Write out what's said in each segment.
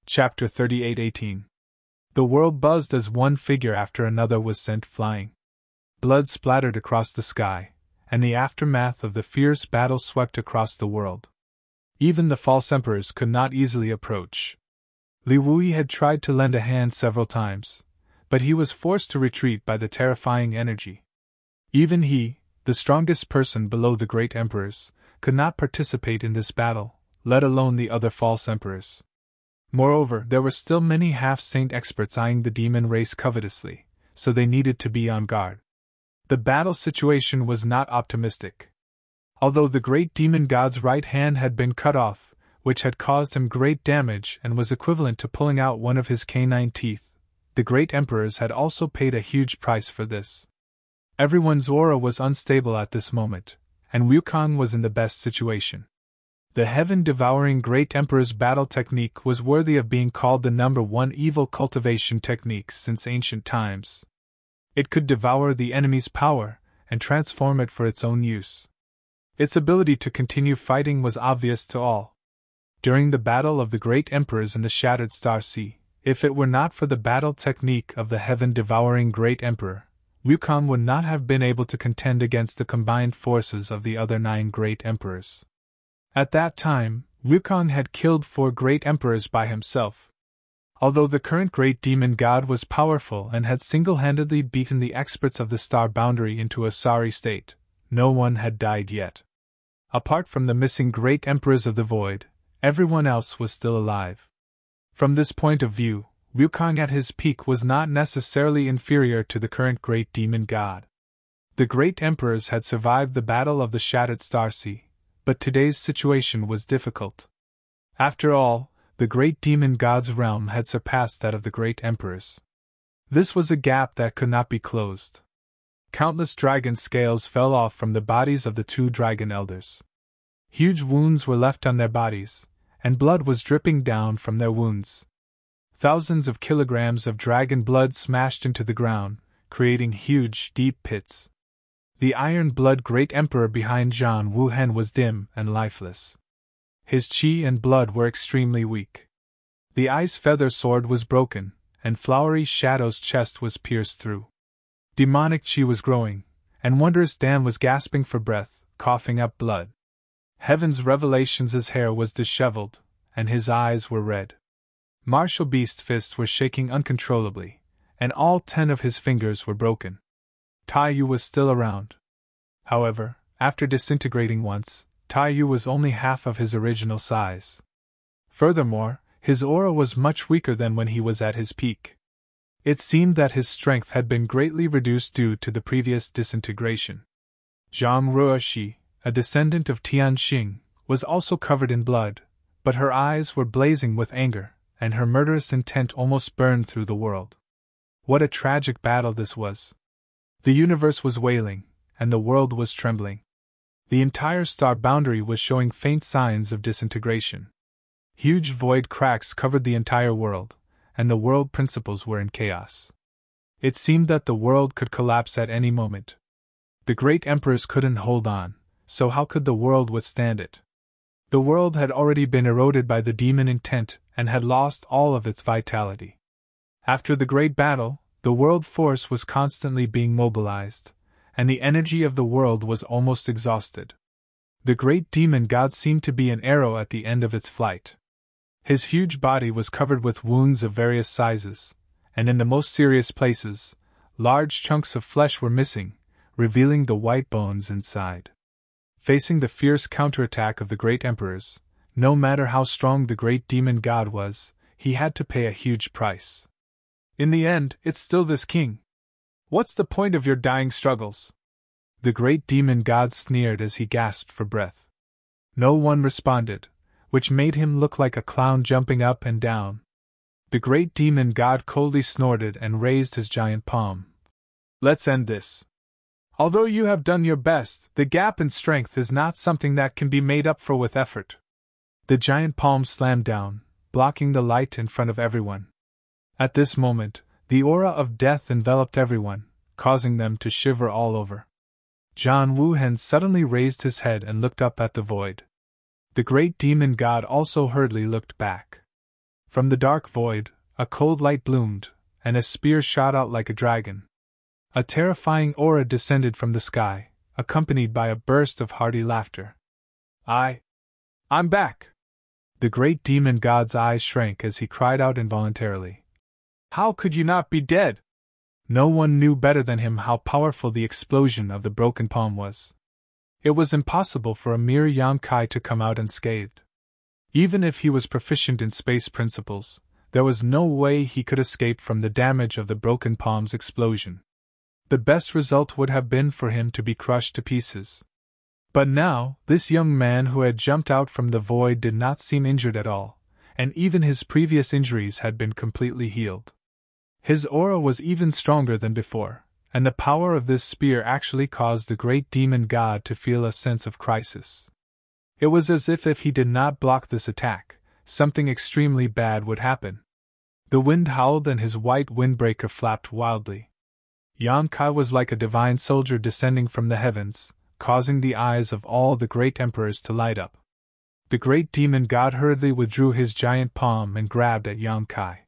Chapter 38:18. The world buzzed as one figure after another was sent flying. Blood splattered across the sky, and the aftermath of the fierce battle swept across the world. Even the false emperors could not easily approach. Li Wui had tried to lend a hand several times, but he was forced to retreat by the terrifying energy. Even he, the strongest person below the great emperors, could not participate in this battle, let alone the other false emperors. Moreover, there were still many half-saint experts eyeing the demon race covetously, so they needed to be on guard. The battle situation was not optimistic. Although the great demon god's right hand had been cut off, which had caused him great damage and was equivalent to pulling out one of his canine teeth, the great emperors had also paid a huge price for this. Everyone's aura was unstable at this moment, and Wukong was in the best situation. The heaven-devouring great emperor's battle technique was worthy of being called the #1 evil cultivation technique since ancient times. It could devour the enemy's power and transform it for its own use. Its ability to continue fighting was obvious to all. During the battle of the great emperors in the Shattered Star Sea, if it were not for the battle technique of the heaven-devouring great emperor, Wukong would not have been able to contend against the combined forces of the other 9 great emperors. At that time, Wukong had killed 4 great emperors by himself. Although the current great demon god was powerful and had single-handedly beaten the experts of the star boundary into a sorry state, no one had died yet. Apart from the missing great emperors of the void, everyone else was still alive. From this point of view, Wukong at his peak was not necessarily inferior to the current great demon god. The great emperors had survived the battle of the Shattered Star Sea, but today's situation was difficult. After all, the great demon god's realm had surpassed that of the great emperors. This was a gap that could not be closed. Countless dragon scales fell off from the bodies of the 2 dragon elders. Huge wounds were left on their bodies, and blood was dripping down from their wounds. Thousands of kilograms of dragon blood smashed into the ground, creating huge, deep pits. The iron-blood great emperor behind Zhang Wuhen was dim and lifeless. His qi and blood were extremely weak. The ice feather sword was broken, and Flowery Shadow's chest was pierced through. Demonic qi was growing, and Wondrous Dan was gasping for breath, coughing up blood. Heaven's Revelations' hair was disheveled, and his eyes were red. Martial Beast's fists were shaking uncontrollably, and all 10 of his fingers were broken. Tai Yu was still around. However, after disintegrating once, Tai Yu was only half of his original size. Furthermore, his aura was much weaker than when he was at his peak. It seemed that his strength had been greatly reduced due to the previous disintegration. Zhang Ruoshi, a descendant of Tianxing, was also covered in blood, but her eyes were blazing with anger, and her murderous intent almost burned through the world. What a tragic battle this was! The universe was wailing, and the world was trembling. The entire star boundary was showing faint signs of disintegration. Huge void cracks covered the entire world, and the world principles were in chaos. It seemed that the world could collapse at any moment. The great emperors couldn't hold on, so how could the world withstand it? The world had already been eroded by the demon intent and had lost all of its vitality. After the great battle, the world force was constantly being mobilized, and the energy of the world was almost exhausted. The great demon god seemed to be an arrow at the end of its flight. His huge body was covered with wounds of various sizes, and in the most serious places, large chunks of flesh were missing, revealing the white bones inside. Facing the fierce counterattack of the great emperors, no matter how strong the great demon god was, he had to pay a huge price. In the end, it's still this king. What's the point of your dying struggles? The great demon god sneered as he gasped for breath. No one responded, which made him look like a clown jumping up and down. The great demon god coldly snorted and raised his giant palm. Let's end this. Although you have done your best, the gap in strength is not something that can be made up for with effort. The giant palm slammed down, blocking the light in front of everyone. At this moment, the aura of death enveloped everyone, causing them to shiver all over. Zhang Wuhen suddenly raised his head and looked up at the void. The great demon god also hurriedly looked back. From the dark void, a cold light bloomed, and a spear shot out like a dragon. A terrifying aura descended from the sky, accompanied by a burst of hearty laughter. I'm back! The great demon god's eyes shrank as he cried out involuntarily. How could you not be dead? No one knew better than him how powerful the explosion of the broken palm was. It was impossible for a mere Yonkai to come out unscathed. Even if he was proficient in space principles, there was no way he could escape from the damage of the broken palm's explosion. The best result would have been for him to be crushed to pieces. But now, this young man who had jumped out from the void did not seem injured at all, and even his previous injuries had been completely healed. His aura was even stronger than before, and the power of this spear actually caused the great demon god to feel a sense of crisis. It was as if he did not block this attack, something extremely bad would happen. The wind howled and his white windbreaker flapped wildly. Yonkai was like a divine soldier descending from the heavens, causing the eyes of all the great emperors to light up. The great demon god hurriedly withdrew his giant palm and grabbed at Yonkai.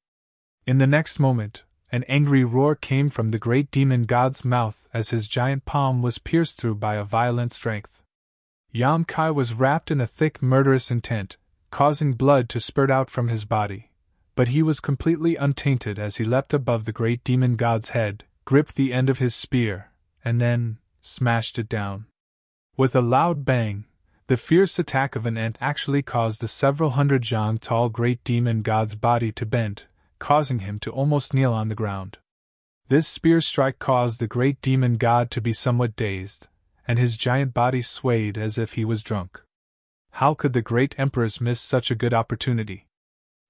In the next moment, an angry roar came from the great demon god's mouth as his giant palm was pierced through by a violent strength. Yonkai was wrapped in a thick murderous intent, causing blood to spurt out from his body, but he was completely untainted as he leapt above the great demon god's head, gripped the end of his spear, and then smashed it down. With a loud bang, the fierce attack of an ant actually caused the several hundred jang tall great demon god's body to bend, causing him to almost kneel on the ground. This spear strike caused the great demon god to be somewhat dazed, and his giant body swayed as if he was drunk. How could the great emperors miss such a good opportunity?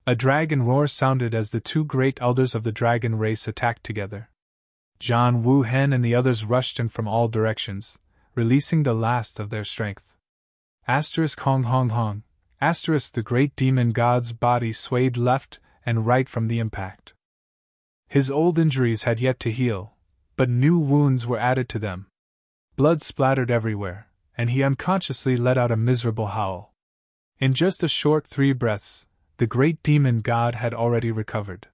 A dragon roar sounded as the two great elders of the dragon race attacked together. John Wu Hen and the others rushed in from all directions, releasing the last of their strength. Hong Hong Hong. The great demon god's body swayed left and right from the impact. His old injuries had yet to heal, but new wounds were added to them. Blood splattered everywhere, and he unconsciously let out a miserable howl. In just a short 3 breaths, the great demon god had already recovered.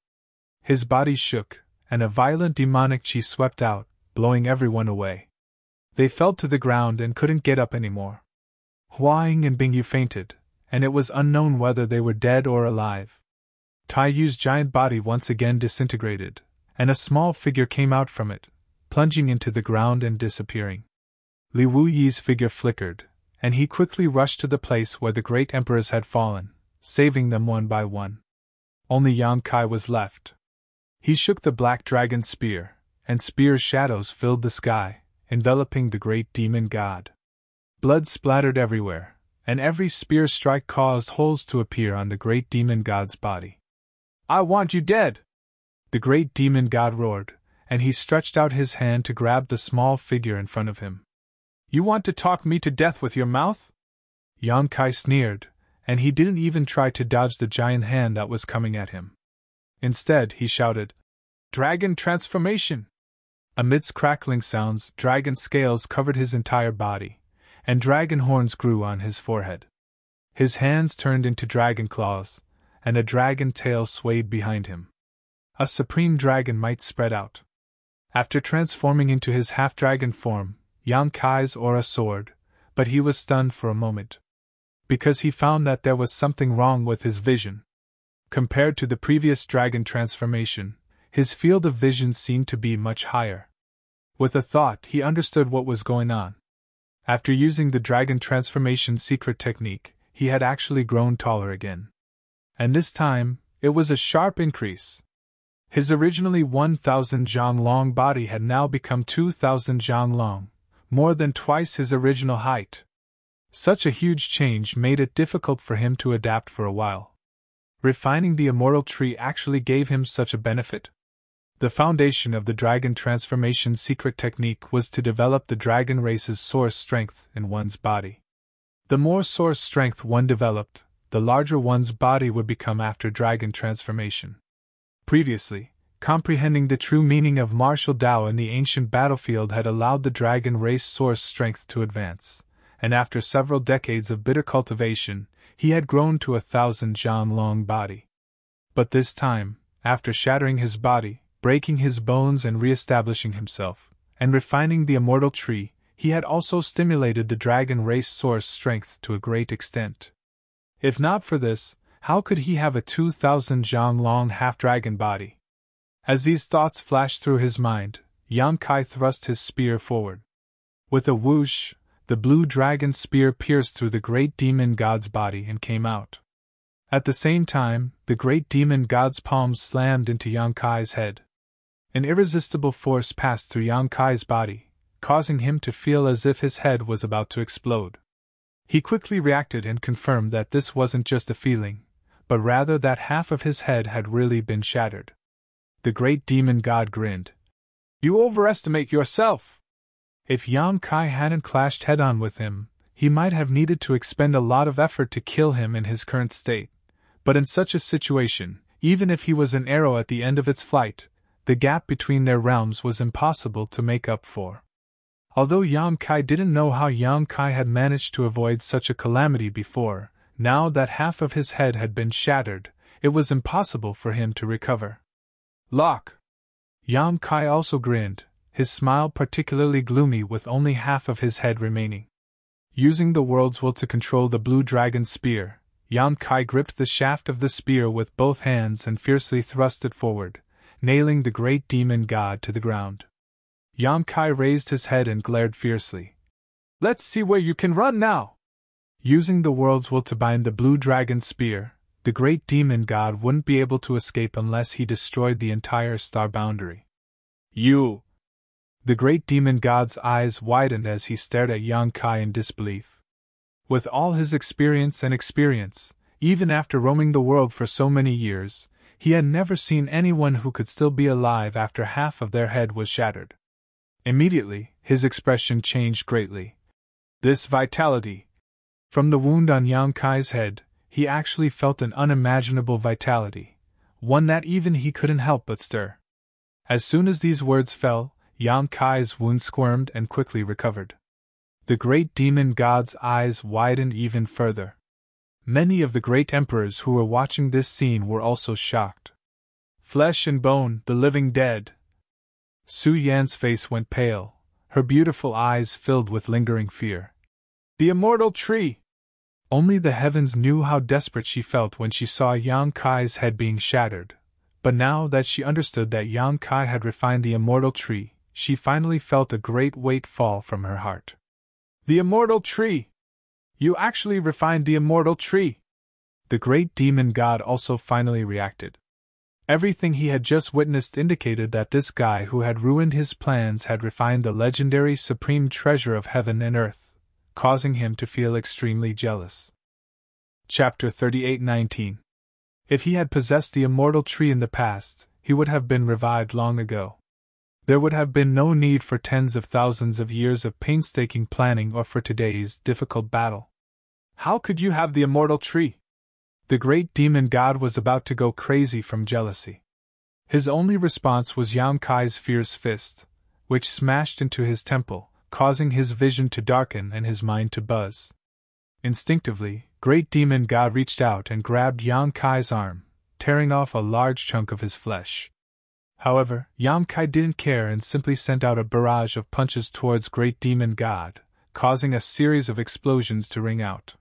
His body shook, and a violent demonic chi swept out, blowing everyone away. They fell to the ground and couldn't get up anymore. Huang and Bingyu fainted, and it was unknown whether they were dead or alive. Tai Yu's giant body once again disintegrated, and a small figure came out from it, plunging into the ground and disappearing. Li Wuyi's figure flickered, and he quickly rushed to the place where the great emperors had fallen, saving them one by one. Only Yonkai was left. He shook the black dragon spear, and spear's shadows filled the sky, enveloping the great demon god. Blood splattered everywhere, and every spear strike caused holes to appear on the great demon god's body. I want you dead! The great demon god roared, and he stretched out his hand to grab the small figure in front of him. You want to talk me to death with your mouth? Yonkai sneered, and he didn't even try to dodge the giant hand that was coming at him. Instead, he shouted, Dragon transformation! Amidst crackling sounds, dragon scales covered his entire body, and dragon horns grew on his forehead. His hands turned into dragon claws, and a dragon tail swayed behind him. A supreme dragon might spread out. After transforming into his half-dragon form, Yonkai's aura soared, but he was stunned for a moment. Because he found that there was something wrong with his vision. Compared to the previous dragon transformation, his field of vision seemed to be much higher. With a thought, he understood what was going on. After using the dragon transformation secret technique, he had actually grown taller again. And this time, it was a sharp increase. His originally 1,000 zhang long body had now become 2,000 zhang long, more than twice his original height. Such a huge change made it difficult for him to adapt for a while. Refining the immortal tree actually gave him such a benefit? The foundation of the dragon transformation secret technique was to develop the dragon race's source strength in one's body. The more source strength one developed, the larger one's body would become after dragon transformation. Previously, comprehending the true meaning of martial Dao in the ancient battlefield had allowed the dragon race source strength to advance, and after several decades of bitter cultivation, he had grown to 1,000 zhang long body. But this time, after shattering his body, breaking his bones and re-establishing himself, and refining the immortal tree, he had also stimulated the dragon race source strength to a great extent. If not for this, how could he have a 2,000 zhang long half-dragon body? As these thoughts flashed through his mind, Yang Kai thrust his spear forward. With a whoosh, the blue dragon spear pierced through the great demon god's body and came out. At the same time, the great demon god's palms slammed into Yang Kai's head. An irresistible force passed through Yang Kai's body, causing him to feel as if his head was about to explode. He quickly reacted and confirmed that this wasn't just a feeling, but rather that half of his head had really been shattered. The great demon god grinned. "You overestimate yourself!" If Yang Kai hadn't clashed head-on with him, he might have needed to expend a lot of effort to kill him in his current state. But in such a situation, even if he was an arrow at the end of its flight, the gap between their realms was impossible to make up for. Although Yang Kai didn't know how Yang Kai had managed to avoid such a calamity before, now that half of his head had been shattered, it was impossible for him to recover. "Lock!" Yang Kai also grinned, his smile particularly gloomy with only half of his head remaining. Using the world's will to control the blue dragon spear, Yang Kai gripped the shaft of the spear with both hands and fiercely thrust it forward, nailing the great demon god to the ground. Yang Kai raised his head and glared fiercely. "Let's see where you can run now!" Using the world's will to bind the blue dragon spear, the great demon god wouldn't be able to escape unless he destroyed the entire star boundary. "You!" The great demon god's eyes widened as he stared at Yang Kai in disbelief. With all his experience, even after roaming the world for so many years, he had never seen anyone who could still be alive after half of their head was shattered. Immediately, his expression changed greatly. This vitality! From the wound on Yang Kai's head, he actually felt an unimaginable vitality, one that even he couldn't help but stir. As soon as these words fell, Yang Kai's wound squirmed and quickly recovered. The great demon god's eyes widened even further. Many of the great emperors who were watching this scene were also shocked. "Flesh and bone, the living dead!" Su Yan's face went pale, her beautiful eyes filled with lingering fear. "The immortal tree!" Only the heavens knew how desperate she felt when she saw Yang Kai's head being shattered, but now that she understood that Yang Kai had refined the immortal tree, she finally felt a great weight fall from her heart. "The immortal tree! You actually refined the immortal tree!" The great demon god also finally reacted. Everything he had just witnessed indicated that this guy who had ruined his plans had refined the legendary supreme treasure of heaven and earth, causing him to feel extremely jealous. Chapter 38:19. If he had possessed the immortal tree in the past, he would have been revived long ago. There would have been no need for tens of thousands of years of painstaking planning or for today's difficult battle. "How could you have the immortal tree?" The great demon god was about to go crazy from jealousy. His only response was Yang Kai's fierce fist, which smashed into his temple, causing his vision to darken and his mind to buzz. Instinctively, great demon god reached out and grabbed Yang Kai's arm, tearing off a large chunk of his flesh. However, Yang Kai didn't care and simply sent out a barrage of punches towards great demon god, causing a series of explosions to ring out.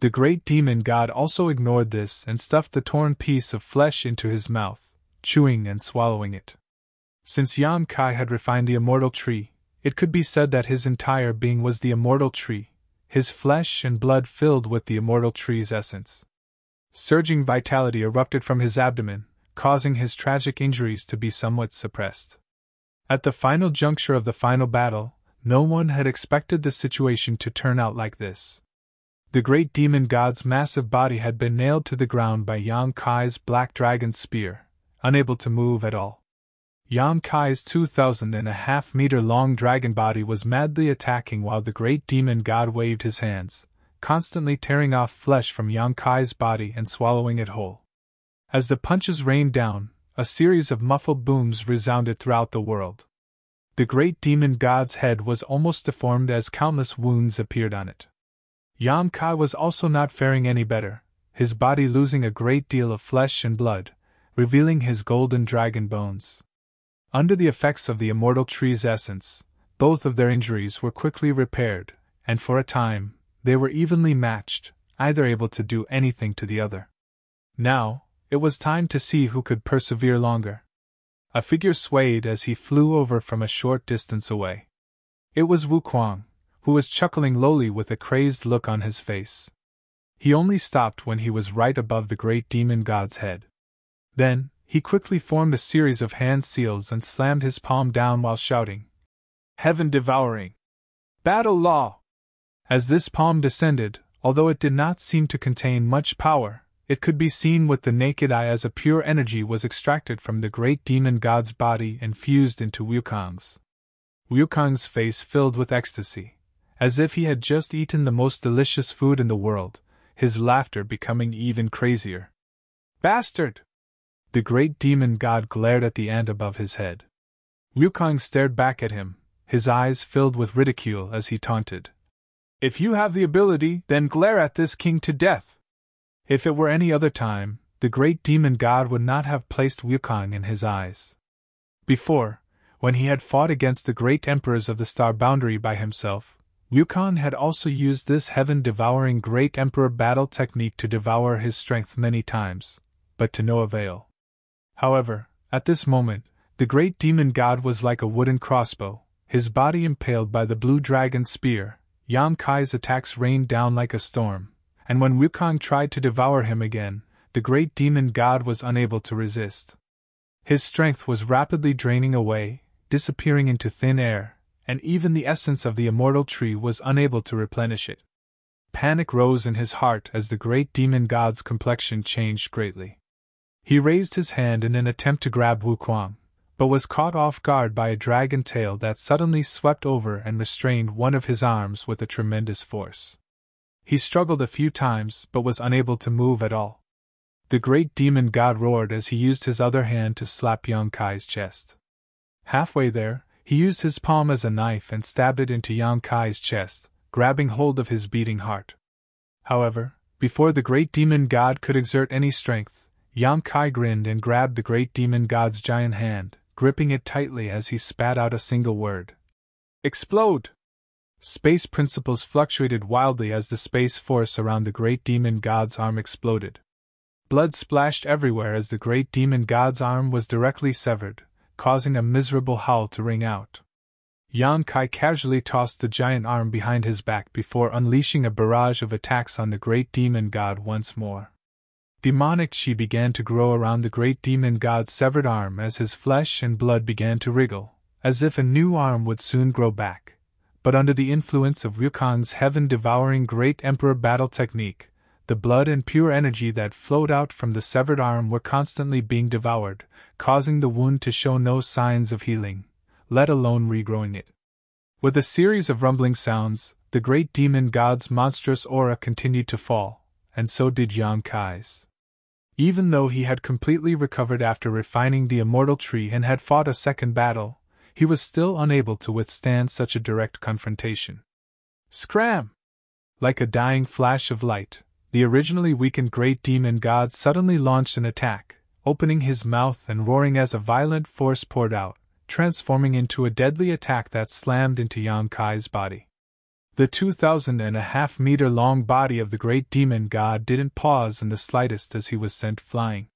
The great demon god also ignored this and stuffed the torn piece of flesh into his mouth, chewing and swallowing it. Since Yang Kai had refined the immortal tree, it could be said that his entire being was the immortal tree, his flesh and blood filled with the immortal tree's essence. Surging vitality erupted from his abdomen, causing his tragic injuries to be somewhat suppressed. At the final juncture of the final battle, no one had expected the situation to turn out like this. The great demon god's massive body had been nailed to the ground by Yang Kai's black dragon spear, unable to move at all. Yang Kai's 2,500-meter long dragon body was madly attacking while the great demon god waved his hands, constantly tearing off flesh from Yang Kai's body and swallowing it whole. As the punches rained down, a series of muffled booms resounded throughout the world. The great demon god's head was almost deformed as countless wounds appeared on it. Yang Kai was also not faring any better, his body losing a great deal of flesh and blood, revealing his golden dragon bones. Under the effects of the immortal tree's essence, both of their injuries were quickly repaired, and for a time, they were evenly matched, either able to do anything to the other. Now, it was time to see who could persevere longer. A figure swayed as he flew over from a short distance away. It was Wuquang, who was chuckling lowly with a crazed look on his face. He only stopped when he was right above the great demon god's head. Then, he quickly formed a series of hand seals and slammed his palm down while shouting, "Heaven devouring! Battle law!" As this palm descended, although it did not seem to contain much power, it could be seen with the naked eye as a pure energy was extracted from the great demon god's body and fused into Wukong's. Wukong's face filled with ecstasy, as if he had just eaten the most delicious food in the world, his laughter becoming even crazier. "Bastard!" The great demon god glared at the ant above his head. Wukong stared back at him, his eyes filled with ridicule as he taunted. "If you have the ability, then glare at this king to death!" If it were any other time, the great demon god would not have placed Wukong in his eyes. Before, when he had fought against the great emperors of the star boundary by himself, Wukong had also used this heaven-devouring great emperor battle technique to devour his strength many times, but to no avail. However, at this moment, the great demon god was like a wooden crossbow, his body impaled by the blue dragon's spear. Yang Kai's attacks rained down like a storm, and when Wukong tried to devour him again, the great demon god was unable to resist. His strength was rapidly draining away, disappearing into thin air, and even the essence of the immortal tree was unable to replenish it. Panic rose in his heart as the great demon god's complexion changed greatly. He raised his hand in an attempt to grab Wukong, but was caught off guard by a dragon tail that suddenly swept over and restrained one of his arms with a tremendous force. He struggled a few times but was unable to move at all. The great demon god roared as he used his other hand to slap Yang Kai's chest. Halfway there, he used his palm as a knife and stabbed it into Yang Kai's chest, grabbing hold of his beating heart. However, before the great demon god could exert any strength, Yang Kai grinned and grabbed the great demon god's giant hand, gripping it tightly as he spat out a single word. "Explode!" Space principles fluctuated wildly as the space force around the great demon god's arm exploded. Blood splashed everywhere as the great demon god's arm was directly severed, causing a miserable howl to ring out. Yang Kai casually tossed the giant arm behind his back before unleashing a barrage of attacks on the great demon god once more. Demonic chi began to grow around the great demon god's severed arm as his flesh and blood began to wriggle, as if a new arm would soon grow back. But under the influence of Wukong's heaven-devouring great emperor battle technique, the blood and pure energy that flowed out from the severed arm were constantly being devoured, causing the wound to show no signs of healing, let alone regrowing it. With a series of rumbling sounds, the great demon god's monstrous aura continued to fall, and so did Yang Kai's. Even though he had completely recovered after refining the immortal tree and had fought a second battle, he was still unable to withstand such a direct confrontation. Scram! Like a dying flash of light, the originally weakened great demon god suddenly launched an attack, opening his mouth and roaring as a violent force poured out, transforming into a deadly attack that slammed into Yang Kai's body. The 2,500-meter-long body of the great demon god didn't pause in the slightest as he was sent flying.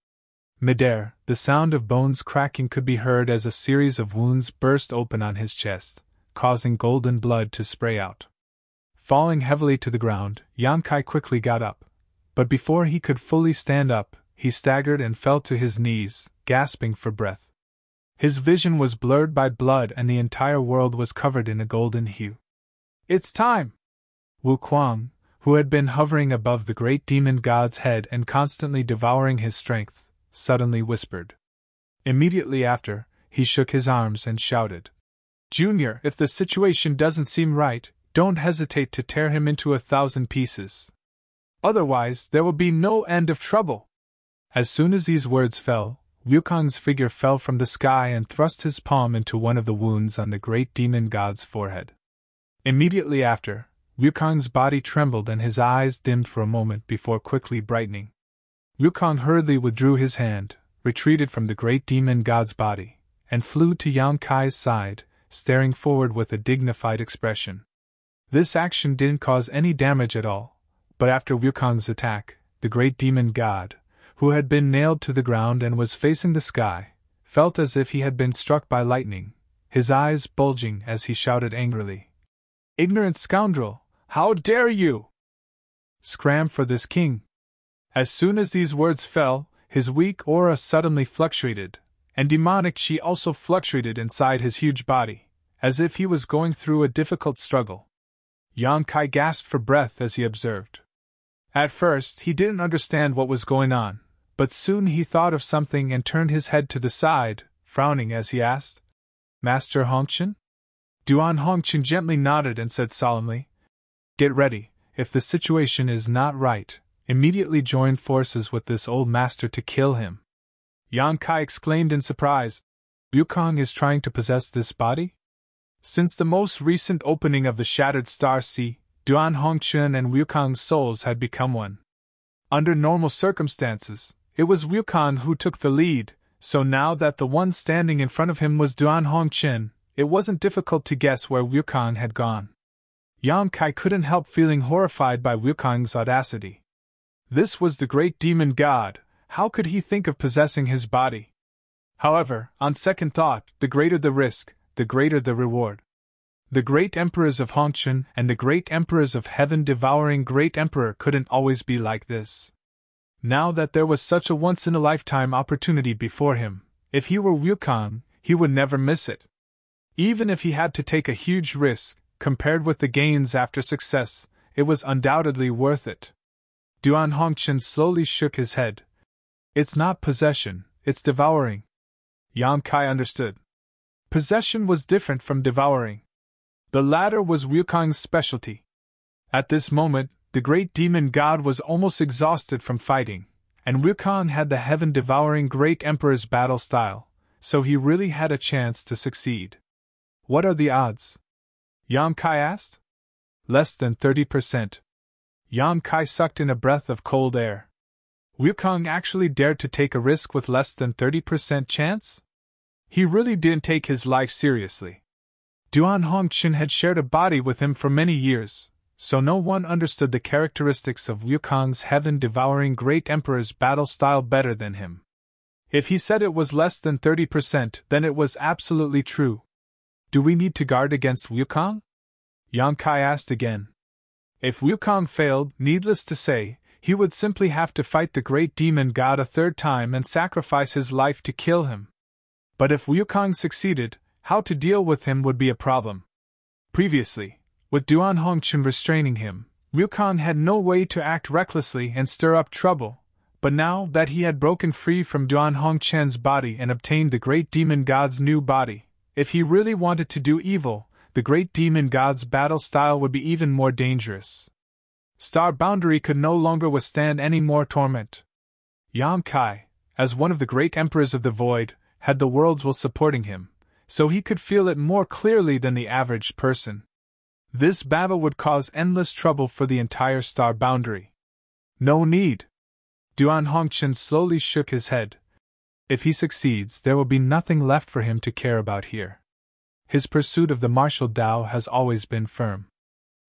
Midair, the sound of bones cracking could be heard as a series of wounds burst open on his chest, causing golden blood to spray out. Falling heavily to the ground, Yang Kai quickly got up, but before he could fully stand up, he staggered and fell to his knees, gasping for breath. His vision was blurred by blood and the entire world was covered in a golden hue. "It's time!" Wukong, who had been hovering above the great demon god's head and constantly devouring his strength, suddenly whispered. Immediately after, he shook his arms and shouted, "Junior, if the situation doesn't seem right, don't hesitate to tear him into 1,000 pieces. Otherwise, there will be no end of trouble." As soon as these words fell, Wukong's figure fell from the sky and thrust his palm into one of the wounds on the great demon god's forehead. Immediately after, Wukong's body trembled and his eyes dimmed for a moment before quickly brightening. Wukong hurriedly withdrew his hand, retreated from the great demon god's body, and flew to Yang Kai's side, staring forward with a dignified expression. This action didn't cause any damage at all, but after Wukong's attack, the great demon god, who had been nailed to the ground and was facing the sky, felt as if he had been struck by lightning, his eyes bulging as he shouted angrily, "Ignorant scoundrel, how dare you! Scram for this king!" As soon as these words fell, his weak aura suddenly fluctuated, and demonic chi also fluctuated inside his huge body, as if he was going through a difficult struggle. Yang Kai gasped for breath as he observed. At first, he didn't understand what was going on, but soon he thought of something and turned his head to the side, frowning as he asked, "Master Hongchen?" Duan Hongchen gently nodded and said solemnly, "Get ready. If the situation is not right, immediately join forces with this old master to kill him." Yang Kai exclaimed in surprise, "Wukong is trying to possess this body?" Since the most recent opening of the Shattered Star Sea, Duan Hongchen and Wukong's souls had become one. Under normal circumstances, it was Wukong who took the lead, so now that the one standing in front of him was Duan Hongchen, it wasn't difficult to guess where Wukong had gone. Yang Kai couldn't help feeling horrified by Wukong's audacity. This was the great demon god, how could he think of possessing his body? However, on second thought, the greater the risk, the greater the reward. The great emperors of Hongchen and the great emperors of heaven-devouring great emperor couldn't always be like this. Now that there was such a once-in-a-lifetime opportunity before him, if he were Wukong, he would never miss it. Even if he had to take a huge risk, compared with the gains after success, it was undoubtedly worth it. Duan Hongchen slowly shook his head. "It's not possession, it's devouring." Yang Kai understood. Possession was different from devouring. The latter was Wukong's specialty. At this moment, the great demon god was almost exhausted from fighting, and Wukong had the heaven-devouring great emperor's battle style, so he really had a chance to succeed. "What are the odds?" Yang Kai asked. "Less than 30%. Yang Kai sucked in a breath of cold air. Wukong actually dared to take a risk with less than 30% chance? He really didn't take his life seriously. Duan Hongchen had shared a body with him for many years, so no one understood the characteristics of Wukong's heaven-devouring great emperor's battle style better than him. If he said it was less than 30%, then it was absolutely true. "Do we need to guard against Wukong?" Yang Kai asked again. If Wukong failed, needless to say, he would simply have to fight the great demon god a third time and sacrifice his life to kill him. But if Wukong succeeded, how to deal with him would be a problem. Previously, with Duan Hongchen restraining him, Wukong had no way to act recklessly and stir up trouble, but now that he had broken free from Duan Hongchen's body and obtained the great demon god's new body, if he really wanted to do evil, the great demon god's battle style would be even more dangerous. Star Boundary could no longer withstand any more torment. Yang Kai, as one of the great emperors of the void, had the world's will supporting him, so he could feel it more clearly than the average person. This battle would cause endless trouble for the entire Star Boundary. No need. Duan Hongchen slowly shook his head. If he succeeds, there will be nothing left for him to care about here. His pursuit of the martial Dao has always been firm.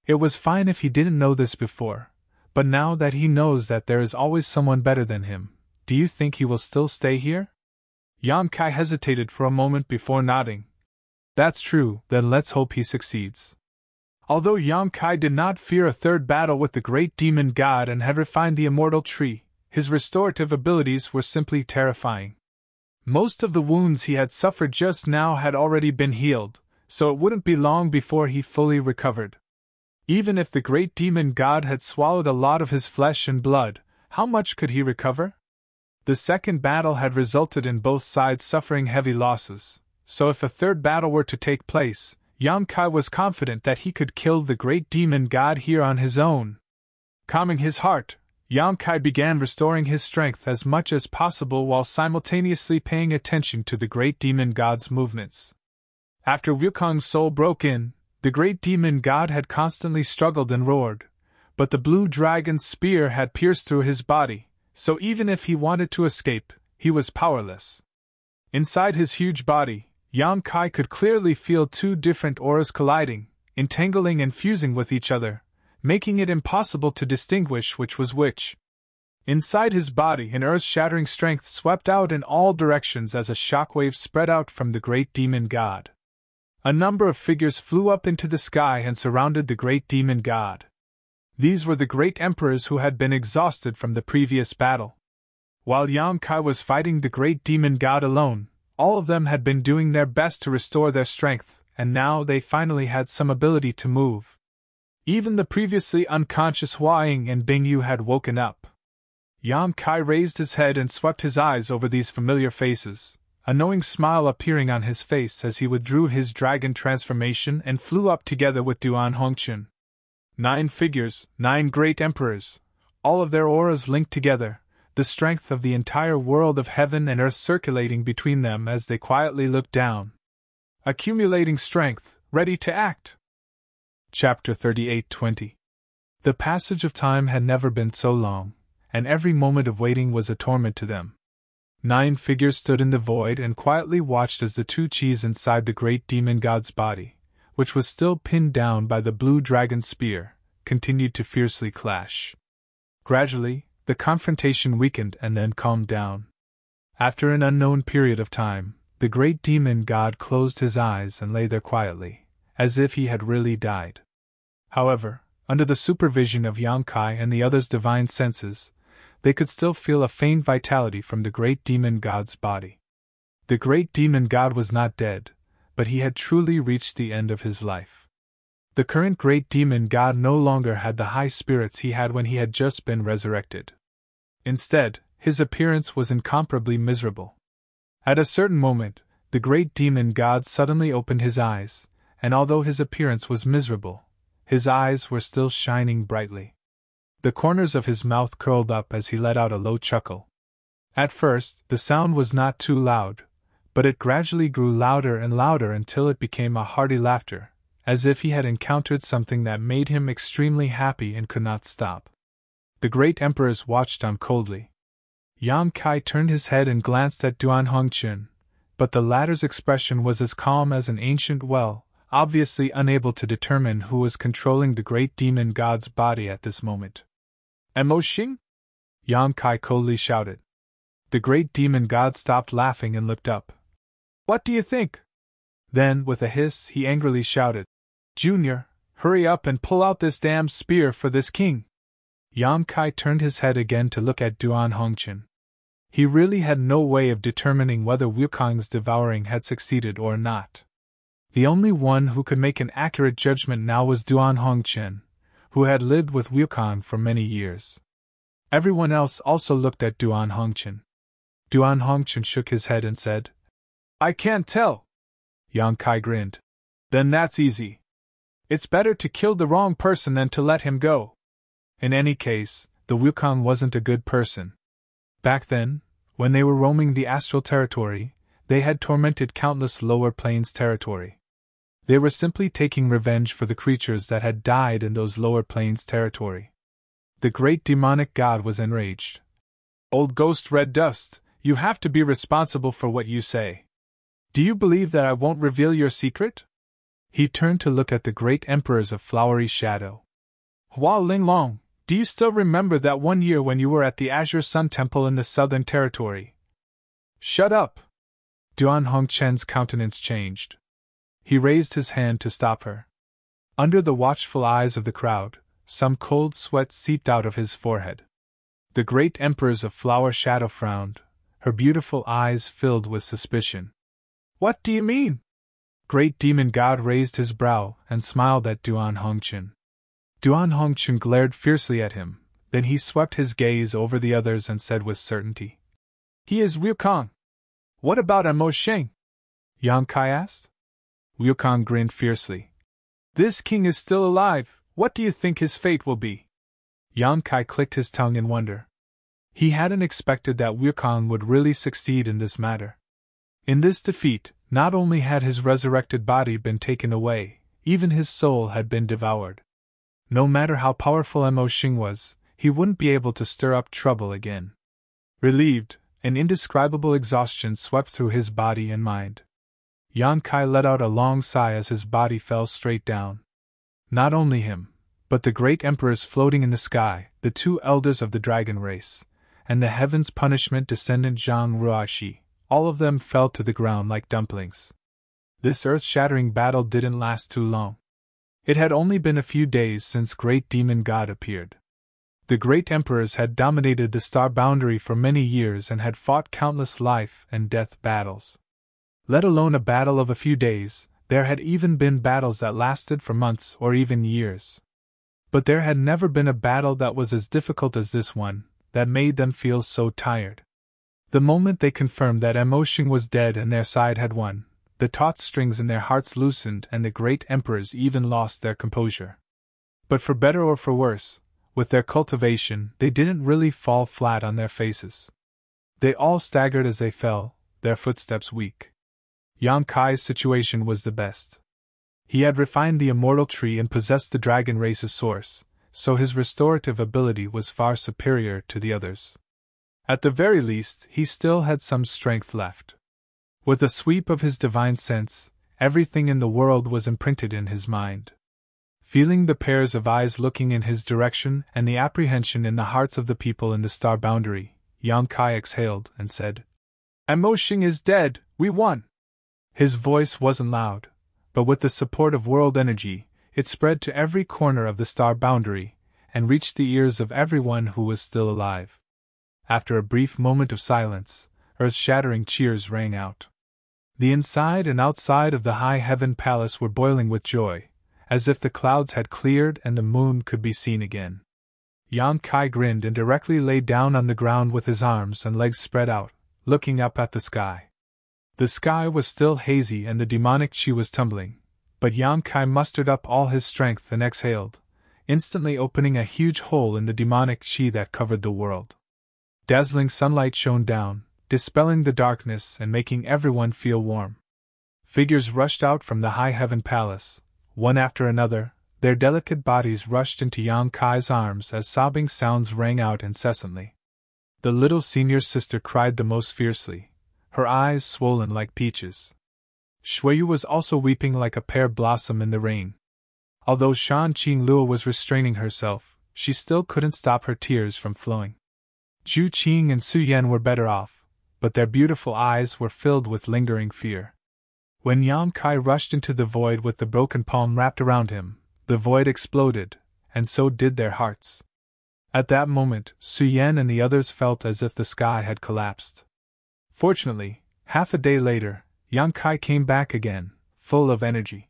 It was fine if he didn't know this before, but now that he knows that there is always someone better than him, do you think he will still stay here? Yang Kai hesitated for a moment before nodding. That's true, then let's hope he succeeds. Although Yang Kai did not fear a third battle with the great demon god and had refined the immortal tree, his restorative abilities were simply terrifying. Most of the wounds he had suffered just now had already been healed, so it wouldn't be long before he fully recovered. Even if the great demon god had swallowed a lot of his flesh and blood, how much could he recover? The second battle had resulted in both sides suffering heavy losses, so if a third battle were to take place, Yang Kai was confident that he could kill the great demon god here on his own. Calming his heart, Yang Kai began restoring his strength as much as possible while simultaneously paying attention to the great demon god's movements. After Wukong's soul broke in, the great demon god had constantly struggled and roared, but the blue dragon's spear had pierced through his body, so even if he wanted to escape, he was powerless. Inside his huge body, Yang Kai could clearly feel two different auras colliding, entangling and fusing with each other, making it impossible to distinguish which was which. Inside his body, an earth-shattering strength swept out in all directions as a shockwave spread out from the great demon god. A number of figures flew up into the sky and surrounded the great demon god. These were the great emperors who had been exhausted from the previous battle. While Yang Kai was fighting the great demon god alone, all of them had been doing their best to restore their strength, and now they finally had some ability to move. Even the previously unconscious Hua Ying and Bing Yu had woken up. Yang Kai raised his head and swept his eyes over these familiar faces, a knowing smile appearing on his face as he withdrew his dragon transformation and flew up together with Duan Hongqun. 9 figures, 9 great emperors, all of their auras linked together, the strength of the entire world of heaven and earth circulating between them as they quietly looked down. Accumulating strength, ready to act. Chapter 38:20. The passage of time had never been so long, and every moment of waiting was a torment to them. 9 figures stood in the void and quietly watched as the 2 Qis inside the great demon god's body, which was still pinned down by the blue dragon spear, continued to fiercely clash. Gradually, the confrontation weakened and then calmed down. After an unknown period of time, the great demon god closed his eyes and lay there quietly, as if he had really died. However, under the supervision of Yang Kai and the others' divine senses, they could still feel a faint vitality from the great demon god's body. The great demon god was not dead, but he had truly reached the end of his life. The current great demon god no longer had the high spirits he had when he had just been resurrected. Instead, his appearance was incomparably miserable. At a certain moment, the great demon god suddenly opened his eyes, and although his appearance was miserable, his eyes were still shining brightly. The corners of his mouth curled up as he let out a low chuckle. At first, the sound was not too loud, but it gradually grew louder and louder until it became a hearty laughter, as if he had encountered something that made him extremely happy and could not stop. The great emperors watched on coldly. Yang Kai turned his head and glanced at Duan Hongqun, but the latter's expression was as calm as an ancient well, obviously unable to determine who was controlling the great demon god's body at this moment. "Emo Xing?" Yang Kai coldly shouted. The great demon god stopped laughing and looked up. "What do you think?" Then, with a hiss, he angrily shouted, "Junior, hurry up and pull out this damn spear for this king." Yang Kai turned his head again to look at Duan Hongqun. He really had no way of determining whether Wukong's devouring had succeeded or not. The only one who could make an accurate judgment now was Duan Hongqun, who had lived with Wukong for many years. Everyone else also looked at Duan Hongqun. Duan Hongqun shook his head and said, "I can't tell." Yang Kai grinned. "Then that's easy. It's better to kill the wrong person than to let him go." In any case, the Wukong wasn't a good person. Back then, when they were roaming the astral territory, they had tormented countless lower planes territory. They were simply taking revenge for the creatures that had died in those lower planes territory. The great demonic god was enraged. "Old ghost red dust, you have to be responsible for what you say. Do you believe that I won't reveal your secret?" He turned to look at the great emperors of Flowery Shadow. "Hua Linglong, do you still remember that one year when you were at the Azure Sun Temple in the Southern Territory?" "Shut up!" Duan Hongqun's countenance changed. He raised his hand to stop her. Under the watchful eyes of the crowd, some cold sweat seeped out of his forehead. The great empress of Flower Shadow frowned, her beautiful eyes filled with suspicion. "What do you mean?" Great Demon God raised his brow and smiled at Duan Hongqun. Duan Hongqun glared fiercely at him, then he swept his gaze over the others and said with certainty, "He is Wukong." "What about Emo Sheng?" Yang Kai asked. Wukong grinned fiercely. "This king is still alive, what do you think his fate will be?" Yang Kai clicked his tongue in wonder. He hadn't expected that Wukong would really succeed in this matter. In this defeat, not only had his resurrected body been taken away, even his soul had been devoured. No matter how powerful Emo Sheng was, he wouldn't be able to stir up trouble again. Relieved, An indescribable exhaustion swept through his body and mind. Yan Kai let out a long sigh as his body fell straight down. Not only him, but the great emperors floating in the sky, the two elders of the dragon race, and the heaven's punishment descendant Zhang Ruoxi, all of them fell to the ground like dumplings. This earth-shattering battle didn't last too long. It had only been a few days since Great Demon God appeared. The great emperors had dominated the star boundary for many years and had fought countless life and death battles. Let alone a battle of a few days, there had even been battles that lasted for months or even years. But there had never been a battle that was as difficult as this one, that made them feel so tired. The moment they confirmed that Emotion was dead and their side had won, the taut strings in their hearts loosened and the great emperors even lost their composure. But for better or for worse, with their cultivation, they didn't really fall flat on their faces. They all staggered as they fell, their footsteps weak. Yan Kai's situation was the best. He had refined the immortal tree and possessed the dragon race's source, so his restorative ability was far superior to the others. At the very least, he still had some strength left. With a sweep of his divine sense, everything in the world was imprinted in his mind. Feeling the pairs of eyes looking in his direction and the apprehension in the hearts of the people in the star boundary, Yan Kai exhaled and said, "Emotion is dead, we won!" His voice wasn't loud, but with the support of world energy, it spread to every corner of the star boundary, and reached the ears of everyone who was still alive. After a brief moment of silence, earth-shattering cheers rang out. The inside and outside of the high heaven palace were boiling with joy, as if the clouds had cleared and the moon could be seen again. Yan Kai grinned and directly lay down on the ground with his arms and legs spread out, looking up at the sky. The sky was still hazy and the demonic chi was tumbling, but Yan Kai mustered up all his strength and exhaled, instantly opening a huge hole in the demonic chi that covered the world. Dazzling sunlight shone down, dispelling the darkness and making everyone feel warm. Figures rushed out from the high heaven palace, one after another, their delicate bodies rushed into Yan Kai's arms as sobbing sounds rang out incessantly. The little senior sister cried the most fiercely, her eyes swollen like peaches. Shuiyu was also weeping like a pear blossom in the rain. Although Shan Qinglue was restraining herself, she still couldn't stop her tears from flowing. Zhu Qing and Su Yan were better off, but their beautiful eyes were filled with lingering fear. When Yan Kai rushed into the void with the broken palm wrapped around him, the void exploded, and so did their hearts. At that moment, Su Yan and the others felt as if the sky had collapsed. Fortunately, half a day later, Yan Kai came back again, full of energy.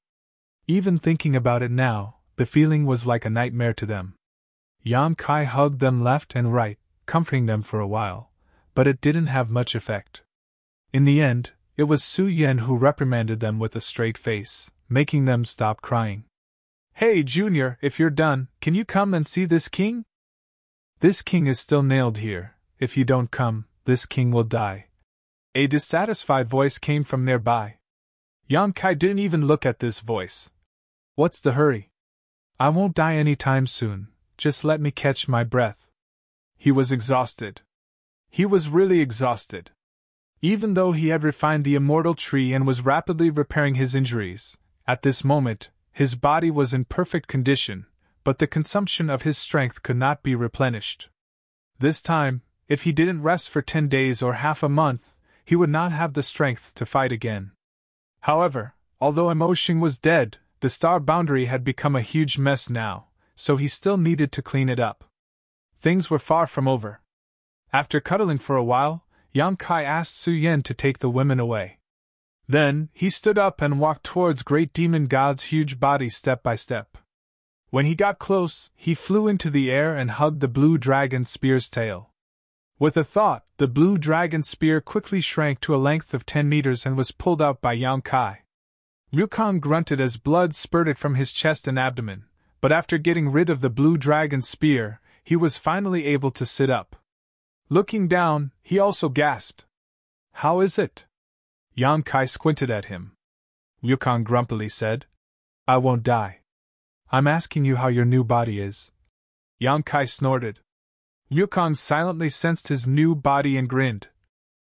Even thinking about it now, the feeling was like a nightmare to them. Yan Kai hugged them left and right, comforting them for a while, but it didn't have much effect. In the end, it was Su Yan who reprimanded them with a straight face, making them stop crying. "Hey, Junior, if you're done, can you come and see this king? This king is still nailed here. If you don't come, this king will die." A dissatisfied voice came from nearby. Yan Kai didn't even look at this voice. "What's the hurry? I won't die any time soon, just let me catch my breath." He was exhausted. He was really exhausted. Even though he had refined the immortal tree and was rapidly repairing his injuries, at this moment, his body was in perfect condition, but the consumption of his strength could not be replenished. This time, if he didn't rest for 10 days or half a month, he would not have the strength to fight again. However, although Emotion was dead, the star boundary had become a huge mess now, so he still needed to clean it up. Things were far from over. After cuddling for a while, Yan Kai asked Su Yan to take the women away. Then, he stood up and walked towards Great Demon God's huge body step by step. When he got close, he flew into the air and hugged the blue dragon spear's tail. With a thought, the blue dragon spear quickly shrank to a length of 10 meters and was pulled out by Yan Kai. Rukong grunted as blood spurted from his chest and abdomen, but after getting rid of the blue dragon spear, he was finally able to sit up. Looking down, he also gasped. "How is it?" Yan Kai squinted at him. Rukong grumpily said, "I won't die. I'm asking you how your new body is." Yan Kai snorted. Rukong silently sensed his new body and grinned.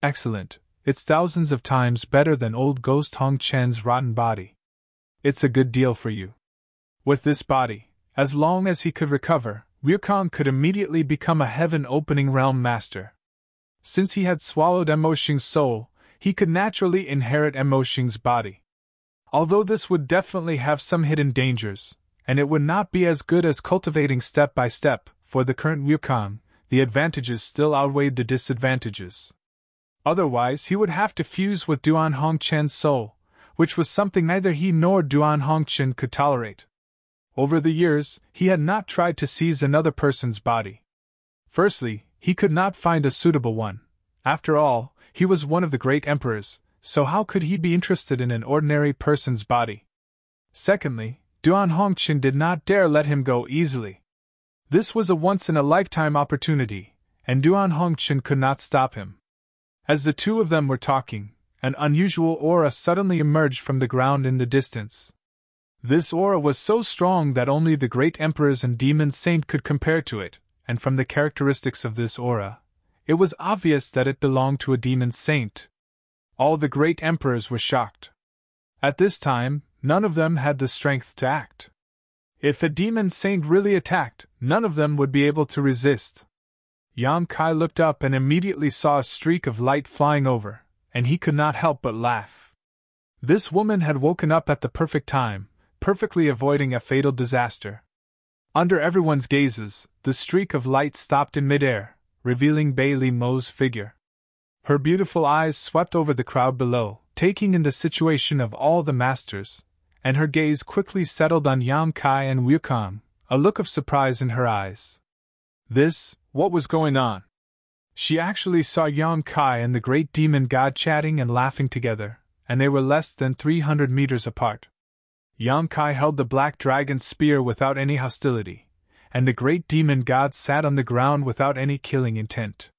Excellent. It's thousands of times better than old ghost Hong Chen's rotten body. It's a good deal for you. With this body, as long as he could recover, Wukong could immediately become a heaven-opening realm master. Since he had swallowed Emoshing's soul, he could naturally inherit Emoshing's body. Although this would definitely have some hidden dangers, and it would not be as good as cultivating step by step, for the current Wukong, the advantages still outweighed the disadvantages. Otherwise, he would have to fuse with Duan Hongchen's soul, which was something neither he nor Duan Hongchen could tolerate. Over the years, he had not tried to seize another person's body. Firstly, he could not find a suitable one. After all, he was one of the great emperors, so how could he be interested in an ordinary person's body? Secondly, Duan Hongchen did not dare let him go easily. This was a once-in-a-lifetime opportunity, and Duan Hongchen could not stop him. As the two of them were talking, an unusual aura suddenly emerged from the ground in the distance. This aura was so strong that only the great emperors and demon saint could compare to it, and from the characteristics of this aura, it was obvious that it belonged to a demon saint. All the great emperors were shocked. At this time, none of them had the strength to act. If a demon saint really attacked, none of them would be able to resist. Yang Kai looked up and immediately saw a streak of light flying over, and he could not help but laugh. This woman had woken up at the perfect time, perfectly avoiding a fatal disaster. Under everyone's gazes, the streak of light stopped in midair, revealing Bailey Mo's figure. Her beautiful eyes swept over the crowd below, taking in the situation of all the masters, and her gaze quickly settled on Yang Kai and Wukong, a look of surprise in her eyes. What was going on? She actually saw Yang Kai and the great demon god chatting and laughing together, and they were less than 300 meters apart. Yang Kai held the black dragon's spear without any hostility, and the great demon god sat on the ground without any killing intent.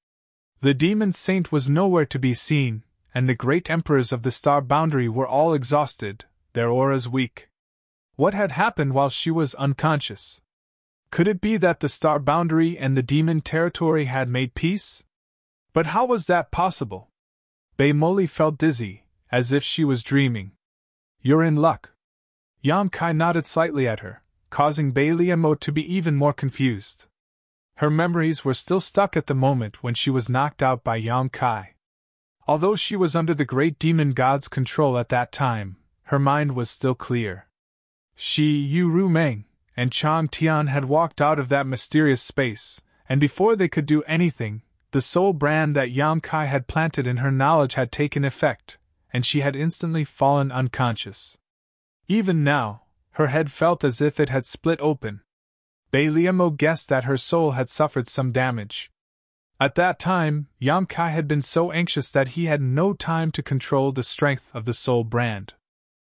The demon saint was nowhere to be seen, and the great emperors of the star boundary were all exhausted, their auras weak. What had happened while she was unconscious? Could it be that the star boundary and the demon territory had made peace? But how was that possible? Bei Moli felt dizzy, as if she was dreaming. You're in luck. Yang Kai nodded slightly at her, causing Bei Liemo to be even more confused. Her memories were still stuck at the moment when she was knocked out by Yang Kai. Although she was under the great demon god's control at that time, her mind was still clear. She, Yu Ru Meng, and Chang Tian had walked out of that mysterious space, and before they could do anything, the soul brand that Yang Kai had planted in her knowledge had taken effect, and she had instantly fallen unconscious. Even now, her head felt as if it had split open. Bei Liemo guessed that her soul had suffered some damage. At that time, Yang Kai had been so anxious that he had no time to control the strength of the soul brand.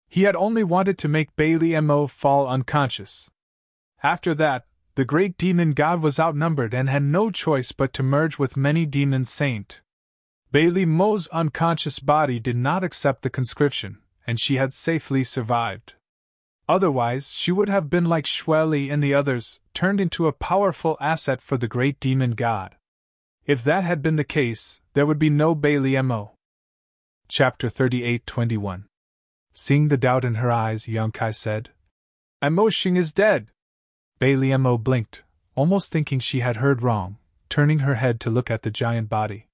He had only wanted to make Bei Liemo fall unconscious. After that, the great demon god was outnumbered and had no choice but to merge with many demon saint. Bei Liemo's unconscious body did not accept the conscription, and she had safely survived. Otherwise, she would have been like Xue Li and the others, turned into a powerful asset for the great demon god. If that had been the case, there would be no Bei Liemo. Chapter 38:21. Seeing the doubt in her eyes, Yang Kai said, "Emoshing is dead." Bei Liemo blinked, almost thinking she had heard wrong, turning her head to look at the giant body.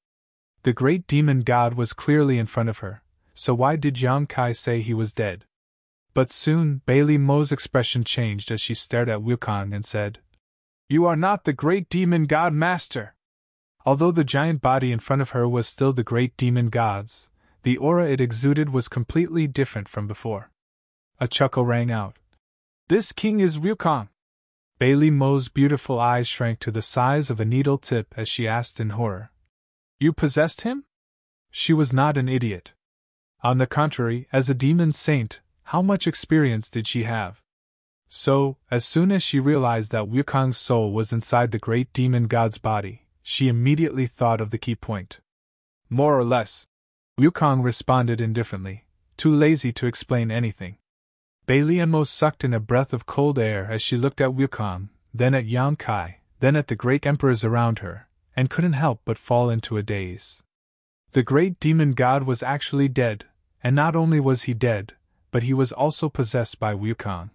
The great demon god was clearly in front of her, so why did Yang Kai say he was dead? But soon, Bei Liemo's expression changed as she stared at Wukong and said, "You are not the great demon god master." Although the giant body in front of her was still the great demon god's, the aura it exuded was completely different from before. A chuckle rang out. "This king is Wukong." Bei Liemo's beautiful eyes shrank to the size of a needle tip as she asked in horror, "You possessed him?" She was not an idiot. On the contrary, as a demon saint, how much experience did she have? So, as soon as she realized that Wukong's soul was inside the great demon god's body, she immediately thought of the key point. More or less. Wukong responded indifferently, too lazy to explain anything. Bei Liemo sucked in a breath of cold air as she looked at Wukong, then at Yang Kai, then at the great emperors around her, and couldn't help but fall into a daze. The great demon god was actually dead, and not only was he dead, but he was also possessed by Wukong.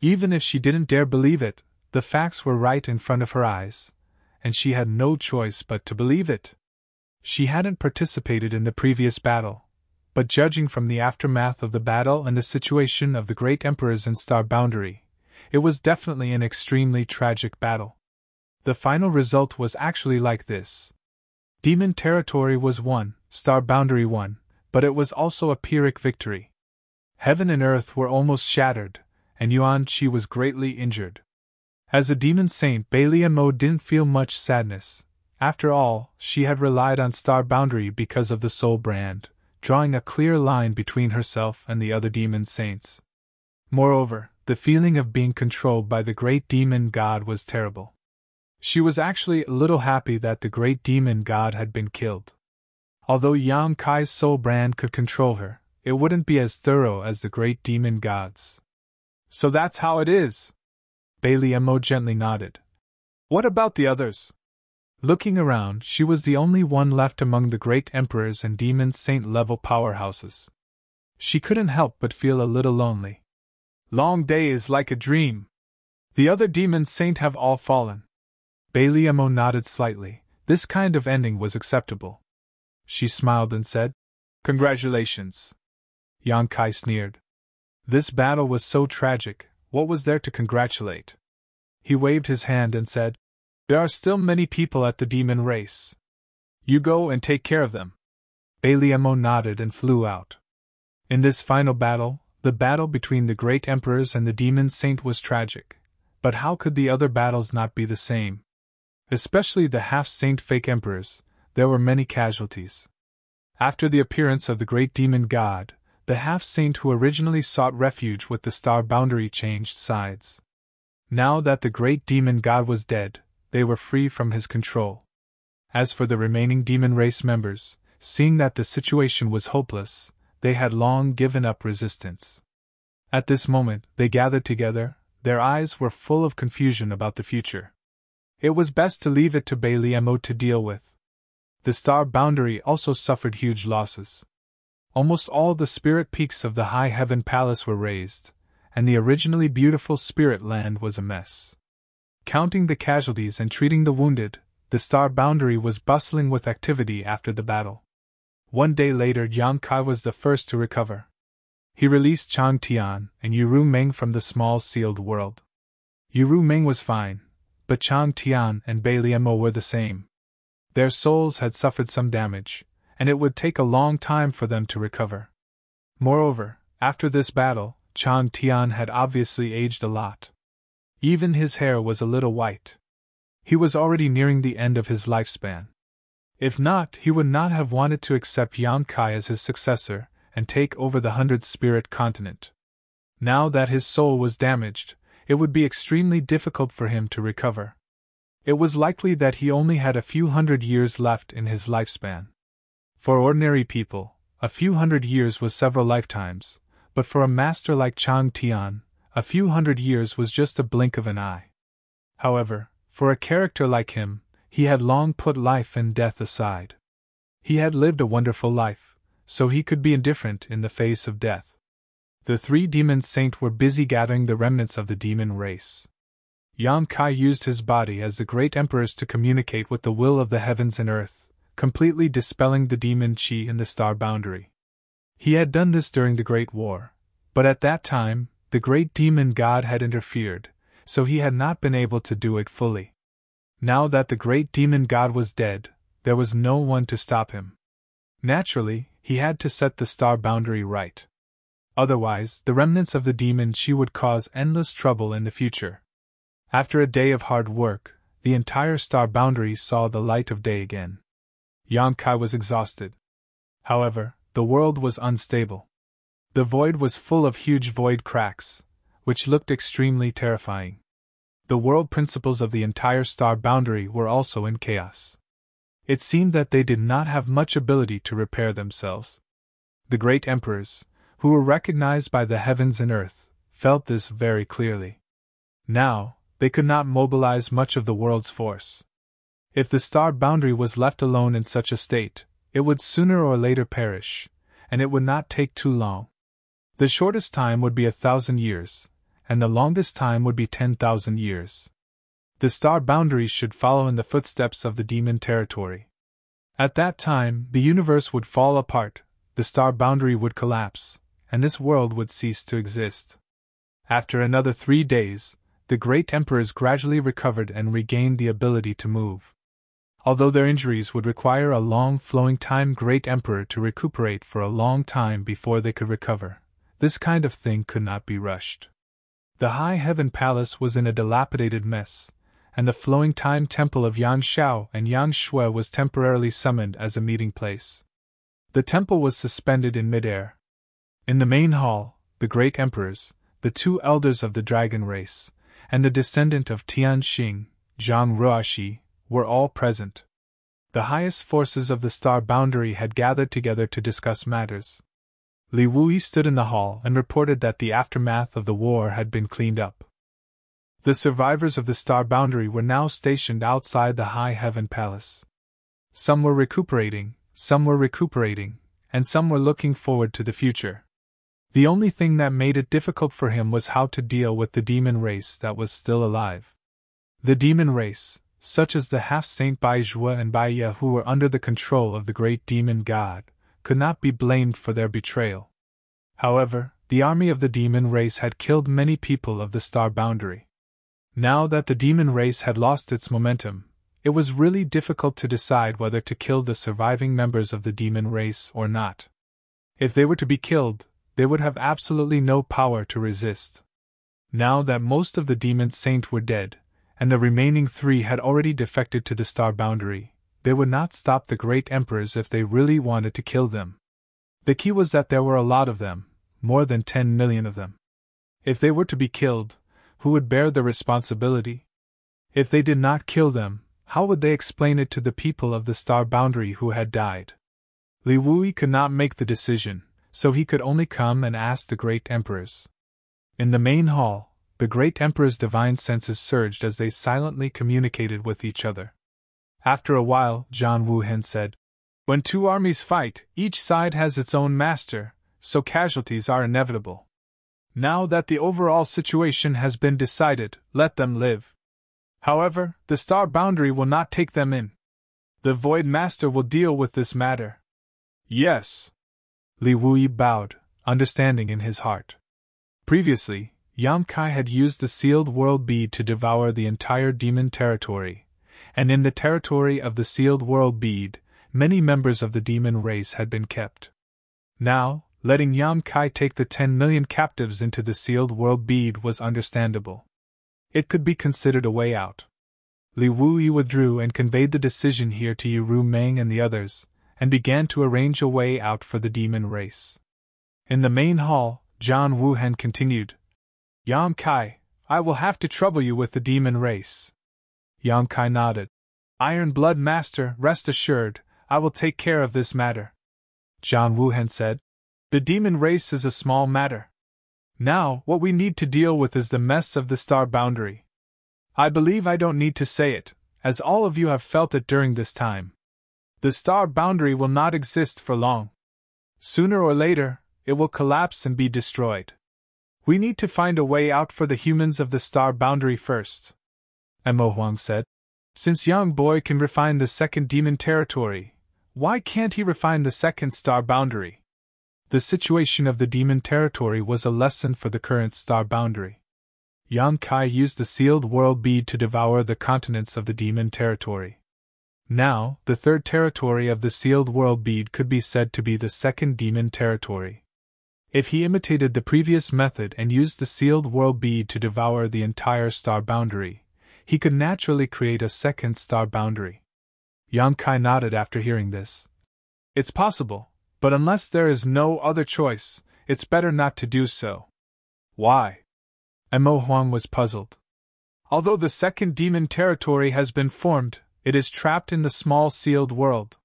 Even if she didn't dare believe it, the facts were right in front of her eyes, and she had no choice but to believe it. She hadn't participated in the previous battle, but judging from the aftermath of the battle and the situation of the great emperors in Star Boundary, it was definitely an extremely tragic battle. The final result was actually like this. Demon territory was won, Star Boundary won, but it was also a Pyrrhic victory. Heaven and earth were almost shattered, and Yuan Qi was greatly injured. As a demon saint, Belia Mo didn't feel much sadness. After all, she had relied on Star Boundary because of the soul brand, drawing a clear line between herself and the other demon saints. Moreover, the feeling of being controlled by the great demon god was terrible. She was actually a little happy that the great demon god had been killed. Although Yang Kai's soul brand could control her, it wouldn't be as thorough as the great demon god's. So that's how it is. Belia Mo gently nodded. What about the others? Looking around, she was the only one left among the great emperors and demon saint-level powerhouses. She couldn't help but feel a little lonely. Long day is like a dream. The other demon saint have all fallen. Belia Mo nodded slightly. This kind of ending was acceptable. She smiled and said, Congratulations. Yang Kai sneered. This battle was so tragic, what was there to congratulate? He waved his hand and said, There are still many people at the demon race. You go and take care of them. Belia Mo nodded and flew out. In this final battle, the battle between the great emperors and the demon saint was tragic. But how could the other battles not be the same? Especially the half-saint fake emperors, there were many casualties. After the appearance of the great demon god, the half-saint who originally sought refuge with the Star Boundary changed sides. Now that the great demon god was dead, they were free from his control. As for the remaining demon race members, seeing that the situation was hopeless, they had long given up resistance. At this moment, they gathered together, their eyes were full of confusion about the future. It was best to leave it to Belia Mo to deal with. The Star Boundary also suffered huge losses. Almost all the spirit peaks of the High Heaven Palace were razed, and the originally beautiful Spirit Land was a mess. Counting the casualties and treating the wounded, the Star Boundary was bustling with activity after the battle. One day later, Yang Kai was the first to recover. He released Chang Tian and Yuru Meng from the small sealed world. Yuru Meng was fine, but Chang Tian and Belia Mo were the same. Their souls had suffered some damage, and it would take a long time for them to recover. Moreover, after this battle, Chang Tian had obviously aged a lot. Even his hair was a little white. He was already nearing the end of his lifespan. If not, he would not have wanted to accept Yang Kai as his successor and take over the 100th Spirit Continent. Now that his soul was damaged, it would be extremely difficult for him to recover. It was likely that he only had a few hundred years left in his lifespan. For ordinary people, a few hundred years was several lifetimes, but for a master like Chang Tian, a few hundred years was just a blink of an eye. However, for a character like him, he had long put life and death aside. He had lived a wonderful life, so he could be indifferent in the face of death. The three demon saints were busy gathering the remnants of the demon race. Yang Kai used his body as the great emperors to communicate with the will of the heavens and earth, completely dispelling the demon qi in the Star Boundary. He had done this during the Great War, but at that time, the great demon god had interfered, so he had not been able to do it fully. Now that the great demon god was dead, there was no one to stop him. Naturally, he had to set the Star Boundary right. Otherwise, the remnants of the demon qi would cause endless trouble in the future. After a day of hard work, the entire Star Boundary saw the light of day again. Yang Kai was exhausted. However, the world was unstable. The void was full of huge void cracks, which looked extremely terrifying. The world principles of the entire Star Boundary were also in chaos. It seemed that they did not have much ability to repair themselves. The great emperors, who were recognized by the heavens and earth, felt this very clearly. Now, they could not mobilize much of the world's force. If the Star Boundary was left alone in such a state, it would sooner or later perish, and it would not take too long. The shortest time would be 1,000 years, and the longest time would be 10,000 years. The star boundaries should follow in the footsteps of the demon territory. At that time, the universe would fall apart, the star boundary would collapse, and this world would cease to exist. After another 3 days, the great emperors gradually recovered and regained the ability to move. Although their injuries would require a long flowing time, great emperor to recuperate for a long time before they could recover, this kind of thing could not be rushed. The High Heaven Palace was in a dilapidated mess, and the flowing time temple of Yan Shao and Yang Shui was temporarily summoned as a meeting place. The temple was suspended in midair. In the main hall, the great emperors, the 2 elders of the dragon race, and the descendant of Tianxing, Zhang Ruoxi, were all present. The highest forces of the star boundary had gathered together to discuss matters. Li Wuyi stood in the hall and reported that the aftermath of the war had been cleaned up. The survivors of the star boundary were now stationed outside the High Heaven Palace. Some were recuperating, and some were looking forward to the future. The only thing that made it difficult for him was how to deal with the demon race that was still alive. The demon race, such as the half-saint Bai Zhuo and Bai Ye who were under the control of the great demon god, could not be blamed for their betrayal. However, the army of the demon race had killed many people of the star boundary. Now that the demon race had lost its momentum, it was really difficult to decide whether to kill the surviving members of the demon race or not. If they were to be killed, they would have absolutely no power to resist. Now that most of the demon saints were dead, and the remaining 3 had already defected to the star boundary, they would not stop the great emperors if they really wanted to kill them. The key was that there were a lot of them, more than 10 million of them. If they were to be killed, who would bear the responsibility? If they did not kill them, how would they explain it to the people of the star boundary who had died? Li Wuyi could not make the decision, so he could only come and ask the great emperors. In the main hall, the great emperor's divine senses surged as they silently communicated with each other. After a while, Zhang Wuhen said, "When 2 armies fight, each side has its own master, so casualties are inevitable. Now that the overall situation has been decided, let them live. However, the star boundary will not take them in. The Void Master will deal with this matter." "Yes." Li Wuyi bowed, understanding in his heart. Previously, Yang Kai had used the sealed world bead to devour the entire demon territory, and in the territory of the sealed world bead, many members of the demon race had been kept. Now, letting Yang Kai take the 10 million captives into the sealed world bead was understandable. It could be considered a way out. Li Wuyi withdrew and conveyed the decision here to Yu Meng and the others, and began to arrange a way out for the demon race. In the main hall, Zhang Wuhen continued, "Yang Kai, I will have to trouble you with the demon race." Yang Kai nodded. "Iron Blood Master, rest assured, I will take care of this matter." Zhang Wuhen said, "The demon race is a small matter. Now, what we need to deal with is the mess of the star boundary. I believe I don't need to say it, as all of you have felt it during this time. The star boundary will not exist for long. Sooner or later, it will collapse and be destroyed. We need to find a way out for the humans of the star boundary first." Mo Huang said, "Since Young Boy can refine the second demon territory, why can't he refine the second star boundary?" The situation of the demon territory was a lesson for the current star boundary. Yang Kai used the sealed world bead to devour the continents of the demon territory. Now, the 3rd territory of the sealed world bead could be said to be the second demon territory. If he imitated the previous method and used the sealed world bead to devour the entire star boundary, he could naturally create a second star boundary. Yang Kai nodded after hearing this. "It's possible, but unless there is no other choice, it's better not to do so." "Why?" Mo Huang was puzzled. "Although the second demon territory has been formed, it is trapped in the small sealed world.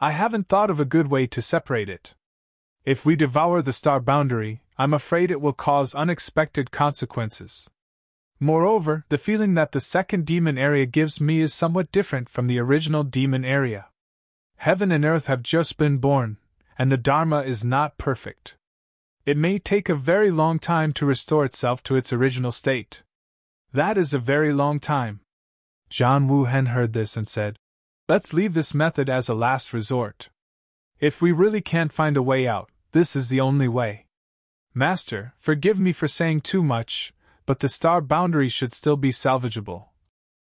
I haven't thought of a good way to separate it. If we devour the star boundary, I'm afraid it will cause unexpected consequences. Moreover, the feeling that the second demon area gives me is somewhat different from the original demon area. Heaven and earth have just been born, and the Dharma is not perfect. It may take a very long time to restore itself to its original state. That is a very long time. Zhang Wuhen heard this and said, "Let's leave this method as a last resort. If we really can't find a way out, this is the only way." "Master, forgive me for saying too much, but the star boundary should still be salvageable,"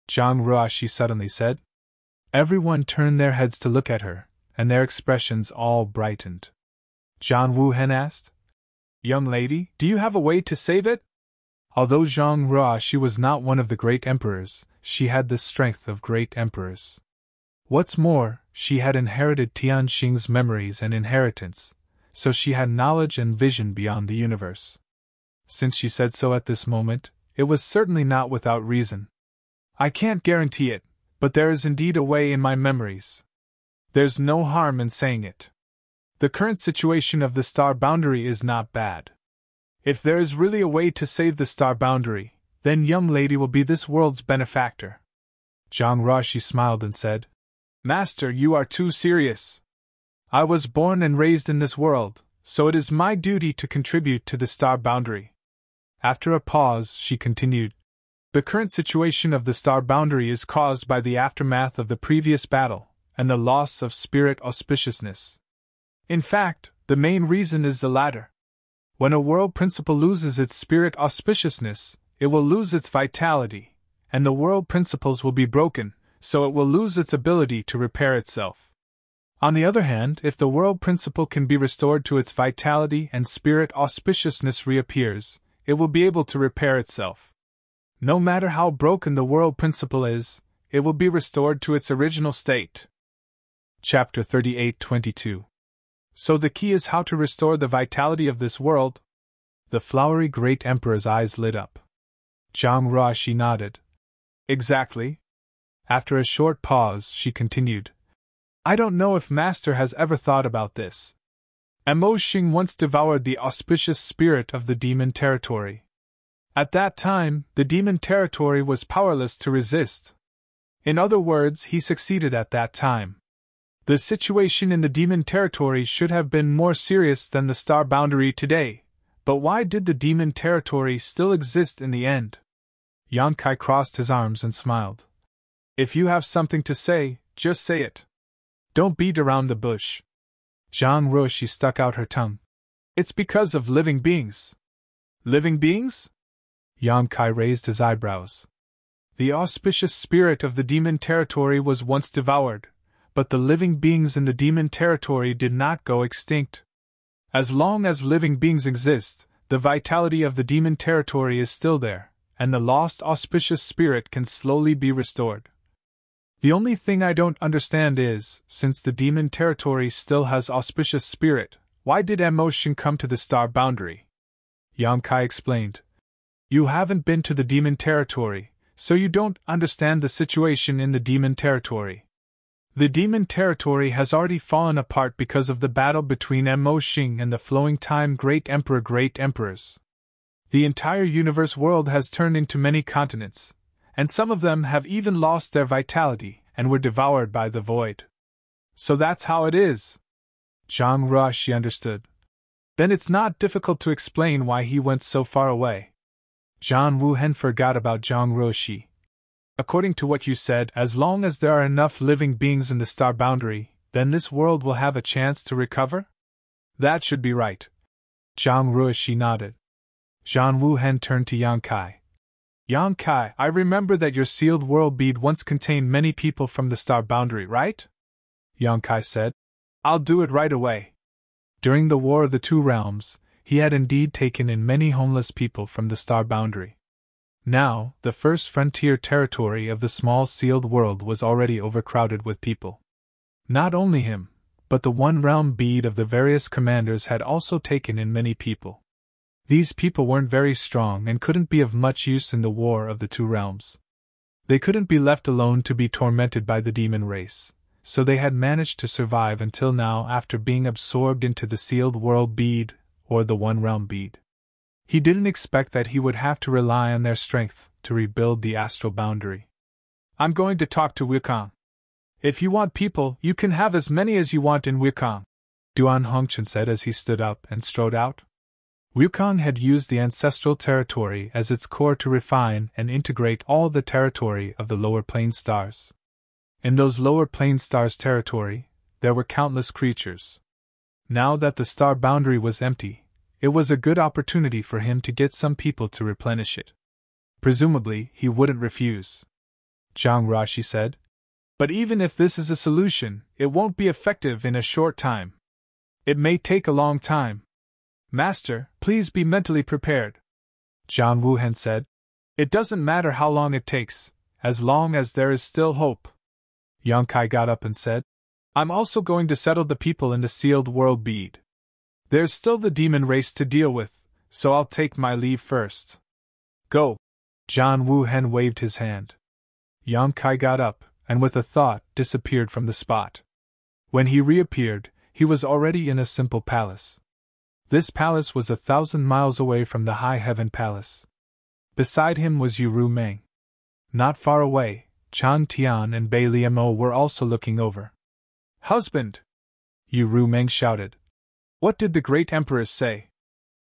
Zhang Ruoxi suddenly said. Everyone turned their heads to look at her, and their expressions all brightened. Zhang Wuhen asked, "Young lady, do you have a way to save it?" Although Zhang Ruoxi was not one of the great emperors, she had the strength of great emperors. What's more, she had inherited Tianxing's memories and inheritance, so she had knowledge and vision beyond the universe. Since she said so at this moment, it was certainly not without reason. "I can't guarantee it, but there is indeed a way in my memories. There's no harm in saying it. The current situation of the star boundary is not bad. If there is really a way to save the star boundary, then young lady will be this world's benefactor." Zhang Ruoxi smiled and said, "Master, you are too serious. I was born and raised in this world, so it is my duty to contribute to the star boundary." After a pause, she continued, "The current situation of the star boundary is caused by the aftermath of the previous battle, and the loss of spirit auspiciousness. In fact, the main reason is the latter. When a world principle loses its spirit auspiciousness, it will lose its vitality, and the world principles will be broken, so it will lose its ability to repair itself. On the other hand, if the world principle can be restored to its vitality and spirit auspiciousness reappears, it will be able to repair itself. No matter how broken the world principle is, it will be restored to its original state." Chapter 38:22. So the key is how to restore the vitality of this world? The flowery great emperor's eyes lit up. Zhang Ruoxi nodded. "Exactly." After a short pause, she continued, "I don't know if Master has ever thought about this. Emoxing once devoured the auspicious spirit of the demon territory. At that time, the demon territory was powerless to resist. In other words, he succeeded at that time. The situation in the demon territory should have been more serious than the star boundary today, but why did the demon territory still exist in the end?" Yang Kai crossed his arms and smiled. "If you have something to say, just say it. Don't beat around the bush." Zhang Ruoxi stuck out her tongue. "It's because of living beings." "Living beings?" Yang Kai raised his eyebrows. "The auspicious spirit of the demon territory was once devoured, but the living beings in the demon territory did not go extinct. As long as living beings exist, the vitality of the demon territory is still there, and the lost auspicious spirit can slowly be restored. The only thing I don't understand is, since the demon territory still has auspicious spirit, why did emotion come to the star boundary?" Yang Kai explained. "You haven't been to the demon territory, so you don't understand the situation in the demon territory. The demon territory has already fallen apart because of the battle between Emoxing and the flowing time great emperors. The entire universe world has turned into many continents, and some of them have even lost their vitality and were devoured by the void. So that's how it is." Zhang Ruoxi understood. "Then it's not difficult to explain why he went so far away." Zhang Wuhen forgot about Zhang Ruoxi. "According to what you said, as long as there are enough living beings in the star boundary, then this world will have a chance to recover?" "That should be right." Zhang Ruoxi nodded. Zhang Wuhen turned to Yang Kai. "Yang Kai, I remember that your sealed world bead once contained many people from the star boundary, right?" Yang Kai said. "I'll do it right away." During the War of the Two Realms, he had indeed taken in many homeless people from the star boundary. Now, the first frontier territory of the small sealed world was already overcrowded with people. Not only him, but the one realm bead of the various commanders had also taken in many people. These people weren't very strong and couldn't be of much use in the War of the Two Realms. They couldn't be left alone to be tormented by the demon race, so they had managed to survive until now after being absorbed into the sealed world bead, or the one realm bead. He didn't expect that he would have to rely on their strength to rebuild the astral boundary. "I'm going to talk to Wukong. If you want people, you can have as many as you want in Wukong, Duan Hongchen said as he stood up and strode out. Wukong had used the ancestral territory as its core to refine and integrate all the territory of the lower plane stars. In those lower plane stars' territory, there were countless creatures. Now that the star boundary was empty, it was a good opportunity for him to get some people to replenish it. Presumably, he wouldn't refuse. Zhang Rashi said. But even if this is a solution, it won't be effective in a short time. It may take a long time. Master, please be mentally prepared. Zhang Wuhen said. It doesn't matter how long it takes, as long as there is still hope. Yang Kai got up and said, I'm also going to settle the people in the sealed world bead. There's still the demon race to deal with, so I'll take my leave first. Go. Zhang Wuhen waved his hand. Yang Kai got up, and with a thought, disappeared from the spot. When he reappeared, he was already in a simple palace. This palace was 1,000 miles away from the High Heaven Palace. Beside him was Yu Meng. Not far away, Chang Tian and Bai Liamo were also looking over. Husband! Yu Meng shouted. What did the great emperors say?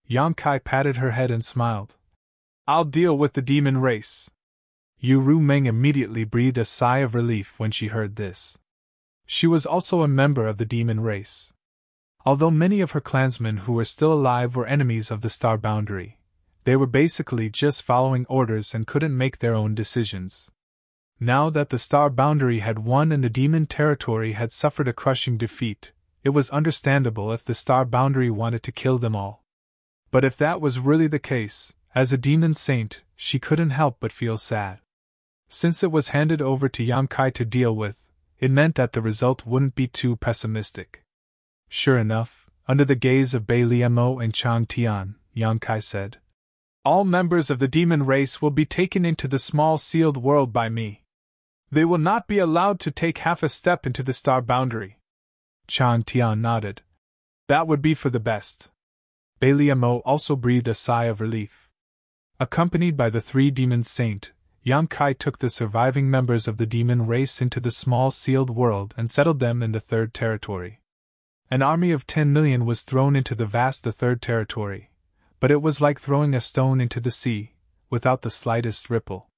Yang Kai patted her head and smiled. I'll deal with the demon race. Yu Meng immediately breathed a sigh of relief when she heard this. She was also a member of the demon race. Although many of her clansmen who were still alive were enemies of the star boundary, they were basically just following orders and couldn't make their own decisions. Now that the star boundary had won and the demon territory had suffered a crushing defeat, it was understandable if the star boundary wanted to kill them all. But if that was really the case, as a demon saint, she couldn't help but feel sad. Since it was handed over to Yang Kai to deal with, it meant that the result wouldn't be too pessimistic. Sure enough, under the gaze of Bai Liamo and Chang Tian, Yang Kai said, All members of the demon race will be taken into the small sealed world by me. They will not be allowed to take half a step into the star boundary. Chang Tian nodded. That would be for the best. Bai Liamo also breathed a sigh of relief. Accompanied by the 3 demon saint, Yang Kai took the surviving members of the demon race into the small sealed world and settled them in the 3rd territory. An army of 10 million was thrown into the vast 3rd territory, but it was like throwing a stone into the sea, without the slightest ripple.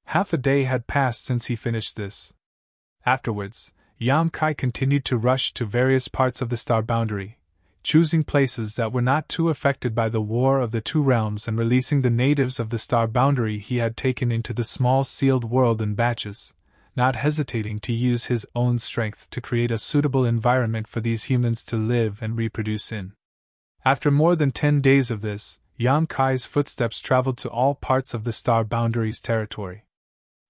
Half a day had passed since he finished this. Afterwards, Yang Kai continued to rush to various parts of the star boundary, choosing places that were not too affected by the War of the Two Realms and releasing the natives of the star boundary he had taken into the small sealed world in batches, not hesitating to use his own strength to create a suitable environment for these humans to live and reproduce in. After more than 10 days of this, Yang Kai's footsteps traveled to all parts of the star boundary's territory.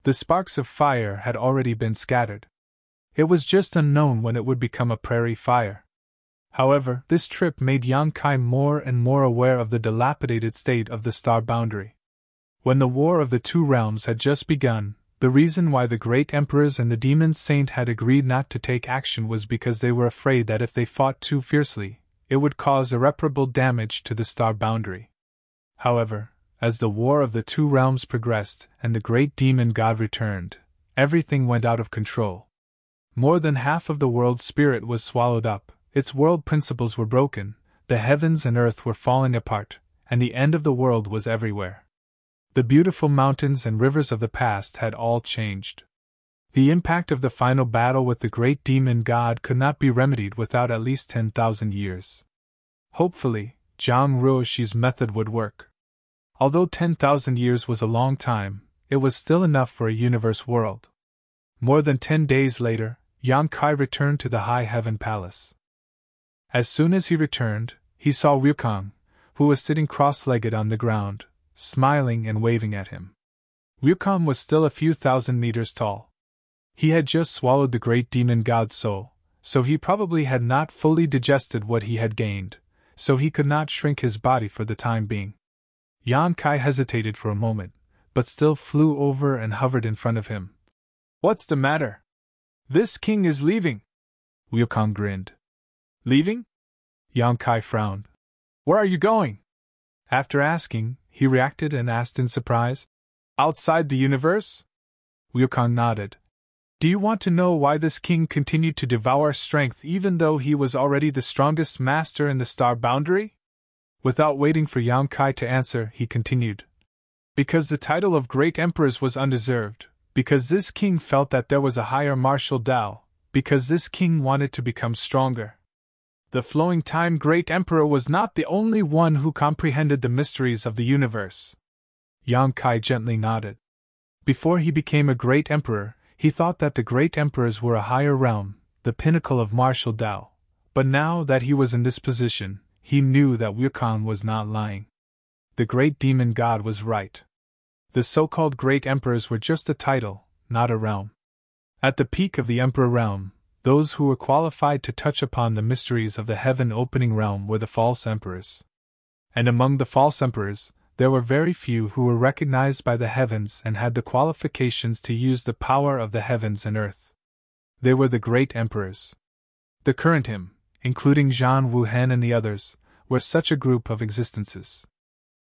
The sparks of fire had already been scattered. It was just unknown when it would become a prairie fire. However, this trip made Yang Kai more and more aware of the dilapidated state of the star boundary. When the War of the Two Realms had just begun, the reason why the great emperors and the demon saint had agreed not to take action was because they were afraid that if they fought too fiercely, it would cause irreparable damage to the star boundary. However, as the War of the Two Realms progressed and the great demon god returned, everything went out of control. More than half of the world's spirit was swallowed up, its world principles were broken, the heavens and earth were falling apart, and the end of the world was everywhere. The beautiful mountains and rivers of the past had all changed. The impact of the final battle with the great demon god could not be remedied without at least 10,000 years. Hopefully, Zhang Ruoxi's method would work. Although 10,000 years was a long time, it was still enough for a universe world. More than 10 days later, Yang Kai returned to the High Heaven Palace. As soon as he returned, he saw Wukong, who was sitting cross-legged on the ground, smiling and waving at him. Wukong was still a few thousand meters tall. He had just swallowed the great demon god's soul, so he probably had not fully digested what he had gained, so he could not shrink his body for the time being. Yang Kai hesitated for a moment, but still flew over and hovered in front of him. What's the matter? This king is leaving. Wukong grinned. Leaving? Yang Kai frowned. Where are you going? After asking, he reacted and asked in surprise. Outside the universe? Wukong nodded. Do you want to know why this king continued to devour strength even though he was already the strongest master in the star boundary? Without waiting for Yang Kai to answer, he continued. Because the title of Great Emperors was undeserved, because this king felt that there was a higher martial Tao, because this king wanted to become stronger. The flowing time Great Emperor was not the only one who comprehended the mysteries of the universe. Yang Kai gently nodded. Before he became a great emperor, he thought that the great emperors were a higher realm, the pinnacle of martial Tao. But now that he was in this position, he knew that Wukong was not lying. The great demon god was right. The so-called great emperors were just a title, not a realm. At the peak of the emperor realm, those who were qualified to touch upon the mysteries of the heaven-opening realm were the false emperors. And among the false emperors, there were very few who were recognized by the heavens and had the qualifications to use the power of the heavens and earth. They were the great emperors. The current him, including Zhang Wuhen and the others, were such a group of existences.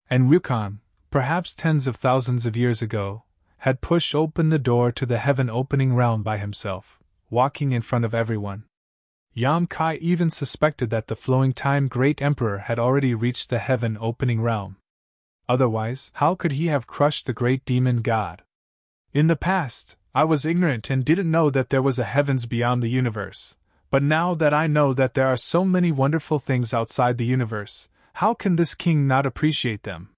And Wukong, perhaps tens of thousands of years ago, had pushed open the door to the heaven-opening realm by himself, walking in front of everyone. Yang Kai even suspected that the flowing time great emperor had already reached the heaven-opening realm. Otherwise, how could he have crushed the great demon god? In the past, I was ignorant and didn't know that there was a heavens beyond the universe, but now that I know that there are so many wonderful things outside the universe, how can this king not appreciate them?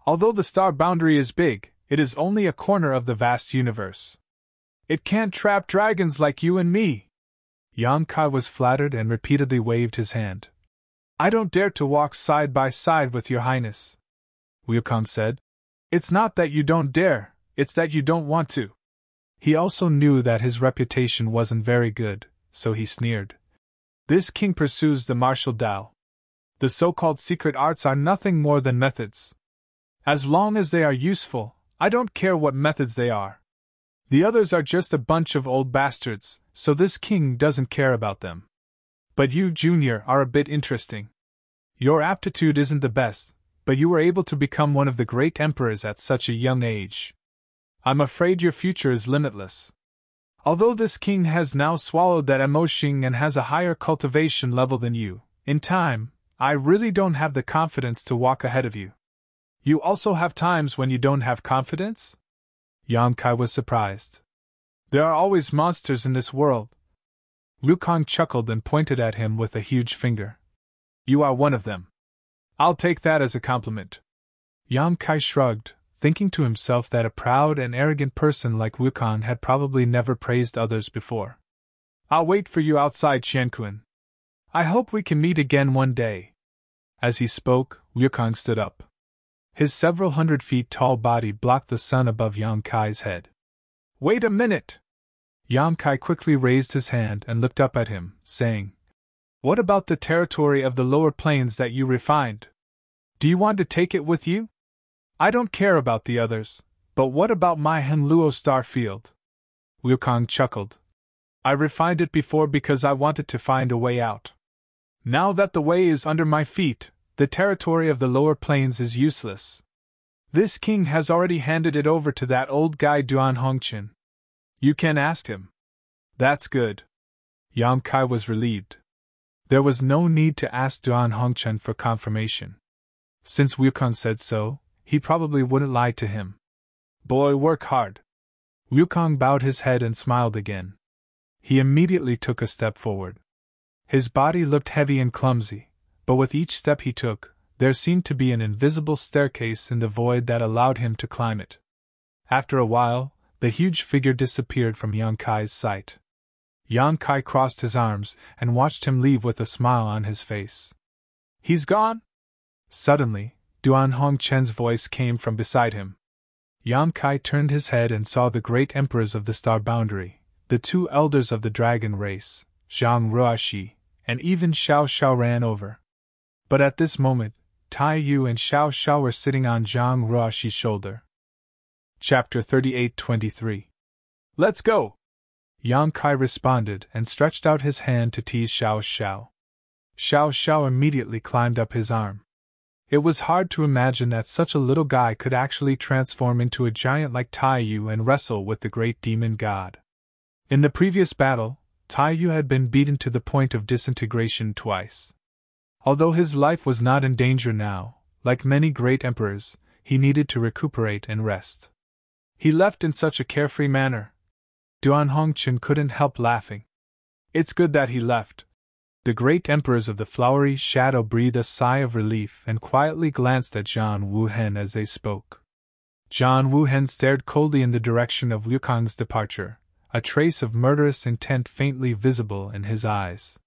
Although the star boundary is big, it is only a corner of the vast universe. It can't trap dragons like you and me. Yang Kai was flattered and repeatedly waved his hand. I don't dare to walk side by side with your highness, Wukong said. It's not that you don't dare, it's that you don't want to. He also knew that his reputation wasn't very good, so he sneered. This king pursues the martial Tao. The so-called secret arts are nothing more than methods. As long as they are useful, I don't care what methods they are. The others are just a bunch of old bastards, so this king doesn't care about them. But you, Junior, are a bit interesting. Your aptitude isn't the best, but you were able to become one of the great emperors at such a young age. I'm afraid your future is limitless. Although this king has now swallowed that emotion and has a higher cultivation level than you, in time, I really don't have the confidence to walk ahead of you. You also have times when you don't have confidence? Yang Kai was surprised. There are always monsters in this world. Wukong chuckled and pointed at him with a huge finger. You are one of them. I'll take that as a compliment. Yang Kai shrugged, thinking to himself that a proud and arrogant person like Wukong had probably never praised others before. I'll wait for you outside Qianquan. I hope we can meet again one day. As he spoke, Wukong stood up. His several hundred feet tall body blocked the sun above Yang Kai's head. Wait a minute! Yang Kai quickly raised his hand and looked up at him, saying, What about the territory of the lower plains that you refined? Do you want to take it with you? I don't care about the others, but what about my Henluo star field? Wukong chuckled. I refined it before because I wanted to find a way out. Now that the way is under my feet, the territory of the lower plains is useless. This king has already handed it over to that old guy Duan Hongqian. You can ask him. That's good. Yang Kai was relieved. There was no need to ask Duan Hongqian for confirmation. Since Wukong said so, he probably wouldn't lie to him. Boy, work hard. Wukong bowed his head and smiled again. He immediately took a step forward. His body looked heavy and clumsy, but with each step he took, there seemed to be an invisible staircase in the void that allowed him to climb it. After a while, the huge figure disappeared from Yang Kai's sight. Yang Kai crossed his arms and watched him leave with a smile on his face. He's gone? Suddenly, Duan Hongqian's voice came from beside him. Yang Kai turned his head and saw the great emperors of the star boundary, the two elders of the dragon race, Zhang Ruoxi, and even Xiao Xiao ran over. But at this moment, Tai Yu and Xiao Xiao were sitting on Zhang Ruoxi's shoulder. Chapter 38-23. Let's go! Yang Kai responded and stretched out his hand to tease Xiao Xiao. Xiao Xiao immediately climbed up his arm. It was hard to imagine that such a little guy could actually transform into a giant like Tai Yu and wrestle with the great demon god. In the previous battle, Taiyu had been beaten to the point of disintegration twice. Although his life was not in danger now, like many great emperors, he needed to recuperate and rest. He left in such a carefree manner. Duan Hongqin couldn't help laughing. It's good that he left. The great emperors of the flowery shadow breathed a sigh of relief and quietly glanced at Zhang Wuhen as they spoke. Zhang Wuhen stared coldly in the direction of Liu Kang's departure, a trace of murderous intent faintly visible in his eyes.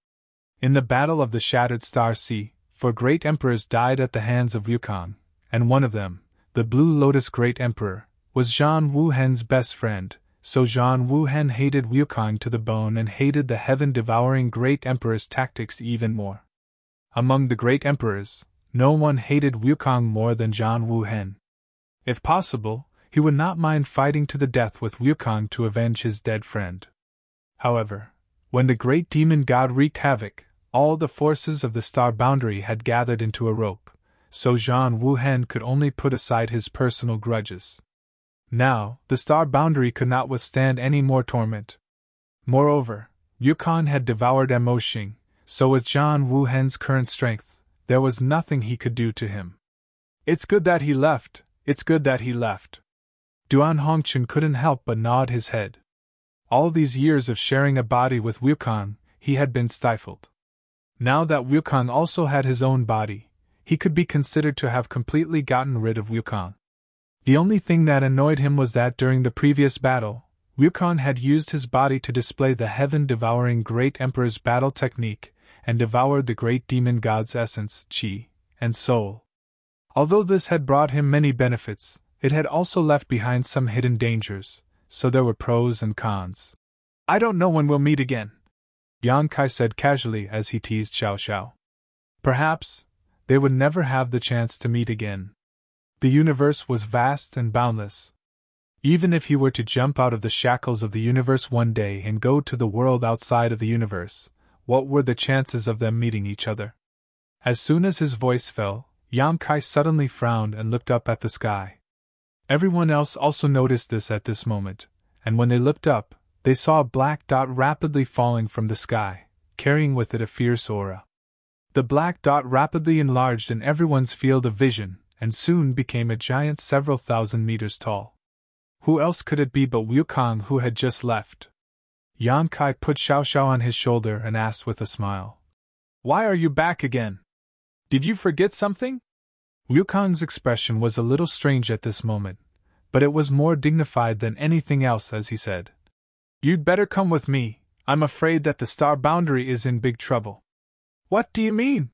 In the Battle of the Shattered Star Sea, 4 great emperors died at the hands of Liu Kang, and one of them, the Blue Lotus Great Emperor, was Zhang Wuhen's best friend, so Zhang Wuhen hated Liu Kang to the bone and hated the heaven-devouring Great Emperor's tactics even more. Among the Great Emperors, no one hated Liu Kang more than Zhang Wuhen. If possible, he would not mind fighting to the death with Liu Kang to avenge his dead friend. However, when the great demon god wreaked havoc, all the forces of the star boundary had gathered into a rope, so Zhang Wuhen could only put aside his personal grudges. Now, the star boundary could not withstand any more torment. Moreover, Liu Kang had devoured Mo Xing, so with Zhang Wuhen's current strength, there was nothing he could do to him. It's good that he left, it's good that he left. Duan Hongqin couldn't help but nod his head. All these years of sharing a body with Liu Kang, he had been stifled. Now that Liu Kang also had his own body, he could be considered to have completely gotten rid of Liu Kang. The only thing that annoyed him was that during the previous battle, Liu Kang had used his body to display the heaven-devouring Great Emperor's battle technique and devoured the great demon god's essence, qi, and soul. Although this had brought him many benefits, it had also left behind some hidden dangers, so there were pros and cons. I don't know when we'll meet again, Yang Kai said casually as he teased Xiao Xiao. Perhaps they would never have the chance to meet again. The universe was vast and boundless. Even if he were to jump out of the shackles of the universe one day and go to the world outside of the universe, what were the chances of them meeting each other? As soon as his voice fell, Yang Kai suddenly frowned and looked up at the sky. Everyone else also noticed this at this moment, and when they looked up, they saw a black dot rapidly falling from the sky, carrying with it a fierce aura. The black dot rapidly enlarged in everyone's field of vision, and soon became a giant several thousand meters tall. Who else could it be but Liu Kang, who had just left? Yang Kai put Xiao Xiao on his shoulder and asked with a smile, "Why are you back again? Did you forget something?" Liu Kang's expression was a little strange at this moment, but it was more dignified than anything else as he said, "You'd better come with me, I'm afraid that the star boundary is in big trouble." "What do you mean?"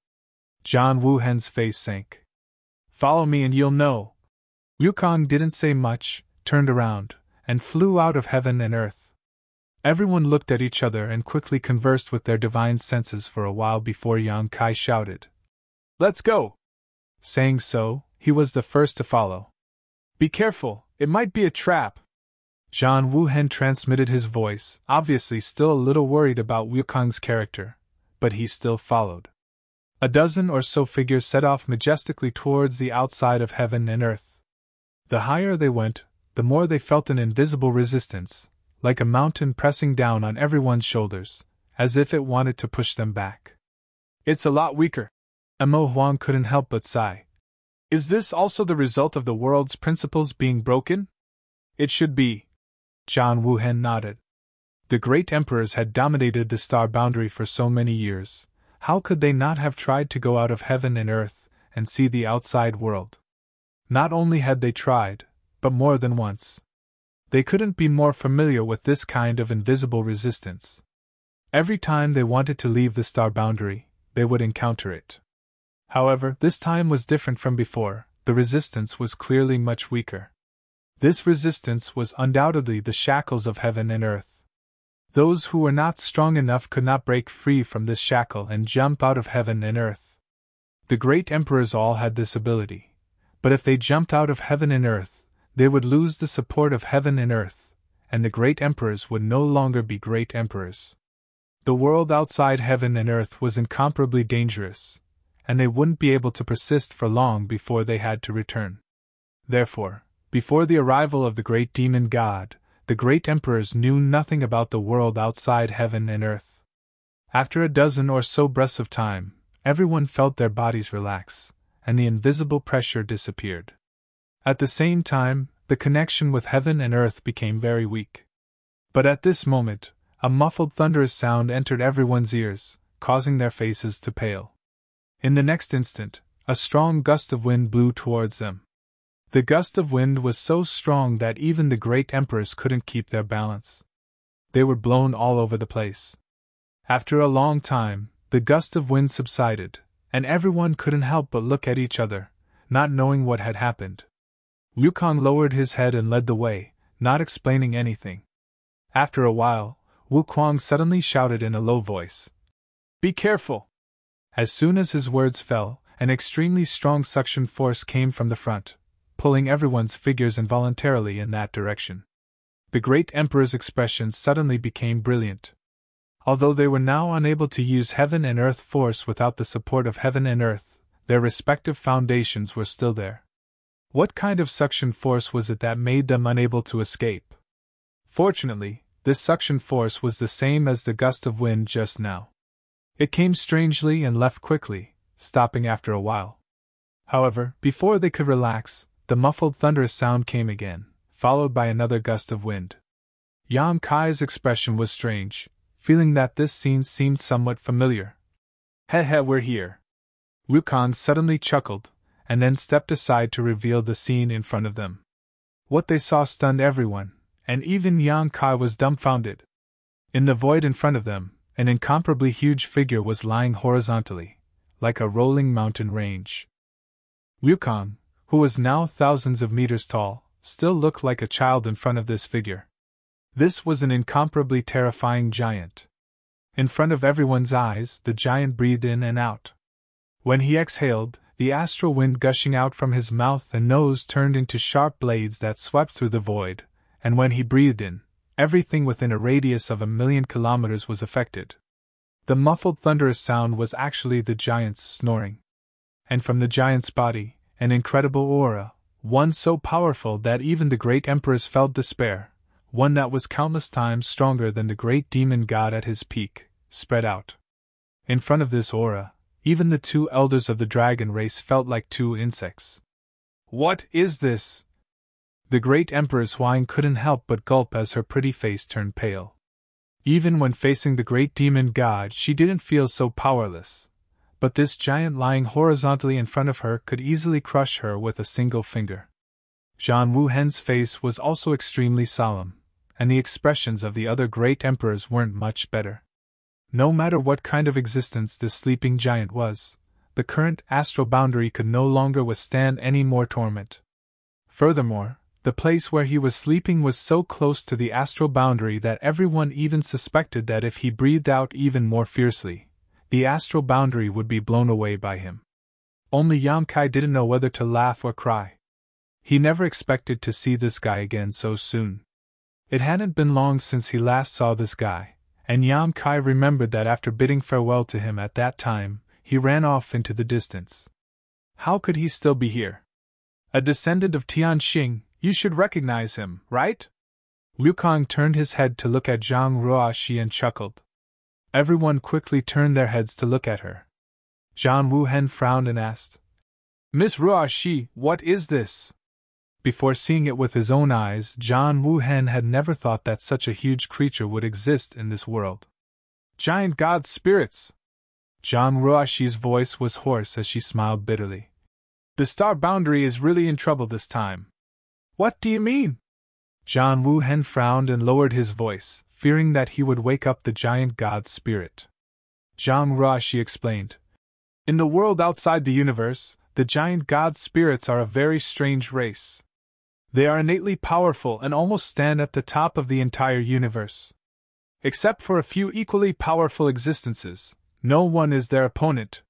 Zhang Wuhen's face sank. "Follow me and you'll know." Liu Kang didn't say much, turned around, and flew out of heaven and earth. Everyone looked at each other and quickly conversed with their divine senses for a while before Yang Kai shouted, "Let's go!" Saying so, he was the first to follow. "Be careful, it might be a trap." Zhang Wuhen transmitted his voice, obviously still a little worried about Liu Kang's character, but he still followed. A dozen or so figures set off majestically towards the outside of heaven and earth. The higher they went, the more they felt an invisible resistance, like a mountain pressing down on everyone's shoulders, as if it wanted to push them back. "It's a lot weaker." Mo Huang couldn't help but sigh. "Is this also the result of the world's principles being broken?" "It should be." Zhang Wuhen nodded. The great emperors had dominated the star boundary for so many years. How could they not have tried to go out of heaven and earth and see the outside world? Not only had they tried, but more than once. They couldn't be more familiar with this kind of invisible resistance. Every time they wanted to leave the star boundary, they would encounter it. However, this time was different from before. The resistance was clearly much weaker. This resistance was undoubtedly the shackles of heaven and earth. Those who were not strong enough could not break free from this shackle and jump out of heaven and earth. The great emperors all had this ability, but if they jumped out of heaven and earth, they would lose the support of heaven and earth, and the great emperors would no longer be great emperors. The world outside heaven and earth was incomparably dangerous, and they wouldn't be able to persist for long before they had to return. Therefore, before the arrival of the great demon god, the great emperors knew nothing about the world outside heaven and earth. After a dozen or so breaths of time, everyone felt their bodies relax, and the invisible pressure disappeared. At the same time, the connection with heaven and earth became very weak. But at this moment, a muffled thunderous sound entered everyone's ears, causing their faces to pale. In the next instant, a strong gust of wind blew towards them. The gust of wind was so strong that even the great emperors couldn't keep their balance. They were blown all over the place. After a long time, the gust of wind subsided, and everyone couldn't help but look at each other, not knowing what had happened. Wukong lowered his head and led the way, not explaining anything. After a while, Wukong suddenly shouted in a low voice, "Be careful!" As soon as his words fell, an extremely strong suction force came from the front, pulling everyone's figures involuntarily in that direction. The great emperor's expression suddenly became brilliant. Although they were now unable to use heaven and earth force without the support of heaven and earth, their respective foundations were still there. What kind of suction force was it that made them unable to escape? Fortunately, this suction force was the same as the gust of wind just now. It came strangely and left quickly, stopping after a while. However, before they could relax, the muffled thunderous sound came again, followed by another gust of wind. Yang Kai's expression was strange, feeling that this scene seemed somewhat familiar. "Heh, we're here." Wukong suddenly chuckled, and then stepped aside to reveal the scene in front of them. What they saw stunned everyone, and even Yang Kai was dumbfounded. In the void in front of them, an incomparably huge figure was lying horizontally, like a rolling mountain range. Wukong, who was now thousands of meters tall, still looked like a child in front of this figure. This was an incomparably terrifying giant. In front of everyone's eyes, the giant breathed in and out. When he exhaled, the astral wind gushing out from his mouth and nose turned into sharp blades that swept through the void, and when he breathed in, everything within a radius of 1,000,000 kilometers was affected. The muffled thunderous sound was actually the giant's snoring. And from the giant's body, an incredible aura, one so powerful that even the great emperors felt despair, one that was countless times stronger than the great demon god at his peak, spread out. In front of this aura, even the two elders of the dragon race felt like two insects. "What is this?" The great Empress Huang couldn't help but gulp as her pretty face turned pale. Even when facing the great demon god, she didn't feel so powerless. But this giant lying horizontally in front of her could easily crush her with a single finger. Zhang Wuhen's face was also extremely solemn, and the expressions of the other great emperors weren't much better. No matter what kind of existence this sleeping giant was, the current astral boundary could no longer withstand any more torment. Furthermore, the place where he was sleeping was so close to the astral boundary that everyone even suspected that if he breathed out even more fiercely, the astral boundary would be blown away by him. Only Yang Kai didn't know whether to laugh or cry. He never expected to see this guy again so soon. It hadn't been long since he last saw this guy, and Yang Kai remembered that after bidding farewell to him at that time, he ran off into the distance. How could he still be here? A descendant of Tianxing, you should recognize him, right? Wukong turned his head to look at Zhang Ruoxi and chuckled. Everyone quickly turned their heads to look at her. Zhang Wuhen frowned and asked, "Miss Ruoxi, what is this?" Before seeing it with his own eyes, Zhang Wuhen had never thought that such a huge creature would exist in this world. "Giant god spirits!" Zhang Ruoxi's voice was hoarse as she smiled bitterly. "The star boundary is really in trouble this time." "What do you mean?" Zhang Wuhen frowned and lowered his voice, fearing that he would wake up the giant god spirit. Zhang Ruoxi explained, "In the world outside the universe, the giant god spirits are a very strange race. They are innately powerful and almost stand at the top of the entire universe. Except for a few equally powerful existences, no one is their opponent."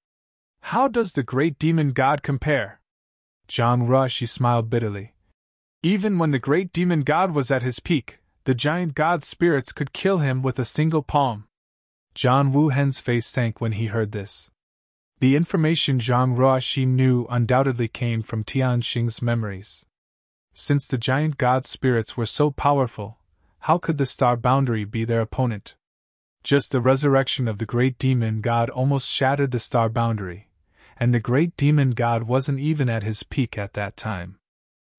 "How does the great demon god compare?" Zhang Ruoxi smiled bitterly. "Even when the great demon god was at his peak, the giant god spirits could kill him with a single palm." Zhang Wuhen's face sank when he heard this. The information Zhang Ruoxi knew undoubtedly came from Tianxing's memories. Since the giant god spirits were so powerful, how could the star boundary be their opponent? Just the resurrection of the great demon god almost shattered the star boundary, and the great demon god wasn't even at his peak at that time.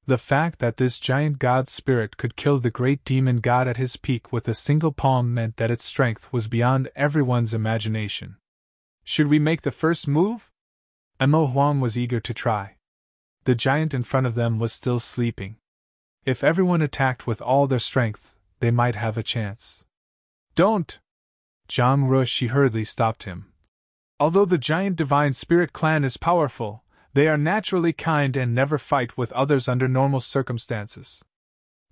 The fact that this giant god spirit could kill the great demon god at his peak with a single palm meant that its strength was beyond everyone's imagination. Should we make the first move? Emo Huang was eager to try. The giant in front of them was still sleeping. If everyone attacked with all their strength, they might have a chance. Don't! Zhang Rushi hurriedly stopped him. Although the giant divine spirit clan is powerful, they are naturally kind and never fight with others under normal circumstances.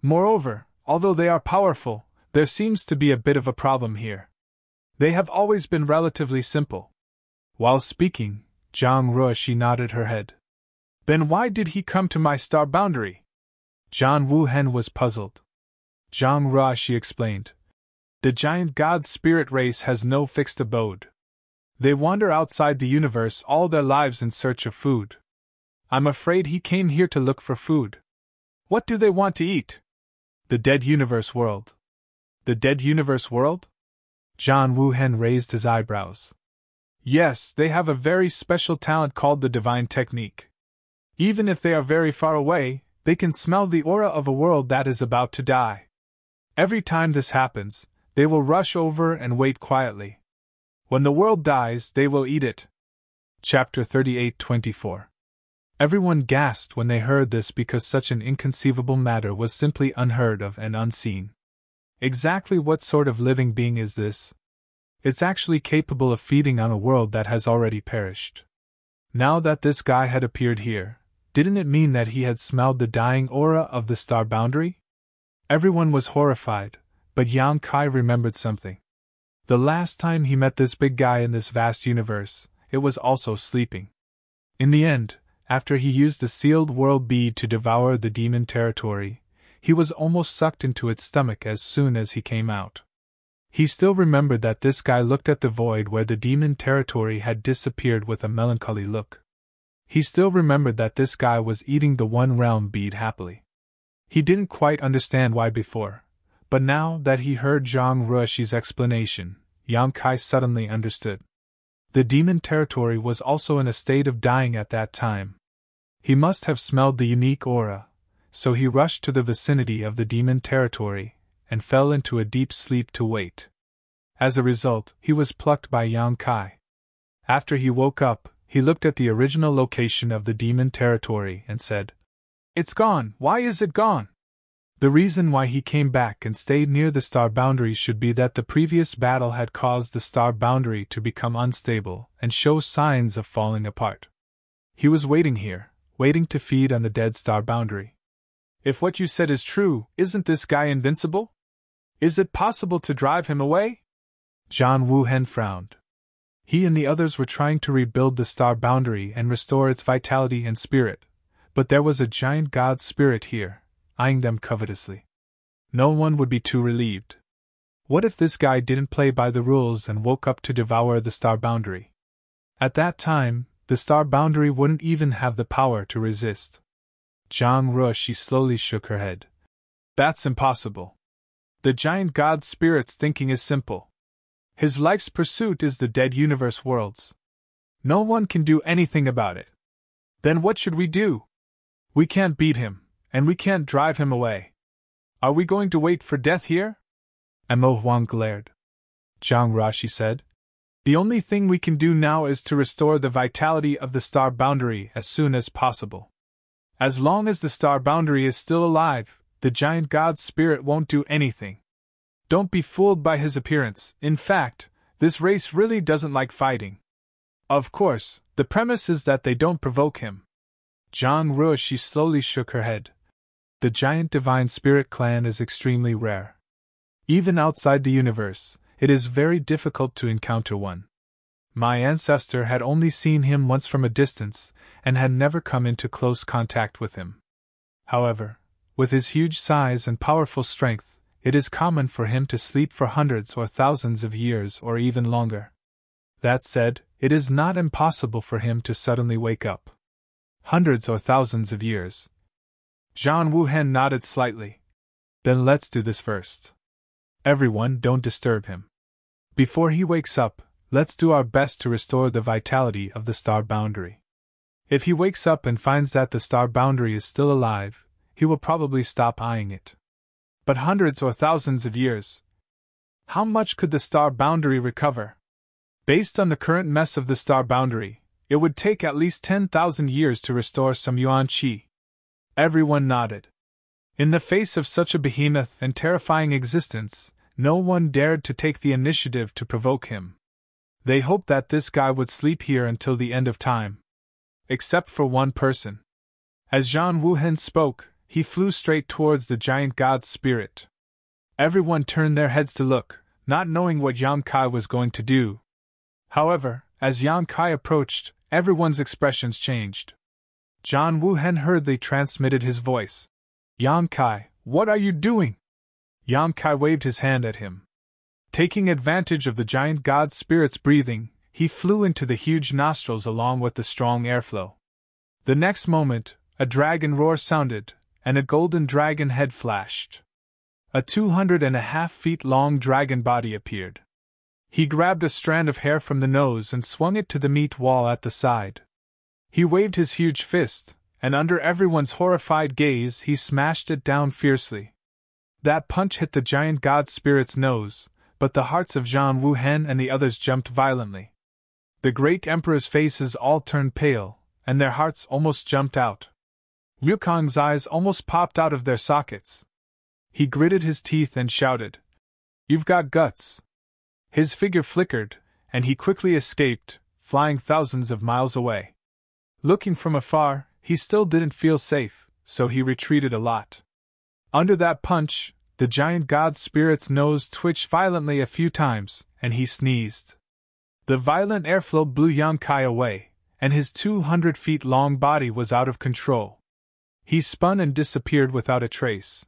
Moreover, although they are powerful, there seems to be a bit of a problem here. They have always been relatively simple. While speaking, Zhang Rushi nodded her head. Then why did he come to my star boundary? Zhang Wuhen was puzzled. Zhang Rushi explained. The giant god spirit race has no fixed abode. They wander outside the universe all their lives in search of food. I'm afraid he came here to look for food. What do they want to eat? The dead universe world. The dead universe world? Zhang Wuhen raised his eyebrows. Yes, they have a very special talent called the divine technique. Even if they are very far away, they can smell the aura of a world that is about to die. Every time this happens, they will rush over and wait quietly. When the world dies, they will eat it. Chapter 38:24. Everyone gasped when they heard this because such an inconceivable matter was simply unheard of and unseen. Exactly what sort of living being is this? It's actually capable of feeding on a world that has already perished. Now that this guy had appeared here, didn't it mean that he had smelled the dying aura of the star boundary? Everyone was horrified, but Yang Kai remembered something. The last time he met this big guy in this vast universe, it was also sleeping. In the end, after he used the sealed world bead to devour the demon territory, he was almost sucked into its stomach as soon as he came out. He still remembered that this guy looked at the void where the demon territory had disappeared with a melancholy look. He still remembered that this guy was eating the one realm bead happily. He didn't quite understand why before, but now that he heard Zhang Rushi's explanation, Yang Kai suddenly understood. The demon territory was also in a state of dying at that time. He must have smelled the unique aura, so he rushed to the vicinity of the demon territory and fell into a deep sleep to wait. As a result, he was plucked by Yang Kai. After he woke up, he looked at the original location of the demon territory and said, "It's gone. Why is it gone?" The reason why he came back and stayed near the star boundary should be that the previous battle had caused the star boundary to become unstable and show signs of falling apart. He was waiting here, waiting to feed on the dead star boundary. If what you said is true, isn't this guy invincible? Is it possible to drive him away? Zhang Wuhen frowned. He and the others were trying to rebuild the star boundary and restore its vitality and spirit, but there was a giant god spirit here, eyeing them covetously. No one would be too relieved. What if this guy didn't play by the rules and woke up to devour the star boundary? At that time, the star boundary wouldn't even have the power to resist. Zhang Rushi slowly shook her head. That's impossible. The giant god spirit's thinking is simple. His life's pursuit is the dead universe worlds. No one can do anything about it. Then what should we do? We can't beat him, and we can't drive him away. Are we going to wait for death here? Emo Huang glared. Zhang Rushi said. The only thing we can do now is to restore the vitality of the star boundary as soon as possible. As long as the star boundary is still alive, the giant god spirit won't do anything. Don't be fooled by his appearance. In fact, this race really doesn't like fighting. Of course, the premise is that they don't provoke him. Zhang Rushi slowly shook her head. The giant divine spirit clan is extremely rare. Even outside the universe, it is very difficult to encounter one. My ancestor had only seen him once from a distance, and had never come into close contact with him. However, with his huge size and powerful strength, it is common for him to sleep for hundreds or thousands of years or even longer. That said, it is not impossible for him to suddenly wake up. Hundreds or thousands of years. Zhang Wuhen nodded slightly. Then let's do this first. Everyone, don't disturb him. Before he wakes up, let's do our best to restore the vitality of the star boundary. If he wakes up and finds that the star boundary is still alive, he will probably stop eyeing it. But hundreds or thousands of years. How much could the star boundary recover? Based on the current mess of the star boundary, it would take at least 10,000 years to restore some yuan qi. Everyone nodded. In the face of such a behemoth and terrifying existence, no one dared to take the initiative to provoke him. They hoped that this guy would sleep here until the end of time. Except for one person. As Zhang Wuhen spoke, he flew straight towards the giant god's spirit. Everyone turned their heads to look, not knowing what Yang Kai was going to do. However, as Yang Kai approached, everyone's expressions changed. Zhang Wuhen hurriedly transmitted his voice. Yang Kai, what are you doing? Yang Kai waved his hand at him. Taking advantage of the giant god spirit's breathing, he flew into the huge nostrils along with the strong airflow. The next moment, a dragon roar sounded, and a golden dragon head flashed. A 2.5 feet long dragon body appeared. He grabbed a strand of hair from the nose and swung it to the meat wall at the side. He waved his huge fist, and under everyone's horrified gaze he smashed it down fiercely. That punch hit the giant god spirit's nose, but the hearts of Zhang Wuhen and the others jumped violently. The great emperor's faces all turned pale, and their hearts almost jumped out. Liu Kang's eyes almost popped out of their sockets. He gritted his teeth and shouted, "You've got guts!" His figure flickered, and he quickly escaped, flying thousands of miles away. Looking from afar, he still didn't feel safe, so he retreated a lot. Under that punch, the giant god spirit's nose twitched violently a few times, and he sneezed. The violent airflow blew Yang Kai away, and his 200 feet long body was out of control. He spun and disappeared without a trace.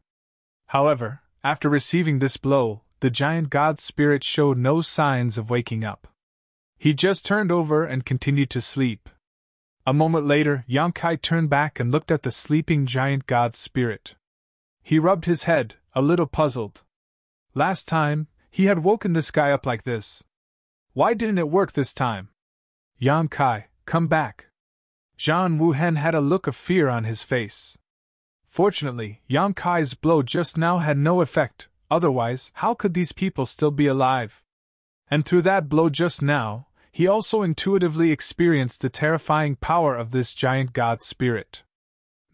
However, after receiving this blow, the giant god spirit showed no signs of waking up. He just turned over and continued to sleep. A moment later, Yang Kai turned back and looked at the sleeping giant god spirit. He rubbed his head, a little puzzled. Last time, he had woken this guy up like this. Why didn't it work this time? Yang Kai, come back. Zhang Wuhen had a look of fear on his face. Fortunately, Yang Kai's blow just now had no effect, otherwise, how could these people still be alive? And through that blow just now, he also intuitively experienced the terrifying power of this giant god spirit.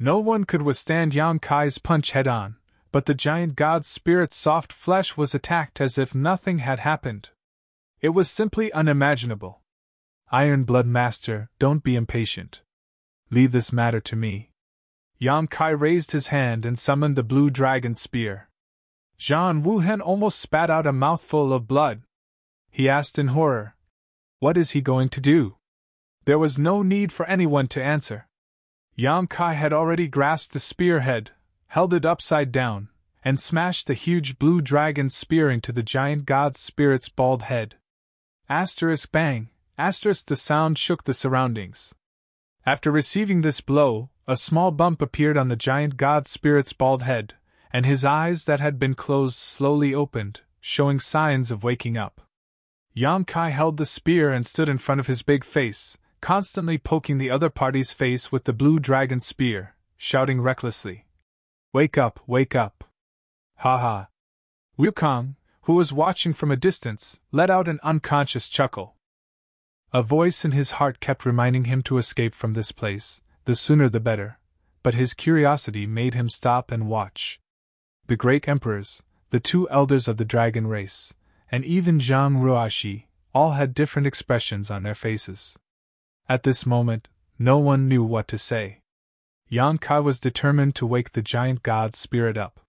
No one could withstand Yang Kai's punch head-on, but the giant god spirit's soft flesh was attacked as if nothing had happened. It was simply unimaginable. Iron Blood Master, don't be impatient. Leave this matter to me. Yang Kai raised his hand and summoned the blue dragon spear. Zhang Wuhen almost spat out a mouthful of blood. He asked in horror, what is he going to do? There was no need for anyone to answer. Yang Kai had already grasped the spearhead, held it upside down, and smashed the huge blue dragon's spear into the giant god spirit's bald head. Asterisk bang, asterisk, the sound shook the surroundings. After receiving this blow, a small bump appeared on the giant god spirit's bald head, and his eyes that had been closed slowly opened, showing signs of waking up. Yang Kai held the spear and stood in front of his big face, constantly poking the other party's face with the blue dragon spear, shouting recklessly, wake up, wake up. Ha ha. Liu Kang, who was watching from a distance, let out an unconscious chuckle. A voice in his heart kept reminding him to escape from this place, the sooner the better, but his curiosity made him stop and watch. The great emperors, the two elders of the dragon race, and even Zhang Ruoxi, all had different expressions on their faces. At this moment, no one knew what to say. Yang Kai was determined to wake the giant god's spirit up.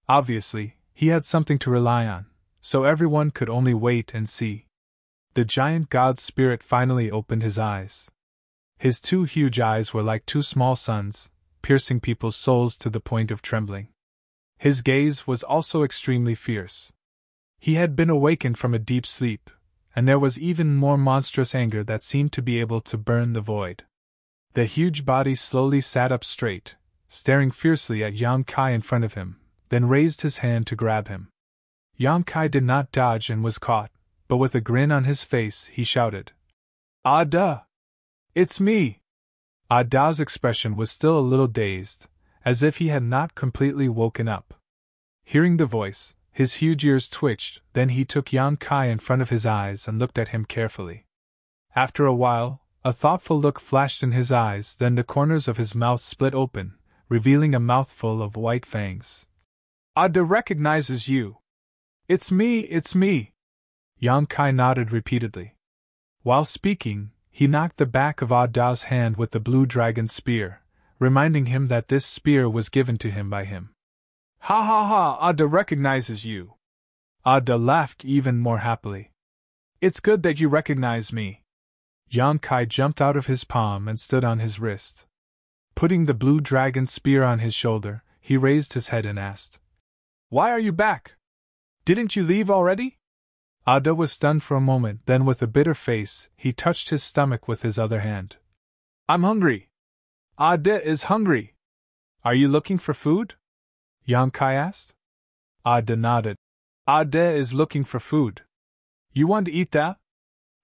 Obviously, he had something to rely on, so everyone could only wait and see. The giant god's spirit finally opened his eyes. His two huge eyes were like two small suns, piercing people's souls to the point of trembling. His gaze was also extremely fierce. He had been awakened from a deep sleep, and there was even more monstrous anger that seemed to be able to burn the void. The huge body slowly sat up straight, staring fiercely at Yang Kai in front of him, then raised his hand to grab him. Yang Kai did not dodge and was caught, but with a grin on his face he shouted, "Ah duh! It's me!" Ah Da's expression was still a little dazed, as if he had not completely woken up. Hearing the voice, his huge ears twitched, then he took Yang Kai in front of his eyes and looked at him carefully. After a while, a thoughtful look flashed in his eyes, then the corners of his mouth split open, revealing a mouthful of white fangs. "Ah Da recognizes you! It's me, it's me!" Yang Kai nodded repeatedly. While speaking, he knocked the back of Ah Da's hand with the blue dragon spear, reminding him that this spear was given to him by him. "Ha ha ha! Ah Da recognizes you!" Ah Da laughed even more happily. "It's good that you recognize me." Yang Kai jumped out of his palm and stood on his wrist. Putting the blue dragon spear on his shoulder, he raised his head and asked, "Why are you back? Didn't you leave already?" Ah Da was stunned for a moment, then with a bitter face, he touched his stomach with his other hand. "I'm hungry. Ah Da is hungry. Are you looking for food?" Yang Kai asked. Ah Da nodded. "Ah Da is looking for food. You want to eat that?"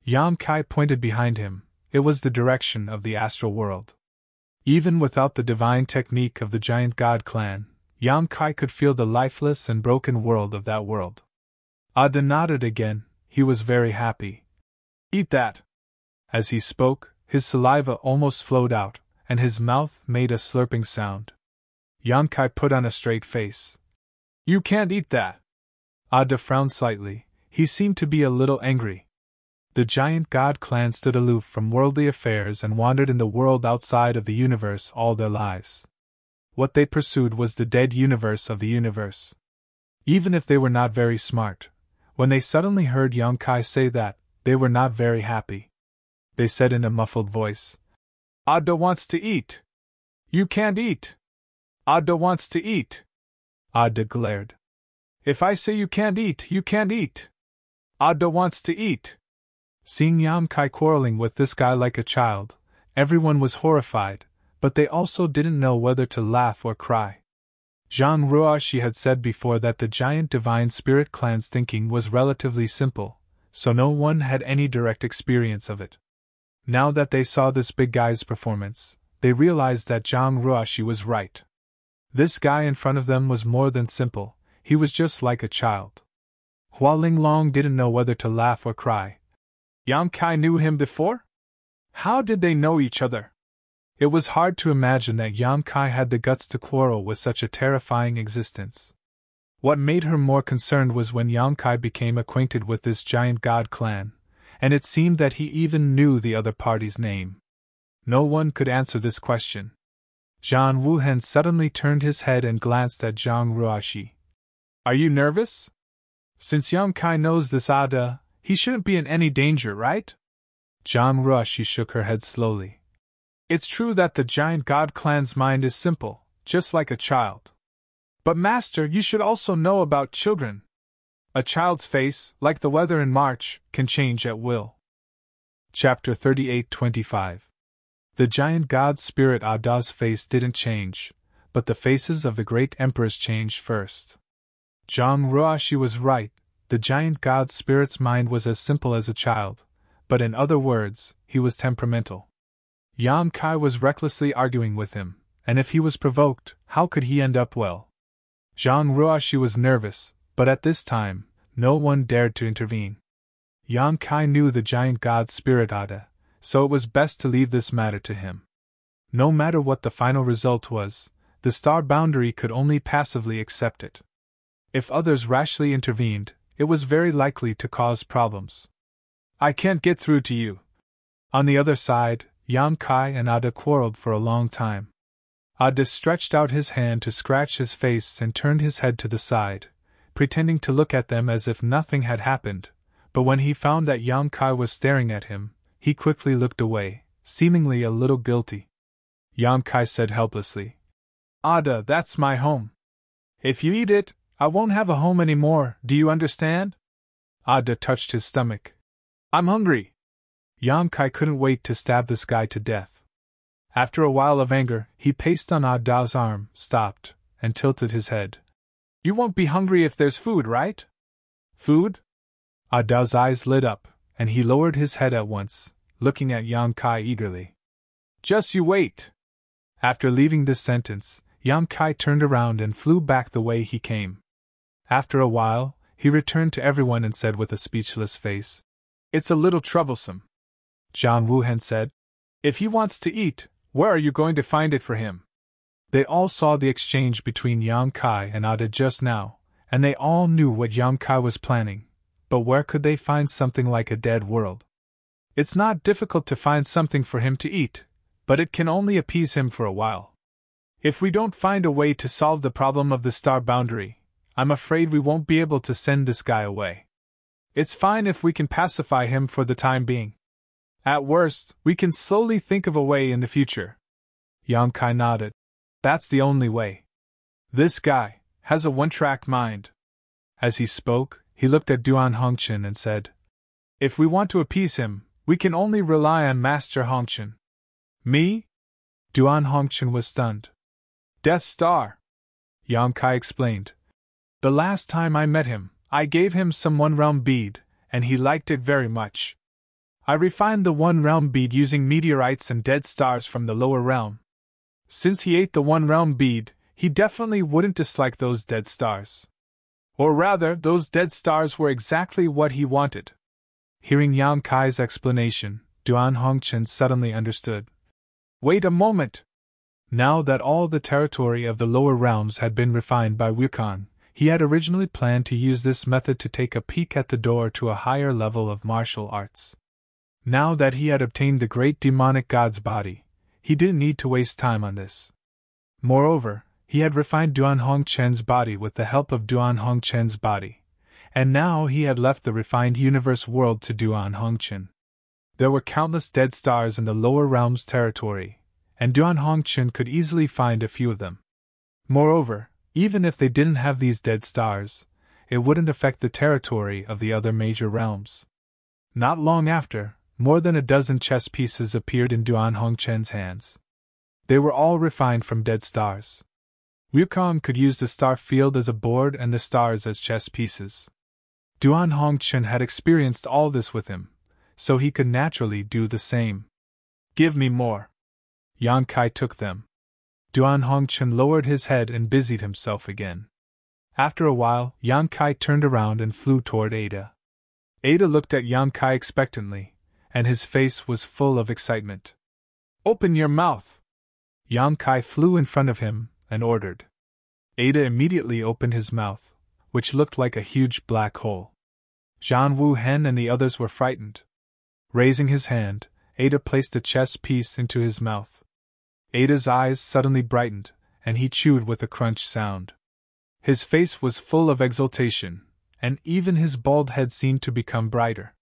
Yang Kai pointed behind him. It was the direction of the astral world. Even without the divine technique of the giant god clan, Yang Kai could feel the lifeless and broken world of that world. Ah Da nodded again. He was very happy. "Eat that!" As he spoke, his saliva almost flowed out, and his mouth made a slurping sound. Yang Kai put on a straight face. "You can't eat that!" Ah Da frowned slightly. He seemed to be a little angry. The giant god clan stood aloof from worldly affairs and wandered in the world outside of the universe all their lives. What they pursued was the dead universe of the universe. Even if they were not very smart, when they suddenly heard Yang Kai say that, they were not very happy. They said in a muffled voice, "Ah Da wants to eat! You can't eat! Ah Da wants to eat!" Ah Da glared. "If I say you can't eat, you can't eat! Ah Da wants to eat!" Seeing Yang Kai quarreling with this guy like a child, everyone was horrified, but they also didn't know whether to laugh or cry. Zhang Ruoshi had said before that the giant divine spirit clan's thinking was relatively simple, so no one had any direct experience of it. Now that they saw this big guy's performance, they realized that Zhang Ruoshi was right. This guy in front of them was more than simple, he was just like a child. Hua Linglong didn't know whether to laugh or cry. Yang Kai knew him before? How did they know each other? It was hard to imagine that Yang Kai had the guts to quarrel with such a terrifying existence. What made her more concerned was when Yang Kai became acquainted with this giant god clan, and it seemed that he even knew the other party's name. No one could answer this question. Zhang Wuhen suddenly turned his head and glanced at Zhang Ruoshi. "Are you nervous? Since Yang Kai knows this Ah Da, he shouldn't be in any danger, right?" Zhang Ruoshi shook her head slowly. "It's true that the giant god clan's mind is simple, just like a child. But Master, you should also know about children. A child's face, like the weather in March, can change at will." Chapter 38-25. The giant god spirit Ah Da's face didn't change, but the faces of the great emperors changed first. Zhang Ruoshi was right, the giant god spirit's mind was as simple as a child, but in other words, he was temperamental. Yang Kai was recklessly arguing with him, and if he was provoked, how could he end up well? Zhang Ruoshi was nervous, but at this time, no one dared to intervene. Yang Kai knew the giant god spirit Ah Da, so it was best to leave this matter to him. No matter what the final result was, the star boundary could only passively accept it. If others rashly intervened, it was very likely to cause problems. "I can't get through to you." On the other side, Yang Kai and Ah Da quarreled for a long time. Ah Da stretched out his hand to scratch his face and turned his head to the side, pretending to look at them as if nothing had happened, but when he found that Yang Kai was staring at him, he quickly looked away, seemingly a little guilty. Yang Kai said helplessly, "Ah Da, that's my home. If you eat it, I won't have a home anymore, do you understand?" Ah Da touched his stomach. "I'm hungry." Yang Kai couldn't wait to stab this guy to death. After a while of anger, he paced on Ah Da's arm, stopped, and tilted his head. "You won't be hungry if there's food, right?" Food? Ada's eyes lit up, and he lowered his head at once, looking at Yang Kai eagerly. Just you wait! After leaving this sentence, Yang Kai turned around and flew back the way he came. After a while, he returned to everyone and said with a speechless face, It's a little troublesome. John Wuhan said, If he wants to eat, where are you going to find it for him? They all saw the exchange between Yang Kai and Ada just now, and they all knew what Yang Kai was planning, but where could they find something like a dead world? It's not difficult to find something for him to eat, but it can only appease him for a while. If we don't find a way to solve the problem of the star boundary, I'm afraid we won't be able to send this guy away. It's fine if we can pacify him for the time being. At worst, we can slowly think of a way in the future. Yang Kai nodded. That's the only way. This guy has a one-track mind. As he spoke, he looked at Duan Hongchen and said, If we want to appease him, we can only rely on Master Hongchen. Me? Duan Hongchen was stunned. Death Star, Yang Kai explained. The last time I met him, I gave him some one-realm bead, and he liked it very much. I refined the one-realm bead using meteorites and dead stars from the lower realm. Since he ate the one-realm bead, he definitely wouldn't dislike those dead stars. Or rather, those dead stars were exactly what he wanted. Hearing Yang Kai's explanation, Duan Hongchen suddenly understood. Wait a moment! Now that all the territory of the lower realms had been refined by Wukong, he had originally planned to use this method to take a peek at the door to a higher level of martial arts. Now that he had obtained the great demonic god's body, he didn't need to waste time on this. Moreover, he had refined Duan Hongchen's body with the help of Duan Hongchen's body, and now he had left the refined universe world to Duan Hongchen. There were countless dead stars in the lower realms territory, and Duan Hongchen could easily find a few of them. Moreover, even if they didn't have these dead stars, it wouldn't affect the territory of the other major realms. Not long after, more than a dozen chess pieces appeared in Duan Hongchen's hands. They were all refined from dead stars. Wukong could use the star field as a board and the stars as chess pieces. Duan Hongchen had experienced all this with him, so he could naturally do the same. Give me more. Yang Kai took them. Duan Hongchen lowered his head and busied himself again. After a while, Yang Kai turned around and flew toward Ada. Ada looked at Yang Kai expectantly, and his face was full of excitement. Open your mouth! Yang Kai flew in front of him and ordered. Ada immediately opened his mouth, which looked like a huge black hole. Zhan Wuhen and the others were frightened. Raising his hand, Ada placed a chess piece into his mouth. Ada's eyes suddenly brightened, and he chewed with a crunch sound. His face was full of exultation, and even his bald head seemed to become brighter.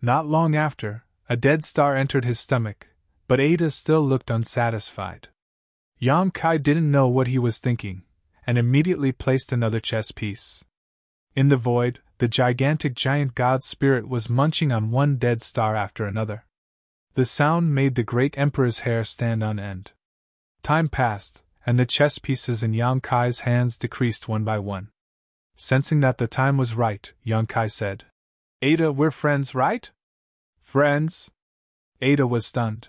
Not long after, a dead star entered his stomach, but Ada still looked unsatisfied. Yang Kai didn't know what he was thinking, and immediately placed another chess piece. In the void, the gigantic giant god spirit was munching on one dead star after another. The sound made the great emperor's hair stand on end. Time passed, and the chess pieces in Yang Kai's hands decreased one by one. Sensing that the time was right, Yang Kai said, Ada, we're friends, right? Friends? Ada was stunned.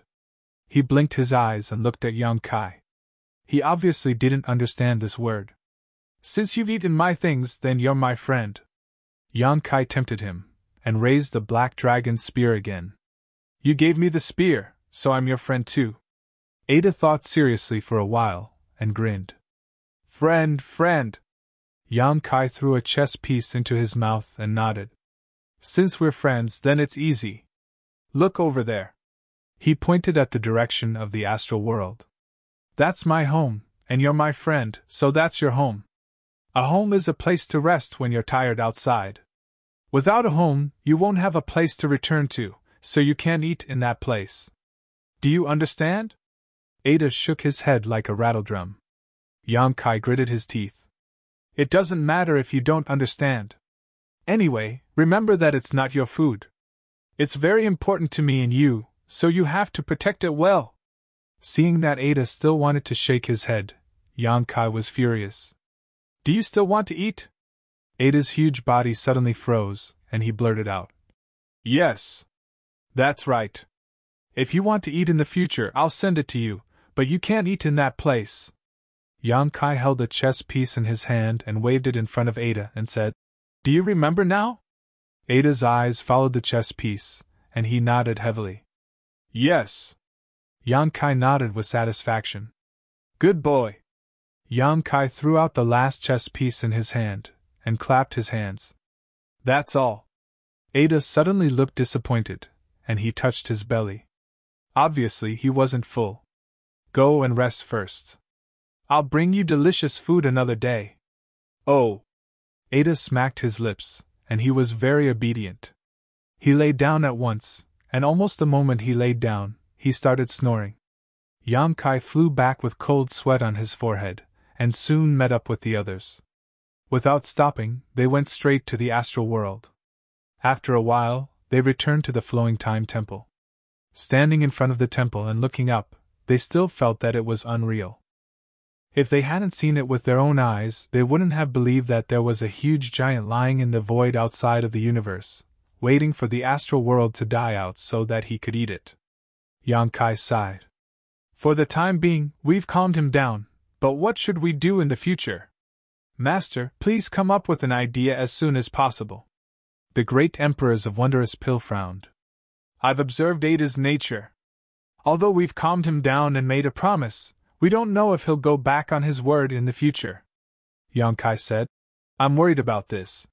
He blinked his eyes and looked at Yang Kai. He obviously didn't understand this word. Since you've eaten my things, then you're my friend. Yang Kai tempted him, and raised the black dragon's spear again. You gave me the spear, so I'm your friend too. Ada thought seriously for a while, and grinned. Friend. Yang Kai threw a chess piece into his mouth and nodded. Since we're friends, then it's easy. Look over there. He pointed at the direction of the astral world. That's my home, and you're my friend, so that's your home. A home is a place to rest when you're tired outside. Without a home, you won't have a place to return to, so you can't eat in that place. Do you understand? Ada shook his head like a rattledrum. Yang Kai gritted his teeth. It doesn't matter if you don't understand. Anyway, remember that it's not your food. It's very important to me and you, so you have to protect it well. Seeing that Ada still wanted to shake his head, Yang Kai was furious. Do you still want to eat? Ada's huge body suddenly froze, and he blurted out. Yes. That's right. If you want to eat in the future, I'll send it to you, but you can't eat in that place. Yang Kai held a chess piece in his hand and waved it in front of Ada and said, Do you remember now? Ada's eyes followed the chess piece, and he nodded heavily. Yes. Yang Kai nodded with satisfaction. Good boy. Yang Kai threw out the last chess piece in his hand, and clapped his hands. That's all. Ada suddenly looked disappointed, and he touched his belly. Obviously he wasn't full. Go and rest first. I'll bring you delicious food another day. Oh! Ada smacked his lips, and he was very obedient. He lay down at once, and almost the moment he laid down, he started snoring. Yang Kai flew back with cold sweat on his forehead, and soon met up with the others. Without stopping, they went straight to the astral world. After a while, they returned to the Flowing Time Temple. Standing in front of the temple and looking up, they still felt that it was unreal. If they hadn't seen it with their own eyes, they wouldn't have believed that there was a huge giant lying in the void outside of the universe, waiting for the astral world to die out so that he could eat it. Yang Kai sighed. For the time being, we've calmed him down, but what should we do in the future? Master, please come up with an idea as soon as possible. The great emperors of Wondrous Pill frowned. I've observed Ada's nature. Although we've calmed him down and made a promise, we don't know if he'll go back on his word in the future. Yang Kai said. I'm worried about this.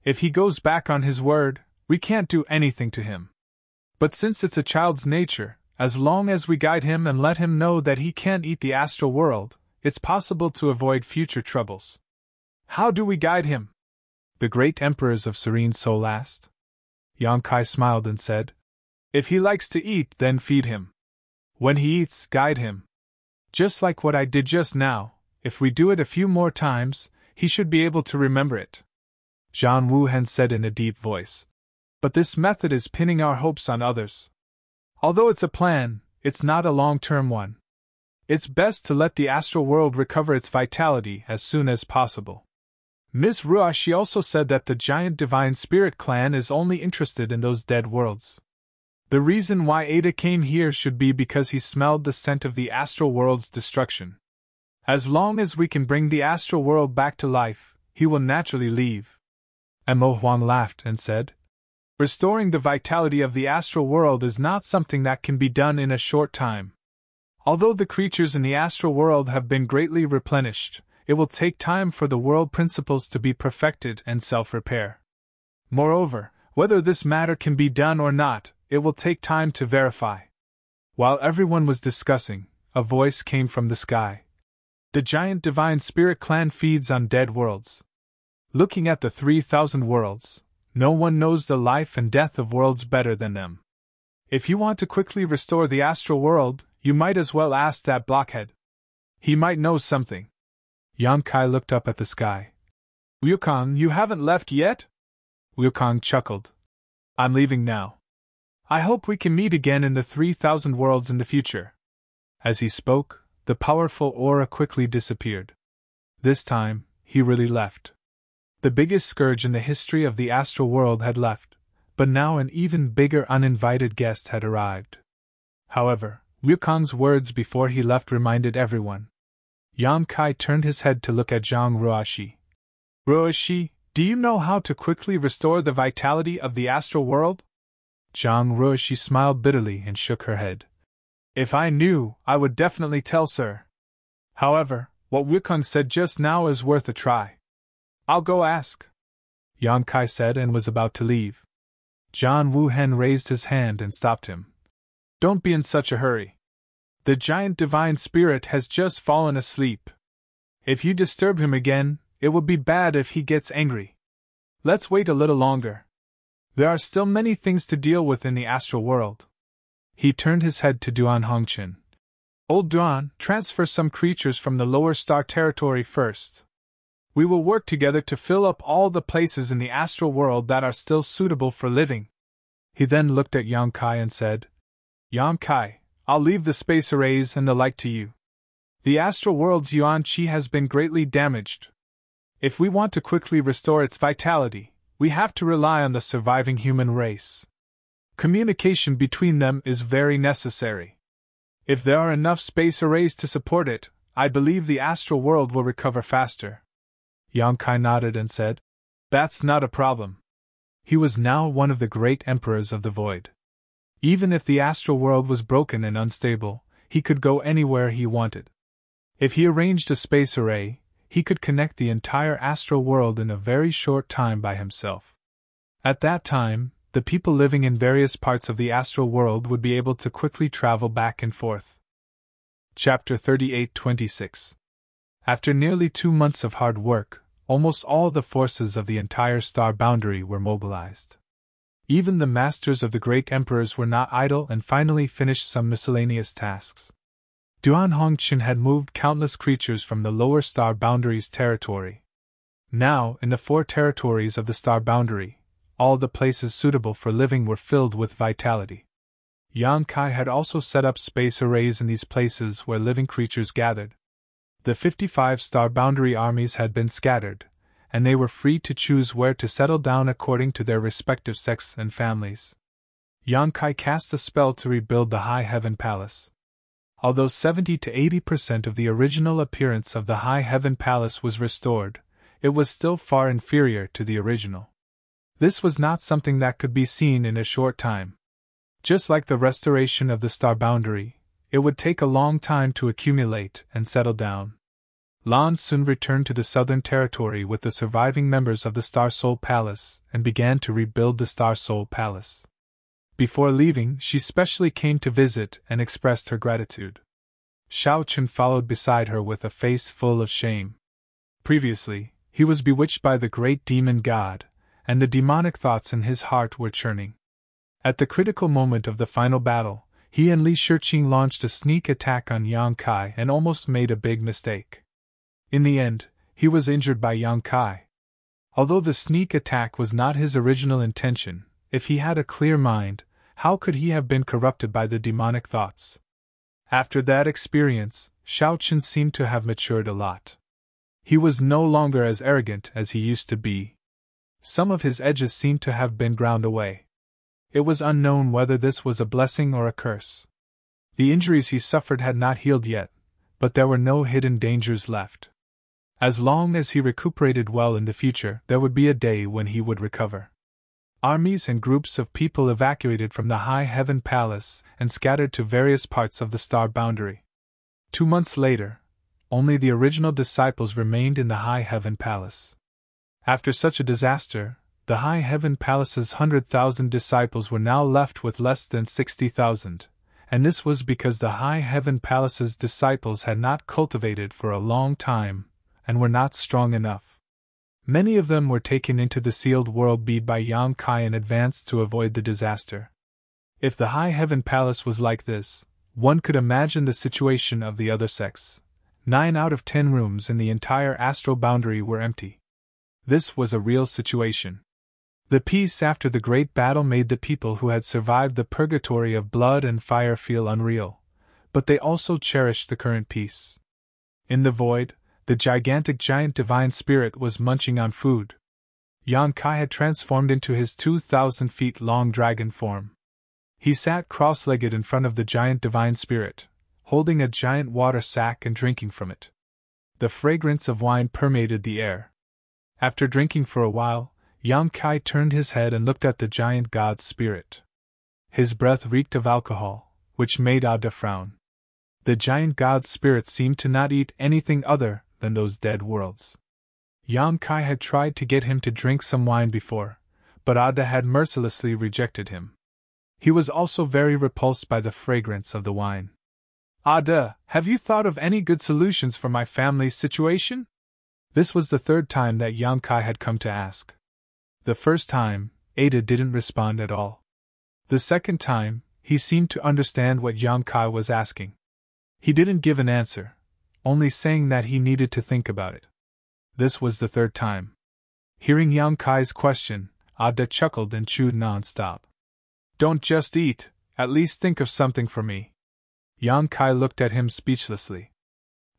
If he goes back on his word, we can't do anything to him. But since it's a child's nature, as long as we guide him and let him know that he can't eat the astral world, it's possible to avoid future troubles. How do we guide him? The great emperors of Serene Soul asked. Yang Kai smiled and said, If he likes to eat, then feed him. When he eats, guide him. Just like what I did just now, if we do it a few more times, he should be able to remember it. Zhang Wuhen said in a deep voice. But this method is pinning our hopes on others. Although it's a plan, it's not a long-term one. It's best to let the astral world recover its vitality as soon as possible. Ms. Ruashi also said that the giant Divine Spirit clan is only interested in those dead worlds. The reason why Ada came here should be because he smelled the scent of the astral world's destruction. As long as we can bring the astral world back to life, he will naturally leave. And Mo Huang laughed and said, Restoring the vitality of the astral world is not something that can be done in a short time. Although the creatures in the astral world have been greatly replenished, it will take time for the world principles to be perfected and self-repair. Moreover, whether this matter can be done or not, it will take time to verify. While everyone was discussing, a voice came from the sky. The giant Divine Spirit clan feeds on dead worlds. Looking at the 3,000 worlds, no one knows the life and death of worlds better than them. If you want to quickly restore the astral world, you might as well ask that blockhead. He might know something. Yang Kai looked up at the sky. Wukong, you haven't left yet? Wukong chuckled. I'm leaving now. I hope we can meet again in the 3,000 worlds in the future. As he spoke, the powerful aura quickly disappeared. This time, he really left. The biggest scourge in the history of the astral world had left, but now an even bigger uninvited guest had arrived. However, Wukong's words before he left reminded everyone. Yang Kai turned his head to look at Zhang Ruashi. Ruashi, do you know how to quickly restore the vitality of the astral world? Zhang Ruashi smiled bitterly and shook her head. If I knew, I would definitely tell sir. However, what Wukong said just now is worth a try. I'll go ask. Yang Kai said and was about to leave. Zhang Wuhen raised his hand and stopped him. Don't be in such a hurry. The giant Divine Spirit has just fallen asleep. If you disturb him again, it will be bad if he gets angry. Let's wait a little longer. There are still many things to deal with in the astral world. He turned his head to Duan Hongqin. Old Duan, transfer some creatures from the lower star territory first. We will work together to fill up all the places in the astral world that are still suitable for living. He then looked at Yang Kai and said, Yang Kai, I'll leave the space arrays and the like to you. The astral world's Yuan Qi has been greatly damaged. If we want to quickly restore its vitality, we have to rely on the surviving human race. Communication between them is very necessary. If there are enough space arrays to support it, I believe the astral world will recover faster. Yang Kai nodded and said, "That's not a problem." He was now one of the great emperors of the void. Even if the astral world was broken and unstable, he could go anywhere he wanted. If he arranged a space array, he could connect the entire astral world in a very short time by himself. At that time, the people living in various parts of the astral world would be able to quickly travel back and forth. Chapter 38-26. After nearly 2 months of hard work, almost all the forces of the entire star boundary were mobilized. Even the masters of the great emperors were not idle and finally finished some miscellaneous tasks. Duan Hongqin had moved countless creatures from the lower star boundary's territory. Now, in the 4 territories of the star boundary, all the places suitable for living were filled with vitality. Yang Kai had also set up space arrays in these places where living creatures gathered. The 55 star boundary armies had been scattered, and they were free to choose where to settle down according to their respective sects and families. Yang Kai cast a spell to rebuild the High Heaven Palace. Although 70 to 80% of the original appearance of the High Heaven Palace was restored, it was still far inferior to the original. This was not something that could be seen in a short time. Just like the restoration of the star boundary, it would take a long time to accumulate and settle down. Lan soon returned to the Southern Territory with the surviving members of the Star Soul Palace and began to rebuild the Star Soul Palace. Before leaving, she specially came to visit and expressed her gratitude. Shao Chun followed beside her with a face full of shame. Previously, he was bewitched by the great demon god, and the demonic thoughts in his heart were churning. At the critical moment of the final battle, he and Li Shiqing launched a sneak attack on Yang Kai and almost made a big mistake. In the end, he was injured by Yang Kai. Although the sneak attack was not his original intention, if he had a clear mind, how could he have been corrupted by the demonic thoughts? After that experience, Shao Chun seemed to have matured a lot. He was no longer as arrogant as he used to be. Some of his edges seemed to have been ground away. It was unknown whether this was a blessing or a curse. The injuries he suffered had not healed yet, but there were no hidden dangers left. As long as he recuperated well in the future, there would be a day when he would recover. Armies and groups of people evacuated from the High Heaven Palace and scattered to various parts of the star boundary. 2 months later, only the original disciples remained in the High Heaven Palace. After such a disaster, the High Heaven Palace's 100,000 disciples were now left with less than 60,000, and this was because the High Heaven Palace's disciples had not cultivated for a long time and were not strong enough. Many of them were taken into the sealed world bead by Yang Kai in advance to avoid the disaster. If the High Heaven Palace was like this, one could imagine the situation of the other sects. 9 out of 10 rooms in the entire astral boundary were empty. This was a real situation. The peace after the great battle made the people who had survived the purgatory of blood and fire feel unreal, but they also cherished the current peace. In the void, the gigantic giant divine spirit was munching on food. Yang Kai had transformed into his 2,000 feet long dragon form. He sat cross-legged in front of the giant divine spirit, holding a giant water sack and drinking from it. The fragrance of wine permeated the air. After drinking for a while, Yang Kai turned his head and looked at the giant god's spirit. His breath reeked of alcohol, which made Ada frown. The giant god's spirit seemed to not eat anything other than those dead worlds. Yang Kai had tried to get him to drink some wine before, but Ada had mercilessly rejected him. He was also very repulsed by the fragrance of the wine. Ada, have you thought of any good solutions for my family's situation? This was the 3rd time that Yang Kai had come to ask. The first time, Ada didn't respond at all. The second time, he seemed to understand what Yang Kai was asking. He didn't give an answer, only saying that he needed to think about it. This was the 3rd time. Hearing Yang Kai's question, Ada chuckled and chewed non-stop. Don't just eat, at least think of something for me. Yang Kai looked at him speechlessly.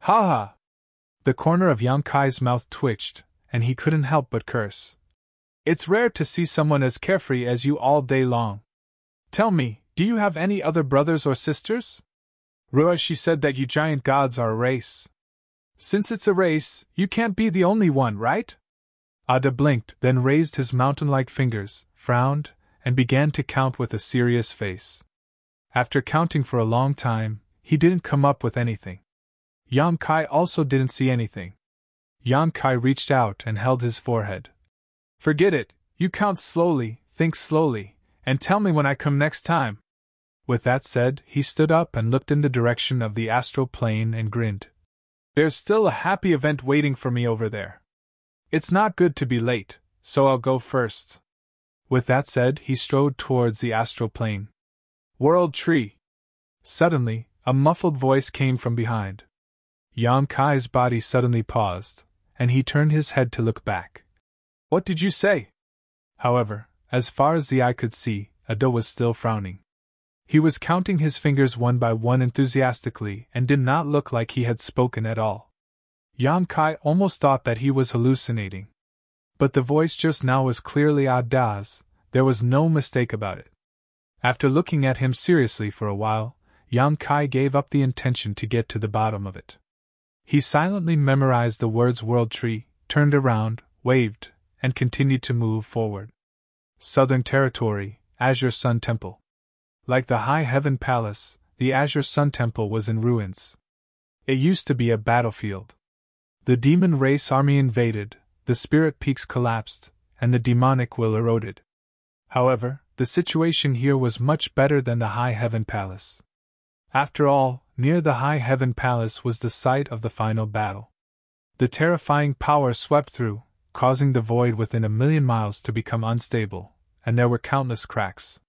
Ha ha! The corner of Yang Kai's mouth twitched, and he couldn't help but curse. It's rare to see someone as carefree as you all day long. Tell me, do you have any other brothers or sisters? Rua, she said that you giant gods are a race. Since it's a race, you can't be the only one, right? Ada blinked, then raised his mountain-like fingers, frowned, and began to count with a serious face. After counting for a long time, he didn't come up with anything. Yang Kai also didn't see anything. Yang Kai reached out and held his forehead. Forget it, you count slowly, think slowly, and tell me when I come next time. With that said, he stood up and looked in the direction of the astral plane and grinned. There's still a happy event waiting for me over there. It's not good to be late, so I'll go first. With that said, he strode towards the astral plane. World Tree! Suddenly, a muffled voice came from behind. Yang Kai's body suddenly paused, and he turned his head to look back. What did you say? However, as far as the eye could see, Ada was still frowning. He was counting his fingers one by one enthusiastically and did not look like he had spoken at all. Yang Kai almost thought that he was hallucinating. But the voice just now was clearly Ada's, there was no mistake about it. After looking at him seriously for a while, Yang Kai gave up the intention to get to the bottom of it. He silently memorized the words World Tree, turned around, waved, and continued to move forward. Southern Territory, Azure Sun Temple. Like the High Heaven Palace, the Azure Sun Temple was in ruins. It used to be a battlefield. The demon race army invaded, the spirit peaks collapsed, and the demonic will eroded. However, the situation here was much better than the High Heaven Palace. After all, near the High Heaven Palace was the site of the final battle. The terrifying power swept through, causing the void within 1,000,000 miles to become unstable, and there were countless cracks.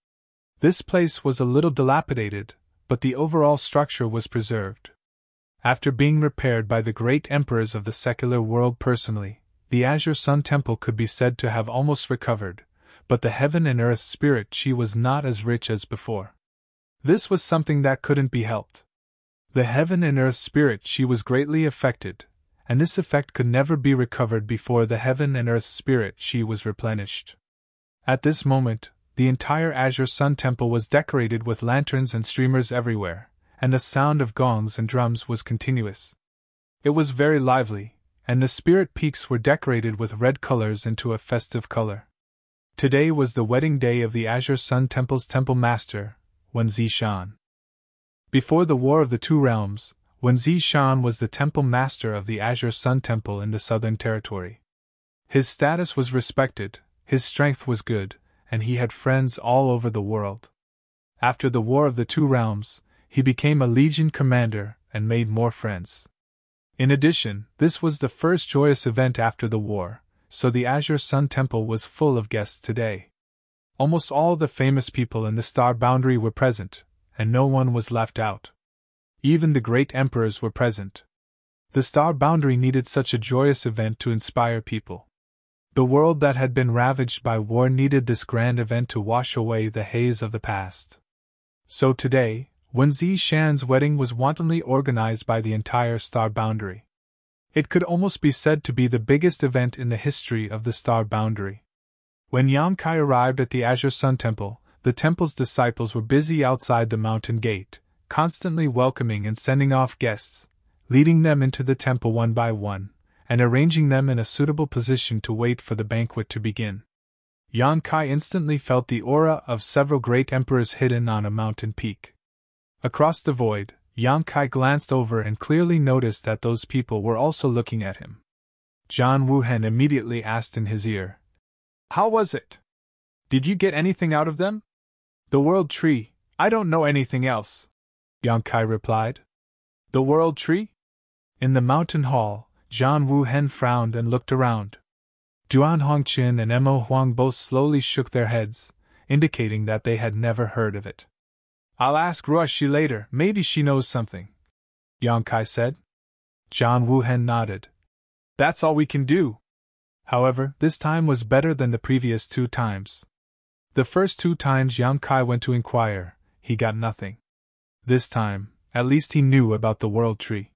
This place was a little dilapidated, but the overall structure was preserved. After being repaired by the great emperors of the secular world personally, the Azure Sun Temple could be said to have almost recovered, but the heaven and earth spirit Chi was not as rich as before. This was something that couldn't be helped. The heaven and earth spirit Chi was greatly affected, and this effect could never be recovered before the heaven and earth spirit Chi was replenished. At this moment, the entire Azure Sun Temple was decorated with lanterns and streamers everywhere, and the sound of gongs and drums was continuous. It was very lively, and the spirit peaks were decorated with red colors into a festive color. Today was the wedding day of the Azure Sun Temple's temple master, Wen Zishan. Before the War of the Two Realms, Wen Zishan was the temple master of the Azure Sun Temple in the Southern Territory. His status was respected, his strength was good, and he had friends all over the world. After the War of the Two Realms, he became a legion commander and made more friends. In addition, this was the first joyous event after the war, so the Azure Sun Temple was full of guests today. Almost all the famous people in the Star Boundary were present, and no one was left out. Even the great emperors were present. The Star Boundary needed such a joyous event to inspire people. The world that had been ravaged by war needed this grand event to wash away the haze of the past. So today, Wen Zishan's wedding was wantonly organized by the entire Star Boundary. It could almost be said to be the biggest event in the history of the Star Boundary. When Yang Kai arrived at the Azure Sun Temple, the temple's disciples were busy outside the mountain gate, constantly welcoming and sending off guests, leading them into the temple one by one, and arranging them in a suitable position to wait for the banquet to begin. Yang Kai instantly felt the aura of several great emperors hidden on a mountain peak. Across the void, Yang Kai glanced over and clearly noticed that those people were also looking at him. John Wuhen immediately asked in his ear, "How was it? Did you get anything out of them?" "The World Tree, I don't know anything else," Yang Kai replied. "The World Tree?" In the mountain hall, John Wuhen frowned and looked around. Duan Hongqin and Mo Huang both slowly shook their heads, indicating that they had never heard of it. "I'll ask Ruoshi later, maybe she knows something," Yang Kai said. John Wuhen nodded. "That's all we can do." However, this time was better than the previous 2 times. The first 2 times Yang Kai went to inquire, he got nothing. This time, at least he knew about the World Tree.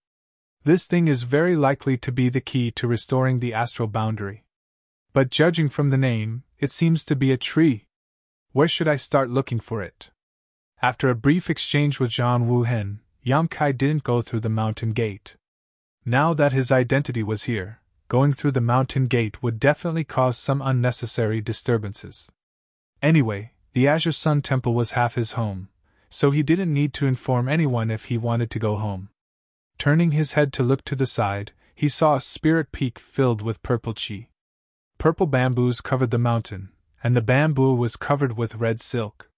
This thing is very likely to be the key to restoring the astral boundary. But judging from the name, it seems to be a tree. Where should I start looking for it? After a brief exchange with Zhang Wuhen, Yang Kai didn't go through the mountain gate. Now that his identity was here, going through the mountain gate would definitely cause some unnecessary disturbances. Anyway, the Azure Sun Temple was half his home, so he didn't need to inform anyone if he wanted to go home. Turning his head to look to the side, he saw a spirit peak filled with purple chi. Purple bamboos covered the mountain, and the bamboo was covered with red silk.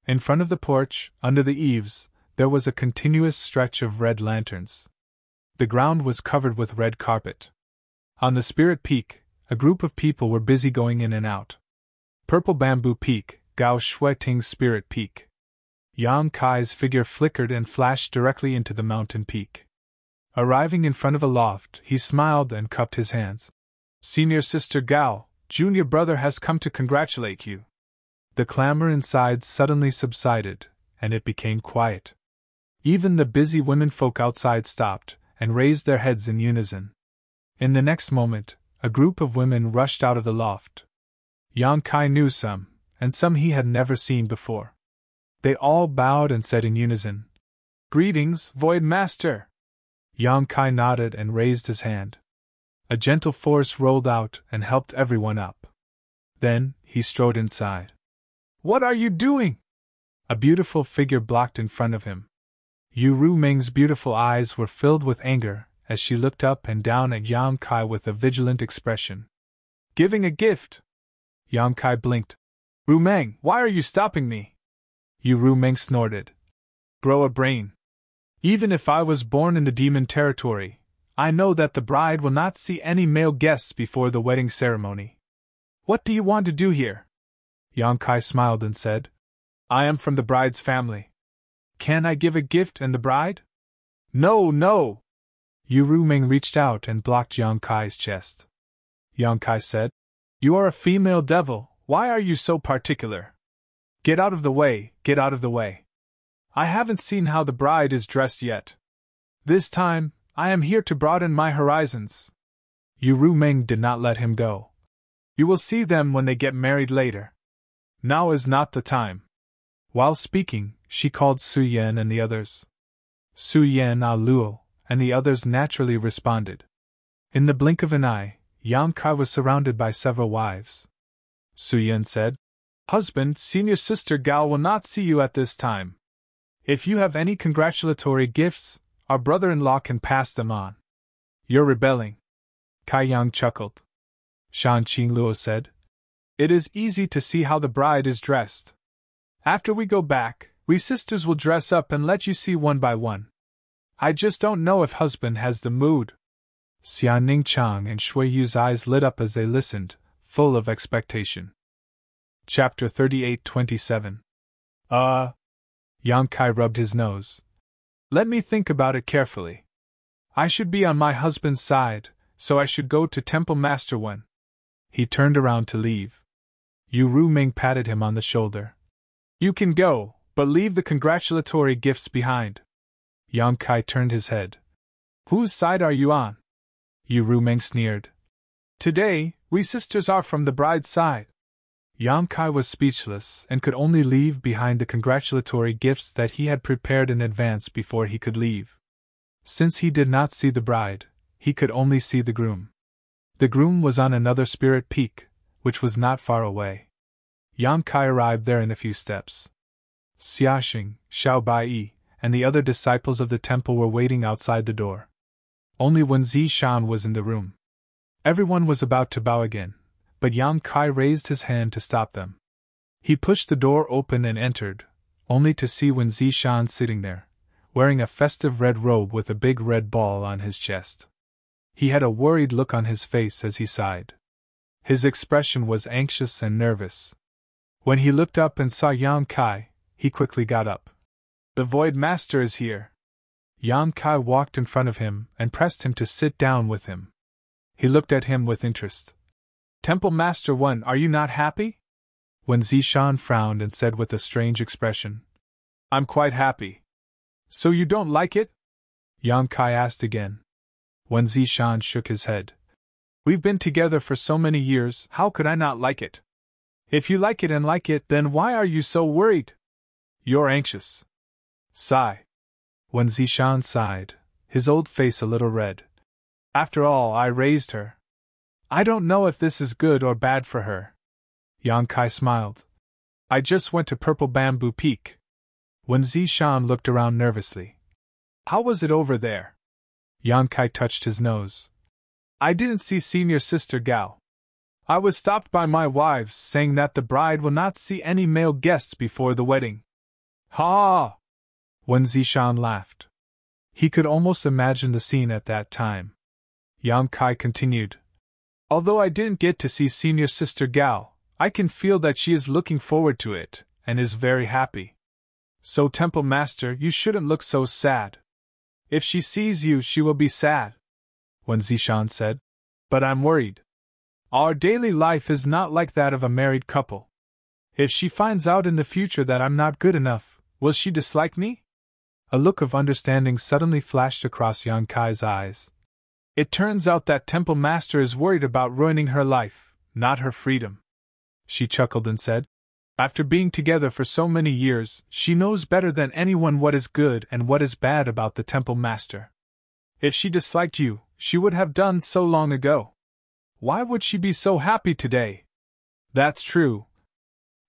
In front of the porch, under the eaves, there was a continuous stretch of red lanterns. The ground was covered with red carpet. On the spirit peak, a group of people were busy going in and out. Purple Bamboo Peak, Gao Shuiting's spirit peak. Yang Kai's figure flickered and flashed directly into the mountain peak. Arriving in front of a loft, he smiled and cupped his hands. Senior Sister Gao, junior brother has come to congratulate you. The clamor inside suddenly subsided, and it became quiet. Even the busy womenfolk outside stopped and raised their heads in unison. In the next moment, a group of women rushed out of the loft. Yang Kai knew some, and some he had never seen before. They all bowed and said in unison, "Greetings, Void Master!" Yang Kai nodded and raised his hand. A gentle force rolled out and helped everyone up. Then, he strode inside. "What are you doing?" A beautiful figure blocked in front of him. Yu Rumeng's beautiful eyes were filled with anger as she looked up and down at Yang Kai with a vigilant expression. "Giving a gift!" Yang Kai blinked. "Rumeng, why are you stopping me?" Yu Rumeng snorted. "Grow a brain. Even if I was born in the demon territory, I know that the bride will not see any male guests before the wedding ceremony. What do you want to do here?" Yang Kai smiled and said, "I am from the bride's family. Can I give a gift and the bride?" "No, no!" Yu Rumeng reached out and blocked Yang Kai's chest. Yang Kai said, "You are a female devil, why are you so particular? Get out of the way, get out of the way. I haven't seen how the bride is dressed yet. This time, I am here to broaden my horizons." Yu Rumeng did not let him go. "You will see them when they get married later. Now is not the time." While speaking, she called Su Yan and the others. Su Yan a Luo, and the others naturally responded. In the blink of an eye, Yang Kai was surrounded by several wives. Su Yan said, "Husband, senior sister Gao will not see you at this time. If you have any congratulatory gifts, our brother-in-law can pass them on." "You're rebelling." Kai Yang chuckled. Shan Qing Luo said, "It is easy to see how the bride is dressed. After we go back, we sisters will dress up and let you see one by one. I just don't know if husband has the mood." Xian Ningchang and Shui Yu's eyes lit up as they listened, full of expectation. Chapter 38-27. Yang Kai rubbed his nose. "Let me think about it carefully. I should be on my husband's side, so I should go to Temple Master Wen." He turned around to leave. Yu Rumeng patted him on the shoulder. "You can go, but leave the congratulatory gifts behind." Yang Kai turned his head. "Whose side are you on?" Yu Rumeng sneered. "Today, we sisters are from the bride's side." Yang Kai was speechless and could only leave behind the congratulatory gifts that he had prepared in advance before he could leave. Since he did not see the bride, he could only see the groom. The groom was on another spirit peak, which was not far away. Yang Kai arrived there in a few steps. Xiaxing, Xiao Baiyi, and the other disciples of the temple were waiting outside the door. Only Wen Zishan was in the room. Everyone was about to bow again, but Yang Kai raised his hand to stop them. He pushed the door open and entered, only to see Wen Zishan sitting there, wearing a festive red robe with a big red ball on his chest. He had a worried look on his face as he sighed. His expression was anxious and nervous. When he looked up and saw Yang Kai, he quickly got up. "The Void Master is here." Yang Kai walked in front of him and pressed him to sit down with him. He looked at him with interest. "Temple Master Wen, are you not happy?" Wen Zishan frowned and said with a strange expression, "I'm quite happy." "So you don't like it?" Yang Kai asked again. Wen Zishan shook his head. We've been together for so many years, how could I not like it? If you like it, then why are you so worried? You're anxious. Sigh. Wen Zishan sighed, his old face a little red. After all, I raised her. I don't know if this is good or bad for her. Yang Kai smiled. I just went to Purple Bamboo Peak. Wen Zishan looked around nervously. How was it over there? Yang Kai touched his nose. I didn't see senior sister Gao. I was stopped by my wives saying that the bride will not see any male guests before the wedding. Ha! Wen Zishan laughed. He could almost imagine the scene at that time. Yang Kai continued. Although I didn't get to see senior sister Gao, I can feel that she is looking forward to it, and is very happy. So Temple Master, you shouldn't look so sad. If she sees you, she will be sad, Wen Zishan said. But I'm worried. Our daily life is not like that of a married couple. If she finds out in the future that I'm not good enough, will she dislike me? A look of understanding suddenly flashed across Yang Kai's eyes. It turns out that Temple Master is worried about ruining her life, not her freedom. She chuckled and said, After being together for so many years, she knows better than anyone what is good and what is bad about the Temple Master. If she disliked you, she would have done so long ago. Why would she be so happy today? That's true.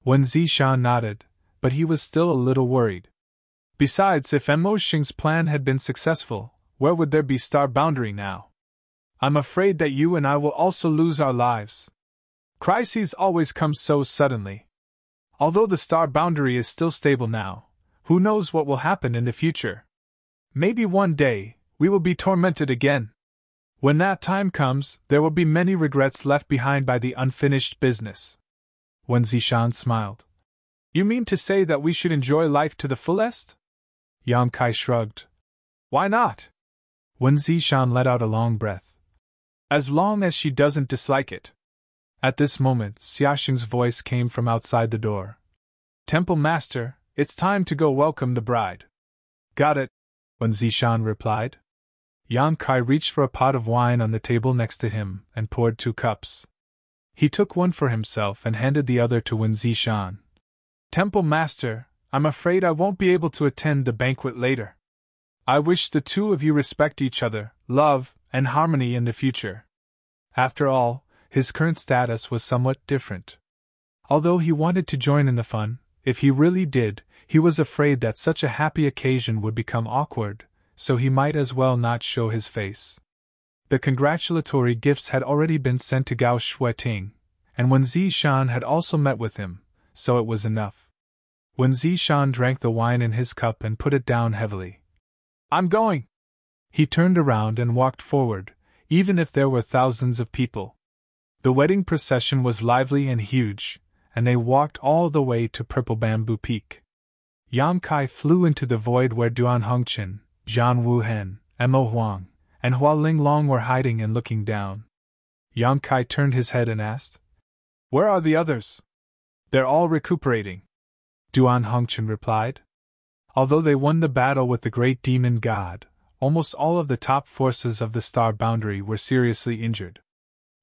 Wen Zishan nodded, but he was still a little worried. Besides, if Mo Xing's plan had been successful, where would there be Star Boundary now? I'm afraid that you and I will also lose our lives. Crises always come so suddenly. Although the Star Boundary is still stable now, who knows what will happen in the future? Maybe one day, we will be tormented again. When that time comes, there will be many regrets left behind by the unfinished business. Wen Zishan smiled. You mean to say that we should enjoy life to the fullest? Yang Kai shrugged. Why not? Wen Zishan let out a long breath. As long as she doesn't dislike it. At this moment, Xiaxing's voice came from outside the door. Temple Master, it's time to go welcome the bride. Got it, Wen Zishan replied. Yang Kai reached for a pot of wine on the table next to him and poured 2 cups. He took one for himself and handed the other to Wen Zishan. Temple Master, I'm afraid I won't be able to attend the banquet later. I wish the two of you respect each other, love, and harmony in the future. After all, his current status was somewhat different. Although he wanted to join in the fun, if he really did, he was afraid that such a happy occasion would become awkward, so he might as well not show his face. The congratulatory gifts had already been sent to Gao Shueting, and Wen Zishan had also met with him, so it was enough. Wen Zishan drank the wine in his cup and put it down heavily. I'm going! He turned around and walked forward, even if there were thousands of people. The wedding procession was lively and huge, and they walked all the way to Purple Bamboo Peak. Yang Kai flew into the void where Duan Hongqin, Zhang Wuhen, Mo Huang, and Hua Linglong were hiding and looking down. Yang Kai turned his head and asked, Where are the others? They're all recuperating, Duan Hongqin replied. Although they won the battle with the great demon god, almost all of the top forces of the Star Boundary were seriously injured.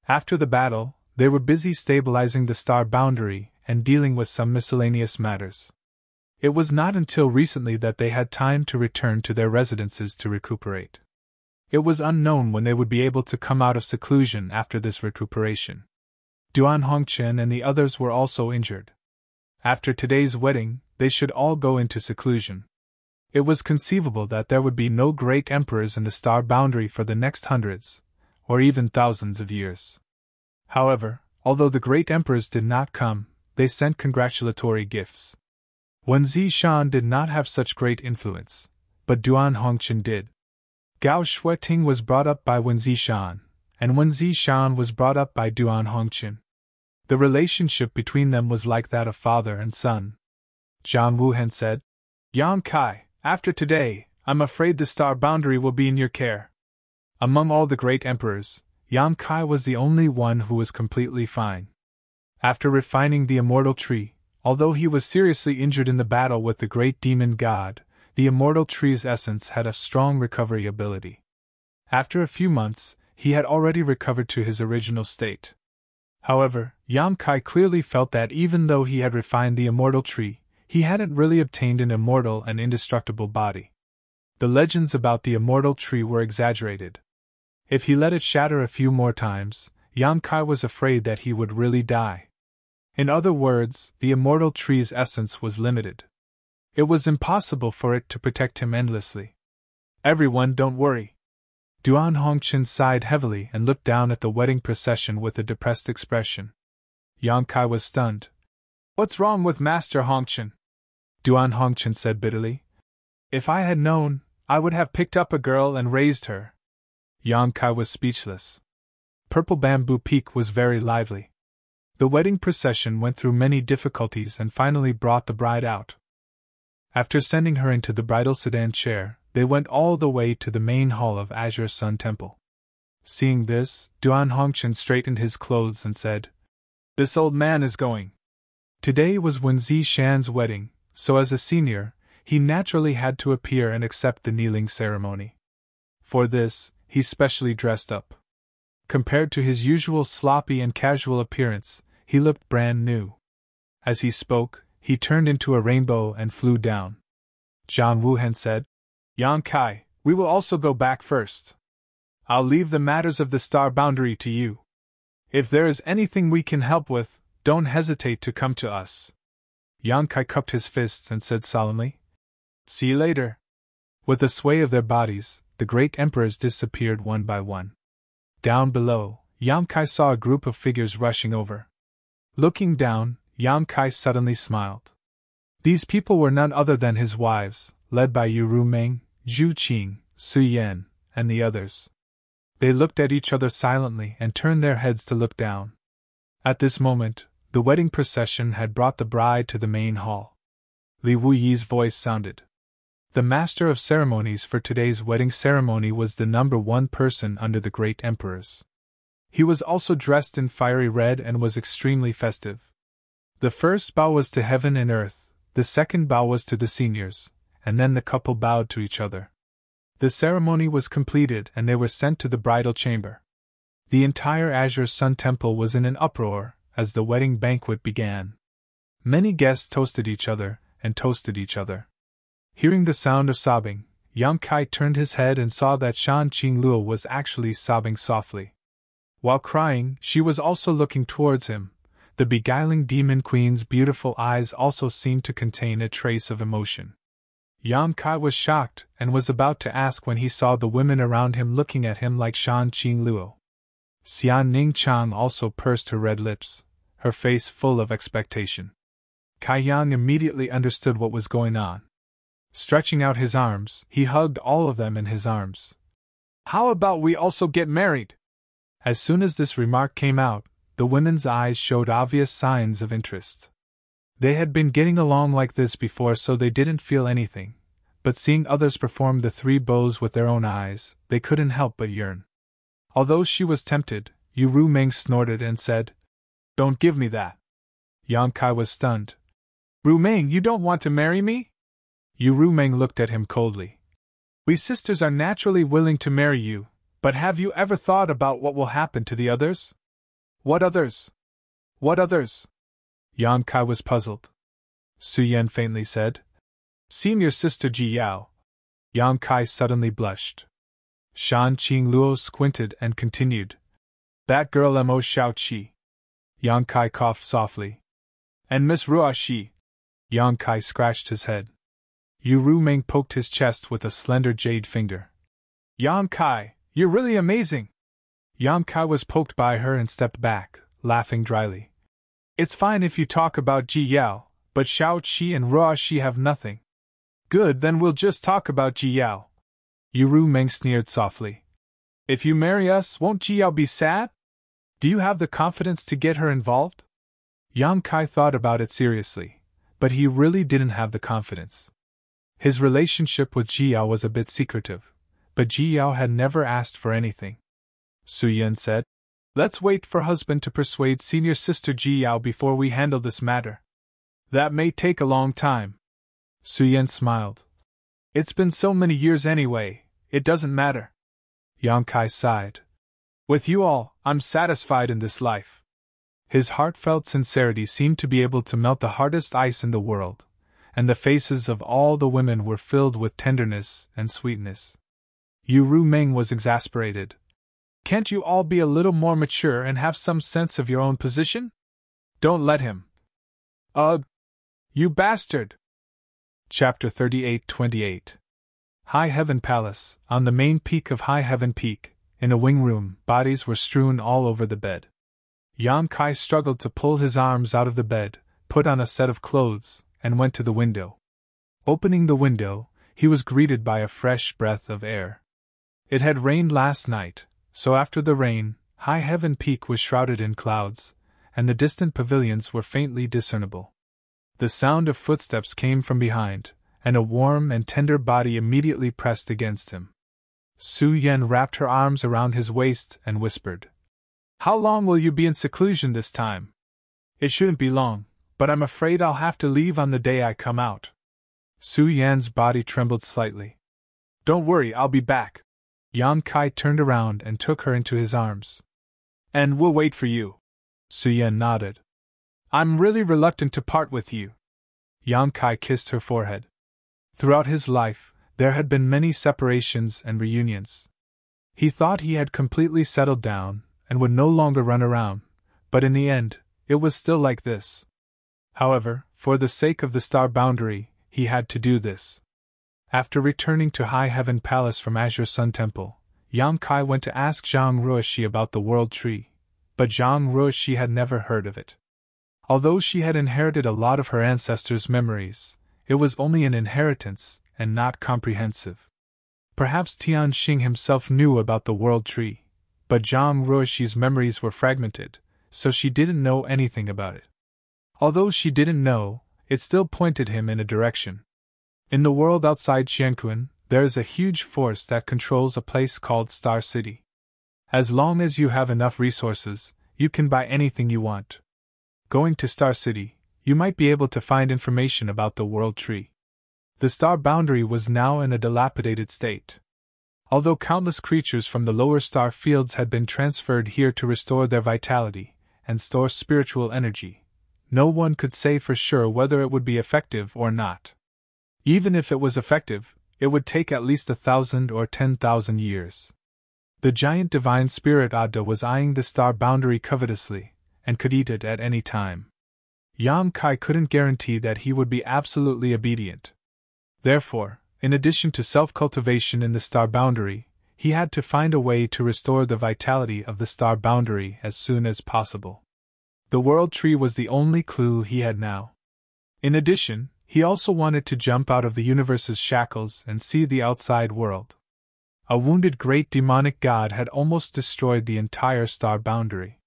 After the battle, they were busy stabilizing the Star Boundary and dealing with some miscellaneous matters. It was not until recently that they had time to return to their residences to recuperate. It was unknown when they would be able to come out of seclusion after this recuperation. Duan Hongqin and the others were also injured. After today's wedding, they should all go into seclusion. It was conceivable that there would be no great emperors in the Star Boundary for the next hundreds, or even thousands of years. However, although the great emperors did not come, they sent congratulatory gifts. Wen Zishan did not have such great influence, but Duan Hongqin did. Gao Shueting was brought up by Wen Zishan, and Wen Zishan was brought up by Duan Hongqin. The relationship between them was like that of father and son. Zhang Wuhen said, Yang Kai, after today, I'm afraid the Star Boundary will be in your care. Among all the great emperors, Yang Kai was the only one who was completely fine. After refining the immortal tree, although he was seriously injured in the battle with the great demon god, the immortal tree's essence had a strong recovery ability. After a few months, he had already recovered to his original state. However, Yam Kai clearly felt that even though he had refined the immortal tree, he hadn't really obtained an immortal and indestructible body. The legends about the immortal tree were exaggerated. If he let it shatter a few more times, Yam Kai was afraid that he would really die. In other words, the immortal tree's essence was limited. It was impossible for it to protect him endlessly. Everyone, don't worry. Duan Hongqin sighed heavily and looked down at the wedding procession with a depressed expression. Yam Kai was stunned. What's wrong with Master Hongqin? Duan Hongqin said bitterly. If I had known, I would have picked up a girl and raised her. Yam Kai was speechless. Purple Bamboo Peak was very lively. The wedding procession went through many difficulties and finally brought the bride out. After sending her into the bridal sedan chair, they went all the way to the main hall of Azure Sun Temple. Seeing this, Duan Hongqin straightened his clothes and said, This old man is going. Today was Wen Zishan's wedding, so as a senior, he naturally had to appear and accept the kneeling ceremony. For this, he specially dressed up. Compared to his usual sloppy and casual appearance, he looked brand new. As he spoke, he turned into a rainbow and flew down. Zhang Wuhan said, Yam Kai, we will also go back first. I'll leave the matters of the star boundary to you. If there is anything we can help with, don't hesitate to come to us. Yam Kai cupped his fists and said solemnly, See you later. With a sway of their bodies, the great emperors disappeared one by one. Down below, Yam Kai saw a group of figures rushing over. Looking down, Yam Kai suddenly smiled. These people were none other than his wives, led by Yu Rumeng, Zhu Qing, Su Yan, and the others. They looked at each other silently and turned their heads to look down. At this moment, the wedding procession had brought the bride to the main hall. Li Wuyi's voice sounded. The master of ceremonies for today's wedding ceremony was the #1 person under the great emperors. He was also dressed in fiery red and was extremely festive. The first bow was to heaven and earth, the second bow was to the seniors, and then the couple bowed to each other. The ceremony was completed and they were sent to the bridal chamber. The entire Azure Sun Temple was in an uproar as the wedding banquet began. Many guests toasted each other and toasted each other. Hearing the sound of sobbing, Yam Kai turned his head and saw that Shan Qingluo was actually sobbing softly. While crying, she was also looking towards him. The beguiling demon queen's beautiful eyes also seemed to contain a trace of emotion. Yam Kai was shocked and was about to ask when he saw the women around him looking at him like Shan Qingluo. Xian Ning Chang also pursed her red lips, her face full of expectation. Kai Yang immediately understood what was going on. Stretching out his arms, he hugged all of them in his arms. How about we also get married? As soon as this remark came out, the women's eyes showed obvious signs of interest. They had been getting along like this before, so they didn't feel anything, but seeing others perform the 3 bows with their own eyes, they couldn't help but yearn. Although she was tempted, Yu Rumeng snorted and said, Don't give me that. Yam Kai was stunned. Rumeng, you don't want to marry me? Yu Rumeng looked at him coldly. We sisters are naturally willing to marry you, but have you ever thought about what will happen to the others? What others? What others? Yam Kai was puzzled. Su Yan faintly said, Senior sister Ji Yao. Yam Kai suddenly blushed. Shan Qingluo squinted and continued, That girl Mo Shao Qi. Yam Kai coughed softly. And Miss Ruo Shi. Yam Kai scratched his head. Yu Rumeng poked his chest with a slender jade finger. Yam Kai, you're really amazing! Yam Kai was poked by her and stepped back, laughing dryly. It's fine if you talk about Ji Yao, but Shao Qi and Ruo Shi have nothing. Good, then we'll just talk about Ji Yao. Yu Rumeng sneered softly. If you marry us, won't Ji Yao be sad? Do you have the confidence to get her involved? Yam Kai thought about it seriously, but he really didn't have the confidence. His relationship with Ji Yao was a bit secretive, but Ji Yao had never asked for anything. Su Yan said, Let's wait for husband to persuade senior sister Ji Yao before we handle this matter. That may take a long time. Su Yan smiled. It's been so many years anyway, it doesn't matter. Yang Kai sighed. With you all, I'm satisfied in this life. His heartfelt sincerity seemed to be able to melt the hardest ice in the world, and the faces of all the women were filled with tenderness and sweetness. Yu Ru Meng was exasperated. Can't you all be a little more mature and have some sense of your own position? Don't let him. Ugh! You bastard! Chapter 38-28. High Heaven Palace. On the main peak of High Heaven Peak, in a wing room, bodies were strewn all over the bed. Yang Kai struggled to pull his arms out of the bed, put on a set of clothes, and went to the window. Opening the window, he was greeted by a fresh breath of air. It had rained last night, so after the rain, High Heaven Peak was shrouded in clouds, and the distant pavilions were faintly discernible. The sound of footsteps came from behind, and a warm and tender body immediately pressed against him. Su Yen wrapped her arms around his waist and whispered, How long will you be in seclusion this time? It shouldn't be long, but I'm afraid I'll have to leave on the day I come out. Su Yan's body trembled slightly. Don't worry, I'll be back. Yang Kai turned around and took her into his arms. And we'll wait for you. Su Yan nodded. I'm really reluctant to part with you. Yang Kai kissed her forehead. Throughout his life, there had been many separations and reunions. He thought he had completely settled down and would no longer run around, but in the end, it was still like this. However, for the sake of the star boundary, he had to do this. After returning to High Heaven Palace from Azure Sun Temple, Yang Kai went to ask Zhang Ruoxi about the World Tree, but Zhang Ruoxi had never heard of it. Although she had inherited a lot of her ancestors' memories, it was only an inheritance and not comprehensive. Perhaps Tian Xing himself knew about the World Tree, but Zhang Ruoxi's memories were fragmented, so she didn't know anything about it. Although she didn't know, it still pointed him in a direction. In the world outside Qianquan, there is a huge force that controls a place called Star City. As long as you have enough resources, you can buy anything you want. Going to Star City, you might be able to find information about the World Tree. The star boundary was now in a dilapidated state. Although countless creatures from the lower star fields had been transferred here to restore their vitality and store spiritual energy, no one could say for sure whether it would be effective or not. Even if it was effective, it would take at least 1,000 or 10,000 years. The giant divine spirit Adda was eyeing the star boundary covetously, and could eat it at any time. Yang Kai couldn't guarantee that he would be absolutely obedient. Therefore, in addition to self-cultivation in the star boundary, he had to find a way to restore the vitality of the star boundary as soon as possible. The World Tree was the only clue he had now. In addition, he also wanted to jump out of the universe's shackles and see the outside world. A wounded great demonic god had almost destroyed the entire star boundary.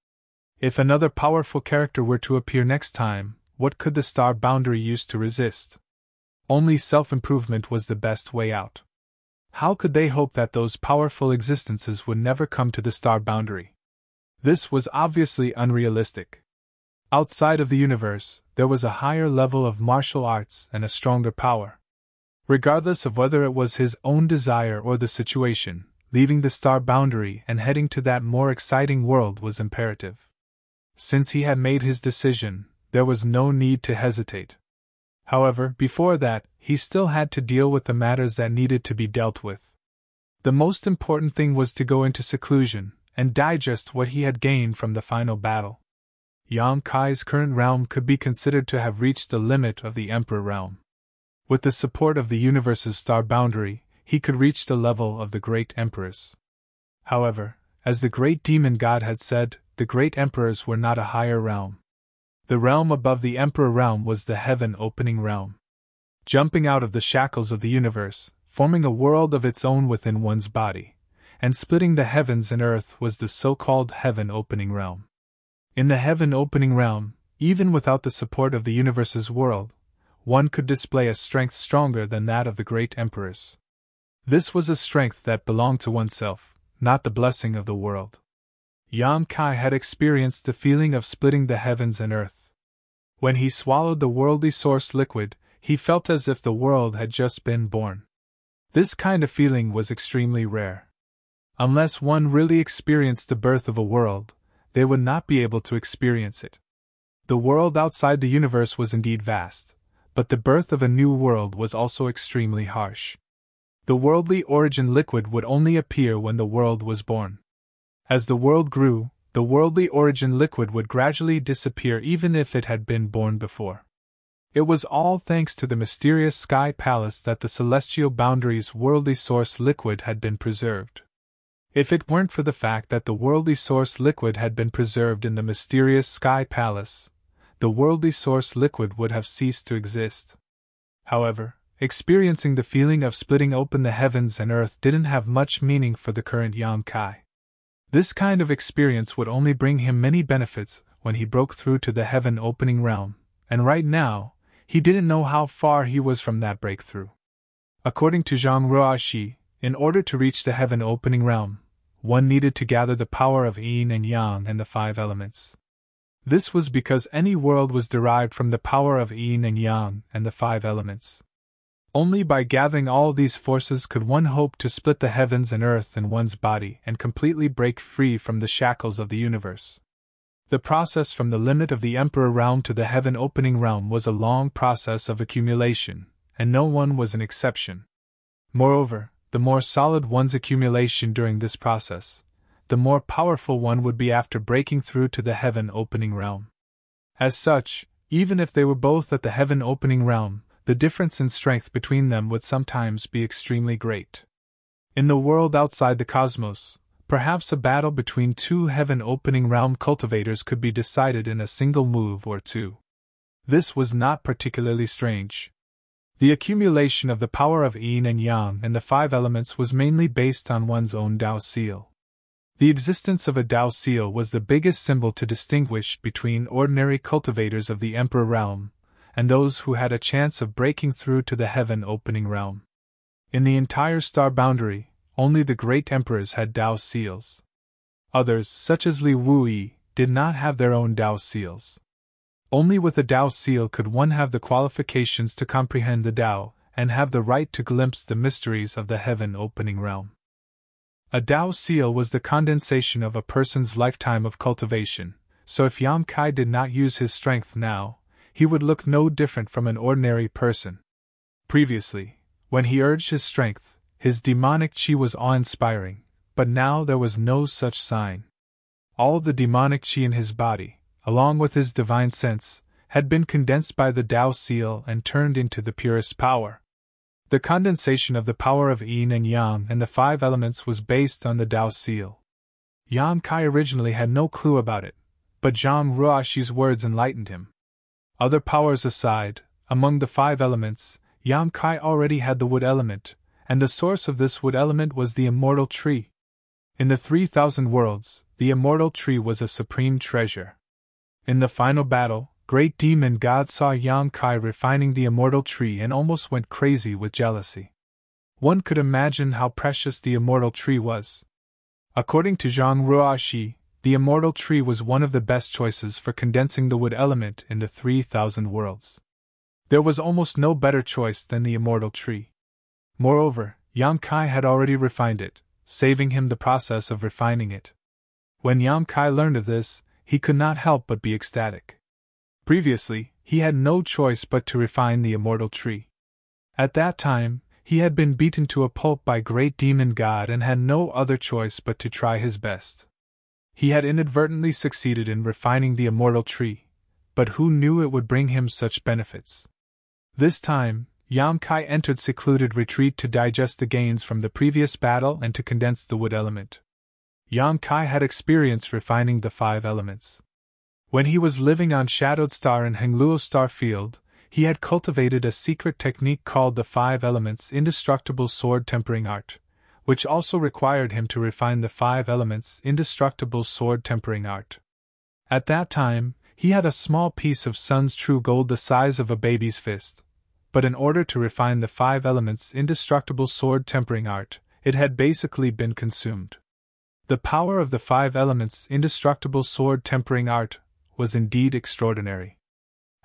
If another powerful character were to appear next time, what could the star boundary use to resist? Only self-improvement was the best way out. How could they hope that those powerful existences would never come to the star boundary? This was obviously unrealistic. Outside of the universe, there was a higher level of martial arts and a stronger power. Regardless of whether it was his own desire or the situation, leaving the star boundary and heading to that more exciting world was imperative. Since he had made his decision, there was no need to hesitate. However, before that, he still had to deal with the matters that needed to be dealt with. The most important thing was to go into seclusion and digest what he had gained from the final battle. Yang Kai's current realm could be considered to have reached the limit of the Emperor realm. With the support of the universe's star boundary, he could reach the level of the great emperors. However, as the great demon god had said, the great emperors were not a higher realm. The realm above the emperor realm was the heaven-opening realm. Jumping out of the shackles of the universe, forming a world of its own within one's body, and splitting the heavens and earth was the so-called heaven-opening realm. In the heaven-opening realm, even without the support of the universe's world, one could display a strength stronger than that of the great emperors. This was a strength that belonged to oneself, not the blessing of the world. Yang Kai had experienced the feeling of splitting the heavens and earth. When he swallowed the worldly source liquid, he felt as if the world had just been born. This kind of feeling was extremely rare. Unless one really experienced the birth of a world, they would not be able to experience it. The world outside the universe was indeed vast, but the birth of a new world was also extremely harsh. The worldly origin liquid would only appear when the world was born. As the world grew, the worldly origin liquid would gradually disappear even if it had been born before. It was all thanks to the mysterious sky palace that the celestial boundaries worldly source liquid had been preserved. If it weren't for the fact that the worldly source liquid had been preserved in the mysterious sky palace, the worldly source liquid would have ceased to exist. However, experiencing the feeling of splitting open the heavens and earth didn't have much meaning for the current Yang Kai. This kind of experience would only bring him many benefits when he broke through to the heaven-opening realm, and right now, he didn't know how far he was from that breakthrough. According to Zhang Ruoxi, in order to reach the heaven-opening realm, one needed to gather the power of yin and yang and the 5 elements. This was because any world was derived from the power of yin and yang and the 5 elements. Only by gathering all these forces could one hope to split the heavens and earth in one's body and completely break free from the shackles of the universe. The process from the limit of the Emperor realm to the heaven-opening realm was a long process of accumulation, and no one was an exception. Moreover, the more solid one's accumulation during this process, the more powerful one would be after breaking through to the heaven-opening realm. As such, even if they were both at the heaven-opening realm, the difference in strength between them would sometimes be extremely great. In the world outside the cosmos, perhaps a battle between 2 heaven-opening realm cultivators could be decided in a single move or 2. This was not particularly strange. The accumulation of the power of yin and yang and the 5 elements was mainly based on one's own Tao seal. The existence of a Tao seal was the biggest symbol to distinguish between ordinary cultivators of the Emperor realm and those who had a chance of breaking through to the heaven-opening realm. In the entire star boundary, only the great emperors had Tao seals. Others, such as Li Wuyi, did not have their own Tao seals. Only with a Tao seal could one have the qualifications to comprehend the Tao and have the right to glimpse the mysteries of the heaven-opening realm. A Tao seal was the condensation of a person's lifetime of cultivation, so if Yang Kai did not use his strength now, he would look no different from an ordinary person. Previously, when he urged his strength, his demonic chi was awe-inspiring, but now there was no such sign. All the demonic chi in his body, along with his divine sense, had been condensed by the Tao seal and turned into the purest power. The condensation of the power of yin and yang and the 5 elements was based on the Tao seal. Yang Kai originally had no clue about it, but Zhang Ruoxi's words enlightened him. Other powers aside, among the 5 elements, Yang Kai already had the wood element, and the source of this wood element was the immortal tree. In the 3,000 worlds, the immortal tree was a supreme treasure. In the final battle, Great Demon God saw Yang Kai refining the immortal tree and almost went crazy with jealousy. One could imagine how precious the immortal tree was. According to Zhang Ruoxi, the immortal tree was one of the best choices for condensing the wood element in the 3,000 worlds. There was almost no better choice than the immortal tree. Moreover, Yang Kai had already refined it, saving him the process of refining it. When Yang Kai learned of this, he could not help but be ecstatic. Previously, he had no choice but to refine the immortal tree. At that time, he had been beaten to a pulp by Great Demon God and had no other choice but to try his best. He had inadvertently succeeded in refining the immortal tree, but who knew it would bring him such benefits? This time, Yang Kai entered secluded retreat to digest the gains from the previous battle and to condense the wood element. Yang Kai had experience refining the 5 elements. When he was living on Shadowed Star in Hengluo Star Field, he had cultivated a secret technique called the 5 Elements Indestructible Sword Tempering Art, which also required him to refine the 5 Elements Indestructible Sword Tempering Art. At that time, he had a small piece of Sun's true gold the size of a baby's fist, but in order to refine the 5 Elements Indestructible Sword Tempering Art, it had basically been consumed. The power of the 5 Elements Indestructible Sword Tempering Art was indeed extraordinary.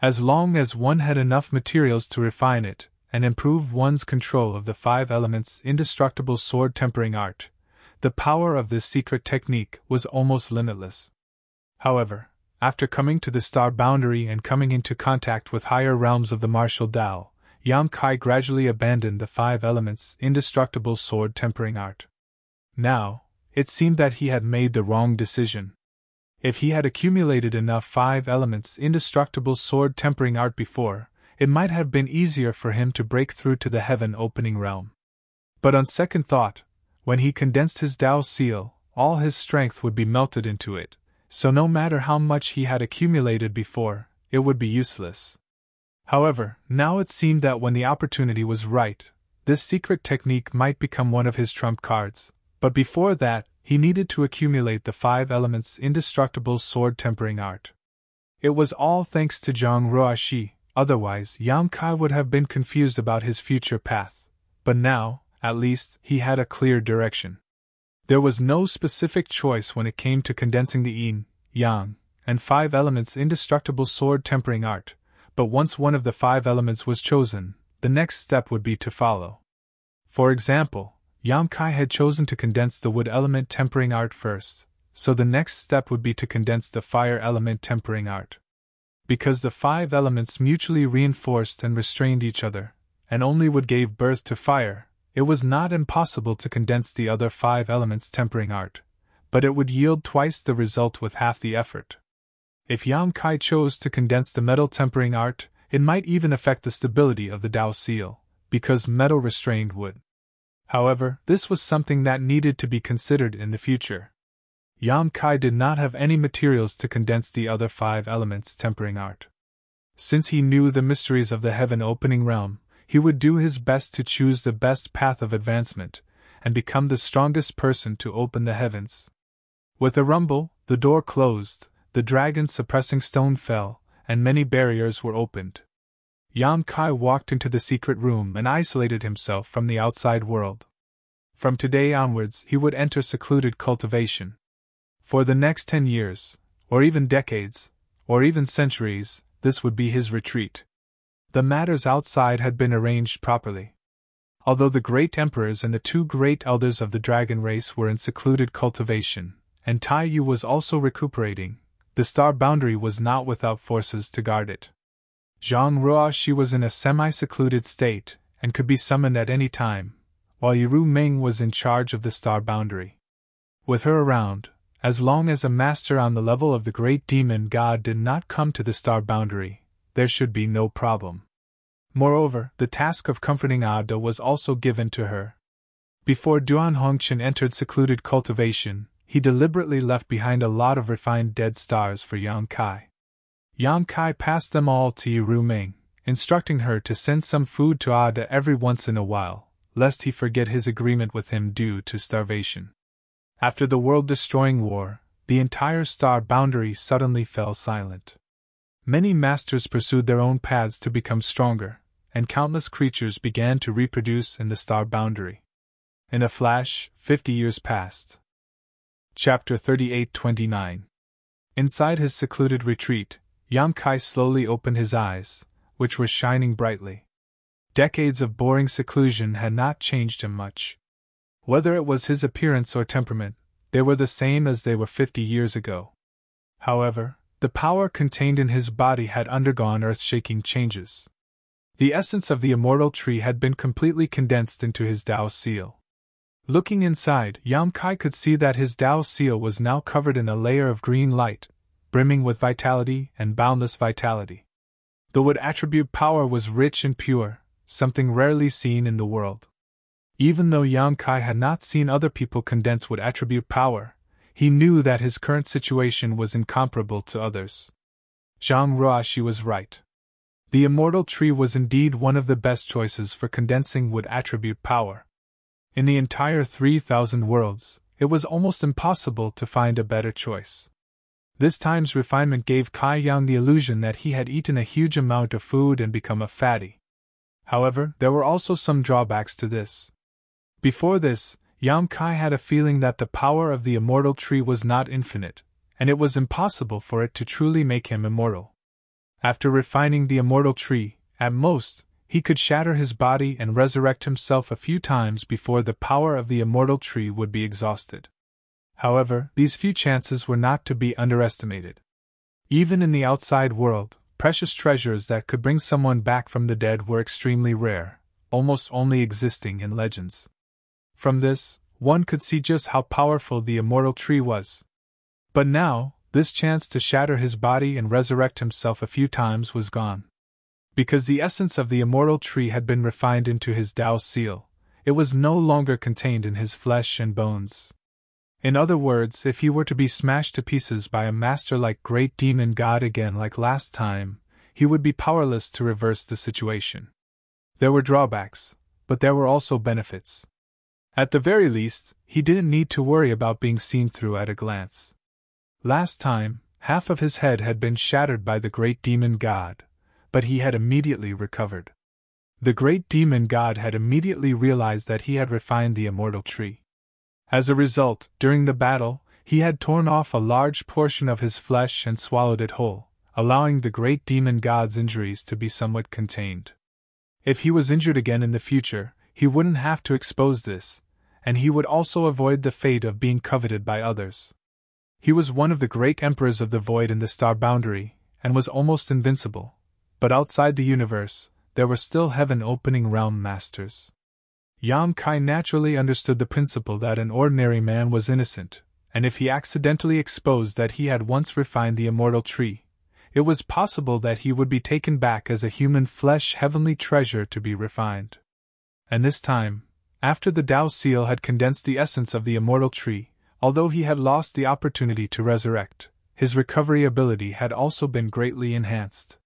As long as one had enough materials to refine it and improve one's control of the 5 Elements Indestructible Sword Tempering Art, the power of this secret technique was almost limitless. However, after coming to the star boundary and coming into contact with higher realms of the martial Tao, Yang Kai gradually abandoned the 5 elements indestructible sword tempering art. Now, it seemed that he had made the wrong decision. If he had accumulated enough 5 elements indestructible sword tempering art before, it might have been easier for him to break through to the heaven-opening realm. But on second thought, when he condensed his Tao seal, all his strength would be melted into it, so no matter how much he had accumulated before, it would be useless. However, now it seemed that when the opportunity was right, this secret technique might become one of his trump cards, but before that, he needed to accumulate the 5 elements indestructible sword tempering art. It was all thanks to Zhang Ruoxi, otherwise Yang Kai would have been confused about his future path, but now, at least, he had a clear direction. There was no specific choice when it came to condensing the yin, yang, and 5 elements indestructible sword tempering art, but once one of the 5 elements was chosen, the next step would be to follow. For example, Yang Kai had chosen to condense the wood element tempering art first, so the next step would be to condense the fire element tempering art. Because the 5 elements mutually reinforced and restrained each other, and only wood gave birth to fire, it was not impossible to condense the other 5 elements tempering art, but it would yield twice the result with half the effort. If Yang Kai chose to condense the metal tempering art, it might even affect the stability of the Tao seal, because metal restrained wood. However, this was something that needed to be considered in the future. Yang Kai did not have any materials to condense the other 5 elements tempering art. Since he knew the mysteries of the heaven-opening realm, he would do his best to choose the best path of advancement, and become the strongest person to open the heavens. With a rumble, the door closed, the dragon's suppressing stone fell, and many barriers were opened. Yang Kai walked into the secret room and isolated himself from the outside world. From today onwards, he would enter secluded cultivation. For the next 10 years, or even decades, or even centuries, this would be his retreat. The matters outside had been arranged properly. Although the great emperors and the 2 great elders of the dragon race were in secluded cultivation, and Tai Yu was also recuperating, the star boundary was not without forces to guard it. Zhang Ruoxi was in a semi-secluded state, and could be summoned at any time, while Yiru Ming was in charge of the star boundary. With her around, as long as a master on the level of the great demon god did not come to the star boundary, there should be no problem. Moreover, the task of comforting Ada was also given to her. Before Duan Hongqian entered secluded cultivation, he deliberately left behind a lot of refined dead stars for Yang Kai. Yang Kai passed them all to Yiru Ming, instructing her to send some food to Ada every once in a while, lest he forget his agreement with him due to starvation. After the world-destroying war, the entire star boundary suddenly fell silent. Many masters pursued their own paths to become stronger, and countless creatures began to reproduce in the star boundary. In a flash, 50 years passed. Chapter 38-29. Inside his secluded retreat, Yang Kai slowly opened his eyes, which were shining brightly. Decades of boring seclusion had not changed him much. Whether it was his appearance or temperament, they were the same as they were 50 years ago. However, the power contained in his body had undergone earth-shaking changes. The essence of the immortal tree had been completely condensed into his Tao seal. Looking inside, Yang Kai could see that his Tao seal was now covered in a layer of green light, brimming with vitality and boundless vitality. The wood attribute power was rich and pure, something rarely seen in the world. Even though Yang Kai had not seen other people condense wood attribute power, he knew that his current situation was incomparable to others. Zhang Ruoxi was right. The immortal tree was indeed one of the best choices for condensing wood attribute power. In the entire 3,000 worlds, it was almost impossible to find a better choice. This time's refinement gave Kai Yang the illusion that he had eaten a huge amount of food and become a fatty. However, there were also some drawbacks to this. Before this, Yang Kai had a feeling that the power of the immortal tree was not infinite, and it was impossible for it to truly make him immortal. After refining the immortal tree, at most, he could shatter his body and resurrect himself a few times before the power of the immortal tree would be exhausted. However, these few chances were not to be underestimated. Even in the outside world, precious treasures that could bring someone back from the dead were extremely rare, almost only existing in legends. From this, one could see just how powerful the immortal tree was. But now, this chance to shatter his body and resurrect himself a few times was gone. Because the essence of the immortal tree had been refined into his Tao seal, it was no longer contained in his flesh and bones. In other words, if he were to be smashed to pieces by a master like Great Demon God again like last time, he would be powerless to reverse the situation. There were drawbacks, but there were also benefits. At the very least, he didn't need to worry about being seen through at a glance. Last time, half of his head had been shattered by the Great Demon God, but he had immediately recovered. The Great Demon God had immediately realized that he had refined the immortal tree. As a result, during the battle, he had torn off a large portion of his flesh and swallowed it whole, allowing the Great Demon God's injuries to be somewhat contained. If he was injured again in the future, he wouldn't have to expose this, and he would also avoid the fate of being coveted by others. He was one of the great emperors of the void in the star boundary, and was almost invincible, but outside the universe, there were still heaven-opening realm masters. Yang Kai naturally understood the principle that an ordinary man was innocent, and if he accidentally exposed that he had once refined the immortal tree, it was possible that he would be taken back as a human flesh heavenly treasure to be refined. And this time, after the Tao seal had condensed the essence of the immortal tree, although he had lost the opportunity to resurrect, his recovery ability had also been greatly enhanced.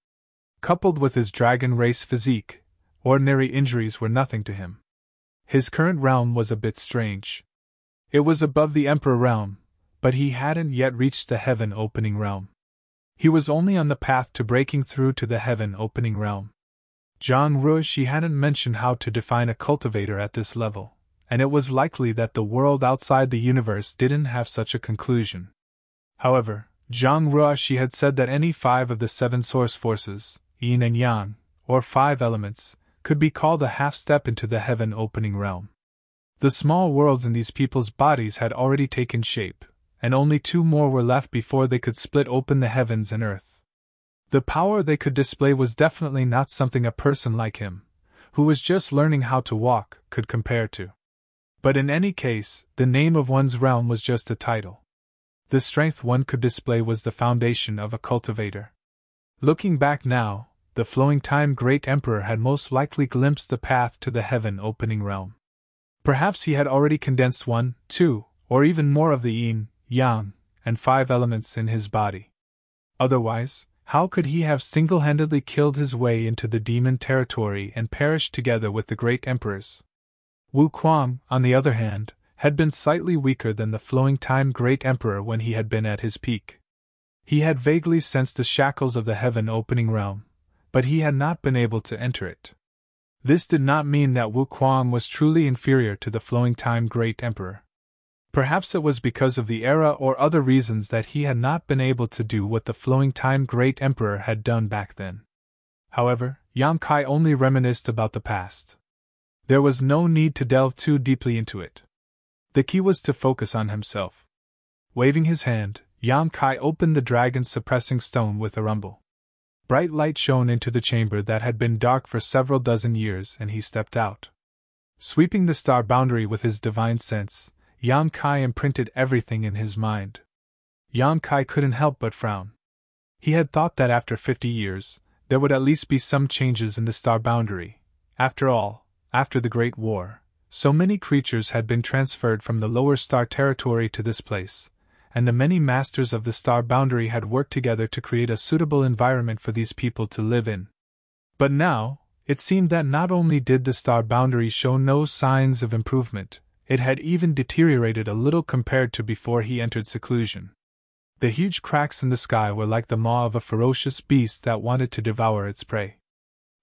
Coupled with his dragon race physique, ordinary injuries were nothing to him. His current realm was a bit strange. It was above the Emperor realm, but he hadn't yet reached the heaven-opening realm. He was only on the path to breaking through to the heaven-opening realm. Zhang Ruishi hadn't mentioned how to define a cultivator at this level, and it was likely that the world outside the universe didn't have such a conclusion. However, Zhang Ruishi had said that any 5 of the 7 source forces, yin and yang, or 5 elements, could be called a half-step into the heaven-opening realm. The small worlds in these people's bodies had already taken shape, and only 2 more were left before they could split open the heavens and earth. The power they could display was definitely not something a person like him, who was just learning how to walk, could compare to. But in any case, the name of one's realm was just a title. The strength one could display was the foundation of a cultivator. Looking back now, the flowing time Great Emperor had most likely glimpsed the path to the heaven-opening realm. Perhaps he had already condensed 1, 2, or even more of the yin, yang, and 5 elements in his body. Otherwise, how could he have single-handedly killed his way into the demon territory and perished together with the great emperors? Wu Kuang, on the other hand, had been slightly weaker than the flowing time Great Emperor when he had been at his peak. He had vaguely sensed the shackles of the heaven-opening realm, but he had not been able to enter it. This did not mean that Wu Kuang was truly inferior to the flowing time Great Emperor. Perhaps it was because of the era or other reasons that he had not been able to do what the flowing time Great Emperor had done back then. However, Yang Kai only reminisced about the past. There was no need to delve too deeply into it. The key was to focus on himself. Waving his hand, Yang Kai opened the dragon-suppressing stone with a rumble. Bright light shone into the chamber that had been dark for several dozen years, and he stepped out. Sweeping the star boundary with his divine sense, Yang Kai imprinted everything in his mind. Yang Kai couldn't help but frown. He had thought that after 50 years, there would at least be some changes in the star boundary. After all, after the Great War, so many creatures had been transferred from the lower star territory to this place, and the many masters of the star boundary had worked together to create a suitable environment for these people to live in. But now, it seemed that not only did the star boundary show no signs of improvement, it had even deteriorated a little compared to before he entered seclusion. The huge cracks in the sky were like the maw of a ferocious beast that wanted to devour its prey.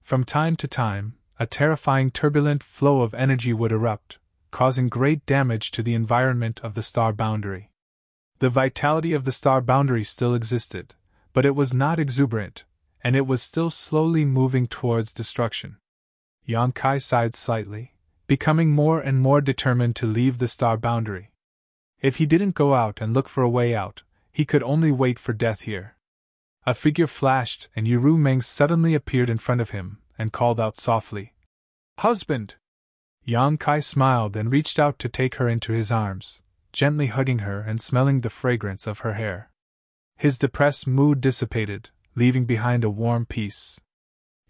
From time to time, a terrifying turbulent flow of energy would erupt, causing great damage to the environment of the star boundary. The vitality of the star boundary still existed, but it was not exuberant, and it was still slowly moving towards destruction. Yang Kai sighed slightly, becoming more and more determined to leave the star boundary. If he didn't go out and look for a way out, he could only wait for death here. A figure flashed, and Yu Meng suddenly appeared in front of him and called out softly, "Husband!" Yang Kai smiled and reached out to take her into his arms, gently hugging her and smelling the fragrance of her hair. His depressed mood dissipated, leaving behind a warm peace.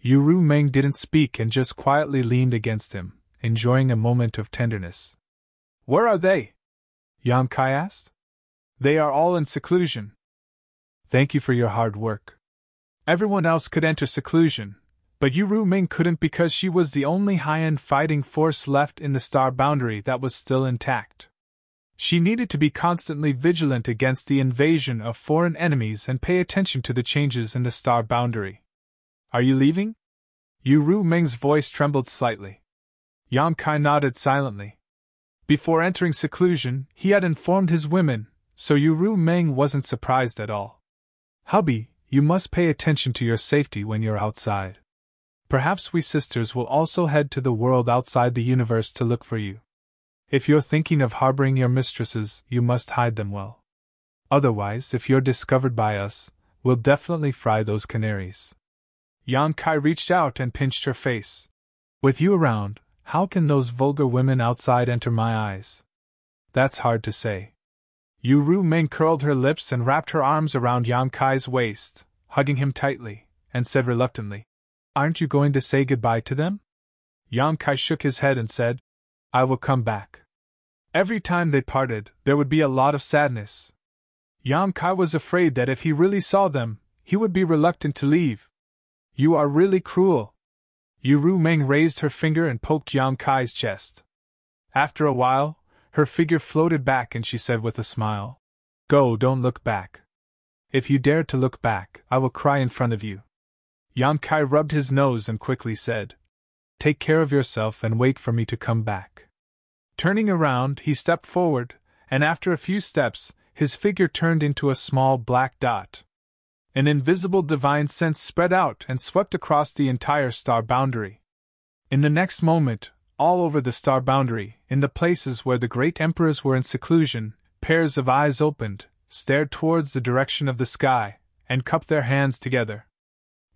Yu Meng didn't speak and just quietly leaned against him, enjoying a moment of tenderness. "Where are they?" Yang Kai asked. "They are all in seclusion." "Thank you for your hard work." Everyone else could enter seclusion, but Yu Ming couldn't because she was the only high-end fighting force left in the star boundary that was still intact. She needed to be constantly vigilant against the invasion of foreign enemies and pay attention to the changes in the star boundary. "Are you leaving?" Yu Ming's voice trembled slightly. Yang Kai nodded silently. Before entering seclusion, he had informed his women, so Yu Ming wasn't surprised at all. "Hubby, you must pay attention to your safety when you're outside. Perhaps we sisters will also head to the world outside the universe to look for you. If you're thinking of harboring your mistresses, you must hide them well. Otherwise, if you're discovered by us, we'll definitely fry those canaries." Yang Kai reached out and pinched her face. "With you around, how can those vulgar women outside enter my eyes?" "That's hard to say." Yu Ming curled her lips and wrapped her arms around Yang Kai's waist, hugging him tightly, and said reluctantly, "Aren't you going to say goodbye to them?" Yang Kai shook his head and said, "I will come back." Every time they parted, there would be a lot of sadness. Yang Kai was afraid that if he really saw them, he would be reluctant to leave. "You are really cruel." Yu Ming raised her finger and poked Yang Kai's chest. After a while, her figure floated back and she said with a smile, "Go, don't look back. If you dare to look back, I will cry in front of you." Yang Kai rubbed his nose and quickly said, "Take care of yourself and wait for me to come back." Turning around, he stepped forward, and after a few steps, his figure turned into a small black dot. An invisible divine sense spread out and swept across the entire star boundary. In the next moment, all over the star boundary, in the places where the great emperors were in seclusion, pairs of eyes opened, stared towards the direction of the sky, and cupped their hands together.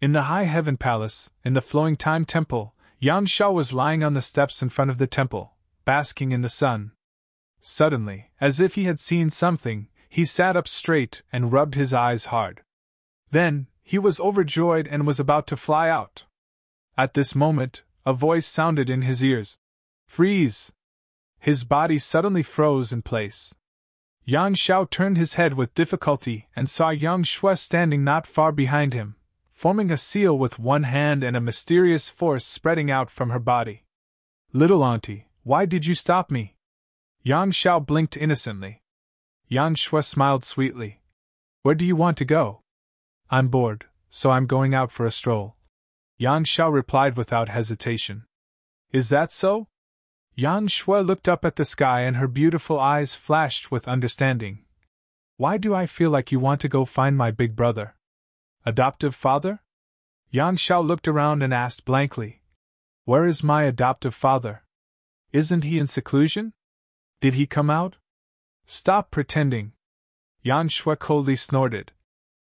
In the High Heaven Palace, in the Flowing Time Temple, Yang Shao was lying on the steps in front of the temple, basking in the sun. Suddenly, as if he had seen something, he sat up straight and rubbed his eyes hard. Then, he was overjoyed and was about to fly out. At this moment, a voice sounded in his ears. "Freeze!" His body suddenly froze in place. Yang Shao turned his head with difficulty and saw Yang Shui standing not far behind him, forming a seal with one hand and a mysterious force spreading out from her body. "Little auntie, why did you stop me?" Yang Shao blinked innocently. Yang Shui smiled sweetly. "Where do you want to go?" "I'm bored, so I'm going out for a stroll." Yang Shao replied without hesitation. "Is that so?" Yang Shui looked up at the sky and her beautiful eyes flashed with understanding. "Why do I feel like you want to go find my big brother? Adoptive father?" Yang Shao looked around and asked blankly. "Where is my adoptive father? Isn't he in seclusion? Did he come out?" "Stop pretending." Yang Shui coldly snorted.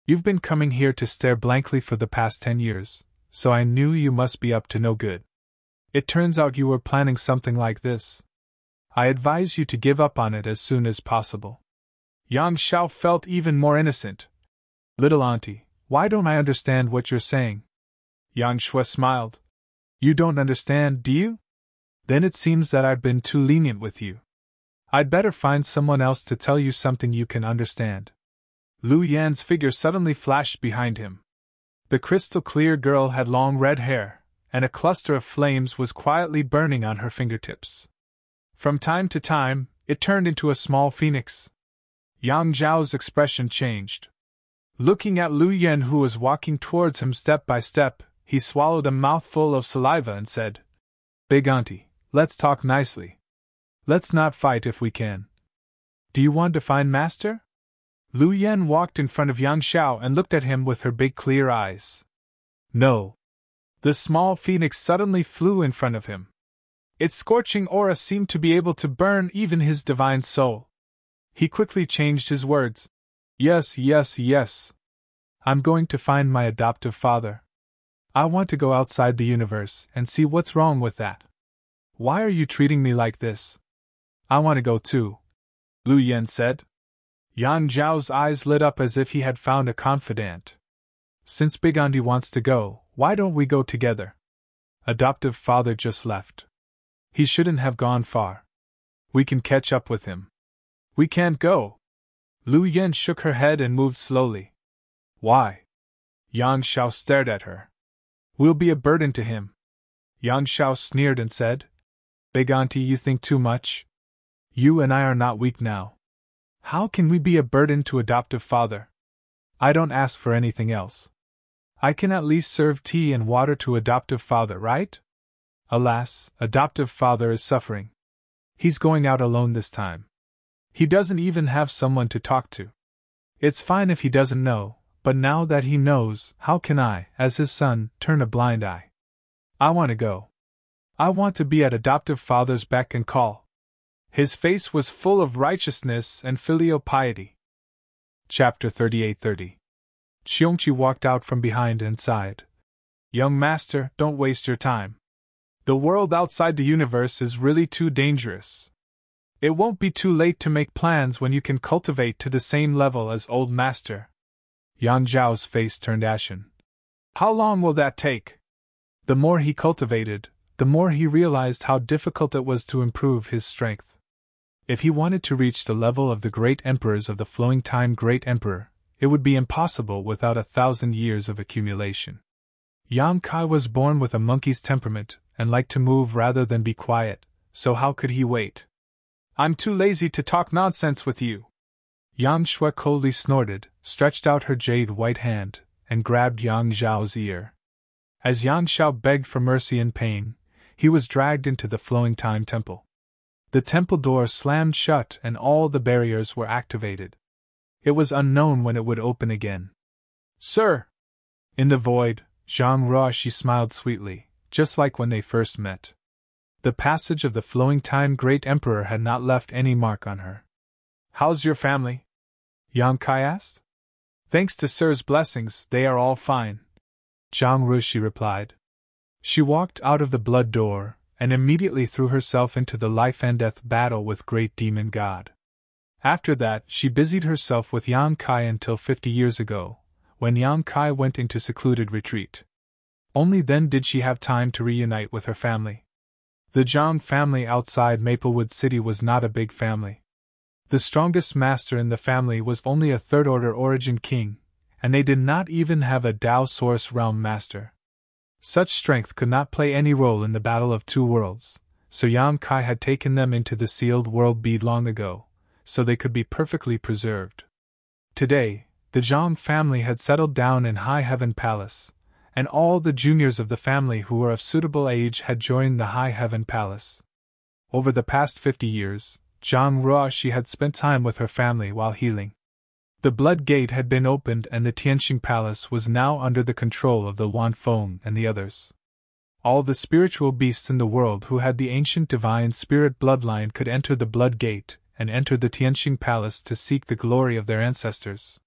"You've been coming here to stare blankly for the past 10 years, so I knew you must be up to no good. It turns out you were planning something like this. I advise you to give up on it as soon as possible." Yang Shao felt even more innocent. "Little auntie, why don't I understand what you're saying?" Yang Shui smiled. "You don't understand, do you? Then it seems that I've been too lenient with you. I'd better find someone else to tell you something you can understand." Lu Yan's figure suddenly flashed behind him. The crystal-clear girl had long red hair, and a cluster of flames was quietly burning on her fingertips. From time to time, it turned into a small phoenix. Yang Zhao's expression changed. Looking at Lu Yan, who was walking towards him step by step, he swallowed a mouthful of saliva and said, "Big auntie, let's talk nicely. Let's not fight if we can. Do you want to find master?" Lu Yan walked in front of Yang Shao and looked at him with her big clear eyes. "No." The small phoenix suddenly flew in front of him. Its scorching aura seemed to be able to burn even his divine soul. He quickly changed his words. Yes, yes, yes. I'm going to find my adoptive father. I want to go outside the universe and see what's wrong with that. Why are you treating me like this? I want to go too, Lu Yen said. Yang Zhao's eyes lit up as if he had found a confidant. Since Big Auntie wants to go, why don't we go together? Adoptive father just left. He shouldn't have gone far. We can catch up with him. We can't go. Lu Yen shook her head and moved slowly. Why? Yang Xiao stared at her. We'll be a burden to him. Yang Xiao sneered and said, Big Auntie, you think too much. You and I are not weak now. How can we be a burden to adoptive father? I don't ask for anything else. I can at least serve tea and water to adoptive father, right? Alas, adoptive father is suffering. He's going out alone this time. He doesn't even have someone to talk to. It's fine if he doesn't know, but now that he knows, how can I, as his son, turn a blind eye? I want to go. I want to be at adoptive father's beck and call. His face was full of righteousness and filial piety. Chapter 38:30. Xiongqi walked out from behind and sighed. Young master, don't waste your time. The world outside the universe is really too dangerous. It won't be too late to make plans when you can cultivate to the same level as old master. Yang Zhao's face turned ashen. How long will that take? The more he cultivated, the more he realized how difficult it was to improve his strength. If he wanted to reach the level of the great emperors of the flowing time great emperor, it would be impossible without 1,000 years of accumulation. Yang Kai was born with a monkey's temperament and liked to move rather than be quiet, so how could he wait? I'm too lazy to talk nonsense with you. Yang Shui coldly snorted, stretched out her jade white hand, and grabbed Yang Zhao's ear. As Yang Xiao begged for mercy and pain, he was dragged into the flowing time temple. The temple door slammed shut and all the barriers were activated. It was unknown when it would open again. Sir! In the void, Zhang Ruoxi smiled sweetly, just like when they first met. The passage of the flowing time great emperor had not left any mark on her. How's your family? Yang Kai asked. Thanks to Sir's blessings, they are all fine, Zhang Ruoxi replied. She walked out of the blood door, and immediately threw herself into the life-and-death battle with great demon god. After that, she busied herself with Yang Kai until 50 years ago, when Yang Kai went into secluded retreat. Only then did she have time to reunite with her family. The Zhang family outside Maplewood City was not a big family. The strongest master in the family was only a third-order origin king, and they did not even have a Dao Source Realm master. Such strength could not play any role in the battle of two worlds, so Yang Kai had taken them into the sealed world bead long ago, so they could be perfectly preserved. Today, the Zhang family had settled down in High Heaven Palace, and all the juniors of the family who were of suitable age had joined the High Heaven Palace. Over the past 50 years, Zhang Ruoxi had spent time with her family while healing. The Blood Gate had been opened and the Tianxing Palace was now under the control of the Wanfeng and the others. All the spiritual beasts in the world who had the ancient divine spirit bloodline could enter the Blood Gate and enter the Tianxing Palace to seek the glory of their ancestors.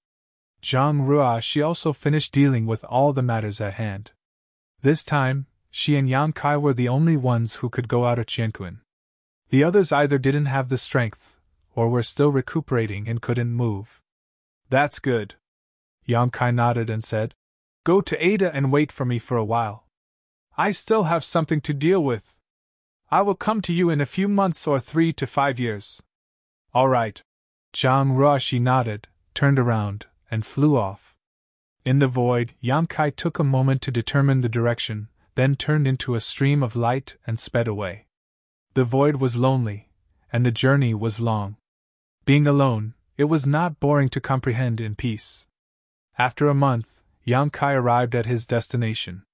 Zhang Ruoxi also finished dealing with all the matters at hand. This time, she and Yang Kai were the only ones who could go out of Qianquan. The others either didn't have the strength, or were still recuperating and couldn't move. That's good. Yang Kai nodded and said, Go to Ada and wait for me for a while. I still have something to deal with. I will come to you in a few months or 3 to 5 years. All right. Zhang Ruoxi nodded, turned around, and flew off. In the void, Yang Kai took a moment to determine the direction, then turned into a stream of light and sped away. The void was lonely, and the journey was long. Being alone, it was not boring to comprehend in peace. After a month, Yang Kai arrived at his destination.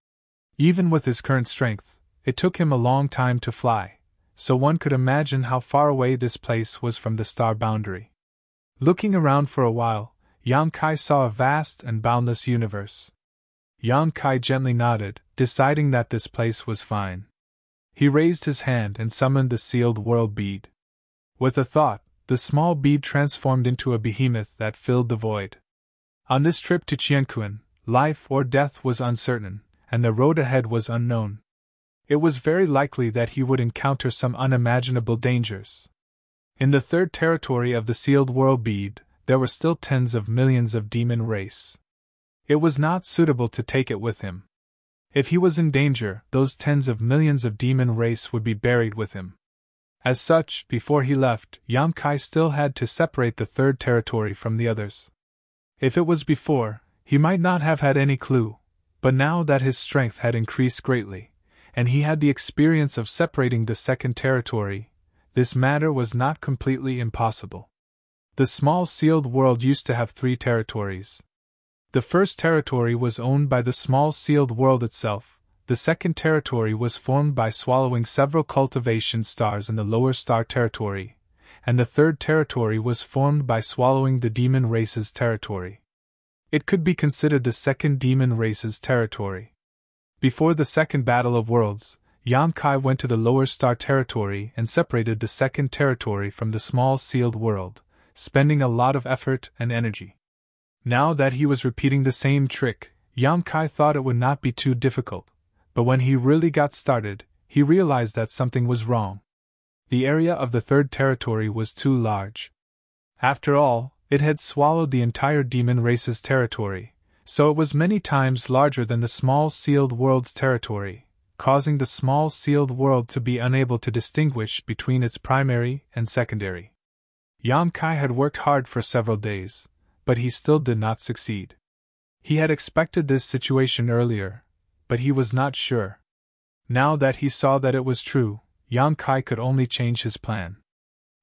Even with his current strength, it took him a long time to fly, so one could imagine how far away this place was from the star boundary. Looking around for a while, Yang Kai saw a vast and boundless universe. Yang Kai gently nodded, deciding that this place was fine. He raised his hand and summoned the sealed world bead. With a thought, the small bead transformed into a behemoth that filled the void. On this trip to Qianquan, life or death was uncertain, and the road ahead was unknown. It was very likely that he would encounter some unimaginable dangers. In the third territory of the sealed world bead, there were still tens of millions of demon race. It was not suitable to take it with him. If he was in danger, those tens of millions of demon race would be buried with him. As such, before he left, Yang Kai still had to separate the third territory from the others. If it was before, he might not have had any clue, but now that his strength had increased greatly, and he had the experience of separating the second territory, this matter was not completely impossible. The small sealed world used to have 3 territories. The first territory was owned by the small sealed world itself, the second territory was formed by swallowing several cultivation stars in the lower star territory, and the third territory was formed by swallowing the demon race's territory. It could be considered the second demon race's territory. Before the second battle of worlds, Yang Kai went to the lower star territory and separated the second territory from the small sealed world, spending a lot of effort and energy. Now that he was repeating the same trick, Yang Kai thought it would not be too difficult, but when he really got started, he realized that something was wrong. The area of the third territory was too large. After all, it had swallowed the entire demon race's territory, so it was many times larger than the small sealed world's territory, causing the small sealed world to be unable to distinguish between its primary and secondary. Yang Kai had worked hard for several days, but he still did not succeed. He had expected this situation earlier, but he was not sure. Now that he saw that it was true, Yang Kai could only change his plan.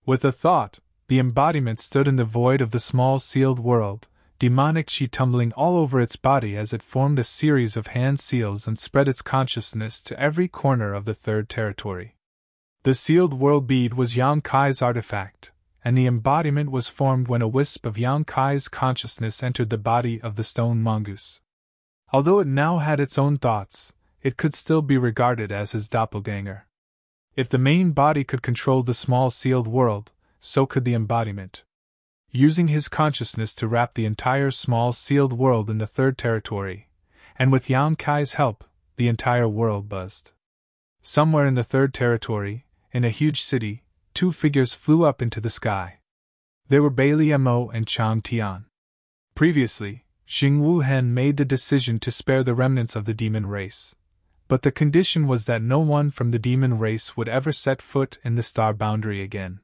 With a thought, the embodiment stood in the void of the small sealed world, demonic chi tumbling all over its body as it formed a series of hand seals and spread its consciousness to every corner of the third territory. The sealed world bead was Yang Kai's artifact, and the embodiment was formed when a wisp of Yang Kai's consciousness entered the body of the stone mongoose. Although it now had its own thoughts, it could still be regarded as his doppelganger. If the main body could control the small sealed world, so could the embodiment. Using his consciousness to wrap the entire small sealed world in the third territory, and with Yang Kai's help, the entire world buzzed. Somewhere in the third territory, in a huge city, 2 figures flew up into the sky. They were Bailey Mo and Chang Tian. Previously, Xing Wu Hen made the decision to spare the remnants of the demon race, but the condition was that no one from the demon race would ever set foot in the star boundary again.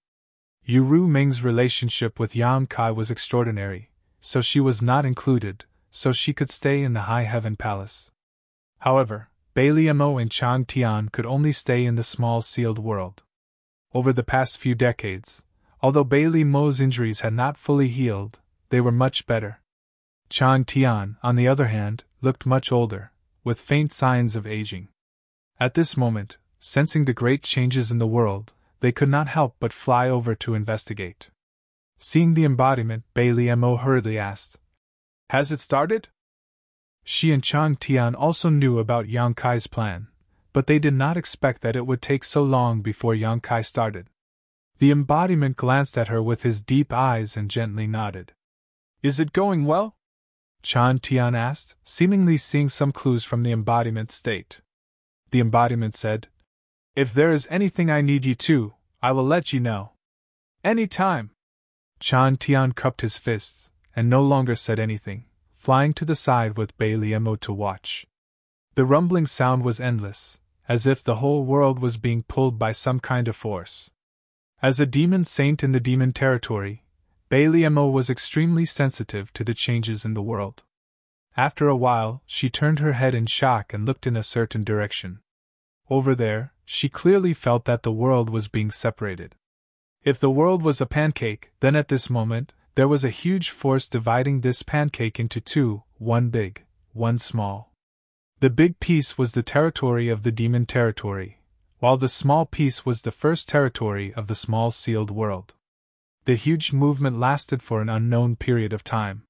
Yu Ru Ming's relationship with Yang Kai was extraordinary, so she was not included, so she could stay in the High Heaven Palace. However, Bailey Mo and Chang Tian could only stay in the small sealed world. Over the past few decades, although Bailey Mo's injuries had not fully healed, they were much better. Chang Tian, on the other hand, looked much older, with faint signs of aging. At this moment, sensing the great changes in the world, they could not help but fly over to investigate. Seeing the embodiment, Bailey Mo hurriedly asked, "Has it started?" She and Chang Tian also knew about Yang Kai's plan, but they did not expect that it would take so long before Yang Kai started. The embodiment glanced at her with his deep eyes and gently nodded. "Is it going well?" Chang Tian asked, seemingly seeing some clues from the embodiment's state. The embodiment said, "If there is anything I need you to, I will let you know. Any time." Chang Tian cupped his fists, and no longer said anything, flying to the side with Bailey Mo to watch. The rumbling sound was endless, as if the whole world was being pulled by some kind of force. As a demon saint in the demon territory, Bailey Mo was extremely sensitive to the changes in the world. After a while, she turned her head in shock and looked in a certain direction. Over there, she clearly felt that the world was being separated. If the world was a pancake, then at this moment, there was a huge force dividing this pancake into 2, one big, one small. The big piece was the territory of the demon territory, while the small piece was the first territory of the small sealed world. The huge movement lasted for an unknown period of time.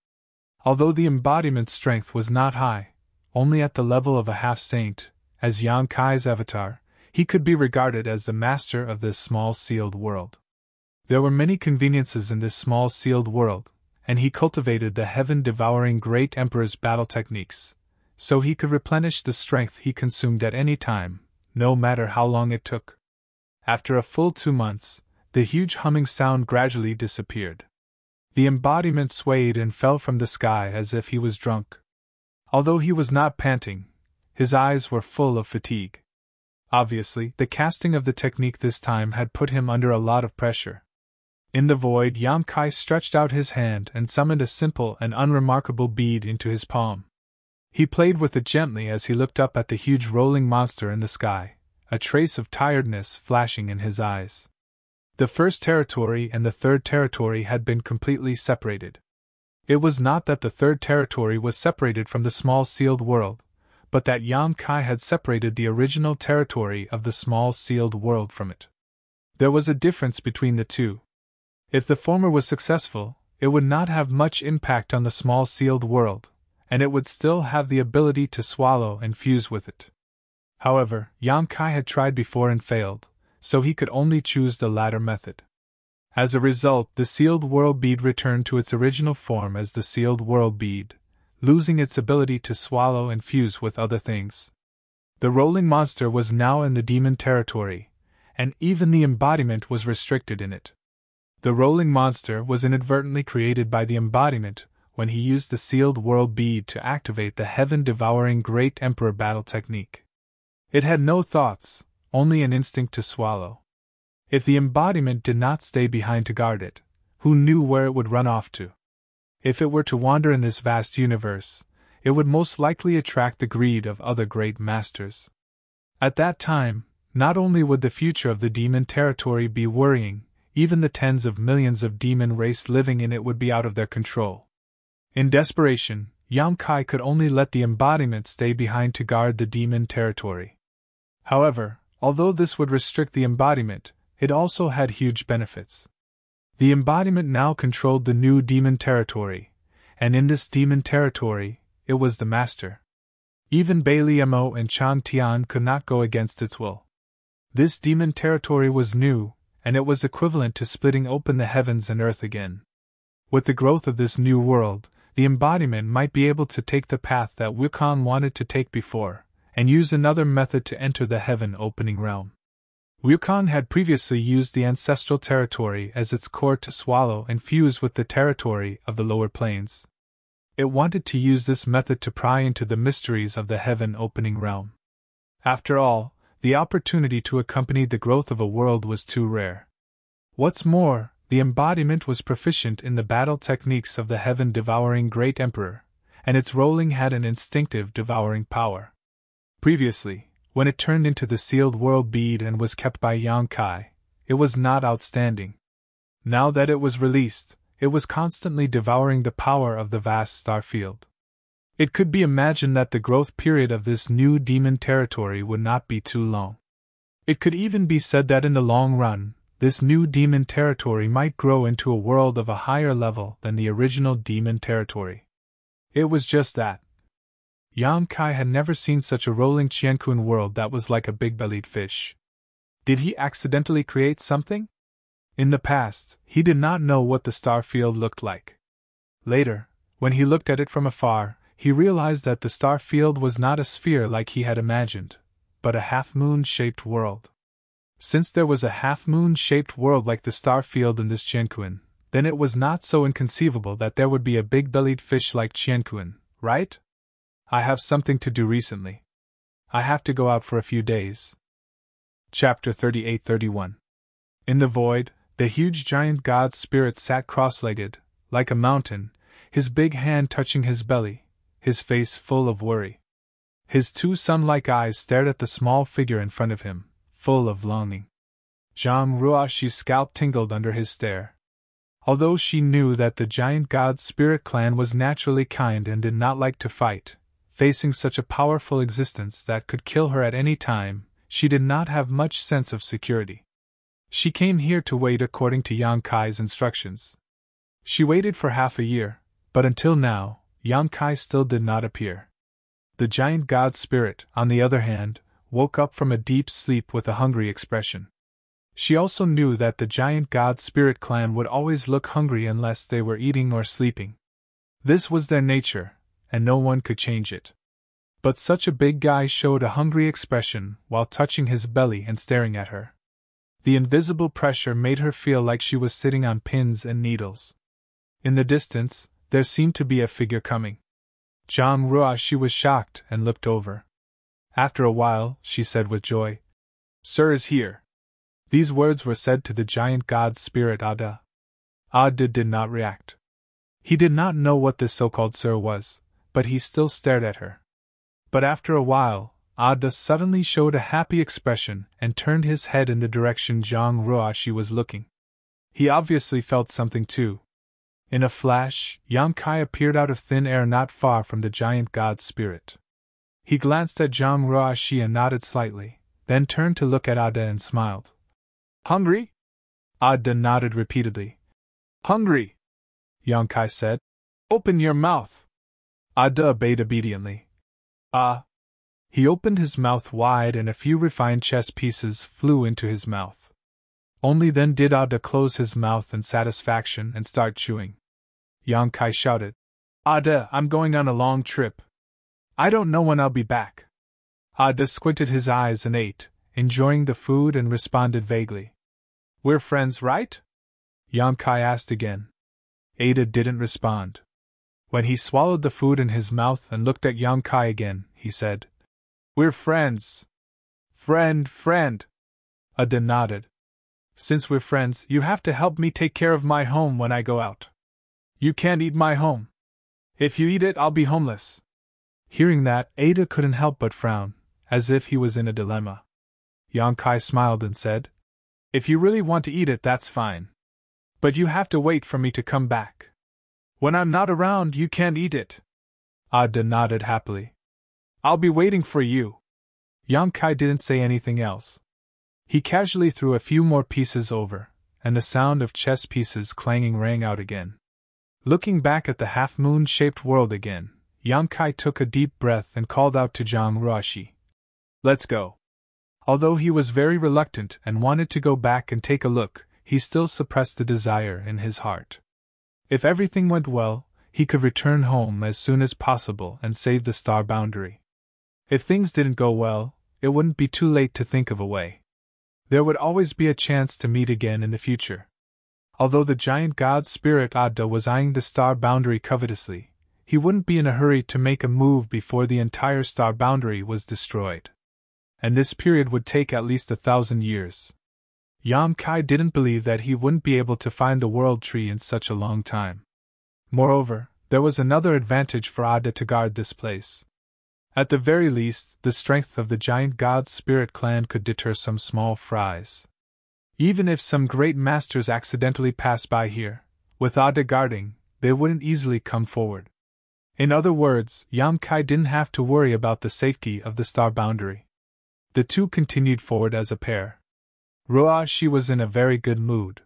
Although the embodiment's strength was not high, only at the level of a half-saint. As Yang Kai's avatar, he could be regarded as the master of this small sealed world. There were many conveniences in this small sealed world, and he cultivated the heaven-devouring great emperor's battle techniques, so he could replenish the strength he consumed at any time, no matter how long it took. After a full 2 months, the huge humming sound gradually disappeared. The embodiment swayed and fell from the sky as if he was drunk. Although he was not panting, his eyes were full of fatigue. Obviously, the casting of the technique this time had put him under a lot of pressure. In the void, Yang Kai stretched out his hand and summoned a simple and unremarkable bead into his palm. He played with it gently as he looked up at the huge rolling monster in the sky, a trace of tiredness flashing in his eyes. The first territory and the third territory had been completely separated. It was not that the third territory was separated from the small sealed world, but that Yang Kai had separated the original territory of the small sealed world from it. There was a difference between the two. If the former was successful, it would not have much impact on the small sealed world, and it would still have the ability to swallow and fuse with it. However, Yang Kai had tried before and failed, so he could only choose the latter method. As a result, the sealed world bead returned to its original form as the sealed world bead, losing its ability to swallow and fuse with other things. The rolling monster was now in the demon territory, and even the embodiment was restricted in it. The rolling monster was inadvertently created by the embodiment when he used the sealed world bead to activate the heaven-devouring Great Emperor battle technique. It had no thoughts, only an instinct to swallow. If the embodiment did not stay behind to guard it, who knew where it would run off to? If it were to wander in this vast universe, it would most likely attract the greed of other great masters. At that time, not only would the future of the demon territory be worrying, even the tens of millions of demon race living in it would be out of their control. In desperation, Yang Kai could only let the embodiment stay behind to guard the demon territory. However, although this would restrict the embodiment, it also had huge benefits. The embodiment now controlled the new demon territory, and in this demon territory, it was the master. Even Bailey Mo and Chang Tian could not go against its will. This demon territory was new, and it was equivalent to splitting open the heavens and earth again. With the growth of this new world, the embodiment might be able to take the path that Wukong wanted to take before, and use another method to enter the heaven-opening realm. Wukong had previously used the ancestral territory as its core to swallow and fuse with the territory of the lower planes. It wanted to use this method to pry into the mysteries of the heaven-opening realm. After all, the opportunity to accompany the growth of a world was too rare. What's more, the embodiment was proficient in the battle techniques of the heaven-devouring Great Emperor, and its rolling had an instinctive devouring power. Previously, when it turned into the sealed world bead and was kept by Yang Kai, it was not outstanding. Now that it was released, it was constantly devouring the power of the vast star field. It could be imagined that the growth period of this new demon territory would not be too long. It could even be said that in the long run, this new demon territory might grow into a world of a higher level than the original demon territory. It was just that. Yang Kai had never seen such a rolling Qiankun world that was like a big-bellied fish. Did he accidentally create something? In the past, he did not know what the star field looked like. Later, when he looked at it from afar, he realized that the star field was not a sphere like he had imagined, but a half-moon-shaped world. Since there was a half-moon-shaped world like the star field in this Qiankun, then it was not so inconceivable that there would be a big-bellied fish like Qiankun, right? I have something to do recently. I have to go out for a few days. Chapter 38-31. In the void, the huge giant god spirit sat cross-legged, like a mountain, his big hand touching his belly, his face full of worry. His two sun-like eyes stared at the small figure in front of him, full of longing. Zhang Ruoxi's scalp tingled under his stare. Although she knew that the giant god spirit clan was naturally kind and did not like to fight, facing such a powerful existence that could kill her at any time, she did not have much sense of security. She came here to wait according to Yang Kai's instructions. She waited for half a year, but until now, Yang Kai still did not appear. The giant god spirit, on the other hand, woke up from a deep sleep with a hungry expression. She also knew that the giant god spirit clan would always look hungry unless they were eating or sleeping. This was their nature, and no one could change it. But such a big guy showed a hungry expression while touching his belly and staring at her. The invisible pressure made her feel like she was sitting on pins and needles. In the distance, there seemed to be a figure coming. Zhang Ruo, she was shocked and looked over. After a while, she said with joy, "Sir is here." These words were said to the giant god spirit Ada. Ada did not react. He did not know what this so-called sir was, but he still stared at her. But after a while, Ada suddenly showed a happy expression and turned his head in the direction Zhang Ruoshi was looking. He obviously felt something too. In a flash, Yang Kai appeared out of thin air not far from the giant god spirit. He glanced at Zhang Ruoshi and nodded slightly, then turned to look at Ada and smiled. "Hungry?" Ada nodded repeatedly. "Hungry," Yang Kai said. "Open your mouth." Ada obeyed obediently. He opened his mouth wide and a few refined chess pieces flew into his mouth. Only then did Ada close his mouth in satisfaction and start chewing. Yang Kai shouted, "Ada, I'm going on a long trip. I don't know when I'll be back." Ada squinted his eyes and ate, enjoying the food, and responded vaguely. "We're friends, right?" Yang Kai asked again. Ada didn't respond. When he swallowed the food in his mouth and looked at Yang Kai again, he said, "We're friends." Friend. Ada nodded. "Since we're friends, you have to help me take care of my home when I go out. You can't eat my home. If you eat it, I'll be homeless." Hearing that, Ada couldn't help but frown, as if he was in a dilemma. Yang Kai smiled and said, "If you really want to eat it, that's fine. But you have to wait for me to come back. When I'm not around, you can't eat it." Ada nodded happily. "I'll be waiting for you." Yang Kai didn't say anything else. He casually threw a few more pieces over, and the sound of chess pieces clanging rang out again. Looking back at the half-moon-shaped world again, Yang Kai took a deep breath and called out to Zhang Ruoshi, "Let's go." Although he was very reluctant and wanted to go back and take a look, he still suppressed the desire in his heart. If everything went well, he could return home as soon as possible and save the star boundary. If things didn't go well, it wouldn't be too late to think of a way. There would always be a chance to meet again in the future. Although the giant god spirit Ada was eyeing the star boundary covetously, he wouldn't be in a hurry to make a move before the entire star boundary was destroyed. And this period would take at least 1,000 years. Yang Kai didn't believe that he wouldn't be able to find the world tree in such a long time. Moreover, there was another advantage for Ada to guard this place. At the very least, the strength of the giant god spirit clan could deter some small fries. Even if some great masters accidentally passed by here, with Ada guarding, they wouldn't easily come forward. In other words, Yang Kai didn't have to worry about the safety of the star boundary. The two continued forward as a pair. Ruoshi was in a very good mood.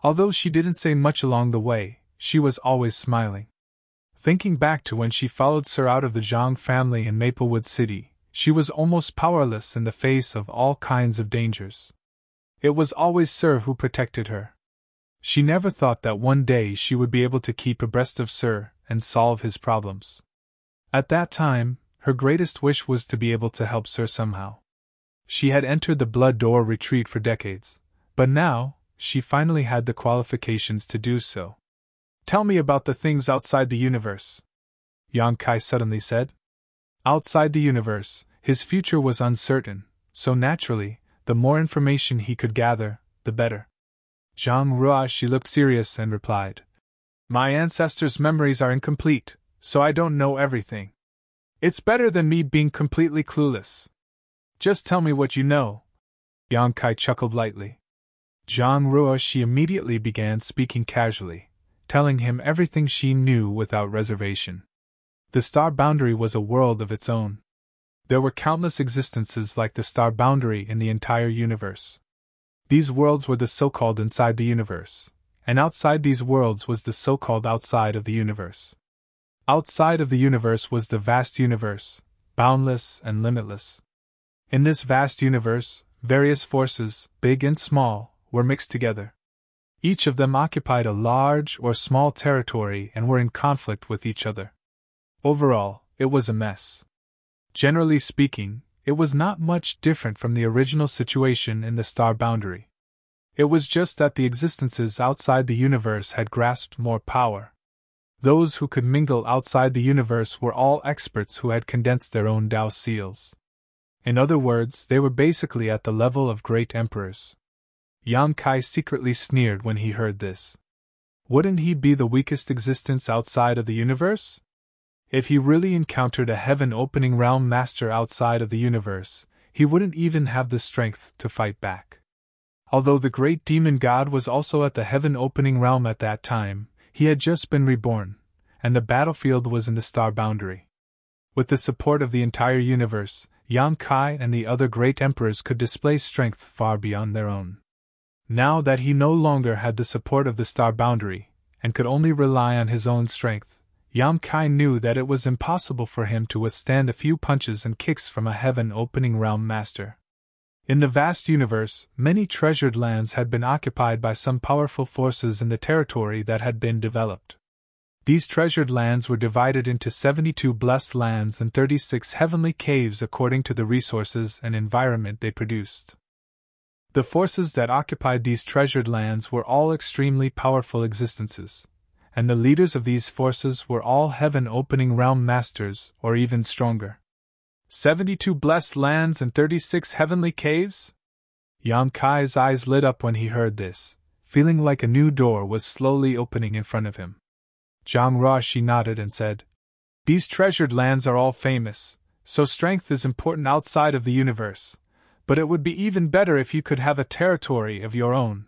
Although she didn't say much along the way, she was always smiling. Thinking back to when she followed Sir out of the Zhang family in Maplewood City, she was almost powerless in the face of all kinds of dangers. It was always Sir who protected her. She never thought that one day she would be able to keep abreast of Sir and solve his problems. At that time, her greatest wish was to be able to help Sir somehow. She had entered the Blood Door retreat for decades, but now, she finally had the qualifications to do so. "Tell me about the things outside the universe," Yang Kai suddenly said. Outside the universe, his future was uncertain, so naturally, the more information he could gather, the better. Zhang Ruoshi looked serious and replied, "My ancestors' memories are incomplete, so I don't know everything. It's better than me being completely clueless. Just tell me what you know." Yang Kai chuckled lightly. Zhang Ruoshi immediately began speaking casually, telling him everything she knew without reservation. The star boundary was a world of its own. There were countless existences like the star boundary in the entire universe. These worlds were the so-called inside the universe, and outside these worlds was the so-called outside of the universe. Outside of the universe was the vast universe, boundless and limitless. In this vast universe, various forces, big and small, were mixed together. Each of them occupied a large or small territory and were in conflict with each other. Overall, it was a mess. Generally speaking, it was not much different from the original situation in the star boundary. It was just that the existences outside the universe had grasped more power. Those who could mingle outside the universe were all experts who had condensed their own Tao seals. In other words, they were basically at the level of great emperors. Yang Kai secretly sneered when he heard this. Wouldn't he be the weakest existence outside of the universe? If he really encountered a heaven-opening realm master outside of the universe, he wouldn't even have the strength to fight back. Although the great demon god was also at the heaven-opening realm at that time, he had just been reborn, and the battlefield was in the star boundary. With the support of the entire universe, Yang Kai and the other great emperors could display strength far beyond their own. Now that he no longer had the support of the star boundary, and could only rely on his own strength, Yang Kai knew that it was impossible for him to withstand a few punches and kicks from a heaven-opening realm master. In the vast universe, many treasured lands had been occupied by some powerful forces in the territory that had been developed. These treasured lands were divided into 72 blessed lands and 36 heavenly caves according to the resources and environment they produced. The forces that occupied these treasured lands were all extremely powerful existences, and the leaders of these forces were all heaven-opening realm masters, or even stronger. 72 blessed lands and 36 heavenly caves? Yang Kai's eyes lit up when he heard this, feeling like a new door was slowly opening in front of him. Zhang Ruoxi nodded and said, "These treasured lands are all famous, so strength is important outside of the universe, but it would be even better if you could have a territory of your own.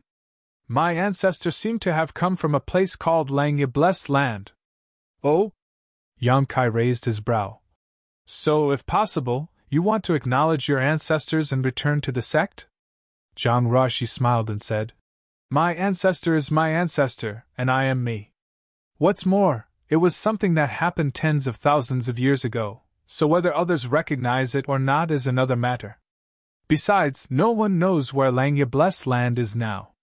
My ancestors seem to have come from a place called Langya Blessed Land." "Oh?" Yang Kai raised his brow. "So, if possible, you want to acknowledge your ancestors and return to the sect?" Zhang Ruoxi smiled and said, "My ancestor is my ancestor, and I am me. What's more, it was something that happened tens of thousands of years ago, so whether others recognize it or not is another matter. Besides, no one knows where Langya Blessed Land is now.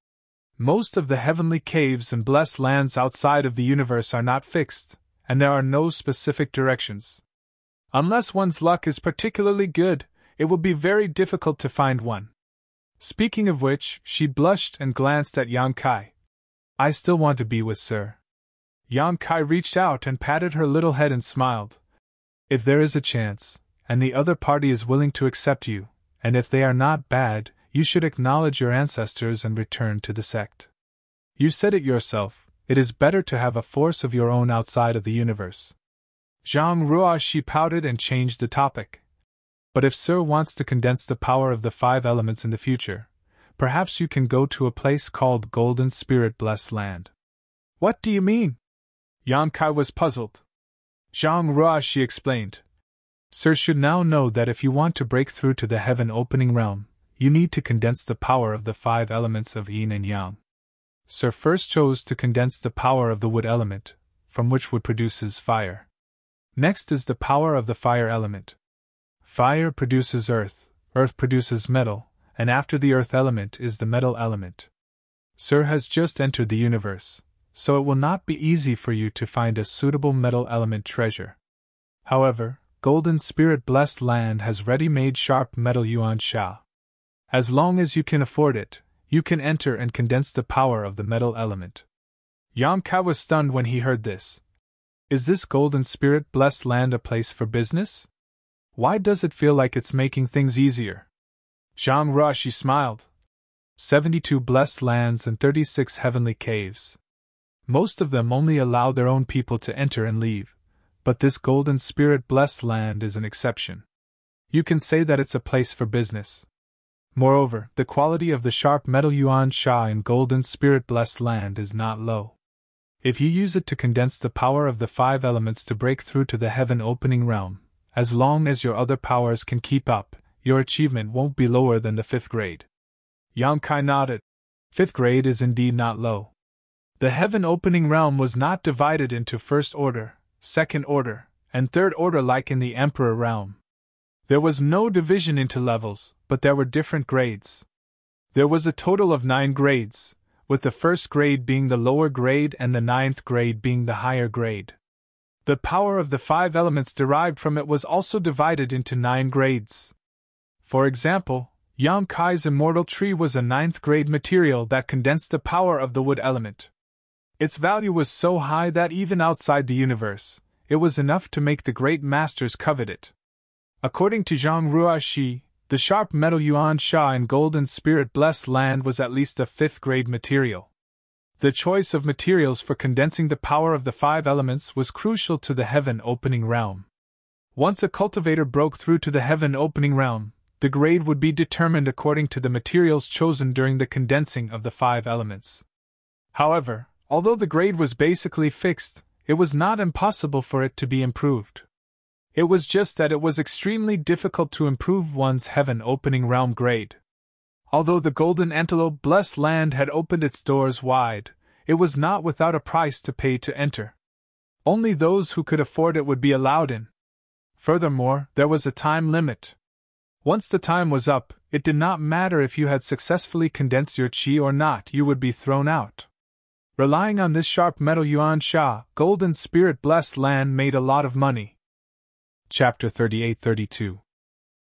Most of the heavenly caves and blessed lands outside of the universe are not fixed, and there are no specific directions. Unless one's luck is particularly good, it will be very difficult to find one." Speaking of which, she blushed and glanced at Yang Kai. "I still want to be with Sir." Yang Kai reached out and patted her little head and smiled. "If there is a chance, and the other party is willing to accept you, and if they are not bad, you should acknowledge your ancestors and return to the sect. You said it yourself, it is better to have a force of your own outside of the universe." Zhang Ruoxi pouted and changed the topic. "But if Sir wants to condense the power of the 5 elements in the future, perhaps you can go to a place called Golden Spirit Blessed Land." "What do you mean?" Yang Kai was puzzled. Zhang Ruoxi explained. "Sir should now know that if you want to break through to the heaven-opening realm, you need to condense the power of the 5 elements of yin and yang. Sir first chose to condense the power of the wood element, from which wood produces fire. Next is the power of the fire element. Fire produces earth, earth produces metal, and after the earth element is the metal element. Sir has just entered the universe, so it will not be easy for you to find a suitable metal element treasure. However, Golden Spirit Blessed Land has ready-made sharp metal yuan sha. As long as you can afford it, you can enter and condense the power of the metal element." Yang Kai was stunned when he heard this. "Is this Golden Spirit Blessed Land a place for business? Why does it feel like it's making things easier?" Zhang Ruoxi smiled. 72 blessed lands and 36 heavenly caves. Most of them only allow their own people to enter and leave, but this Golden Spirit Blessed Land is an exception. You can say that it's a place for business. Moreover, the quality of the sharp metal yuan sha in Golden Spirit Blessed Land is not low. If you use it to condense the power of the 5 elements to break through to the heaven-opening realm, as long as your other powers can keep up, your achievement won't be lower than the 5th grade. Yang Kai nodded. 5th grade is indeed not low. The heaven-opening realm was not divided into 1st order, 2nd order, and 3rd order like in the Emperor realm, There was no division into levels, but there were different grades. There was a total of 9 grades, with the first grade being the lower grade and the 9th grade being the higher grade. The power of the 5 elements derived from it was also divided into 9 grades. For example, Yang Kai's immortal tree was a 9th grade material that condensed the power of the wood element. Its value was so high that even outside the universe, it was enough to make the great masters covet it. According to Zhang Ruoxi, the sharp metal Yuan Sha in golden spirit blessed land was at least a 5th grade material. The choice of materials for condensing the power of the 5 elements was crucial to the heaven opening realm. Once a cultivator broke through to the heaven opening realm, the grade would be determined according to the materials chosen during the condensing of the 5 elements. However, although the grade was basically fixed, it was not impossible for it to be improved. It was just that it was extremely difficult to improve one's heaven opening realm grade. Although the golden antelope blessed land had opened its doors wide, it was not without a price to pay to enter. Only those who could afford it would be allowed in. Furthermore, there was a time limit. Once the time was up, it did not matter if you had successfully condensed your qi or not, you would be thrown out. Relying on this sharp metal Yuan Sha, golden spirit blessed land made a lot of money. Chapter 38-32.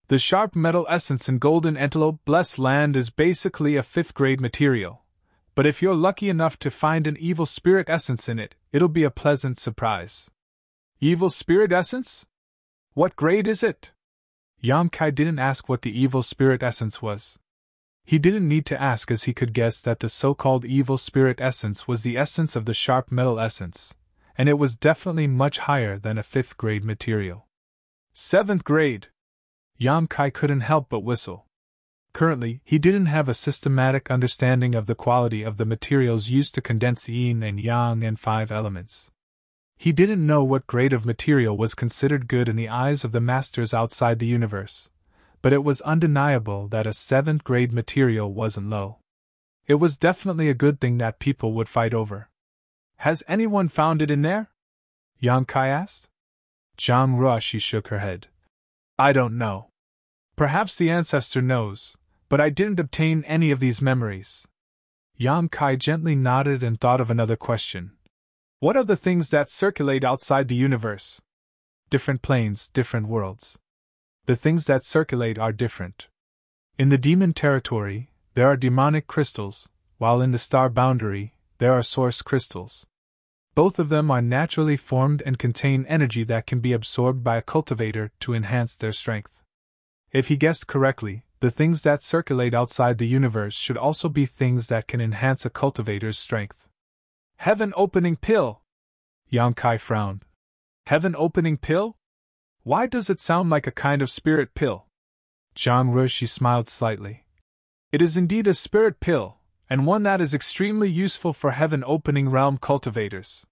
The sharp metal essence in golden antelope blessed land is basically a 5th grade material, but if you're lucky enough to find an evil spirit essence in it, it'll be a pleasant surprise. Evil spirit essence? What grade is it? Yang Kai didn't ask what the evil spirit essence was. He didn't need to ask, as he could guess that the so-called evil spirit essence was the essence of the sharp metal essence, and it was definitely much higher than a 5th grade material. 7th grade! Yang Kai couldn't help but whistle. Currently, he didn't have a systematic understanding of the quality of the materials used to condense yin and yang and 5 elements. He didn't know what grade of material was considered good in the eyes of the masters outside the universe, but it was undeniable that a 7th grade material wasn't low. It was definitely a good thing that people would fight over. Has anyone found it in there? Yang Kai asked. Zhang Ruoxi shook her head. I don't know. Perhaps the ancestor knows, but I didn't obtain any of these memories. Yang Kai gently nodded and thought of another question. What are the things that circulate outside the universe? Different planes, different worlds. The things that circulate are different. In the demon territory, there are demonic crystals, while in the star boundary, there are source crystals. Both of them are naturally formed and contain energy that can be absorbed by a cultivator to enhance their strength. If he guessed correctly, the things that circulate outside the universe should also be things that can enhance a cultivator's strength. Heaven opening pill! Yang Kai frowned. Heaven opening pill? Why does it sound like a kind of spirit pill? Zhang Ruoxi smiled slightly. It is indeed a spirit pill, and one that is extremely useful for heaven-opening realm cultivators.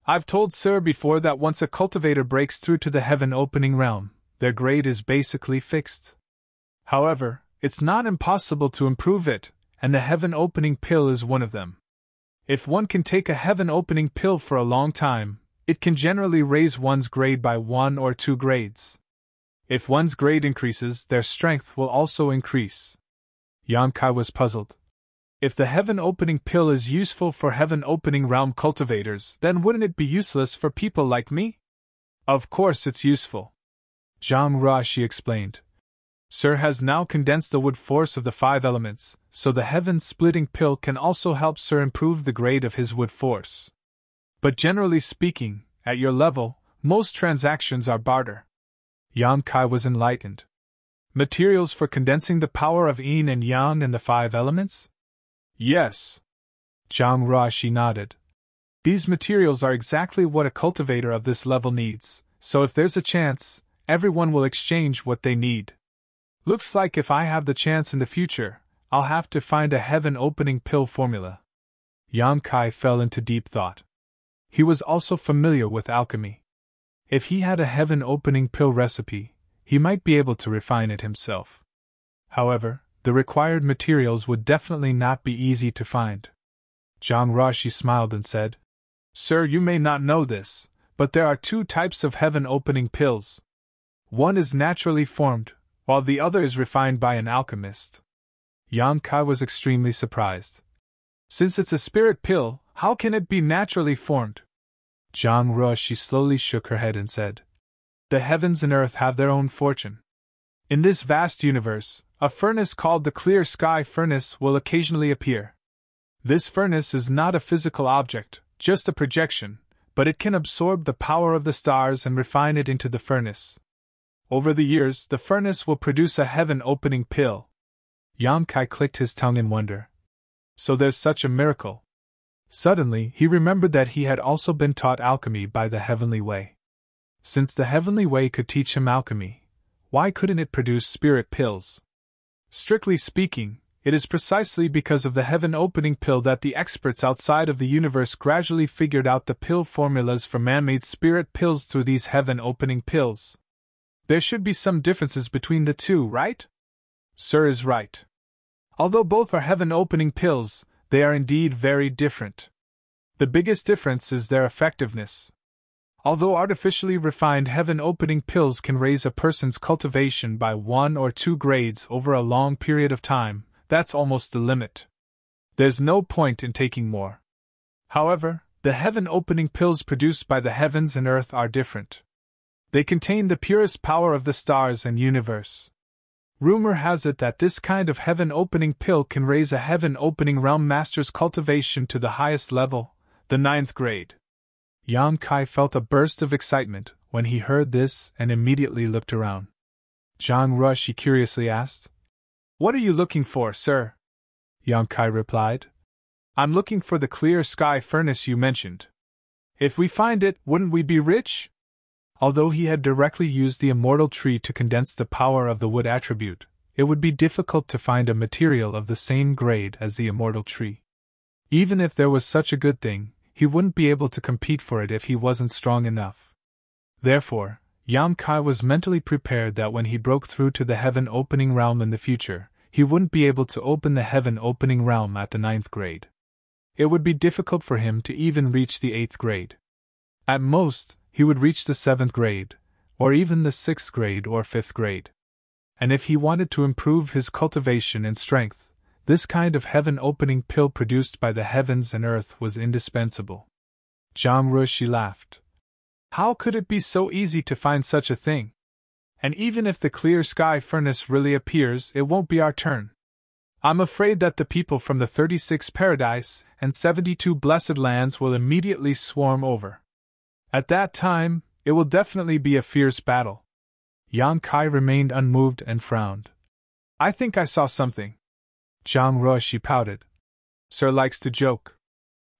I've told Sir before that once a cultivator breaks through to the heaven-opening realm, their grade is basically fixed. However, it's not impossible to improve it, and the heaven-opening pill is one of them. If one can take a heaven-opening pill for a long time, it can generally raise one's grade by 1 or 2 grades. If one's grade increases, their strength will also increase. Yang Kai was puzzled. If the heaven-opening pill is useful for heaven-opening realm cultivators, then wouldn't it be useless for people like me? Of course it's useful. Zhang Ruoxi explained. Sir has now condensed the wood force of the 5 elements, so the heaven-splitting pill can also help Sir improve the grade of his wood force. But generally speaking, at your level, most transactions are barter. Yang Kai was enlightened. Materials for condensing the power of yin and yang and the 5 elements? Yes. Zhang Ruoxi nodded. These materials are exactly what a cultivator of this level needs, so if there's a chance, everyone will exchange what they need. Looks like if I have the chance in the future, I'll have to find a heaven-opening pill formula. Yang Kai fell into deep thought. He was also familiar with alchemy. If he had a heaven-opening pill recipe, he might be able to refine it himself. However, the required materials would definitely not be easy to find. Zhang Ruoxi smiled and said, Sir, you may not know this, but there are 2 types of heaven-opening pills. One is naturally formed, while the other is refined by an alchemist. Yang Kai was extremely surprised. Since it's a spirit pill, how can it be naturally formed? Zhang Ruoshi slowly shook her head and said, The heavens and earth have their own fortune. In this vast universe, a furnace called the clear sky furnace will occasionally appear. This furnace is not a physical object, just a projection, but it can absorb the power of the stars and refine it into the furnace. Over the years, the furnace will produce a heaven-opening pill. Yang Kai clicked his tongue in wonder. So there's such a miracle. Suddenly, he remembered that he had also been taught alchemy by the Heavenly Way. Since the Heavenly Way could teach him alchemy, why couldn't it produce spirit pills? Strictly speaking, it is precisely because of the heaven-opening pill that the experts outside of the universe gradually figured out the pill formulas for man-made spirit pills through these heaven-opening pills. There should be some differences between the two, right? Sir is right. Although both are heaven-opening pills, they are indeed very different. The biggest difference is their effectiveness. Although artificially refined heaven-opening pills can raise a person's cultivation by 1 or 2 grades over a long period of time, that's almost the limit. There's no point in taking more. However, the heaven-opening pills produced by the heavens and earth are different. They contain the purest power of the stars and universe. Rumor has it that this kind of heaven-opening pill can raise a heaven-opening realm master's cultivation to the highest level, the 9th grade. Yang Kai felt a burst of excitement when he heard this and immediately looked around. Zhang Ruoshi curiously asked, What are you looking for, sir? Yang Kai replied, I'm looking for the clear sky furnace you mentioned. If we find it, wouldn't we be rich? Although he had directly used the immortal tree to condense the power of the wood attribute, it would be difficult to find a material of the same grade as the immortal tree. Even if there was such a good thing, he wouldn't be able to compete for it if he wasn't strong enough. Therefore, Yang Kai was mentally prepared that when he broke through to the heaven-opening realm in the future, he wouldn't be able to open the heaven-opening realm at the 9th grade. It would be difficult for him to even reach the 8th grade. At most, he would reach the 7th grade, or even the 6th grade or 5th grade. And if he wanted to improve his cultivation and strength, this kind of heaven-opening pill produced by the heavens and earth was indispensable. Zhang Ruoshi laughed. How could it be so easy to find such a thing? And even if the clear sky furnace really appears, it won't be our turn. I'm afraid that the people from the 36 paradise and 72 blessed lands will immediately swarm over. At that time, it will definitely be a fierce battle. Yang Kai remained unmoved and frowned. I think I saw something. Zhang Ruoshi pouted. Sir likes to joke.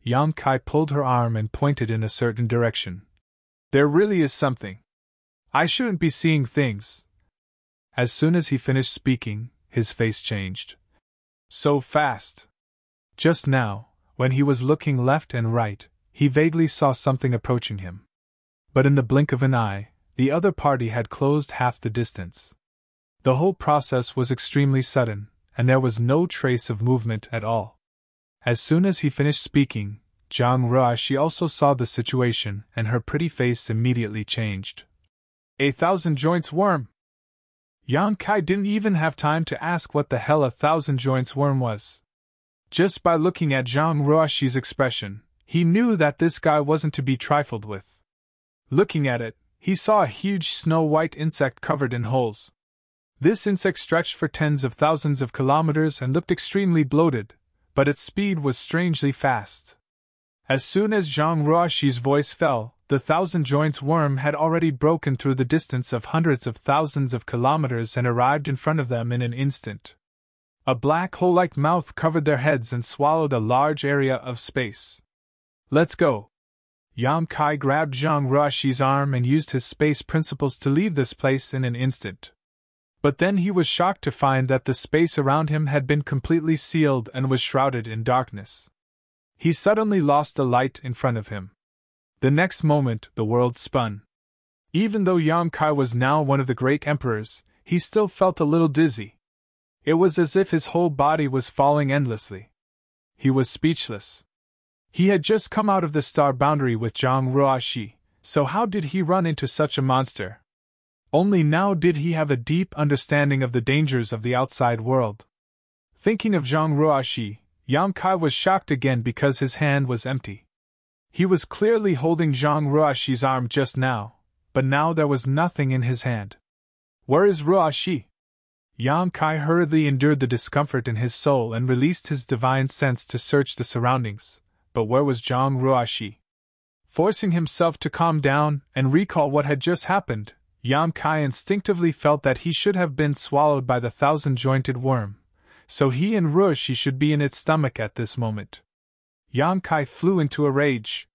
Yang Kai pulled her arm and pointed in a certain direction. There really is something. I shouldn't be seeing things. As soon as he finished speaking, his face changed. So fast. Just now, when he was looking left and right, he vaguely saw something approaching him. But in the blink of an eye, the other party had closed half the distance. The whole process was extremely sudden, and there was no trace of movement at all. As soon as he finished speaking, Zhang Ruoshi also saw the situation, and her pretty face immediately changed. 1,000 joints worm! Yang Kai didn't even have time to ask what the hell 1,000 joints worm was. Just by looking at Zhang Ruoshi's expression, he knew that this guy wasn't to be trifled with. Looking at it, he saw a huge snow-white insect covered in holes. This insect stretched for tens of thousands of kilometers and looked extremely bloated, but its speed was strangely fast. As soon as Zhang Ruoshi's voice fell, the 1,000 joints worm had already broken through the distance of hundreds of thousands of kilometers and arrived in front of them in an instant. A black hole-like mouth covered their heads and swallowed a large area of space. Let's go. Yang Kai grabbed Zhang Ruoshi's arm and used his space principles to leave this place in an instant. But then he was shocked to find that the space around him had been completely sealed and was shrouded in darkness. He suddenly lost the light in front of him. The next moment, the world spun. Even though Yang Kai was now one of the great emperors, he still felt a little dizzy. It was as if his whole body was falling endlessly. He was speechless. He had just come out of the star boundary with Zhang Ruoshi, so how did he run into such a monster? Only now did he have a deep understanding of the dangers of the outside world. Thinking of Zhang Ruoxi, Yang Kai was shocked again because his hand was empty. He was clearly holding Zhang Ruoxi's arm just now, but now there was nothing in his hand. Where is Ruoxi? Yang Kai hurriedly endured the discomfort in his soul and released his divine sense to search the surroundings, but where was Zhang Ruoxi? Forcing himself to calm down and recall what had just happened, Yang Kai instinctively felt that he should have been swallowed by the thousand-jointed worm, so he and Ruoxi should be in its stomach at this moment. Yang Kai flew into a rage.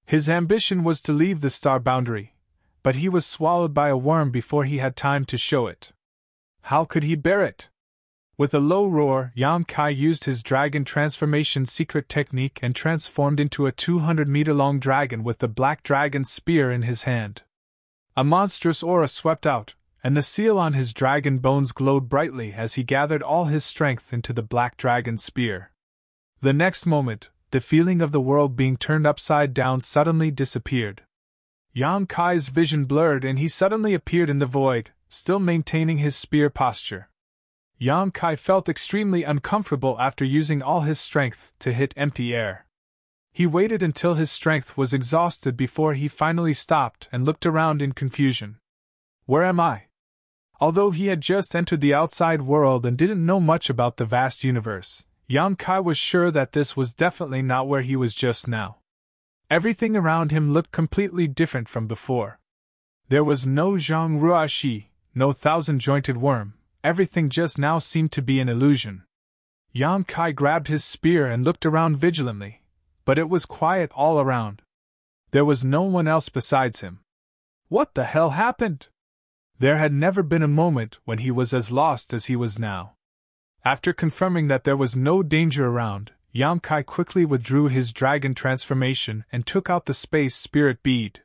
His ambition was to leave the star boundary, but he was swallowed by a worm before he had time to show it. How could he bear it? With a low roar, Yang Kai used his dragon transformation secret technique and transformed into a 200-meter-long dragon with the black dragon spear in his hand. A monstrous aura swept out, and the seal on his dragon bones glowed brightly as he gathered all his strength into the black dragon spear. The next moment, the feeling of the world being turned upside down suddenly disappeared. Yang Kai's vision blurred and he suddenly appeared in the void, still maintaining his spear posture. Yang Kai felt extremely uncomfortable after using all his strength to hit empty air. He waited until his strength was exhausted before he finally stopped and looked around in confusion. Where am I? Although he had just entered the outside world and didn't know much about the vast universe, Yang Kai was sure that this was definitely not where he was just now. Everything around him looked completely different from before. There was no Zhang Ruoxi, no thousand-jointed worm. Everything just now seemed to be an illusion. Yang Kai grabbed his spear and looked around vigilantly, but it was quiet all around. There was no one else besides him. What the hell happened? There had never been a moment when he was as lost as he was now. After confirming that there was no danger around, Yang Kai quickly withdrew his dragon transformation and took out the space spirit bead.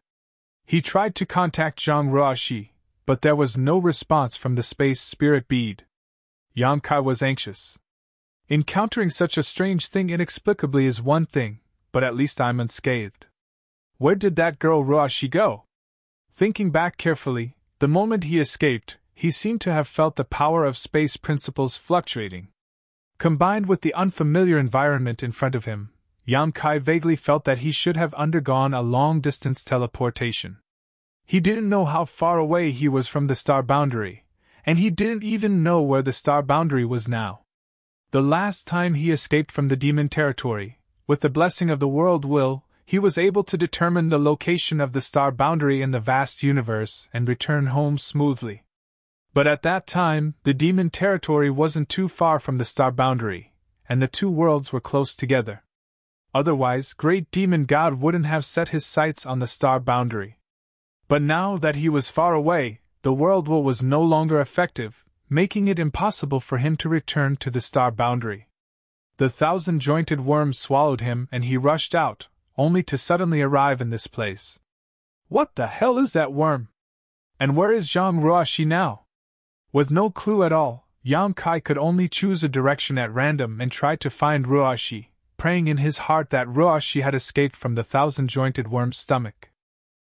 He tried to contact Zhang Ruoxi, but there was no response from the space spirit bead. Yang Kai was anxious. Encountering such a strange thing inexplicably is one thing, but at least I'm unscathed. Where did that girl Ruoxi go? Thinking back carefully, the moment he escaped, he seemed to have felt the power of space principles fluctuating. Combined with the unfamiliar environment in front of him, Yang Kai vaguely felt that he should have undergone a long-distance teleportation. He didn't know how far away he was from the star boundary, and he didn't even know where the star boundary was now. The last time he escaped from the demon territory, with the blessing of the world will, he was able to determine the location of the star boundary in the vast universe and return home smoothly. But at that time, the demon territory wasn't too far from the star boundary, and the two worlds were close together. Otherwise, great demon god wouldn't have set his sights on the star boundary. But now that he was far away, the world will was no longer effective, making it impossible for him to return to the star boundary. The thousand-jointed worm swallowed him and he rushed out, only to suddenly arrive in this place. What the hell is that worm? And where is Zhang Ruoxi now? With no clue at all, Yang Kai could only choose a direction at random and try to find Ruoxi, praying in his heart that Ruoxi had escaped from the thousand-jointed worm's stomach.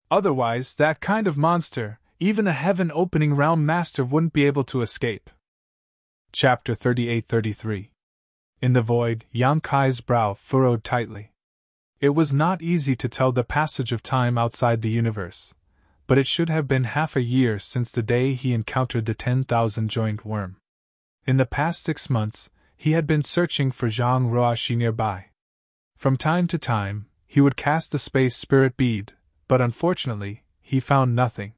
Otherwise, that kind of monster, even a heaven-opening realm master wouldn't be able to escape. Chapter 38-33. In the void, Yang Kai's brow furrowed tightly. It was not easy to tell the passage of time outside the universe, but it should have been half a year since the day he encountered the 10,000-joint worm. In the past 6 months, he had been searching for Zhang Ruoxi nearby. From time to time, he would cast the space spirit bead, but unfortunately, he found nothing.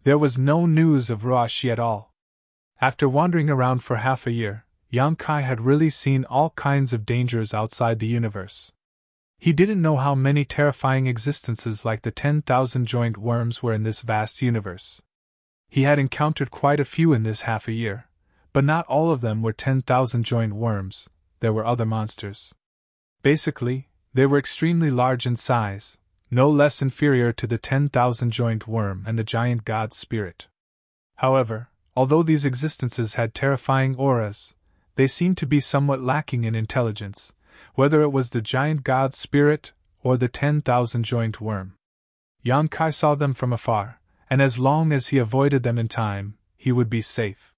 There was no news of Ruoxi at all. After wandering around for half a year, Yang Kai had really seen all kinds of dangers outside the universe. He didn't know how many terrifying existences like the 10,000-joint worms were in this vast universe. He had encountered quite a few in this half a year, but not all of them were 10,000-joint worms. There were other monsters. Basically, they were extremely large in size, no less inferior to the 10,000-joint worm and the giant god spirit. However, although these existences had terrifying auras, they seemed to be somewhat lacking in intelligence, whether it was the giant god spirit or the 10,000-joint worm. Yang Kai saw them from afar, and as long as he avoided them in time, he would be safe.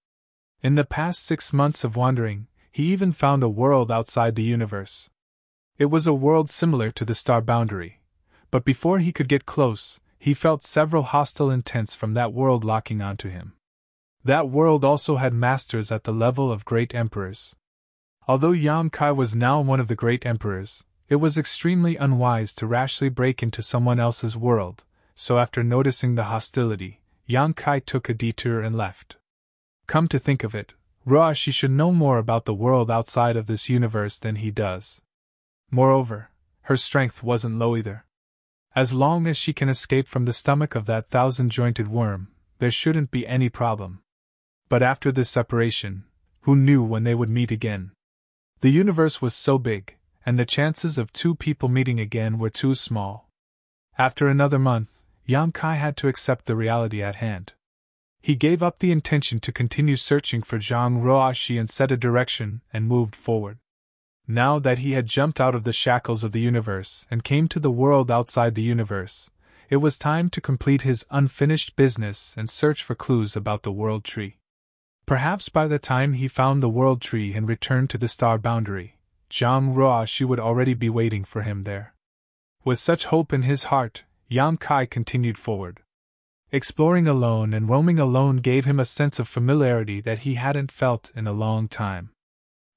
In the past 6 months of wandering, he even found a world outside the universe. It was a world similar to the star boundary, but before he could get close, he felt several hostile intents from that world locking onto him. That world also had masters at the level of great emperors. Although Yang Kai was now one of the great emperors, it was extremely unwise to rashly break into someone else's world, so after noticing the hostility, Yang Kai took a detour and left. Come to think of it, Roashi should know more about the world outside of this universe than he does. Moreover, her strength wasn't low either. As long as she can escape from the stomach of that 1,000-jointed worm, there shouldn't be any problem. But after this separation, who knew when they would meet again? The universe was so big, and the chances of 2 people meeting again were too small. After another month, Yang Kai had to accept the reality at hand. He gave up the intention to continue searching for Zhang Roashi and set a direction and moved forward. Now that he had jumped out of the shackles of the universe and came to the world outside the universe, it was time to complete his unfinished business and search for clues about the world tree. Perhaps by the time he found the world tree and returned to the star boundary, Zhang Roashi would already be waiting for him there. With such hope in his heart, Yang Kai continued forward. Exploring alone and roaming alone gave him a sense of familiarity that he hadn't felt in a long time.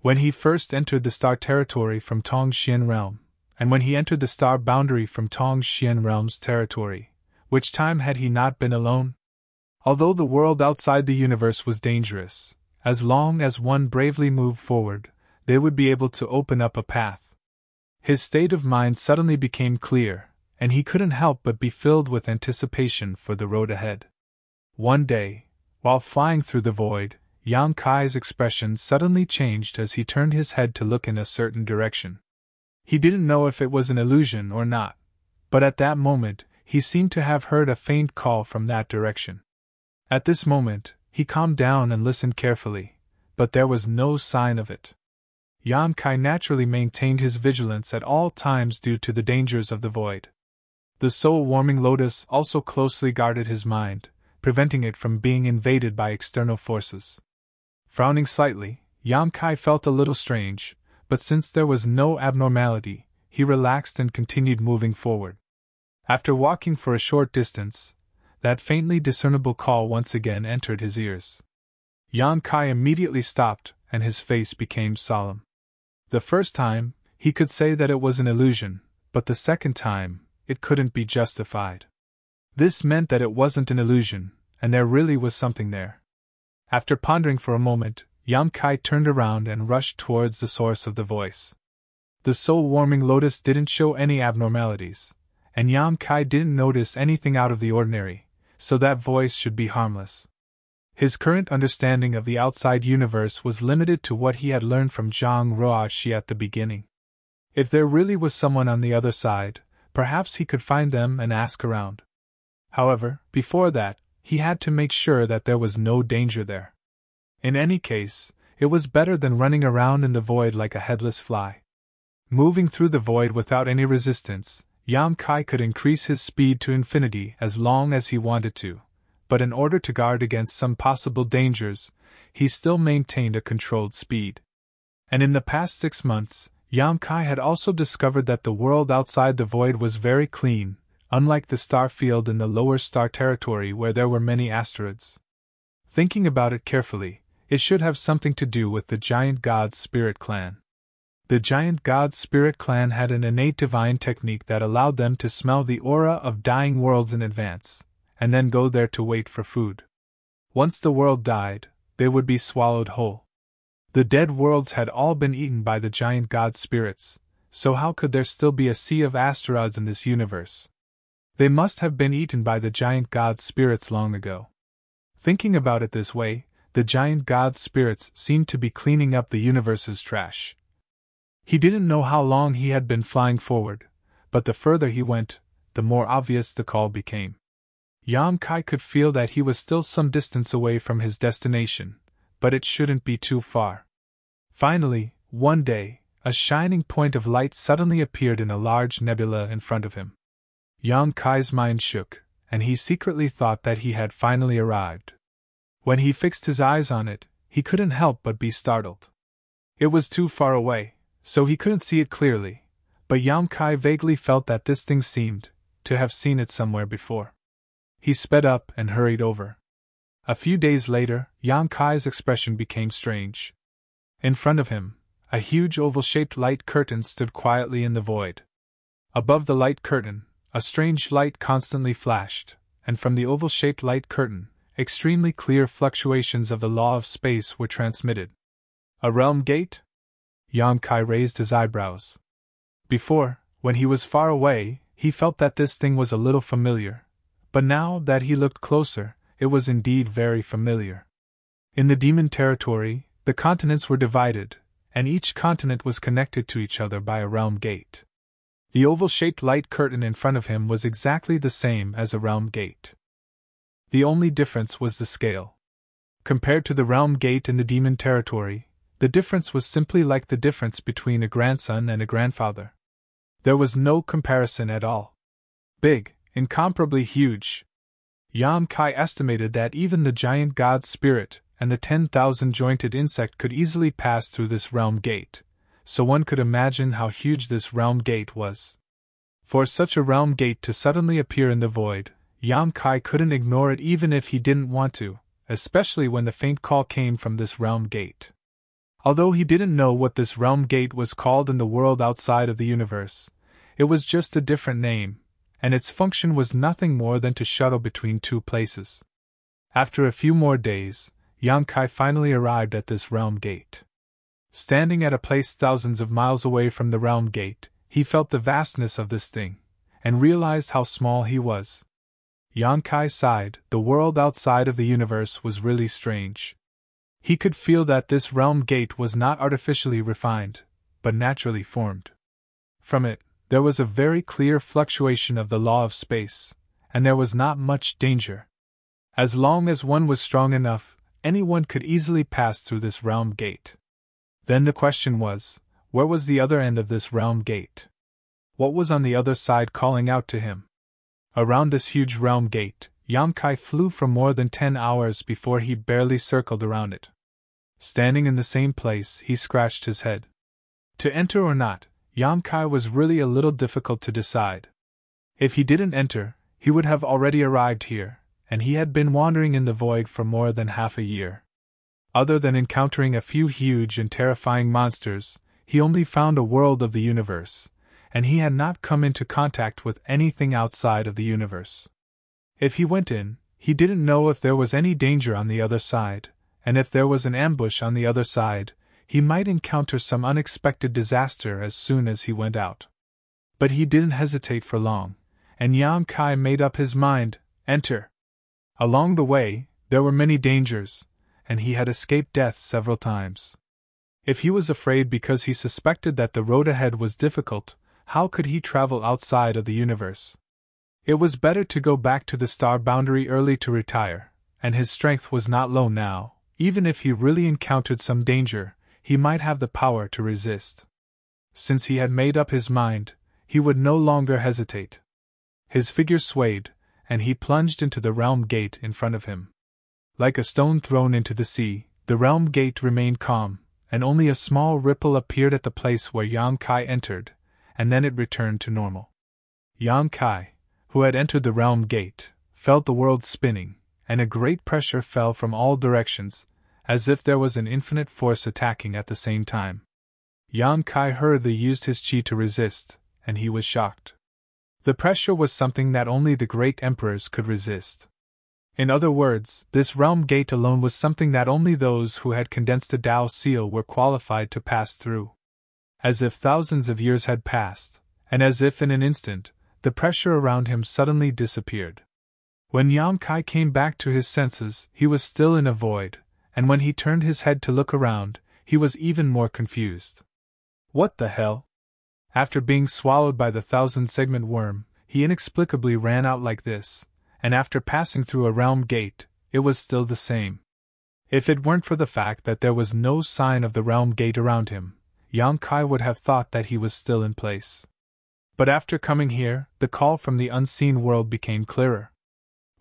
When he first entered the star territory from Tongxian Realm, and when he entered the star boundary from Tongxian Realm's territory, which time had he not been alone? Although the world outside the universe was dangerous, as long as one bravely moved forward, they would be able to open up a path. His state of mind suddenly became clear, and he couldn't help but be filled with anticipation for the road ahead. One day, while flying through the void, Yang Kai's expression suddenly changed as he turned his head to look in a certain direction. He didn't know if it was an illusion or not, but at that moment, he seemed to have heard a faint call from that direction. At this moment, he calmed down and listened carefully, but there was no sign of it. Yang Kai naturally maintained his vigilance at all times due to the dangers of the void. The soul-warming lotus also closely guarded his mind, preventing it from being invaded by external forces. Frowning slightly, Yang Kai felt a little strange, but since there was no abnormality, he relaxed and continued moving forward. After walking for a short distance, that faintly discernible call once again entered his ears. Yang Kai immediately stopped, and his face became solemn. The first time, he could say that it was an illusion, but the second time, it couldn't be justified. This meant that it wasn't an illusion, and there really was something there. After pondering for a moment, Yang Kai turned around and rushed towards the source of the voice. The soul-warming lotus didn't show any abnormalities, and Yang Kai didn't notice anything out of the ordinary, so that voice should be harmless. His current understanding of the outside universe was limited to what he had learned from Zhang Roashi at the beginning. If there really was someone on the other side, perhaps he could find them and ask around. However, before that, he had to make sure that there was no danger there. In any case, it was better than running around in the void like a headless fly. Moving through the void without any resistance, Yang Kai could increase his speed to infinity as long as he wanted to, but in order to guard against some possible dangers, he still maintained a controlled speed. And in the past 6 months, Yang Kai had also discovered that the world outside the void was very clean, unlike the star field in the lower star territory where there were many asteroids. Thinking about it carefully, it should have something to do with the Giant God's Spirit Clan. The Giant God's Spirit Clan had an innate divine technique that allowed them to smell the aura of dying worlds in advance, and then go there to wait for food. Once the world died, they would be swallowed whole. The dead worlds had all been eaten by the giant god spirits, so how could there still be a sea of asteroids in this universe? They must have been eaten by the giant god spirits long ago. Thinking about it this way, the giant god spirits seemed to be cleaning up the universe's trash. He didn't know how long he had been flying forward, but the further he went, the more obvious the call became. Yang Kai could feel that he was still some distance away from his destination, but it shouldn't be too far. Finally, one day, a shining point of light suddenly appeared in a large nebula in front of him. Yang Kai's mind shook, and he secretly thought that he had finally arrived. When he fixed his eyes on it, he couldn't help but be startled. It was too far away, so he couldn't see it clearly, but Yang Kai vaguely felt that this thing seemed to have seen it somewhere before. He sped up and hurried over. A few days later, Yang Kai's expression became strange. In front of him, a huge oval-shaped light curtain stood quietly in the void. Above the light curtain, a strange light constantly flashed, and from the oval-shaped light curtain, extremely clear fluctuations of the law of space were transmitted. A realm gate? Yang Kai raised his eyebrows. Before, when he was far away, he felt that this thing was a little familiar, but now that he looked closer, it was indeed very familiar. In the demon territory, the continents were divided, and each continent was connected to each other by a realm gate. The oval-shaped light curtain in front of him was exactly the same as a realm gate. The only difference was the scale. Compared to the realm gate in the demon territory, the difference was simply like the difference between a grandson and a grandfather. There was no comparison at all. Big, incomparably huge. Yang Kai estimated that even the giant god spirit and the 10,000-jointed insect could easily pass through this realm gate, so one could imagine how huge this realm gate was. For such a realm gate to suddenly appear in the void, Yang Kai couldn't ignore it even if he didn't want to, especially when the faint call came from this realm gate. Although he didn't know what this realm gate was called in the world outside of the universe, it was just a different name, and its function was nothing more than to shuttle between two places. After a few more days, Yang Kai finally arrived at this realm gate. Standing at a place thousands of miles away from the realm gate, he felt the vastness of this thing, and realized how small he was. Yang Kai sighed. The world outside of the universe was really strange. He could feel that this realm gate was not artificially refined, but naturally formed. From it, there was a very clear fluctuation of the law of space, and there was not much danger. As long as one was strong enough, anyone could easily pass through this realm gate. Then the question was, where was the other end of this realm gate? What was on the other side calling out to him? Around this huge realm gate, Yang Kai flew for more than 10 hours before he barely circled around it. Standing in the same place, he scratched his head. To enter or not, Yang Kai was really a little difficult to decide. If he didn't enter, he would have already arrived here, and he had been wandering in the void for more than half a year. Other than encountering a few huge and terrifying monsters, he only found a world of the universe, and he had not come into contact with anything outside of the universe. If he went in, he didn't know if there was any danger on the other side, and if there was an ambush on the other side, he might encounter some unexpected disaster as soon as he went out. But he didn't hesitate for long, and Yang Kai made up his mind, enter. Along the way, there were many dangers, and he had escaped death several times. If he was afraid because he suspected that the road ahead was difficult, how could he travel outside of the universe? It was better to go back to the star boundary early to retire, and his strength was not low now. Even if he really encountered some danger, he might have the power to resist. Since he had made up his mind, he would no longer hesitate. His figure swayed, and he plunged into the realm gate in front of him. Like a stone thrown into the sea, the realm gate remained calm, and only a small ripple appeared at the place where Yang Kai entered, and then it returned to normal. Yang Kai, who had entered the realm gate, felt the world spinning, and a great pressure fell from all directions, as if there was an infinite force attacking at the same time. Yang Kai hurriedly used his chi to resist, and he was shocked. The pressure was something that only the great emperors could resist. In other words, this realm gate alone was something that only those who had condensed the Tao seal were qualified to pass through. As if thousands of years had passed, and as if in an instant, the pressure around him suddenly disappeared. When Yang Kai came back to his senses, he was still in a void, and when he turned his head to look around, he was even more confused. What the hell? After being swallowed by the 1,000-segment worm, he inexplicably ran out like this, and after passing through a realm gate, it was still the same. If it weren't for the fact that there was no sign of the realm gate around him, Yang Kai would have thought that he was still in place. But after coming here, the call from the unseen world became clearer.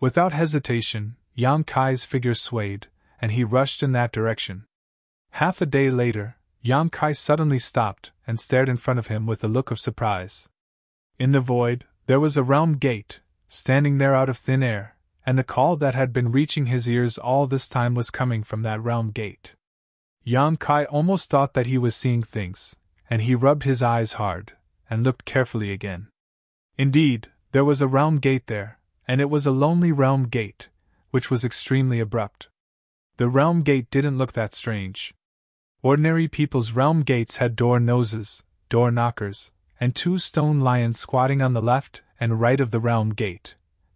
Without hesitation, Yang Kai's figure swayed, and he rushed in that direction. Half a day later, Yang Kai suddenly stopped and stared in front of him with a look of surprise. In the void, there was a realm gate, standing there out of thin air, and the call that had been reaching his ears all this time was coming from that realm gate. Yang Kai almost thought that he was seeing things, and he rubbed his eyes hard, and looked carefully again. Indeed, there was a realm gate there, and it was a lonely realm gate, which was extremely abrupt. The realm gate didn't look that strange. Ordinary people's realm gates had door noses, door knockers, and 2 stone lions squatting on the left and right of the realm gate,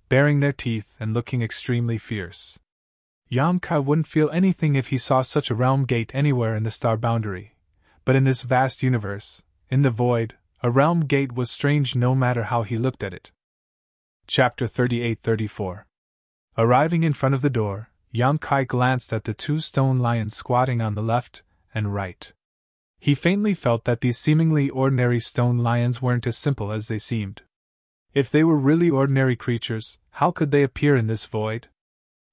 baring their teeth and looking extremely fierce. Yang Kai wouldn't feel anything if he saw such a realm gate anywhere in the star boundary, but in this vast universe, in the void, a realm gate was strange no matter how he looked at it. Chapter 38-34. Arriving in front of the door, Yang Kai glanced at the 2 stone lions squatting on the left and right. He faintly felt that these seemingly ordinary stone lions weren't as simple as they seemed. If they were really ordinary creatures, how could they appear in this void?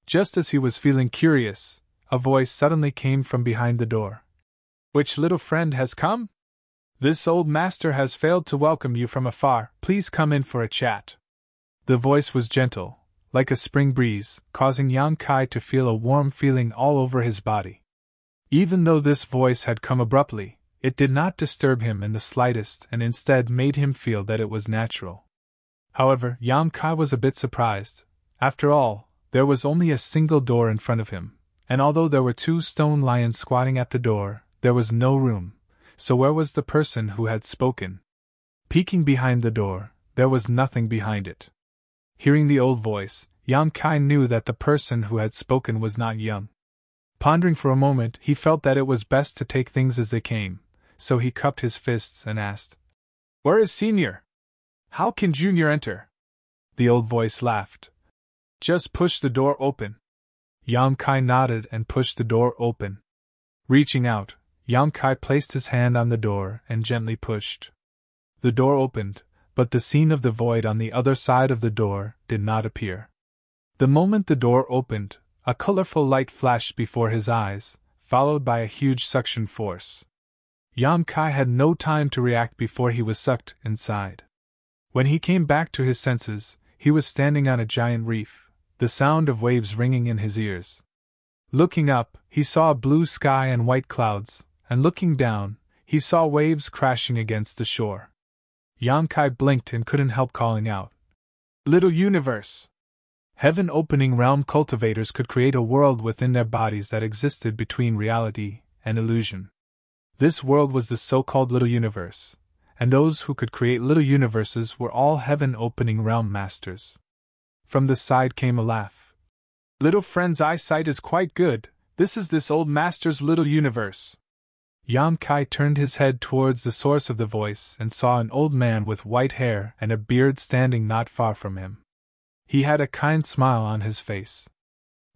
Just as he was feeling curious, a voice suddenly came from behind the door. "Which little friend has come? This old master has failed to welcome you from afar. Please come in for a chat." The voice was gentle, like a spring breeze, causing Yang Kai to feel a warm feeling all over his body. Even though this voice had come abruptly, it did not disturb him in the slightest and instead made him feel that it was natural. However, Yang Kai was a bit surprised. After all, there was only a single door in front of him, and although there were 2 stone lions squatting at the door, there was no room. So where was the person who had spoken? Peeking behind the door, there was nothing behind it. Hearing the old voice, Yang Kai knew that the person who had spoken was not young. Pondering for a moment, he felt that it was best to take things as they came, so he cupped his fists and asked, "Where is Senior? How can Junior enter?" The old voice laughed. "Just push the door open." Yang Kai nodded and pushed the door open. Reaching out, Yang Kai placed his hand on the door and gently pushed. The door opened, but the scene of the void on the other side of the door did not appear. The moment the door opened, a colorful light flashed before his eyes, followed by a huge suction force. Yang Kai had no time to react before he was sucked inside. When he came back to his senses, he was standing on a giant reef, the sound of waves ringing in his ears. Looking up, he saw a blue sky and white clouds, and looking down, he saw waves crashing against the shore. Yang Kai blinked and couldn't help calling out, "Little universe!" Heaven-opening realm cultivators could create a world within their bodies that existed between reality and illusion. This world was the so-called Little Universe, and those who could create little universes were all heaven-opening realm masters. From the side came a laugh. "Little friend's eyesight is quite good. This is this old master's little universe." Yang Kai turned his head towards the source of the voice and saw an old man with white hair and a beard standing not far from him. He had a kind smile on his face.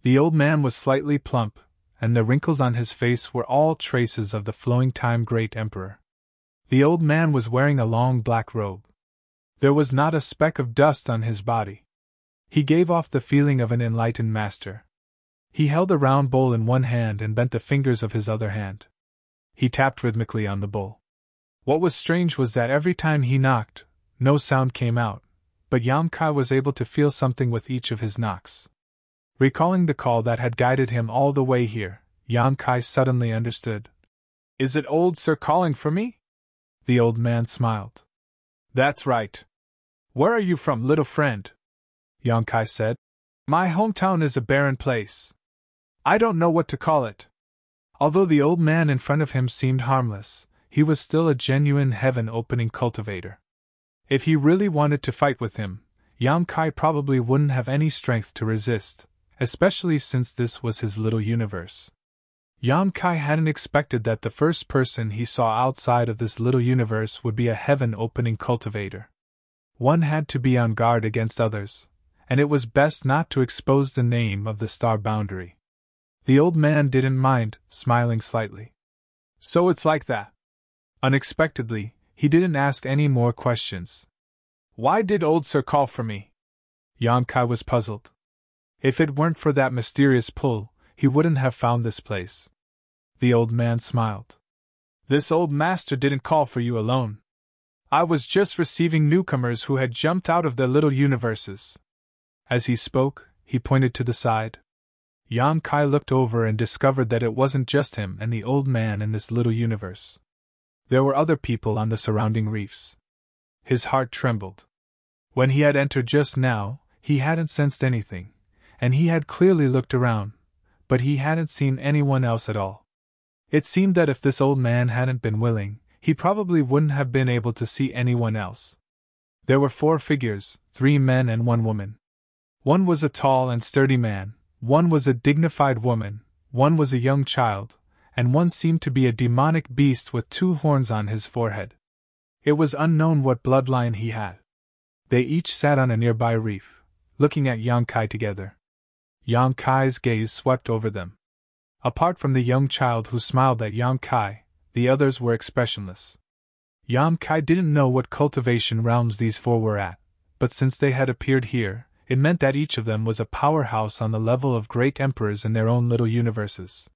The old man was slightly plump, and the wrinkles on his face were all traces of the flowing time great emperor. The old man was wearing a long black robe. There was not a speck of dust on his body. He gave off the feeling of an enlightened master. He held a round bowl in one hand and bent the fingers of his other hand. He tapped rhythmically on the bowl. What was strange was that every time he knocked, no sound came out, but Yang Kai was able to feel something with each of his knocks. Recalling the call that had guided him all the way here, Yang Kai suddenly understood. "Is it old Sir calling for me?" The old man smiled. "That's right. Where are you from, little friend?" Yang Kai said. "My hometown is a barren place. I don't know what to call it." Although the old man in front of him seemed harmless, he was still a genuine heaven-opening cultivator. If he really wanted to fight with him, Yang Kai probably wouldn't have any strength to resist, especially since this was his little universe. Yang Kai hadn't expected that the first person he saw outside of this little universe would be a heaven-opening cultivator. One had to be on guard against others, and it was best not to expose the name of the star boundary. The old man didn't mind, smiling slightly. "So it's like that." Unexpectedly, he didn't ask any more questions. "Why did old Sir call for me?" Yang Kai was puzzled. If it weren't for that mysterious pull, he wouldn't have found this place. The old man smiled. This old master didn't call for you alone. I was just receiving newcomers who had jumped out of their little universes. As he spoke, he pointed to the side. Yan Kai looked over and discovered that it wasn't just him and the old man in this little universe. There were other people on the surrounding reefs. His heart trembled. When he had entered just now, he hadn't sensed anything, and he had clearly looked around, but he hadn't seen anyone else at all. It seemed that if this old man hadn't been willing, he probably wouldn't have been able to see anyone else. There were 4 figures, 3 men and 1 woman. One was a tall and sturdy man, one was a dignified woman, one was a young child, and one seemed to be a demonic beast with 2 horns on his forehead. It was unknown what bloodline he had. They each sat on a nearby reef, looking at Yan Kai together. Yan Kai's gaze swept over them. Apart from the young child who smiled at Yan Kai, the others were expressionless. Yan Kai didn't know what cultivation realms these 4 were at, but since they had appeared here, it meant that each of them was a powerhouse on the level of great emperors in their own little universes.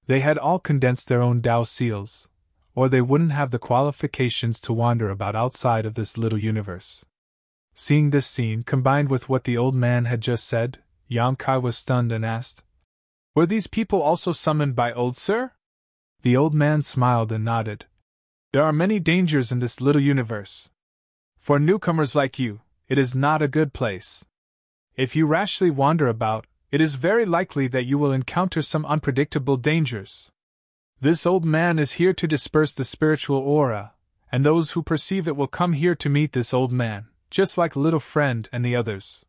They had all condensed their own Tao seals, or they wouldn't have the qualifications to wander about outside of this little universe. Seeing this scene combined with what the old man had just said, Yan Kai was stunned and asked, "Were these people also summoned by Old Sir?" The old man smiled and nodded. "There are many dangers in this little universe. For newcomers like you, it is not a good place. If you rashly wander about, it is very likely that you will encounter some unpredictable dangers. This old man is here to disperse the spiritual aura, and those who perceive it will come here to meet this old man, just like Little Friend and the others.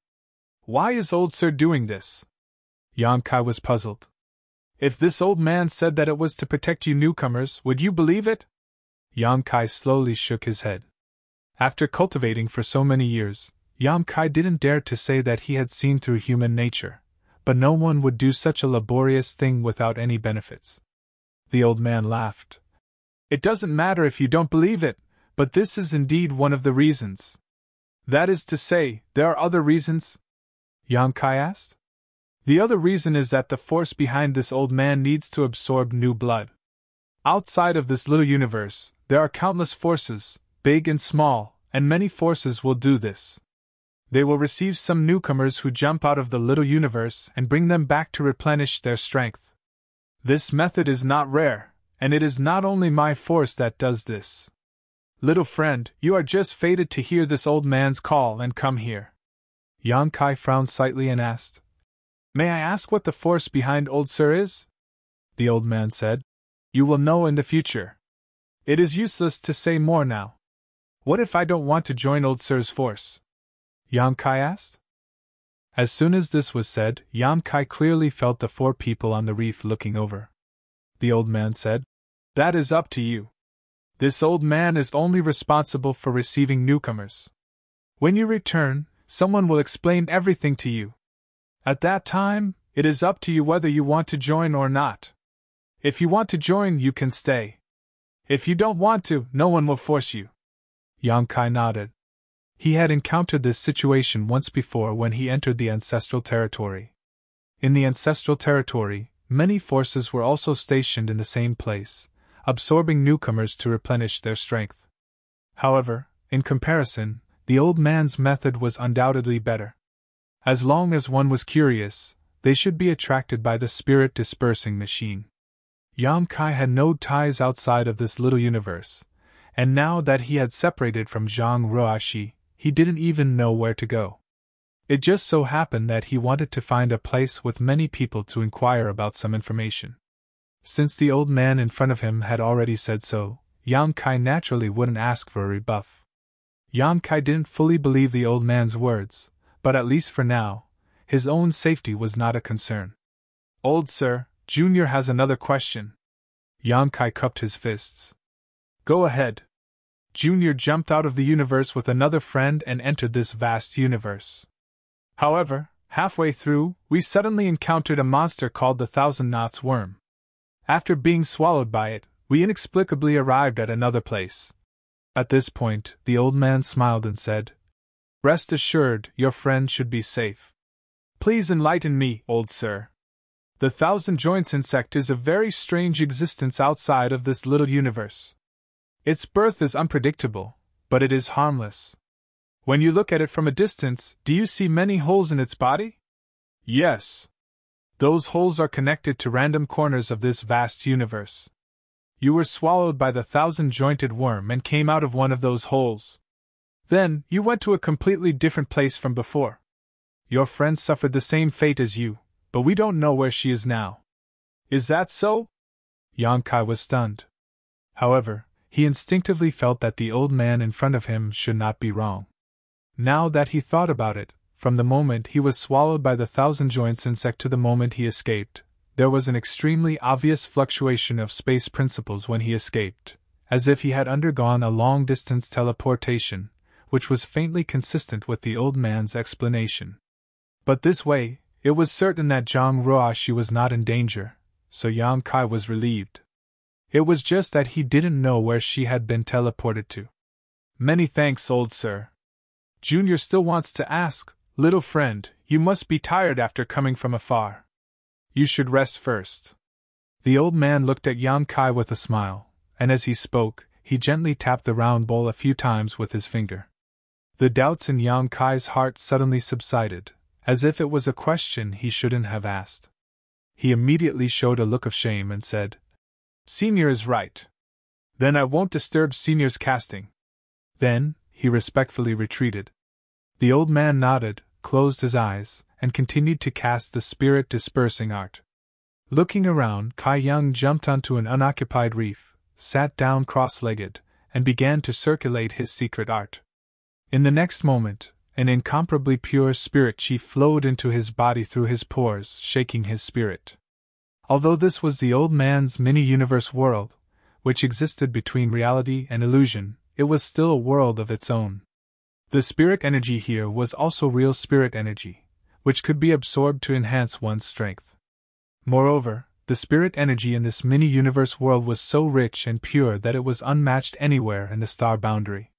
Why is Old Sir doing this?" Yan Kai was puzzled. "If this old man said that it was to protect you newcomers, would you believe it?" Yan Kai slowly shook his head. After cultivating for so many years, Yan Kai didn't dare to say that he had seen through human nature, but no one would do such a laborious thing without any benefits. The old man laughed. "It doesn't matter if you don't believe it, but this is indeed one of the reasons." "That is to say, there are other reasons?" Yan Kai asked. "The other reason is that the force behind this old man needs to absorb new blood. Outside of this little universe, there are countless forces, big and small, and many forces will do this. They will receive some newcomers who jump out of the little universe and bring them back to replenish their strength. This method is not rare, and it is not only my force that does this. Little Friend, you are just fated to hear this old man's call and come here." Yan Kai frowned slightly and asked, "May I ask what the force behind Old Sir is?" The old man said, "You will know in the future. It is useless to say more now. What if I don't want to join Old Sir's force?" Yan Kai asked. As soon as this was said, Yan Kai clearly felt the 4 people on the reef looking over. The old man said, "That is up to you. This old man is only responsible for receiving newcomers. When you return, someone will explain everything to you. At that time, it is up to you whether you want to join or not. If you want to join, you can stay. If you don't want to, no one will force you." Yan Kai nodded. He had encountered this situation once before when he entered the ancestral territory. In the ancestral territory, many forces were also stationed in the same place, absorbing newcomers to replenish their strength. However, in comparison, the old man's method was undoubtedly better. As long as one was curious, they should be attracted by the spirit-dispersing machine. Yan Kai had no ties outside of this little universe, and now that he had separated from Zhang Ruoxi, he didn't even know where to go. It just so happened that he wanted to find a place with many people to inquire about some information. Since the old man in front of him had already said so, Yan Kai naturally wouldn't ask for a rebuff. Yan Kai didn't fully believe the old man's words, but at least for now, his own safety was not a concern. "Old Sir, Junior has another question." Yan Kai cupped his fists. "Go ahead." Junior jumped out of the universe with another friend and entered this vast universe. However, halfway through, we suddenly encountered a monster called the Thousand Knots Worm. After being swallowed by it, we inexplicably arrived at another place. At this point, the old man smiled and said, "Rest assured, your friend should be safe. Please enlighten me, old sir. The thousand joints insect is a very strange existence outside of this little universe. Its birth is unpredictable, but it is harmless. When you look at it from a distance, do you see many holes in its body? Yes. Those holes are connected to random corners of this vast universe. You were swallowed by the thousand-jointed worm and came out of one of those holes. Then, you went to a completely different place from before. Your friend suffered the same fate as you, but we don't know where she is now. Is that so? Yonkai was stunned. However, he instinctively felt that the old man in front of him should not be wrong. Now that he thought about it, from the moment he was swallowed by the thousand joints insect to the moment he escaped, there was an extremely obvious fluctuation of space principles when he escaped, as if he had undergone a long-distance teleportation, which was faintly consistent with the old man's explanation. But this way, it was certain that Zhang Ruoxi was not in danger, so Yang Kai was relieved. It was just that he didn't know where she had been teleported to. Many thanks, old sir. Junior still wants to ask, little friend, you must be tired after coming from afar. You should rest first. The old man looked at Yang Kai with a smile, and as he spoke, he gently tapped the round bowl a few times with his finger. The doubts in Yang Kai's heart suddenly subsided, as if it was a question he shouldn't have asked. He immediately showed a look of shame and said, Senior is right. Then I won't disturb Senior's casting. Then, he respectfully retreated. The old man nodded, closed his eyes, and continued to cast the spirit-dispersing art. Looking around, Kai Yang jumped onto an unoccupied reef, sat down cross-legged, and began to circulate his secret art. In the next moment, an incomparably pure spirit chi flowed into his body through his pores, shaking his spirit. Although this was the old man's mini-universe world, which existed between reality and illusion, it was still a world of its own. The spirit energy here was also real spirit energy, which could be absorbed to enhance one's strength. Moreover, the spirit energy in this mini-universe world was so rich and pure that it was unmatched anywhere in the star boundary.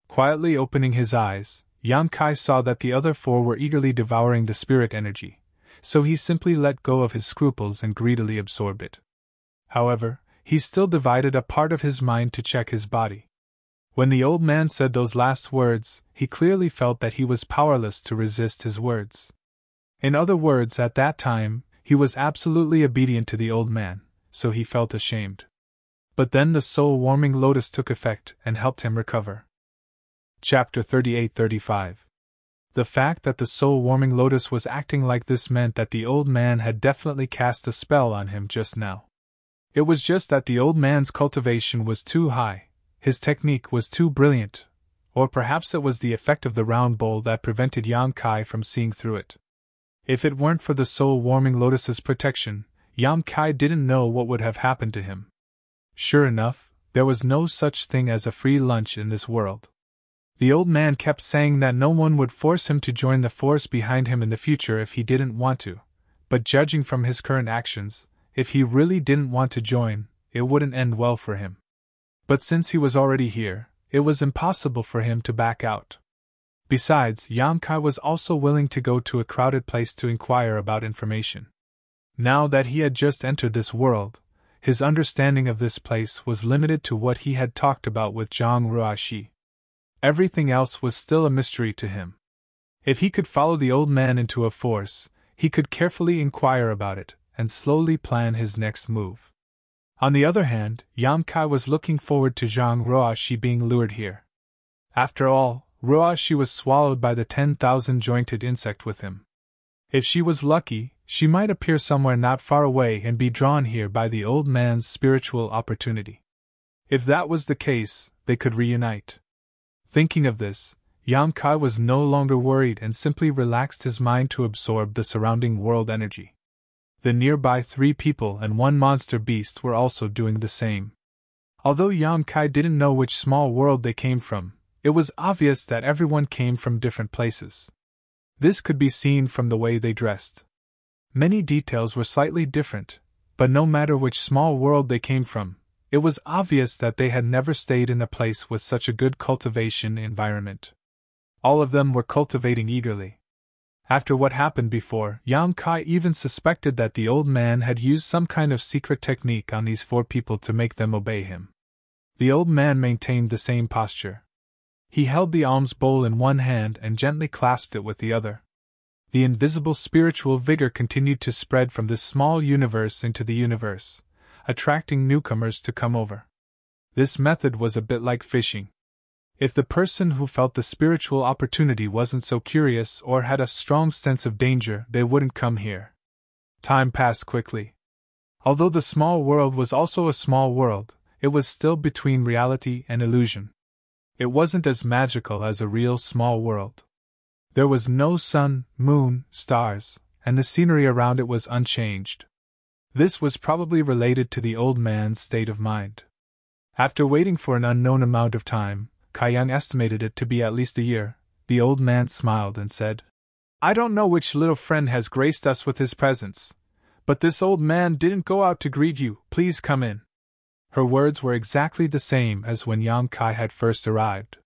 Quietly opening his eyes, Yang Kai saw that the other four were eagerly devouring the spirit energy, so he simply let go of his scruples and greedily absorbed it. However, he still divided a part of his mind to check his body. When the old man said those last words, he clearly felt that he was powerless to resist his words. In other words, at that time, he was absolutely obedient to the old man, so he felt ashamed. But then the soul-warming lotus took effect and helped him recover. Chapter 38-35. The fact that the soul-warming lotus was acting like this meant that the old man had definitely cast a spell on him just now. It was just that the old man's cultivation was too high, his technique was too brilliant, or perhaps it was the effect of the round bowl that prevented Yang Kai from seeing through it. If it weren't for the soul-warming lotus's protection, Yang Kai didn't know what would have happened to him. Sure enough, there was no such thing as a free lunch in this world. The old man kept saying that no one would force him to join the force behind him in the future if he didn't want to, but judging from his current actions, if he really didn't want to join, it wouldn't end well for him. But since he was already here, it was impossible for him to back out. Besides, Yang Kai was also willing to go to a crowded place to inquire about information. Now that he had just entered this world, his understanding of this place was limited to what he had talked about with Zhang Ruoxi. Everything else was still a mystery to him. If he could follow the old man into a force, he could carefully inquire about it, and slowly plan his next move. On the other hand, Yang Kai was looking forward to Zhang Ruoxi being lured here. After all, Ruoxi was swallowed by the 10,000-jointed insect with him. If she was lucky, she might appear somewhere not far away and be drawn here by the old man's spiritual opportunity. If that was the case, they could reunite. Thinking of this, Yang Kai was no longer worried and simply relaxed his mind to absorb the surrounding world energy. The nearby 3 people and 1 monster beast were also doing the same. Although Yang Kai didn't know which small world they came from, it was obvious that everyone came from different places. This could be seen from the way they dressed. Many details were slightly different, but no matter which small world they came from, it was obvious that they had never stayed in a place with such a good cultivation environment. All of them were cultivating eagerly. After what happened before, Yang Kai even suspected that the old man had used some kind of secret technique on these 4 people to make them obey him. The old man maintained the same posture. He held the alms bowl in one hand and gently clasped it with the other. The invisible spiritual vigor continued to spread from this small universe into the universe, attracting newcomers to come over. This method was a bit like fishing. If the person who felt the spiritual opportunity wasn't so curious or had a strong sense of danger, they wouldn't come here. Time passed quickly. Although the small world was also a small world, it was still between reality and illusion. It wasn't as magical as a real small world. There was no sun, moon, stars, and the scenery around it was unchanged. This was probably related to the old man's state of mind. After waiting for an unknown amount of time, Kaiyang estimated it to be at least a year, the old man smiled and said, "I don't know which little friend has graced us with his presence, but this old man didn't go out to greet you, please come in." Her words were exactly the same as when Yang Kai had first arrived.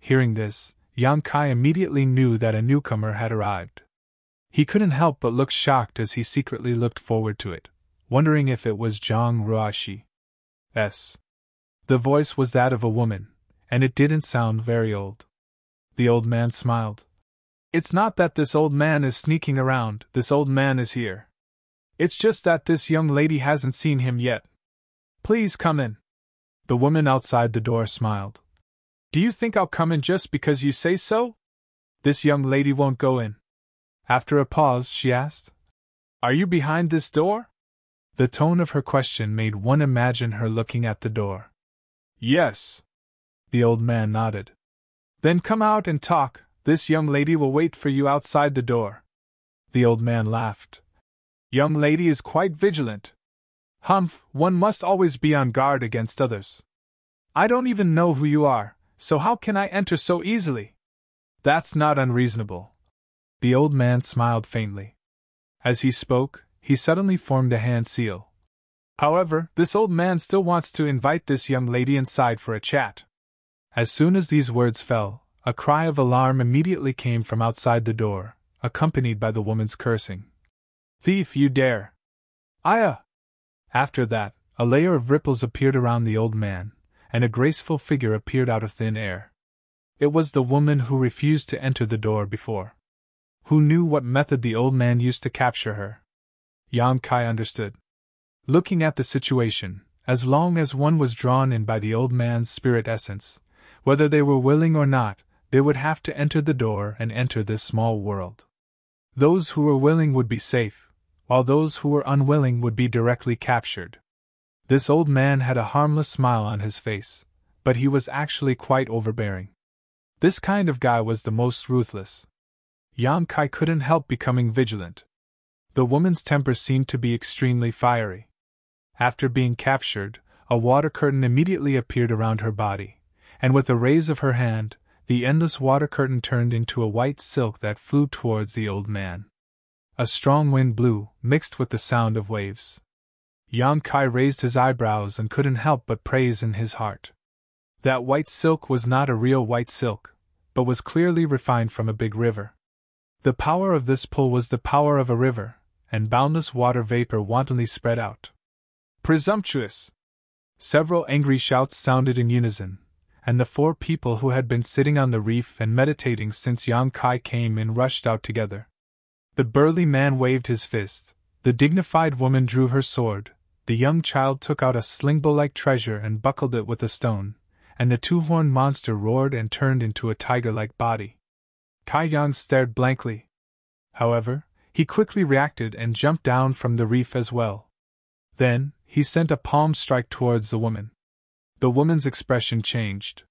Hearing this, Yang Kai immediately knew that a newcomer had arrived. He couldn't help but look shocked as he secretly looked forward to it, wondering if it was Zhang Ruaxi's. The voice was that of a woman, and it didn't sound very old. The old man smiled. "It's not that this old man is sneaking around, this old man is here. It's just that this young lady hasn't seen him yet. Please come in." The woman outside the door smiled. "Do you think I'll come in just because you say so? This young lady won't go in." After a pause, she asked, "Are you behind this door?" The tone of her question made one imagine her looking at the door. "Yes." The old man nodded. "Then come out and talk, this young lady will wait for you outside the door." The old man laughed. "Young lady is quite vigilant. Humph, one must always be on guard against others. I don't even know who you are, so how can I enter so easily?" "That's not unreasonable." The old man smiled faintly. As he spoke, he suddenly formed a hand seal. "However, this old man still wants to invite this young lady inside for a chat." As soon as these words fell, a cry of alarm immediately came from outside the door, accompanied by the woman's cursing. "Thief, you dare! Aya!" After that, a layer of ripples appeared around the old man, and a graceful figure appeared out of thin air. It was the woman who refused to enter the door before. Who knew what method the old man used to capture her? Yang Kai understood. Looking at the situation, as long as one was drawn in by the old man's spirit essence, whether they were willing or not, they would have to enter the door and enter this small world. Those who were willing would be safe, while those who were unwilling would be directly captured. This old man had a harmless smile on his face, but he was actually quite overbearing. This kind of guy was the most ruthless. Yang Kai couldn't help becoming vigilant. The woman's temper seemed to be extremely fiery. After being captured, a water curtain immediately appeared around her body, and with a raise of her hand, the endless water curtain turned into a white silk that flew towards the old man. A strong wind blew, mixed with the sound of waves. Yang Kai raised his eyebrows and couldn't help but praise in his heart. That white silk was not a real white silk, but was clearly refined from a big river. The power of this pull was the power of a river, and boundless water vapor wantonly spread out. "Presumptuous!" Several angry shouts sounded in unison, and the 4 people who had been sitting on the reef and meditating since Yang Kai came in rushed out together. The burly man waved his fist, the dignified woman drew her sword, the young child took out a slingbow-like treasure and buckled it with a stone, and the 2-horned monster roared and turned into a tiger-like body. Kaiyang stared blankly. However, he quickly reacted and jumped down from the reef as well. Then, he sent a palm strike towards the woman. The woman's expression changed.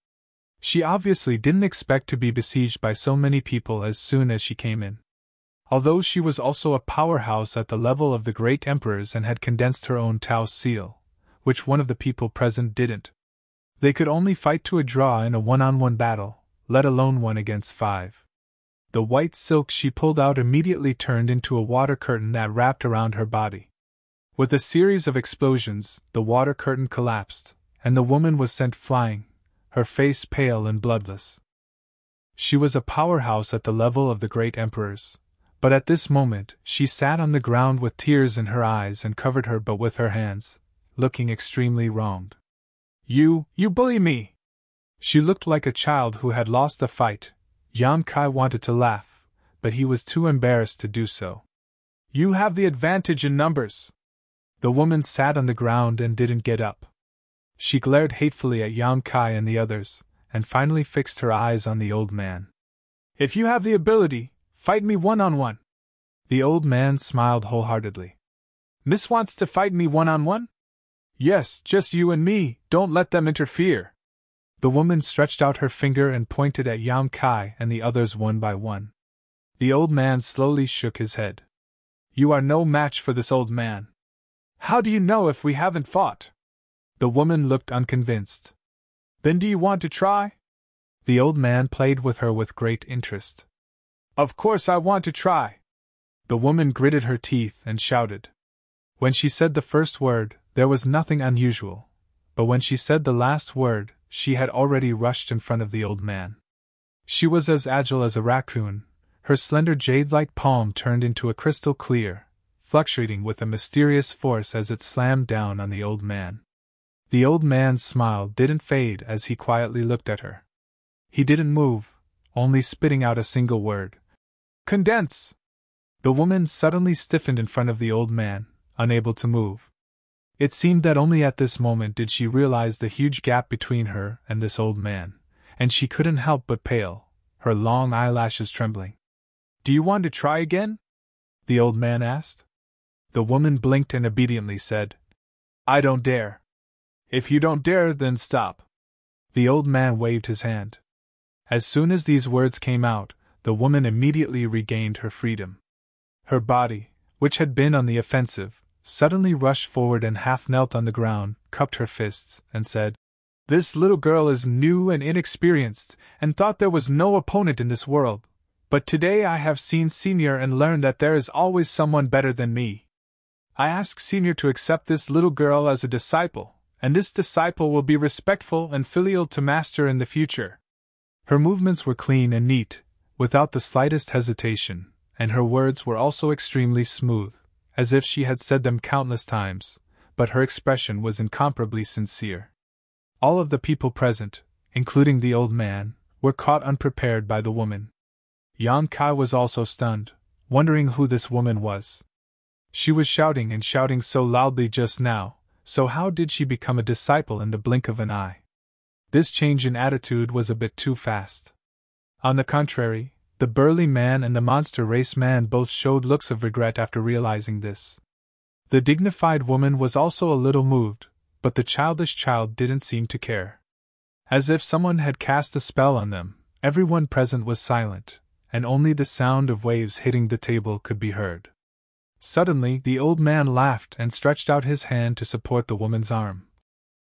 She obviously didn't expect to be besieged by so many people as soon as she came in. Although she was also a powerhouse at the level of the great emperors and had condensed her own Tao seal, which one of the people present didn't. They could only fight to a draw in a one-on-one battle, let alone 1 against 5. The white silk she pulled out immediately turned into a water curtain that wrapped around her body. With a series of explosions, the water curtain collapsed, and the woman was sent flying, her face pale and bloodless. She was a powerhouse at the level of the great emperors, But at this moment, she sat on the ground with tears in her eyes and covered her butt with her hands, looking extremely wronged. You bully me! She looked like a child who had lost a fight. Yang Kai wanted to laugh, but he was too embarrassed to do so. You have the advantage in numbers. The woman sat on the ground and didn't get up. She glared hatefully at Yang Kai and the others, and finally fixed her eyes on the old man. If you have the ability, fight me one-on-one. The old man smiled wholeheartedly. Miss wants to fight me one-on-one? Yes, just you and me, don't let them interfere. The woman stretched out her finger and pointed at Yang Kai and the others one by one. The old man slowly shook his head. You are no match for this old man. How do you know if we haven't fought? The woman looked unconvinced. Then do you want to try? The old man played with her with great interest. Of course I want to try. The woman gritted her teeth and shouted. When she said the first word, there was nothing unusual, but when she said the last word, she had already rushed in front of the old man. She was as agile as a raccoon, her slender jade-like palm turned into a crystal clear, fluctuating with a mysterious force as it slammed down on the old man. The old man's smile didn't fade as he quietly looked at her. He didn't move, only spitting out a single word. Condense! The woman suddenly stiffened in front of the old man, unable to move. It seemed that only at this moment did she realize the huge gap between her and this old man, and she couldn't help but pale, her long eyelashes trembling. Do you want to try again? The old man asked. The woman blinked and obediently said, I don't dare. If you don't dare, then stop. The old man waved his hand. As soon as these words came out, the woman immediately regained her freedom. Her body, which had been on the offensive, suddenly rushed forward and half knelt on the ground, cupped her fists, and said, This little girl is new and inexperienced, and thought there was no opponent in this world. But today I have seen Senior and learned that there is always someone better than me. I ask Senior to accept this little girl as a disciple, and this disciple will be respectful and filial to Master in the future. Her movements were clean and neat, without the slightest hesitation, and her words were also extremely smooth, as if she had said them countless times, but her expression was incomparably sincere. All of the people present, including the old man, were caught unprepared by the woman. Yang Kai was also stunned, wondering who this woman was. She was shouting and shouting so loudly just now, so how did she become a disciple in the blink of an eye? This change in attitude was a bit too fast. On the contrary, the burly man and the monster race man both showed looks of regret after realizing this. The dignified woman was also a little moved, but the childish child didn't seem to care. As if someone had cast a spell on them, everyone present was silent, and only the sound of waves hitting the table could be heard. Suddenly, the old man laughed and stretched out his hand to support the woman's arm.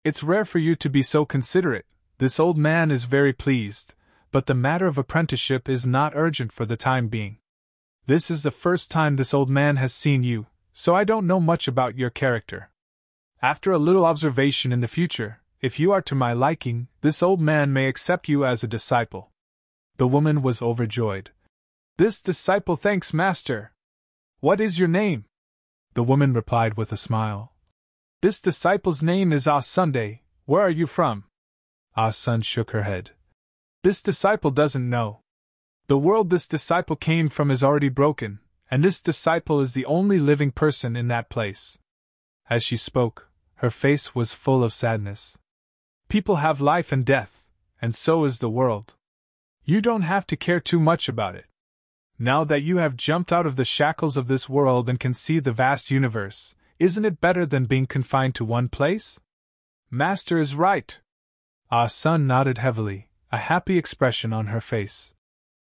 It's rare for you to be so considerate. This old man is very pleased, but the matter of apprenticeship is not urgent for the time being. This is the first time this old man has seen you, so I don't know much about your character. After a little observation in the future, if you are to my liking, this old man may accept you as a disciple. The woman was overjoyed. This disciple thanks Master. What is your name? The woman replied with a smile. This disciple's name is Ah Sunday. Where are you from? Ah Sun shook her head. This disciple doesn't know. The world this disciple came from is already broken, and this disciple is the only living person in that place. As she spoke, her face was full of sadness. People have life and death, and so is the world. You don't have to care too much about it. Now that you have jumped out of the shackles of this world and can see the vast universe, isn't it better than being confined to one place? Master is right. Ah Sun nodded heavily, a happy expression on her face.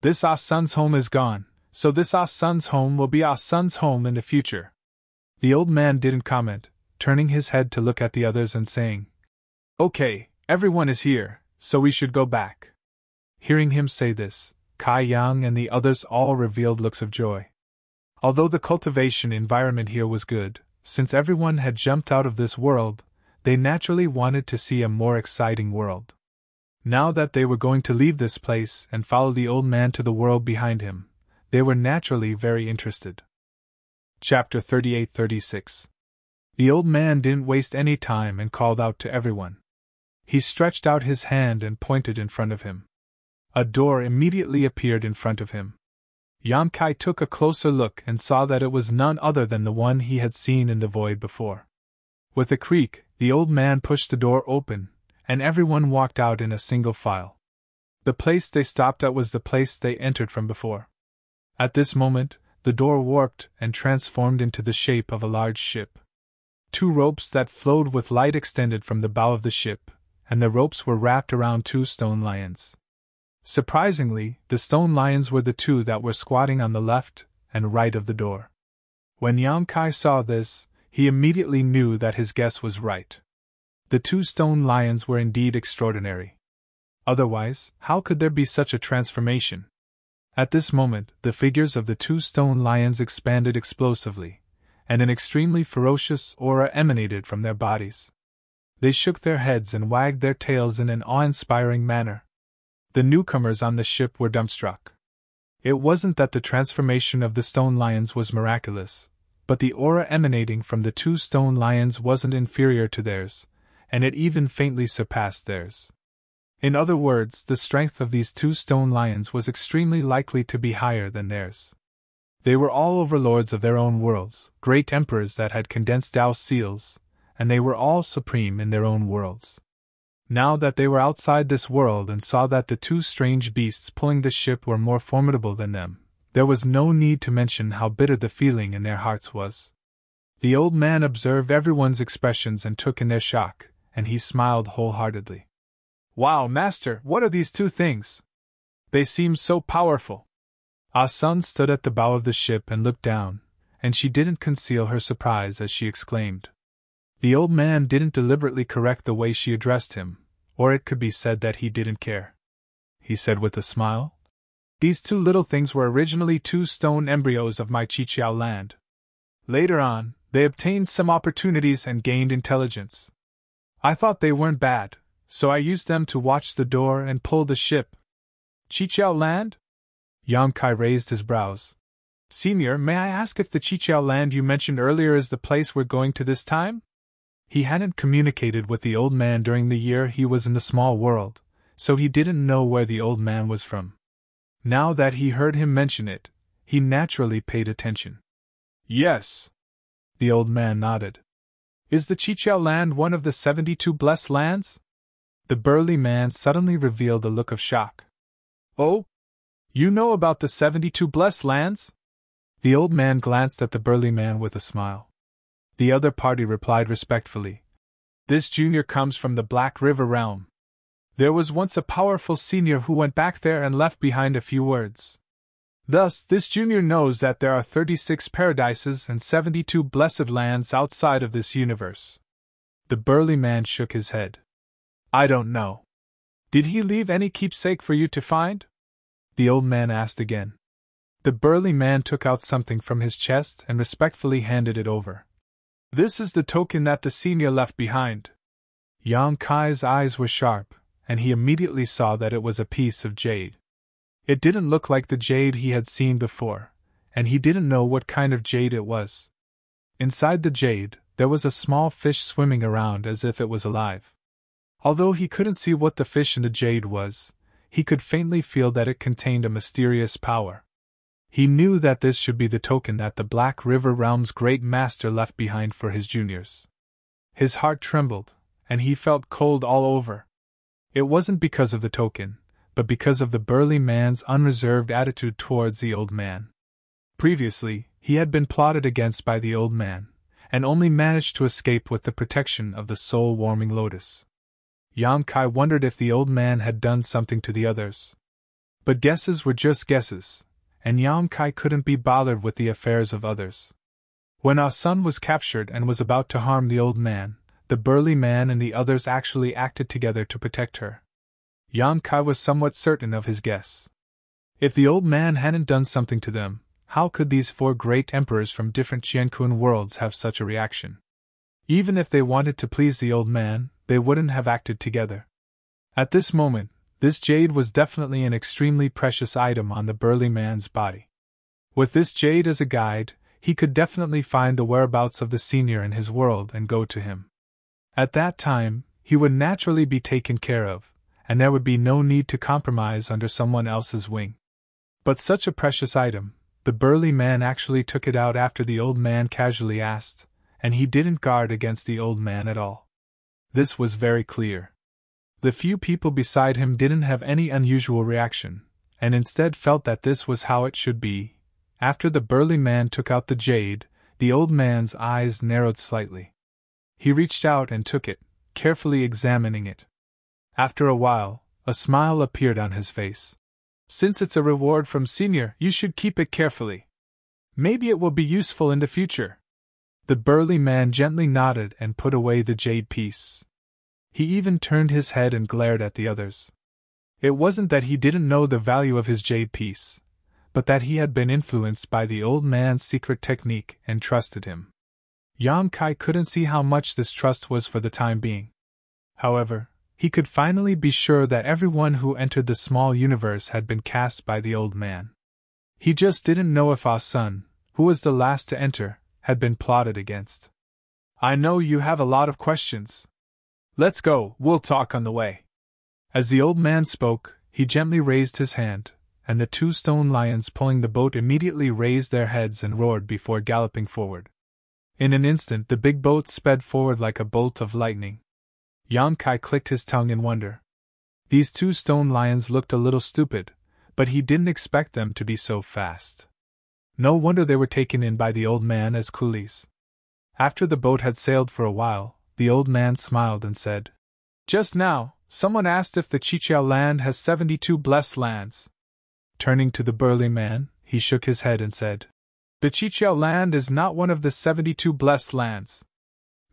This Ah Sun's home is gone, so this Ah Sun's home will be Ah Sun's home in the future. The old man didn't comment, turning his head to look at the others and saying, Okay, everyone is here, so we should go back. Hearing him say this, Kai Yang and the others all revealed looks of joy. Although the cultivation environment here was good, since everyone had jumped out of this world, they naturally wanted to see a more exciting world. Now that they were going to leave this place and follow the old man to the world behind him, they were naturally very interested. Chapter 38-36. The old man didn't waste any time and called out to everyone. He stretched out his hand and pointed in front of him. A door immediately appeared in front of him. Yan Kai took a closer look and saw that it was none other than the one he had seen in the void before. With a creak, the old man pushed the door open, and everyone walked out in a single file. The place they stopped at was the place they entered from before. At this moment, the door warped and transformed into the shape of a large ship. 2 ropes that flowed with light extended from the bow of the ship, and the ropes were wrapped around 2 stone lions. Surprisingly, the stone lions were the 2 that were squatting on the left and right of the door. When Yang Kai saw this, he immediately knew that his guess was right. The 2 stone lions were indeed extraordinary. Otherwise, how could there be such a transformation? At this moment, the figures of the 2 stone lions expanded explosively, and an extremely ferocious aura emanated from their bodies. They shook their heads and wagged their tails in an awe-inspiring manner. The newcomers on the ship were dumbstruck. It wasn't that the transformation of the stone lions was miraculous, but the aura emanating from the 2 stone lions wasn't inferior to theirs, and it even faintly surpassed theirs. In other words, the strength of these 2 stone lions was extremely likely to be higher than theirs. They were all overlords of their own worlds, great emperors that had condensed Tao seals, and they were all supreme in their own worlds. Now that they were outside this world and saw that the 2 strange beasts pulling the ship were more formidable than them, there was no need to mention how bitter the feeling in their hearts was. The old man observed everyone's expressions and took in their shock, and he smiled wholeheartedly. "Wow, master, what are these 2 things? They seem so powerful." Ah Sun stood at the bow of the ship and looked down, and she didn't conceal her surprise as she exclaimed. The old man didn't deliberately correct the way she addressed him, or it could be said that he didn't care. He said with a smile, "These 2 little things were originally 2 stone embryos of my Qiqiao land. Later on, they obtained some opportunities and gained intelligence. I thought they weren't bad, so I used them to watch the door and pull the ship." "Qiqiao land?" Yang Kai raised his brows. "Senior, may I ask if the Qiqiao land you mentioned earlier is the place we're going to this time?" He hadn't communicated with the old man during the year he was in the small world, so he didn't know where the old man was from. Now that he heard him mention it, he naturally paid attention. "Yes." The old man nodded. "Is the Qiqiao land one of the 72 blessed lands?" The burly man suddenly revealed a look of shock. "Oh? You know about the 72 blessed lands?" The old man glanced at the burly man with a smile. The other party replied respectfully, "This junior comes from the Black River realm. There was once a powerful senior who went back there and left behind a few words. Thus, this junior knows that there are 36 paradises and 72 blessed lands outside of this universe." The burly man shook his head. "I don't know. Did he leave any keepsake for you to find?" the old man asked again. The burly man took out something from his chest and respectfully handed it over. "This is the token that the senior left behind." Yang Kai's eyes were sharp, and he immediately saw that it was a piece of jade. It didn't look like the jade he had seen before, and he didn't know what kind of jade it was. Inside the jade, there was a small fish swimming around as if it was alive. Although he couldn't see what the fish in the jade was, he could faintly feel that it contained a mysterious power. He knew that this should be the token that the Black River Realm's great master left behind for his juniors. His heart trembled, and he felt cold all over. It wasn't because of the token, but because of the burly man's unreserved attitude towards the old man. Previously, he had been plotted against by the old man, and only managed to escape with the protection of the soul-warming lotus. Yang Kai wondered if the old man had done something to the others. But guesses were just guesses, and Yang Kai couldn't be bothered with the affairs of others. When Ah Sun was captured and was about to harm the old man, the burly man and the others actually acted together to protect her. Yang Kai was somewhat certain of his guess. If the old man hadn't done something to them, how could these 4 great emperors from different Qiankun worlds have such a reaction? Even if they wanted to please the old man, they wouldn't have acted together. At this moment, this jade was definitely an extremely precious item on the burly man's body. With this jade as a guide, he could definitely find the whereabouts of the senior in his world and go to him. At that time, he would naturally be taken care of, and there would be no need to compromise under someone else's wing. But such a precious item, the burly man actually took it out after the old man casually asked, and he didn't guard against the old man at all. This was very clear. The few people beside him didn't have any unusual reaction, and instead felt that this was how it should be. After the burly man took out the jade, the old man's eyes narrowed slightly. He reached out and took it, carefully examining it. After a while, a smile appeared on his face. Since it's a reward from Senior, you should keep it carefully. Maybe it will be useful in the future. The burly man gently nodded and put away the jade piece. He even turned his head and glared at the others. It wasn't that he didn't know the value of his jade piece, but that he had been influenced by the old man's secret technique and trusted him. Yang Kai couldn't see how much this trust was for the time being. However, he could finally be sure that everyone who entered the small universe had been cast by the old man. He just didn't know if Ah Sun, who was the last to enter, had been plotted against. I know you have a lot of questions. Let's go, we'll talk on the way. As the old man spoke, he gently raised his hand, and the two stone lions pulling the boat immediately raised their heads and roared before galloping forward. In an instant the big boat sped forward like a bolt of lightning. Yang Kai clicked his tongue in wonder. These two stone lions looked a little stupid, but he didn't expect them to be so fast. No wonder they were taken in by the old man as coolies. After the boat had sailed for a while, the old man smiled and said, "Just now, someone asked if the Chiqiao land has 72 blessed lands." Turning to the burly man, he shook his head and said, "The Chiqiao land is not one of the 72 blessed lands."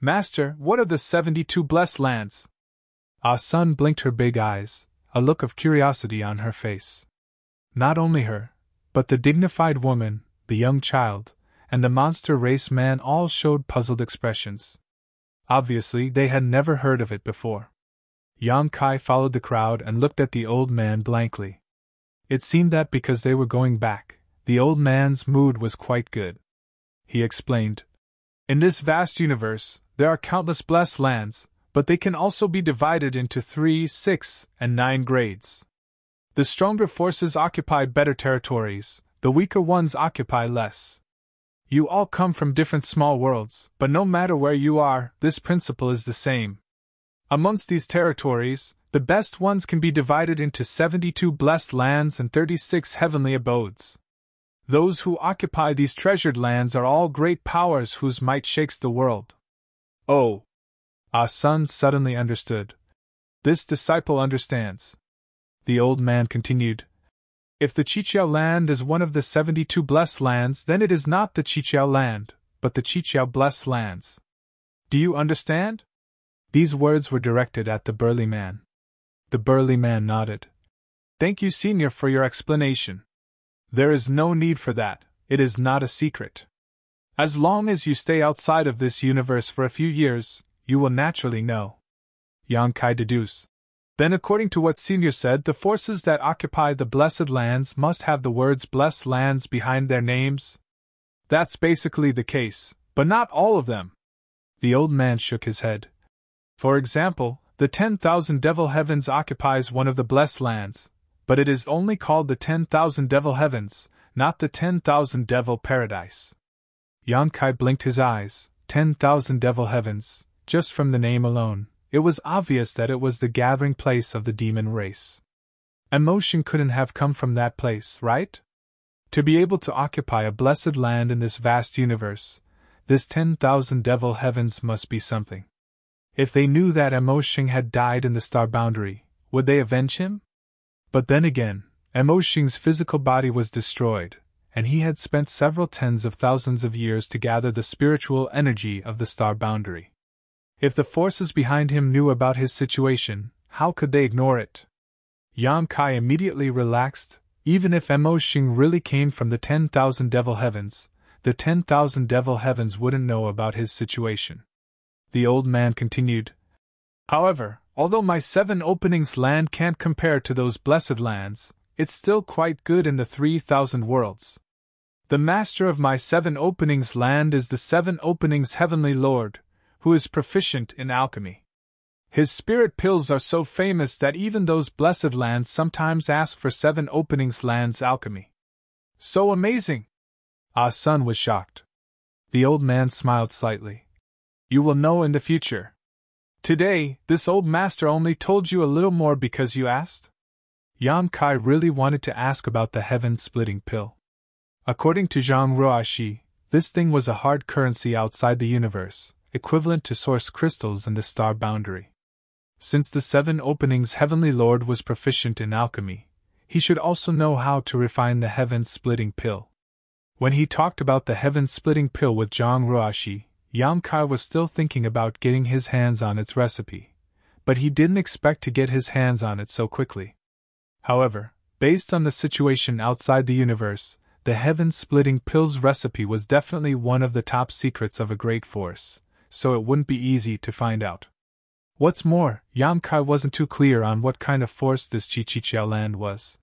"Master, what are the 72 blessed lands?" Ah Sun blinked her big eyes, a look of curiosity on her face. Not only her, but the dignified woman, the young child, and the monster race man all showed puzzled expressions. Obviously, they had never heard of it before. Yang Kai followed the crowd and looked at the old man blankly. It seemed that because they were going back, the old man's mood was quite good. He explained, "In this vast universe, there are countless blessed lands, but they can also be divided into 3, 6, and 9 grades. The stronger forces occupy better territories, the weaker ones occupy less. You all come from different small worlds, but no matter where you are, this principle is the same. Amongst these territories, the best ones can be divided into 72 blessed lands and 36 heavenly abodes. Those who occupy these treasured lands are all great powers whose might shakes the world." "Oh!" Ah Sun suddenly understood. "This disciple understands." The old man continued, "If the Chiqiao land is one of the 72 blessed lands, then it is not the Chiqiao land, but the Chiqiao blessed lands. Do you understand?" These words were directed at the burly man. The burly man nodded. "Thank you, Senior, for your explanation. There is no need for that, it is not a secret. As long as you stay outside of this universe for a few years, you will naturally know." Yang Kai deduced. "Then according to what Senior said, the forces that occupy the blessed lands must have the words blessed lands behind their names?" "That's basically the case, but not all of them." The old man shook his head. "For example, the 10,000 Devil Heavens occupies one of the blessed lands, but it is only called the 10,000 Devil Heavens, not the 10,000 Devil Paradise." Yang Kai blinked his eyes. 10,000 Devil Heavens, just from the name alone. It was obvious that it was the gathering place of the demon race. Emotion couldn't have come from that place, right? To be able to occupy a blessed land in this vast universe, this 10,000 Devil Heavens must be something. If they knew that Emotion had died in the star boundary, would they avenge him? But then again, Emotion's physical body was destroyed, and he had spent several tens of thousands of years to gather the spiritual energy of the star boundary. If the forces behind him knew about his situation, how could they ignore it? Yang Kai immediately relaxed. Even if Emotion really came from the 10,000 Devil Heavens, the 10,000 Devil Heavens wouldn't know about his situation. The old man continued, "However, although my 7 openings land can't compare to those blessed lands, it's still quite good in the 3,000 worlds. The master of my 7 openings land is the 7 openings heavenly lord, who is proficient in alchemy. His spirit pills are so famous that even those blessed lands sometimes ask for 7 openings lands alchemy. So amazing! Ah Sun was shocked. The old man smiled slightly. You will know in the future. Today, this old master only told you a little more because you asked? Yan Kai really wanted to ask about the heaven-splitting pill. According to Zhang Ruoxi, this thing was a hard currency outside the universe, equivalent to source crystals in the star boundary. Since the 7 openings heavenly lord was proficient in alchemy, he should also know how to refine the heaven-splitting pill. When he talked about the heaven-splitting pill with Zhang Ruoxi, Yan Kai was still thinking about getting his hands on its recipe, but he didn't expect to get his hands on it so quickly. However, based on the situation outside the universe, the heaven-splitting pill's recipe was definitely one of the top secrets of a great force, so it wouldn't be easy to find out. What's more, Yan Kai wasn't too clear on what kind of force this Chi land was.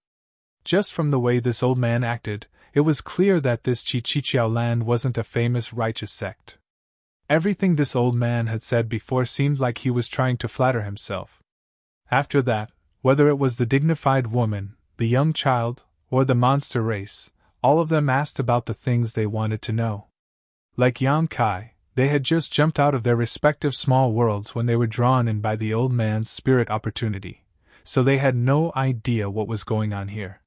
Just from the way this old man acted, it was clear that this Chi land wasn't a famous righteous sect. Everything this old man had said before seemed like he was trying to flatter himself. After that, whether it was the dignified woman, the young child, or the monster race, all of them asked about the things they wanted to know. Like Yan Kai, they had just jumped out of their respective small worlds when they were drawn in by the old man's spirit opportunity, so they had no idea what was going on here.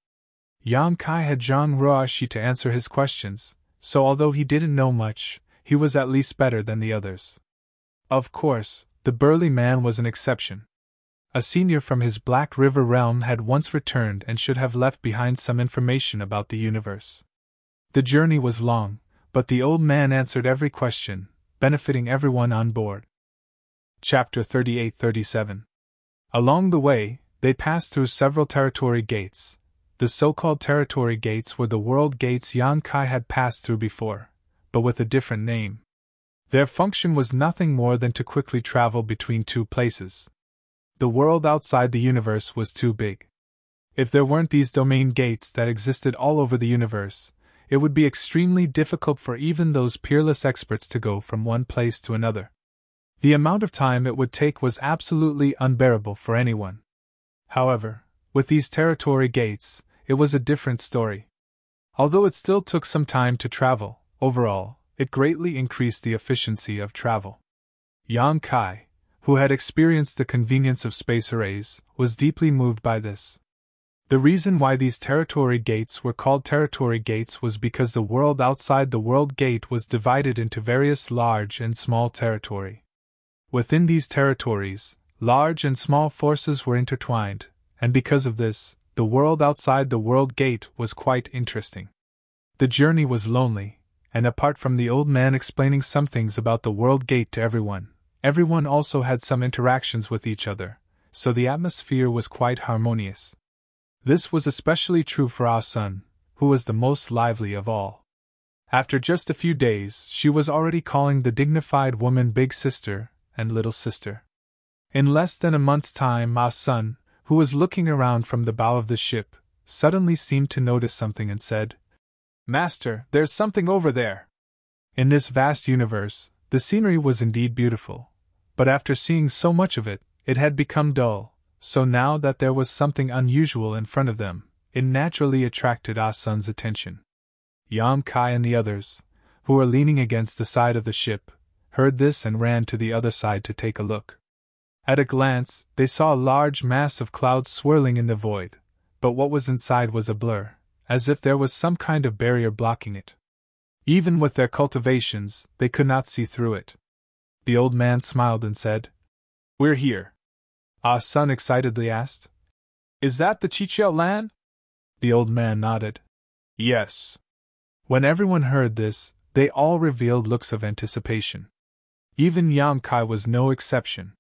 Yan Kai had Zhang Ruoxi to answer his questions, so although he didn't know much, he was at least better than the others. Of course, the burly man was an exception. A senior from his Black River realm had once returned and should have left behind some information about the universe. The journey was long, but the old man answered every question, benefiting everyone on board. Chapter 38-37. Along the way, they passed through several territory gates. The so-called territory gates were the world gates Yan Kai had passed through before, but with a different name. Their function was nothing more than to quickly travel between 2 places. The world outside the universe was too big. If there weren't these domain gates that existed all over the universe, it would be extremely difficult for even those peerless experts to go from one place to another. The amount of time it would take was absolutely unbearable for anyone. However, with these territory gates, it was a different story. Although it still took some time to travel, overall, it greatly increased the efficiency of travel. Yan Kai, who had experienced the convenience of space arrays, was deeply moved by this. The reason why these territory gates were called territory gates was because the world outside the world gate was divided into various large and small territory. Within these territories, large and small forces were intertwined, and because of this, the world outside the world gate was quite interesting. The journey was lonely, and apart from the old man explaining some things about the world gate to everyone also had some interactions with each other, so the atmosphere was quite harmonious. This was especially true for Ah Sun, who was the most lively of all. After just a few days, she was already calling the dignified woman big sister and little sister. In less than a month's time, Ah Sun, who was looking around from the bow of the ship, suddenly seemed to notice something and said, "Master, there's something over there." In this vast universe, the scenery was indeed beautiful, but after seeing so much of it, it had become dull, so now that there was something unusual in front of them, it naturally attracted Ah Sun's attention. Yan Kai and the others, who were leaning against the side of the ship, heard this and ran to the other side to take a look. At a glance, they saw a large mass of clouds swirling in the void, but what was inside was a blur, as if there was some kind of barrier blocking it. Even with their cultivations, they could not see through it. The old man smiled and said, "We're here." Ah Sun excitedly asked, "Is that the Chichel land?" The old man nodded. "Yes." When everyone heard this, they all revealed looks of anticipation. Even Yan Kai was no exception.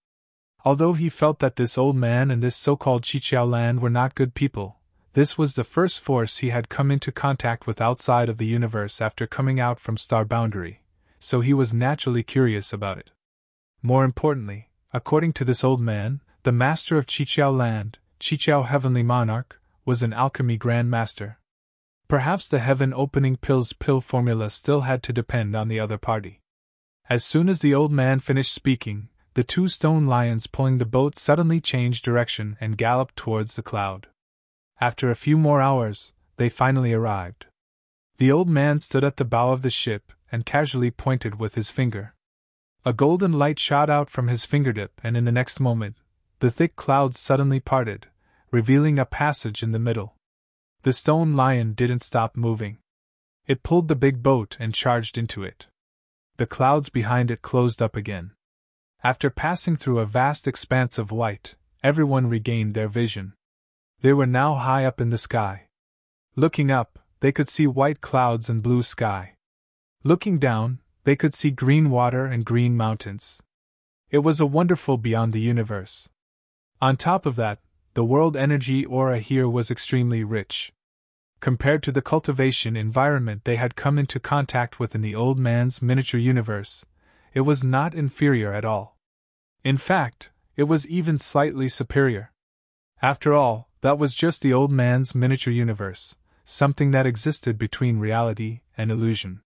Although he felt that this old man and this so-called Chichel land were not good people, this was the first force he had come into contact with outside of the universe after coming out from Star Boundary, so he was naturally curious about it. More importantly, according to this old man, the master of Chichel land, Chichel Heavenly Monarch, was an alchemy Grand Master. Perhaps the heaven-opening pill formula still had to depend on the other party. As soon as the old man finished speaking, the two stone lions pulling the boat suddenly changed direction and galloped towards the cloud. After a few more hours, they finally arrived. The old man stood at the bow of the ship and casually pointed with his finger. A golden light shot out from his fingertip, and in the next moment, the thick clouds suddenly parted, revealing a passage in the middle. The stone lion didn't stop moving. It pulled the big boat and charged into it. The clouds behind it closed up again. After passing through a vast expanse of white, everyone regained their vision. They were now high up in the sky. Looking up, they could see white clouds and blue sky. Looking down, they could see green water and green mountains. It was a wonderful beyond the universe. On top of that, the world energy aura here was extremely rich. Compared to the cultivation environment they had come into contact with in the old man's miniature universe, it was not inferior at all. In fact, it was even slightly superior. After all, that was just the old man's miniature universe, something that existed between reality and illusion.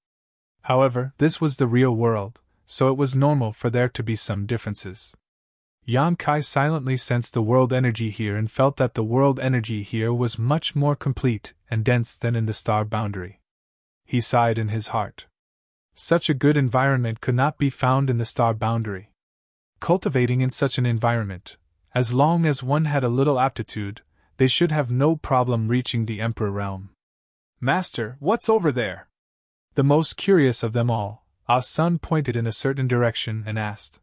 However, this was the real world, so it was normal for there to be some differences. Yang Kai silently sensed the world energy here and felt that the world energy here was much more complete and dense than in the star boundary. He sighed in his heart. Such a good environment could not be found in the star boundary. Cultivating in such an environment, as long as one had a little aptitude, they should have no problem reaching the Emperor realm. Master, what's over there? The most curious of them all, Ah-sun pointed in a certain direction and asked.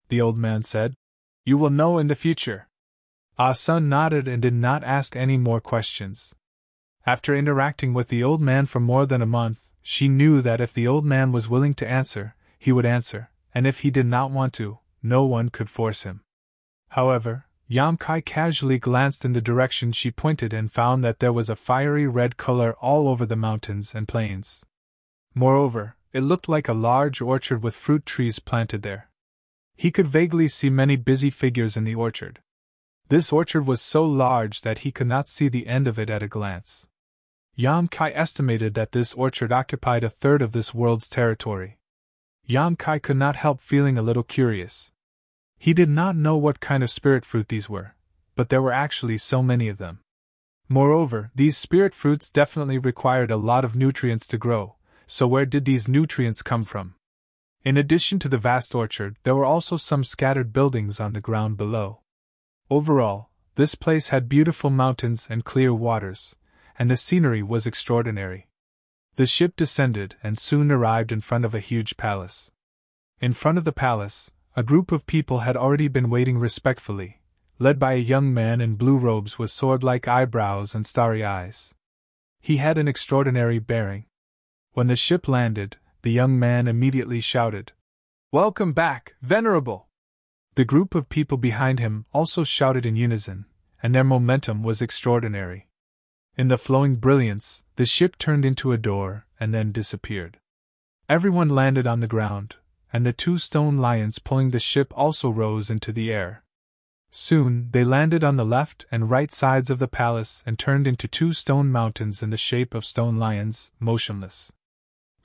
The old man said, "You will know in the future." Ah-sun nodded and did not ask any more questions. After interacting with the old man for more than a month, she knew that if the old man was willing to answer, he would answer, and if he did not want to, no one could force him. However, Yang Kai casually glanced in the direction she pointed and found that there was a fiery red color all over the mountains and plains. Moreover, it looked like a large orchard with fruit trees planted there. He could vaguely see many busy figures in the orchard. This orchard was so large that he could not see the end of it at a glance. Yang Kai estimated that this orchard occupied a third of this world's territory. Yang Kai could not help feeling a little curious. He did not know what kind of spirit fruit these were, but there were actually so many of them. Moreover, these spirit fruits definitely required a lot of nutrients to grow, so where did these nutrients come from? In addition to the vast orchard, there were also some scattered buildings on the ground below. Overall, this place had beautiful mountains and clear waters, and the scenery was extraordinary. The ship descended and soon arrived in front of a huge palace. In front of the palace, a group of people had already been waiting respectfully, led by a young man in blue robes with sword-like eyebrows and starry eyes. He had an extraordinary bearing. When the ship landed, the young man immediately shouted, "Welcome back, Venerable!" The group of people behind him also shouted in unison, and their momentum was extraordinary. In the flowing brilliance, the ship turned into a door and then disappeared. Everyone landed on the ground, and the two stone lions pulling the ship also rose into the air. Soon they landed on the left and right sides of the palace and turned into two stone mountains in the shape of stone lions, motionless.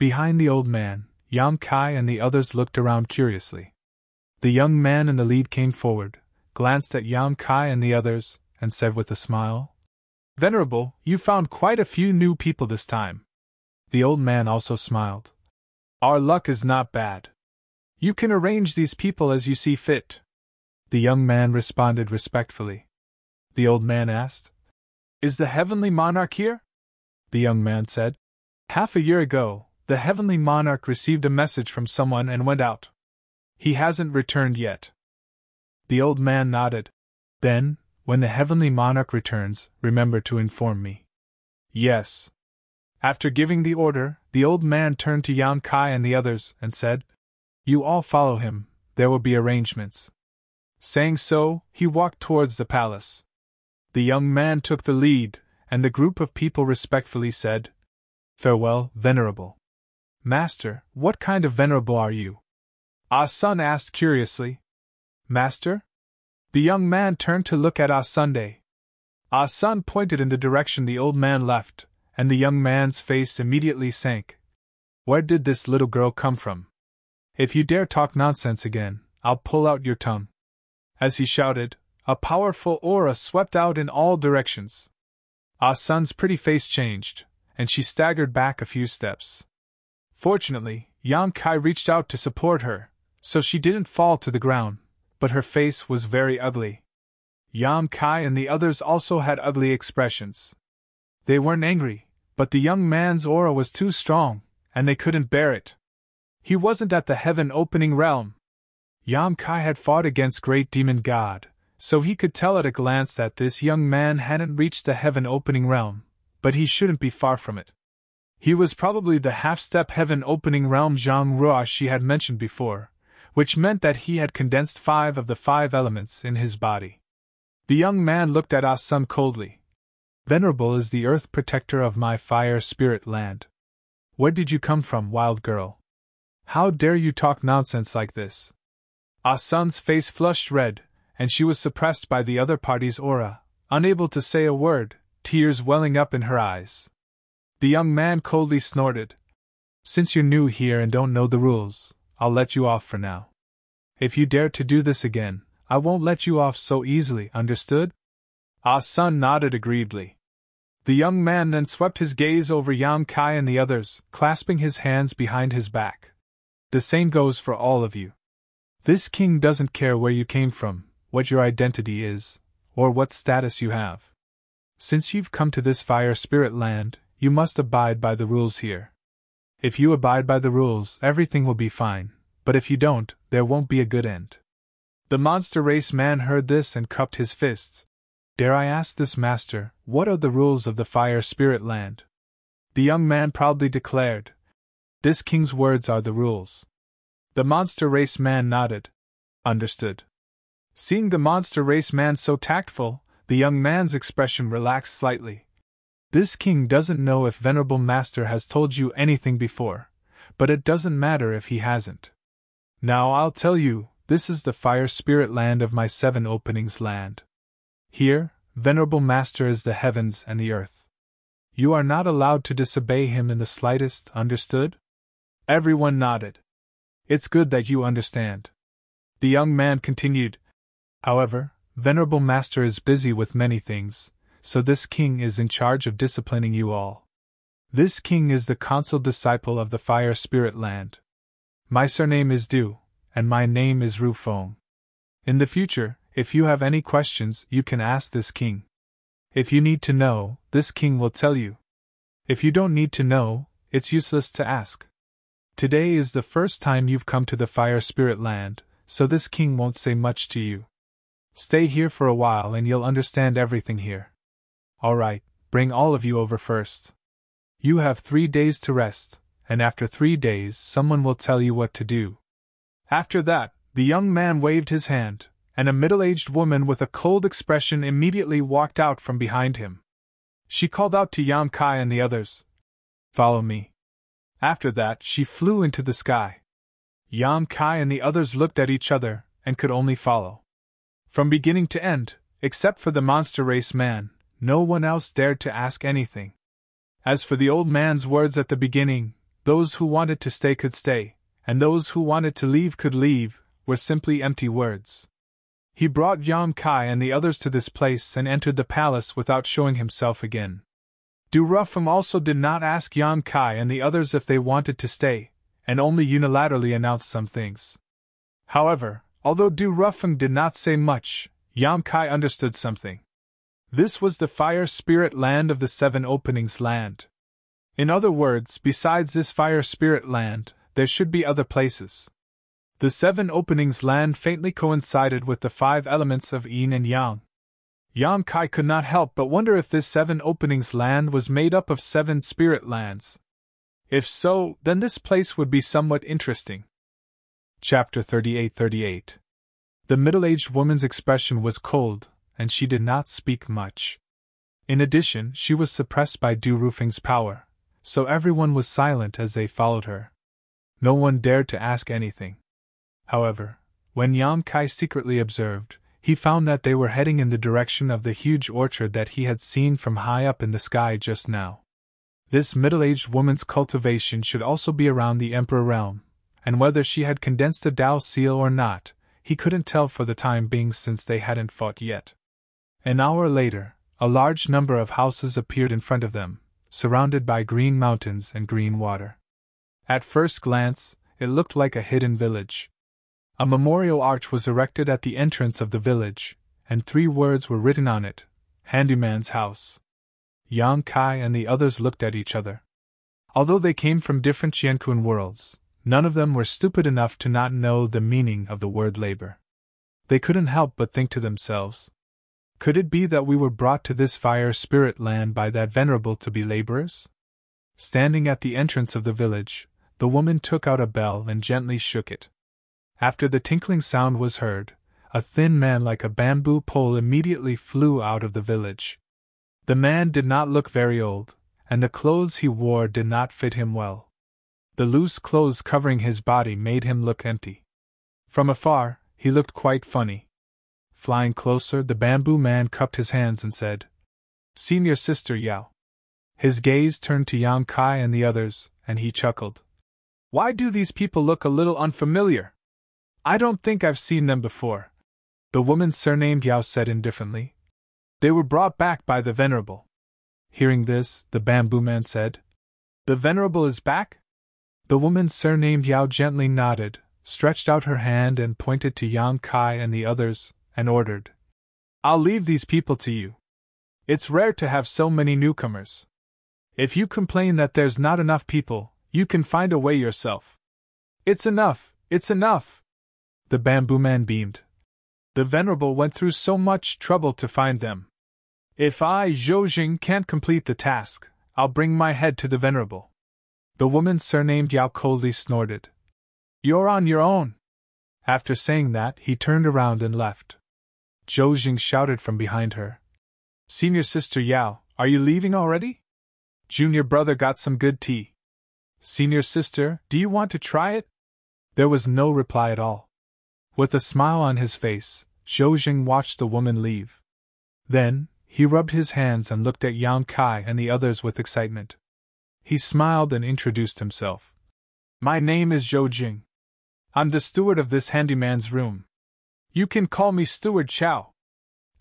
Behind the old man, Yang Kai and the others looked around curiously. The young man in the lead came forward, glanced at Yang Kai and the others, and said with a smile, "Venerable, you found quite a few new people this time." The old man also smiled. "Our luck is not bad. You can arrange these people as you see fit." The young man responded respectfully. The old man asked, "Is the heavenly monarch here?" The young man said, "Half a year ago, the heavenly monarch received a message from someone and went out. He hasn't returned yet." The old man nodded. "Then, when the heavenly monarch returns, remember to inform me." "Yes." After giving the order, the old man turned to Yang Kai and the others and said, "You all follow him, there will be arrangements." Saying so, he walked towards the palace. The young man took the lead, and the group of people respectfully said, "Farewell, Venerable." "Master, what kind of venerable are you?" Ah-sun asked curiously. "Master?" The young man turned to look at Ah-sun. Ah-sun pointed in the direction the old man left, and the young man's face immediately sank. Where did this little girl come from? If you dare talk nonsense again, I'll pull out your tongue. As he shouted, a powerful aura swept out in all directions. Ah Sun's pretty face changed, and she staggered back a few steps. Fortunately, Yang Kai reached out to support her, so she didn't fall to the ground, but her face was very ugly. Yang Kai and the others also had ugly expressions. They weren't angry, but the young man's aura was too strong, and they couldn't bear it. He wasn't at the heaven-opening realm. Yang Kai had fought against Great Demon God, so he could tell at a glance that this young man hadn't reached the heaven-opening realm, but he shouldn't be far from it. He was probably the half-step heaven-opening realm Zhang Ruo she had mentioned before, which meant that he had condensed 5 of the 5 elements in his body. The young man looked at Ah Sun coldly. Venerable is the earth protector of my fire spirit land. Where did you come from, wild girl? How dare you talk nonsense like this? Ah Sun's face flushed red, and she was suppressed by the other party's aura, unable to say a word, tears welling up in her eyes. The young man coldly snorted. Since you're new here and don't know the rules, I'll let you off for now. If you dare to do this again, I won't let you off so easily, understood? Ah Sun nodded aggrievedly. The young man then swept his gaze over Yang Kai and the others, clasping his hands behind his back. The same goes for all of you. This king doesn't care where you came from, what your identity is, or what status you have. Since you've come to this fire spirit land, you must abide by the rules here. If you abide by the rules, everything will be fine, but if you don't, there won't be a good end. The monster race man heard this and cupped his fists. Dare I ask this master, what are the rules of the fire spirit land? The young man proudly declared. This king's words are the rules. The monster race man nodded. Understood. Seeing the monster race man so tactful, the young man's expression relaxed slightly. This king doesn't know if Venerable Master has told you anything before, but it doesn't matter if he hasn't. Now I'll tell you, this is the fire spirit land of my 7 openings land. Here, Venerable Master is the heavens and the earth. You are not allowed to disobey him in the slightest, understood? Everyone nodded. It's good that you understand. The young man continued. However, Venerable Master is busy with many things, so this king is in charge of disciplining you all. This king is the council disciple of the fire spirit land. My surname is Du, and my name is Ru Feng. In the future, if you have any questions, you can ask this king. If you need to know, this king will tell you. If you don't need to know, it's useless to ask. Today is the first time you've come to the fire spirit land, so this king won't say much to you. Stay here for a while and you'll understand everything here. Alright, bring all of you over first. You have 3 days to rest, and after 3 days someone will tell you what to do. After that, the young man waved his hand, and a middle-aged woman with a cold expression immediately walked out from behind him. She called out to Yang Kai and the others. Follow me. After that, she flew into the sky. Yang Kai and the others looked at each other, and could only follow. From beginning to end, except for the monster race man, no one else dared to ask anything. As for the old man's words at the beginning, those who wanted to stay could stay, and those who wanted to leave could leave, were simply empty words. He brought Yang Kai and the others to this place and entered the palace without showing himself again. Du Rufeng also did not ask Yang Kai and the others if they wanted to stay, and only unilaterally announced some things. However, although Du Rufeng did not say much, Yang Kai understood something. This was the fire spirit land of the 7 openings land. In other words, besides this fire spirit land, there should be other places. The 7 openings land faintly coincided with the 5 elements of yin and yang. Yang Kai could not help but wonder if this 7 openings land was made up of 7 spirit lands. If so, then this place would be somewhat interesting. Chapter 38. The middle-aged woman's expression was cold, and she did not speak much. In addition, she was suppressed by Du Rufeng's power, so everyone was silent as they followed her. No one dared to ask anything. However, when Yang Kai secretly observed, he found that they were heading in the direction of the huge orchard that he had seen from high up in the sky just now. This middle-aged woman's cultivation should also be around the Emperor realm, and whether she had condensed the Tao seal or not, he couldn't tell for the time being since they hadn't fought yet. An hour later, a large number of houses appeared in front of them, surrounded by green mountains and green water. At first glance, it looked like a hidden village. A memorial arch was erected at the entrance of the village, and 3 words were written on it: Handyman's House. Yang Kai and the others looked at each other. Although they came from different Qiankun worlds, none of them were stupid enough to not know the meaning of the word labor. They couldn't help but think to themselves, could it be that we were brought to this fire spirit land by that venerable to be laborers? Standing at the entrance of the village, the woman took out a bell and gently shook it. After the tinkling sound was heard, a thin man like a bamboo pole immediately flew out of the village. The man did not look very old, and the clothes he wore did not fit him well. The loose clothes covering his body made him look empty. From afar, he looked quite funny. Flying closer, the bamboo man cupped his hands and said, "Senior Sister Yao." His gaze turned to Yang Kai and the others, and he chuckled. "Why do these people look a little unfamiliar? I don't think I've seen them before," the woman surnamed Yao said indifferently. "They were brought back by the Venerable." Hearing this, the bamboo man said, "The Venerable is back?" The woman surnamed Yao gently nodded, stretched out her hand and pointed to Yang Kai and the others, and ordered, "I'll leave these people to you. It's rare to have so many newcomers. If you complain that there's not enough people, you can find a way yourself." "It's enough, it's enough!" The bamboo man beamed. "The Venerable went through so much trouble to find them. If I, Zhou Jing, can't complete the task, I'll bring my head to the Venerable." The woman surnamed Yao coldly snorted. "You're on your own." After saying that, he turned around and left. Zhou Jing shouted from behind her, "Senior Sister Yao, are you leaving already? Junior brother got some good tea. Senior Sister, do you want to try it?" There was no reply at all. With a smile on his face, Zhou Jing watched the woman leave. Then, he rubbed his hands and looked at Yang Kai and the others with excitement. He smiled and introduced himself. "My name is Zhou Jing. I'm the steward of this handyman's room. You can call me Steward Chow."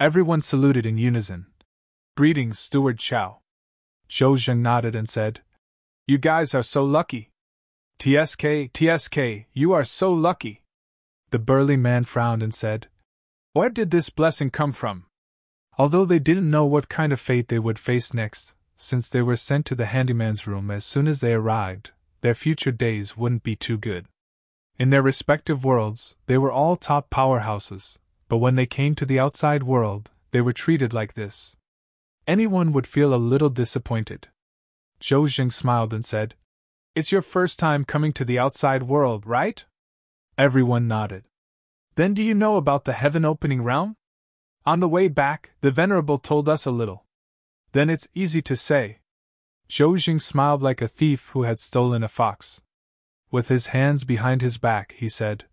Everyone saluted in unison. "Greetings, Steward Chow." Zhou Jing nodded and said, "You guys are so lucky. TSK, you are so lucky." The burly man frowned and said, "Where did this blessing come from?" Although they didn't know what kind of fate they would face next, since they were sent to the handyman's room as soon as they arrived, their future days wouldn't be too good. In their respective worlds, they were all top powerhouses, but when they came to the outside world, they were treated like this. Anyone would feel a little disappointed. Zhou Jing smiled and said, "It's your first time coming to the outside world, right?" Everyone nodded. "Then do you know about the heaven-opening realm? On the way back, the Venerable told us a little." "Then it's easy to say." Zhou Jing smiled like a thief who had stolen a fox. With his hands behind his back, he said,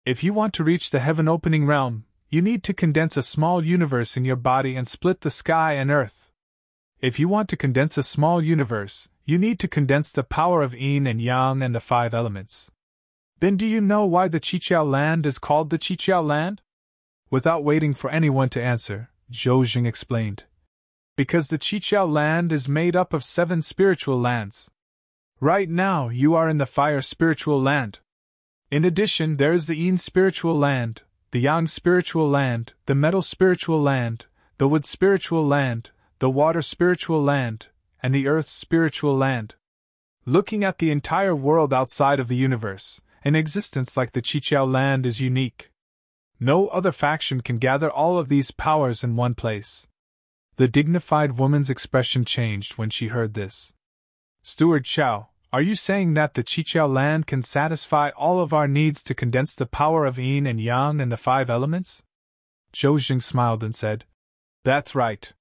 "If you want to reach the heaven-opening realm, you need to condense a small universe in your body and split the sky and earth. If you want to condense a small universe, you need to condense the power of yin and yang and the 5 elements." "Then do you know why the Qiqiao land is called the Qiqiao land?" Without waiting for anyone to answer, Zhou Jing explained. "Because the Qiqiao land is made up of 7 spiritual lands. Right now, you are in the fire spiritual land. In addition, there is the yin spiritual land, the yang spiritual land, the metal spiritual land, the wood spiritual land, the water spiritual land, and the earth spiritual land. Looking at the entire world outside of the universe, an existence like the Qiqiao land is unique. No other faction can gather all of these powers in one place." The dignified woman's expression changed when she heard this. "Steward Chow, are you saying that the Qiqiao land can satisfy all of our needs to condense the power of yin and yang and the 5 elements?" Zhou Jing smiled and said, "That's right.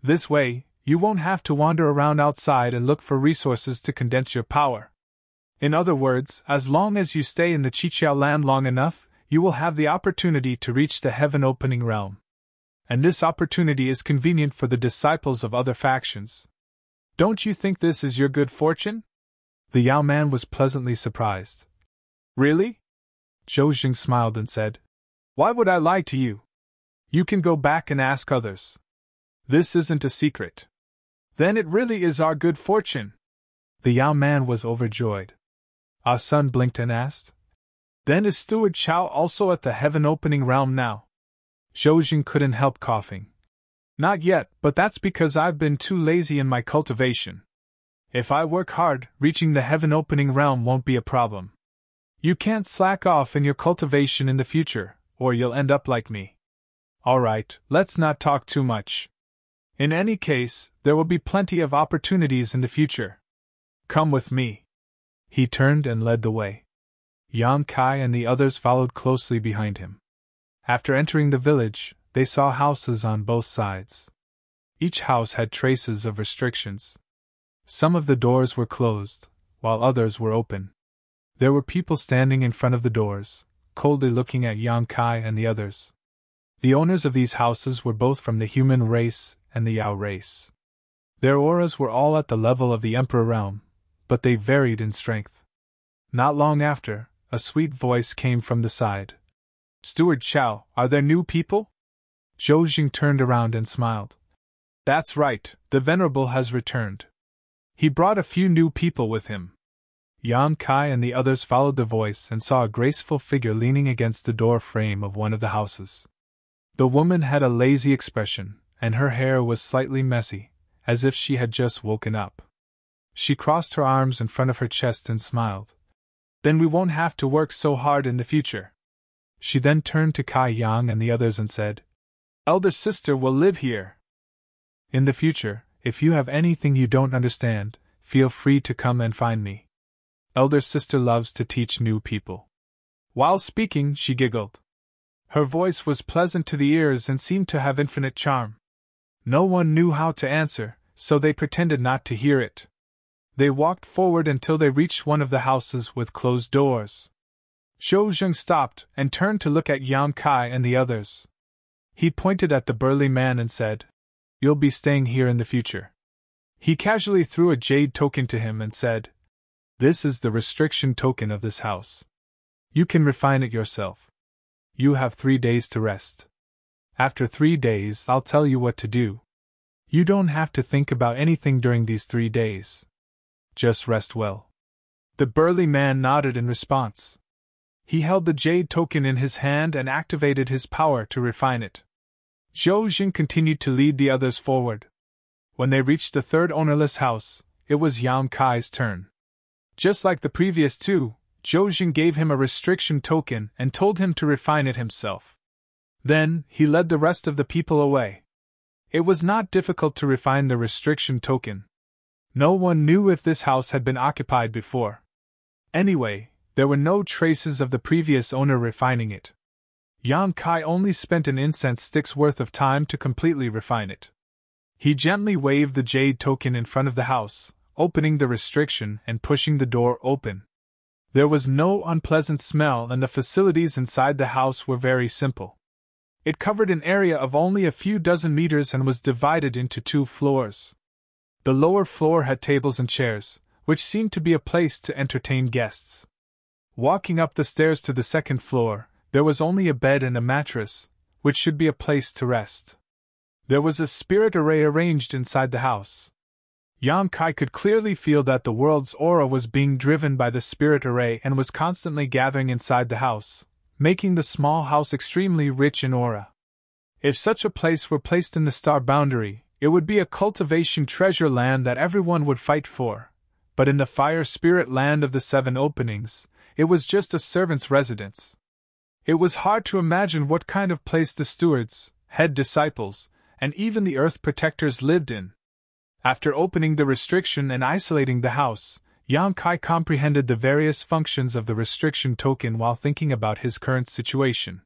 This way, you won't have to wander around outside and look for resources to condense your power. In other words, as long as you stay in the Qiqiao land long enough, you will have the opportunity to reach the heaven-opening realm. And this opportunity is convenient for the disciples of other factions. Don't you think this is your good fortune? The Yao man was pleasantly surprised. Really? Zhou Jing smiled and said, Why would I lie to you? You can go back and ask others. This isn't a secret. Then it really is our good fortune. The Yao man was overjoyed. Ah Sun blinked and asked, Then is Steward Chao also at the heaven-opening realm now? Zhou Jing couldn't help coughing. Not yet, but that's because I've been too lazy in my cultivation. If I work hard, reaching the heaven-opening realm won't be a problem. You can't slack off in your cultivation in the future, or you'll end up like me. Alright, let's not talk too much. In any case, there will be plenty of opportunities in the future. Come with me. He turned and led the way. Yang Kai and the others followed closely behind him. After entering the village, they saw houses on both sides. Each house had traces of restrictions. Some of the doors were closed, while others were open. There were people standing in front of the doors, coldly looking at Yang Kai and the others. The owners of these houses were both from the human race and the Yao race. Their auras were all at the level of the Emperor realm, but they varied in strength. Not long after, a sweet voice came from the side. Steward Chao, are there new people? Zhou Jing turned around and smiled. That's right, the Venerable has returned. He brought a few new people with him. Yang Kai and the others followed the voice and saw a graceful figure leaning against the door frame of one of the houses. The woman had a lazy expression, and her hair was slightly messy, as if she had just woken up. She crossed her arms in front of her chest and smiled. Then we won't have to work so hard in the future. She then turned to Kai Yang and the others and said, Elder sister will live here. In the future, if you have anything you don't understand, feel free to come and find me. Elder sister loves to teach new people. While speaking, she giggled. Her voice was pleasant to the ears and seemed to have infinite charm. No one knew how to answer, so they pretended not to hear it. They walked forward until they reached one of the houses with closed doors. Zhou Jing stopped and turned to look at Yang Kai and the others. He pointed at the burly man and said, You'll be staying here in the future. He casually threw a jade token to him and said, This is the restriction token of this house. You can refine it yourself. You have 3 days to rest. After 3 days, I'll tell you what to do. You don't have to think about anything during these 3 days. Just rest well. The burly man nodded in response. He held the jade token in his hand and activated his power to refine it. Zhou Jing continued to lead the others forward. When they reached the third ownerless house, it was Yang Kai's turn. Just like the previous two, Zhou Jing gave him a restriction token and told him to refine it himself. Then, he led the rest of the people away. It was not difficult to refine the restriction token. No one knew if this house had been occupied before. Anyway, there were no traces of the previous owner refining it. Yang Kai only spent an incense stick's worth of time to completely refine it. He gently waved the jade token in front of the house, opening the restriction and pushing the door open. There was no unpleasant smell and the facilities inside the house were very simple. It covered an area of only a few dozen meters and was divided into 2 floors. The lower floor had tables and chairs, which seemed to be a place to entertain guests. Walking up the stairs to the second floor, there was only a bed and a mattress, which should be a place to rest. There was a spirit array arranged inside the house. Yang Kai could clearly feel that the world's aura was being driven by the spirit array and was constantly gathering inside the house, making the small house extremely rich in aura. If such a place were placed in the star boundary, it would be a cultivation treasure land that everyone would fight for, but in the fire spirit land of the 7 openings, it was just a servant's residence. It was hard to imagine what kind of place the stewards, head disciples, and even the earth protectors lived in. After opening the restriction and isolating the house, Yang Kai comprehended the various functions of the restriction token while thinking about his current situation.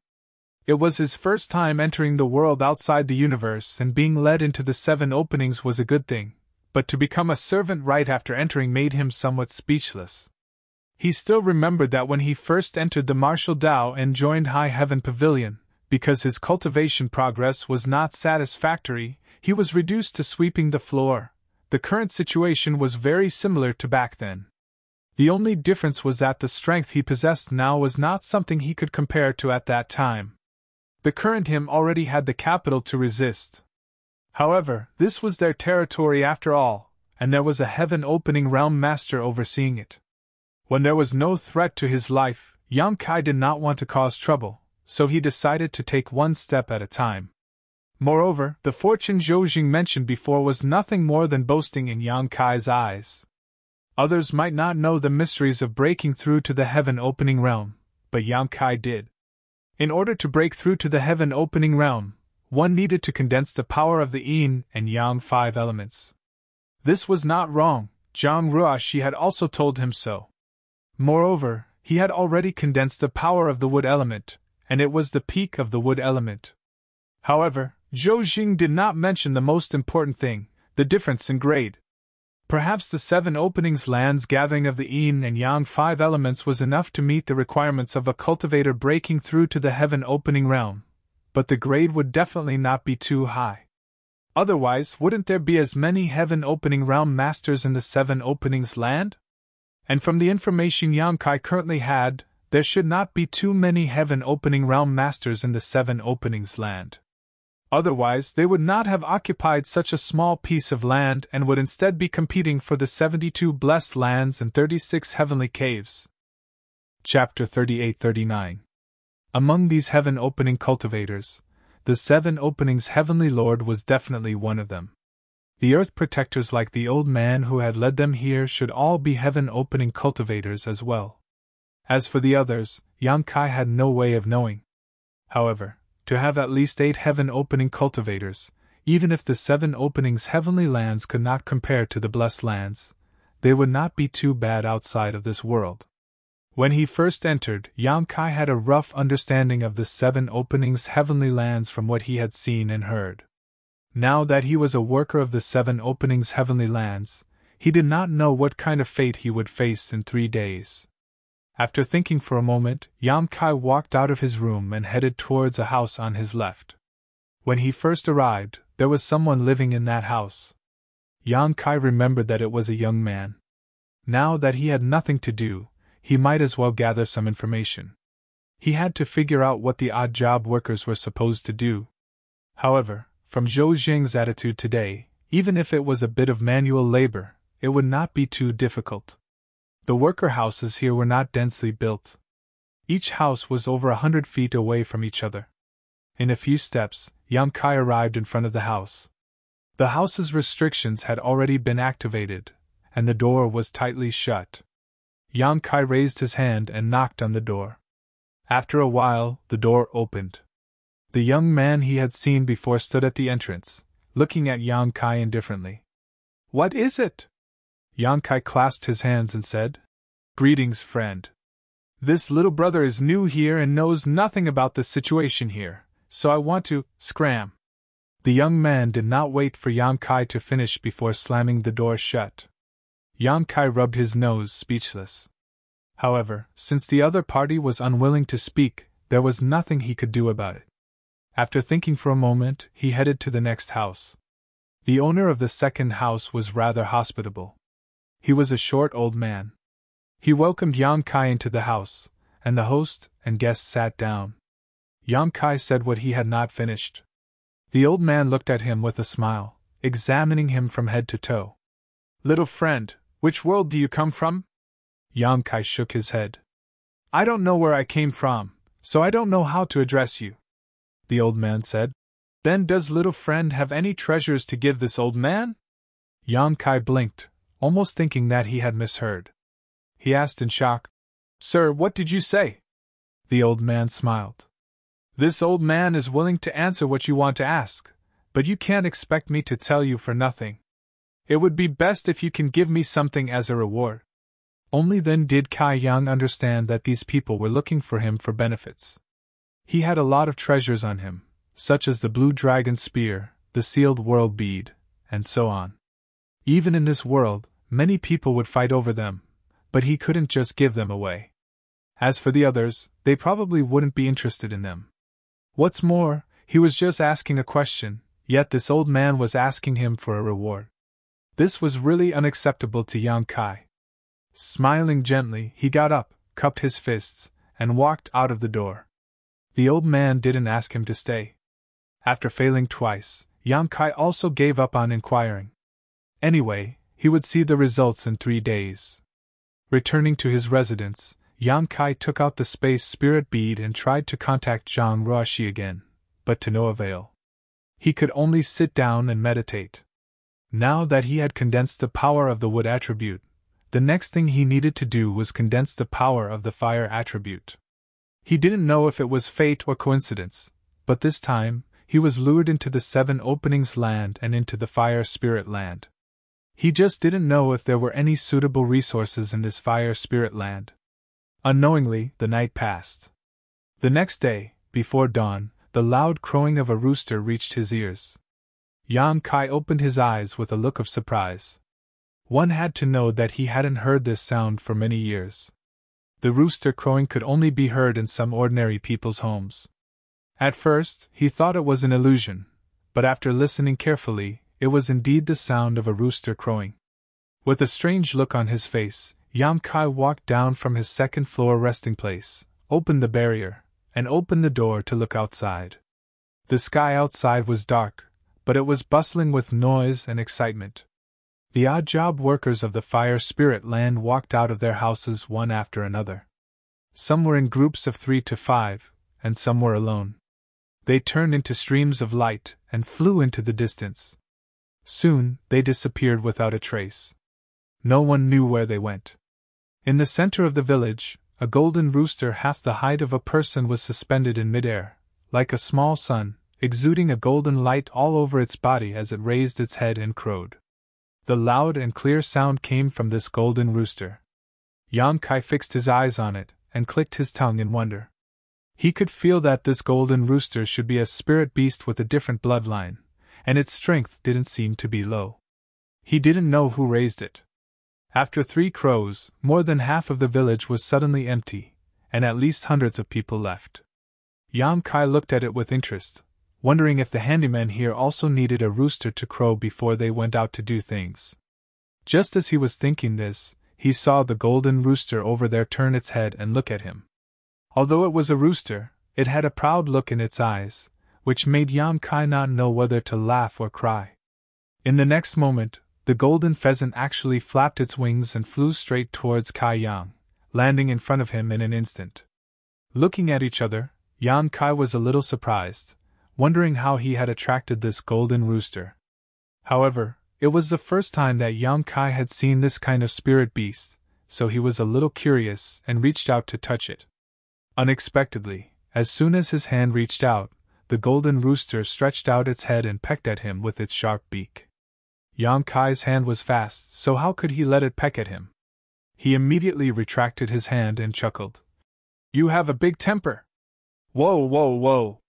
It was his first time entering the world outside the universe, and being led into the 7 openings was a good thing, but to become a servant right after entering made him somewhat speechless. He still remembered that when he first entered the Martial Dao and joined High Heaven Pavilion, because his cultivation progress was not satisfactory, he was reduced to sweeping the floor, the current situation was very similar to back then. The only difference was that the strength he possessed now was not something he could compare to at that time. The current him already had the capital to resist. However, this was their territory after all, and there was a heaven-opening realm master overseeing it. When there was no threat to his life, Yang Kai did not want to cause trouble, so he decided to take one step at a time. Moreover, the fortune Zhou Jing mentioned before was nothing more than boasting in Yang Kai's eyes. Others might not know the mysteries of breaking through to the heaven-opening realm, but Yang Kai did. In order to break through to the heaven-opening realm, one needed to condense the power of the yin and yang 5 elements. This was not wrong, Zhang Ruoshi had also told him so. Moreover, he had already condensed the power of the wood element, and it was the peak of the wood element. However, Zhou Jing did not mention the most important thing, the difference in grade. Perhaps the 7 openings lands gathering of the yin and yang 5 elements was enough to meet the requirements of a cultivator breaking through to the heaven-opening realm, but the grade would definitely not be too high. Otherwise, wouldn't there be as many heaven-opening realm masters in the 7 openings land? And from the information Yang Kai currently had, there should not be too many heaven-opening realm masters in the 7 openings land. Otherwise, they would not have occupied such a small piece of land and would instead be competing for the 72 blessed lands and 36 heavenly caves. Chapter 38-39. Among these heaven-opening cultivators, the 7 openings Heavenly Lord was definitely one of them. The earth protectors like the old man who had led them here should all be heaven-opening cultivators as well. As for the others, Yang Kai had no way of knowing. However, to have at least 8 heaven-opening cultivators, even if the 7 openings heavenly lands could not compare to the blessed lands, they would not be too bad outside of this world. When he first entered, Yang Kai had a rough understanding of the 7 openings heavenly lands from what he had seen and heard. Now that he was a worker of the 7 openings heavenly lands, he did not know what kind of fate he would face in 3 days. After thinking for a moment, Yang Kai walked out of his room and headed towards a house on his left. When he first arrived, there was someone living in that house. Yang Kai remembered that it was a young man. Now that he had nothing to do, he might as well gather some information. He had to figure out what the odd job workers were supposed to do. However, from Zhou Jing's attitude today, even if it was a bit of manual labor, it would not be too difficult. The worker houses here were not densely built. Each house was over 100 feet away from each other. In a few steps, Yang Kai arrived in front of the house. The house's restrictions had already been activated, and the door was tightly shut. Yang Kai raised his hand and knocked on the door. After a while, the door opened. The young man he had seen before stood at the entrance, looking at Yang Kai indifferently. "What is it?" Yang Kai clasped his hands and said, "Greetings, friend. This little brother is new here and knows nothing about the situation here, so I want to scram." The young man did not wait for Yang Kai to finish before slamming the door shut. Yang Kai rubbed his nose, speechless. However, since the other party was unwilling to speak, there was nothing he could do about it. After thinking for a moment, he headed to the next house. The owner of the second house was rather hospitable. He was a short old man. He welcomed Yang Kai into the house, and the host and guests sat down. Yang Kai said what he had not finished. The old man looked at him with a smile, examining him from head to toe. "Little friend, which world do you come from?" Yang Kai shook his head. "I don't know where I came from, so I don't know how to address you," the old man said. "Then does little friend have any treasures to give this old man?" Yang Kai blinked, almost thinking that he had misheard. He asked in shock, "Sir, what did you say?" The old man smiled. "This old man is willing to answer what you want to ask, but you can't expect me to tell you for nothing. It would be best if you can give me something as a reward." Only then did Kai Yang understand that these people were looking for him for benefits. He had a lot of treasures on him, such as the blue dragon spear, the sealed world bead, and so on. Even in this world, many people would fight over them, but he couldn't just give them away. As for the others, they probably wouldn't be interested in them. What's more, he was just asking a question, yet this old man was asking him for a reward. This was really unacceptable to Yang Kai. Smiling gently, he got up, cupped his fists, and walked out of the door. The old man didn't ask him to stay. After failing twice, Yang Kai also gave up on inquiring. Anyway, he would see the results in 3 days. Returning to his residence, Yang Kai took out the space spirit bead and tried to contact Zhang Ruoxi again, but to no avail. He could only sit down and meditate. Now that he had condensed the power of the wood attribute, the next thing he needed to do was condense the power of the fire attribute. He didn't know if it was fate or coincidence, but this time, he was lured into the 7 openings land and into the fire spirit land. He just didn't know if there were any suitable resources in this fire spirit land. Unknowingly, the night passed. The next day, before dawn, the loud crowing of a rooster reached his ears. Yang Kai opened his eyes with a look of surprise. One had to know that he hadn't heard this sound for many years. The rooster crowing could only be heard in some ordinary people's homes. At first, he thought it was an illusion, but after listening carefully, it was indeed the sound of a rooster crowing. With a strange look on his face, Yang Kai walked down from his second-floor resting place, opened the barrier, and opened the door to look outside. The sky outside was dark, but it was bustling with noise and excitement. The odd-job workers of the fire spirit land walked out of their houses one after another. Some were in groups of 3 to 5, and some were alone. They turned into streams of light and flew into the distance. Soon, they disappeared without a trace. No one knew where they went. In the center of the village, a golden rooster half the height of a person was suspended in midair, like a small sun, exuding a golden light all over its body as it raised its head and crowed. The loud and clear sound came from this golden rooster. Yang Kai fixed his eyes on it, and clicked his tongue in wonder. He could feel that this golden rooster should be a spirit beast with a different bloodline, and its strength didn't seem to be low. He didn't know who raised it. After 3 crows, more than half of the village was suddenly empty, and at least hundreds of people left. Yang Kai looked at it with interest, wondering if the handymen here also needed a rooster to crow before they went out to do things. Just as he was thinking this, he saw the golden rooster over there turn its head and look at him. Although it was a rooster, it had a proud look in its eyes, which made Yang Kai not know whether to laugh or cry. In the next moment, the golden pheasant actually flapped its wings and flew straight towards Kai Yang, landing in front of him in an instant. Looking at each other, Yang Kai was a little surprised, wondering how he had attracted this golden rooster. However, it was the first time that Yang Kai had seen this kind of spirit beast, so he was a little curious and reached out to touch it. Unexpectedly, as soon as his hand reached out, the golden rooster stretched out its head and pecked at him with its sharp beak. Yang Kai's hand was fast, so how could he let it peck at him? He immediately retracted his hand and chuckled. "You have a big temper!" "Whoa, whoa, whoa!"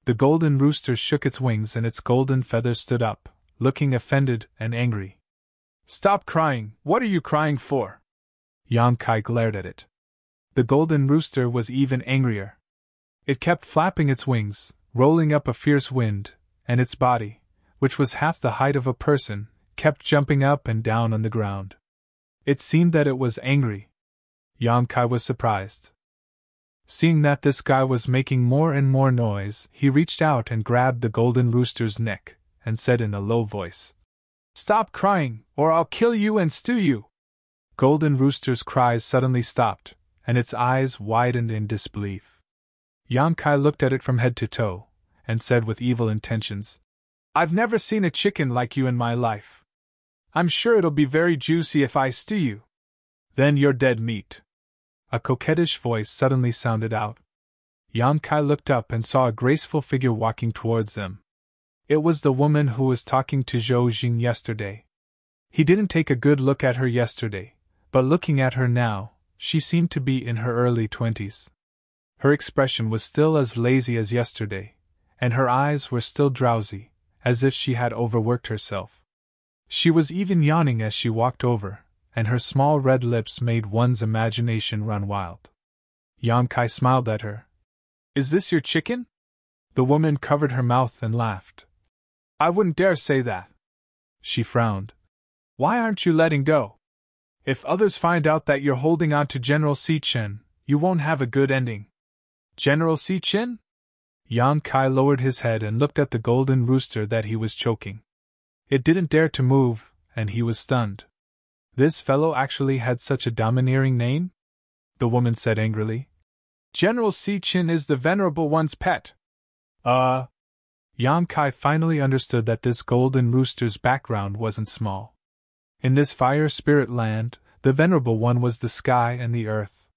The golden rooster shook its wings and its golden feathers stood up, looking offended and angry. "Stop crying! What are you crying for?" Yang Kai glared at it. The golden rooster was even angrier. It kept flapping its wings, rolling up a fierce wind, and its body, which was half the height of a person, kept jumping up and down on the ground. It seemed that it was angry. Yang Kai was surprised. Seeing that this guy was making more and more noise, he reached out and grabbed the golden rooster's neck, and said in a low voice, "Stop crying, or I'll kill you and stew you!" Golden rooster's cries suddenly stopped, and its eyes widened in disbelief. Yang Kai looked at it from head to toe, and said with evil intentions, "I've never seen a chicken like you in my life. I'm sure it'll be very juicy if I stew you. Then you're dead meat." A coquettish voice suddenly sounded out. Yang Kai looked up and saw a graceful figure walking towards them. It was the woman who was talking to Zhou Jing yesterday. He didn't take a good look at her yesterday, but looking at her now, she seemed to be in her early 20s. Her expression was still as lazy as yesterday, and her eyes were still drowsy, as if she had overworked herself. She was even yawning as she walked over, and her small red lips made one's imagination run wild. Yang Kai smiled at her. "Is this your chicken?" The woman covered her mouth and laughed. "I wouldn't dare say that." She frowned. Why aren't you letting go? If others find out that you're holding on to General Si Chen, you won't have a good ending. General Si Chen? Yang Kai lowered his head and looked at the golden rooster that he was choking. It didn't dare to move, and he was stunned. This fellow actually had such a domineering name? The woman said angrily. General Si Chen is the Venerable One's pet. Yang Kai finally understood that this golden rooster's background wasn't small. In this fire spirit land, the Venerable One was the sky and the earth.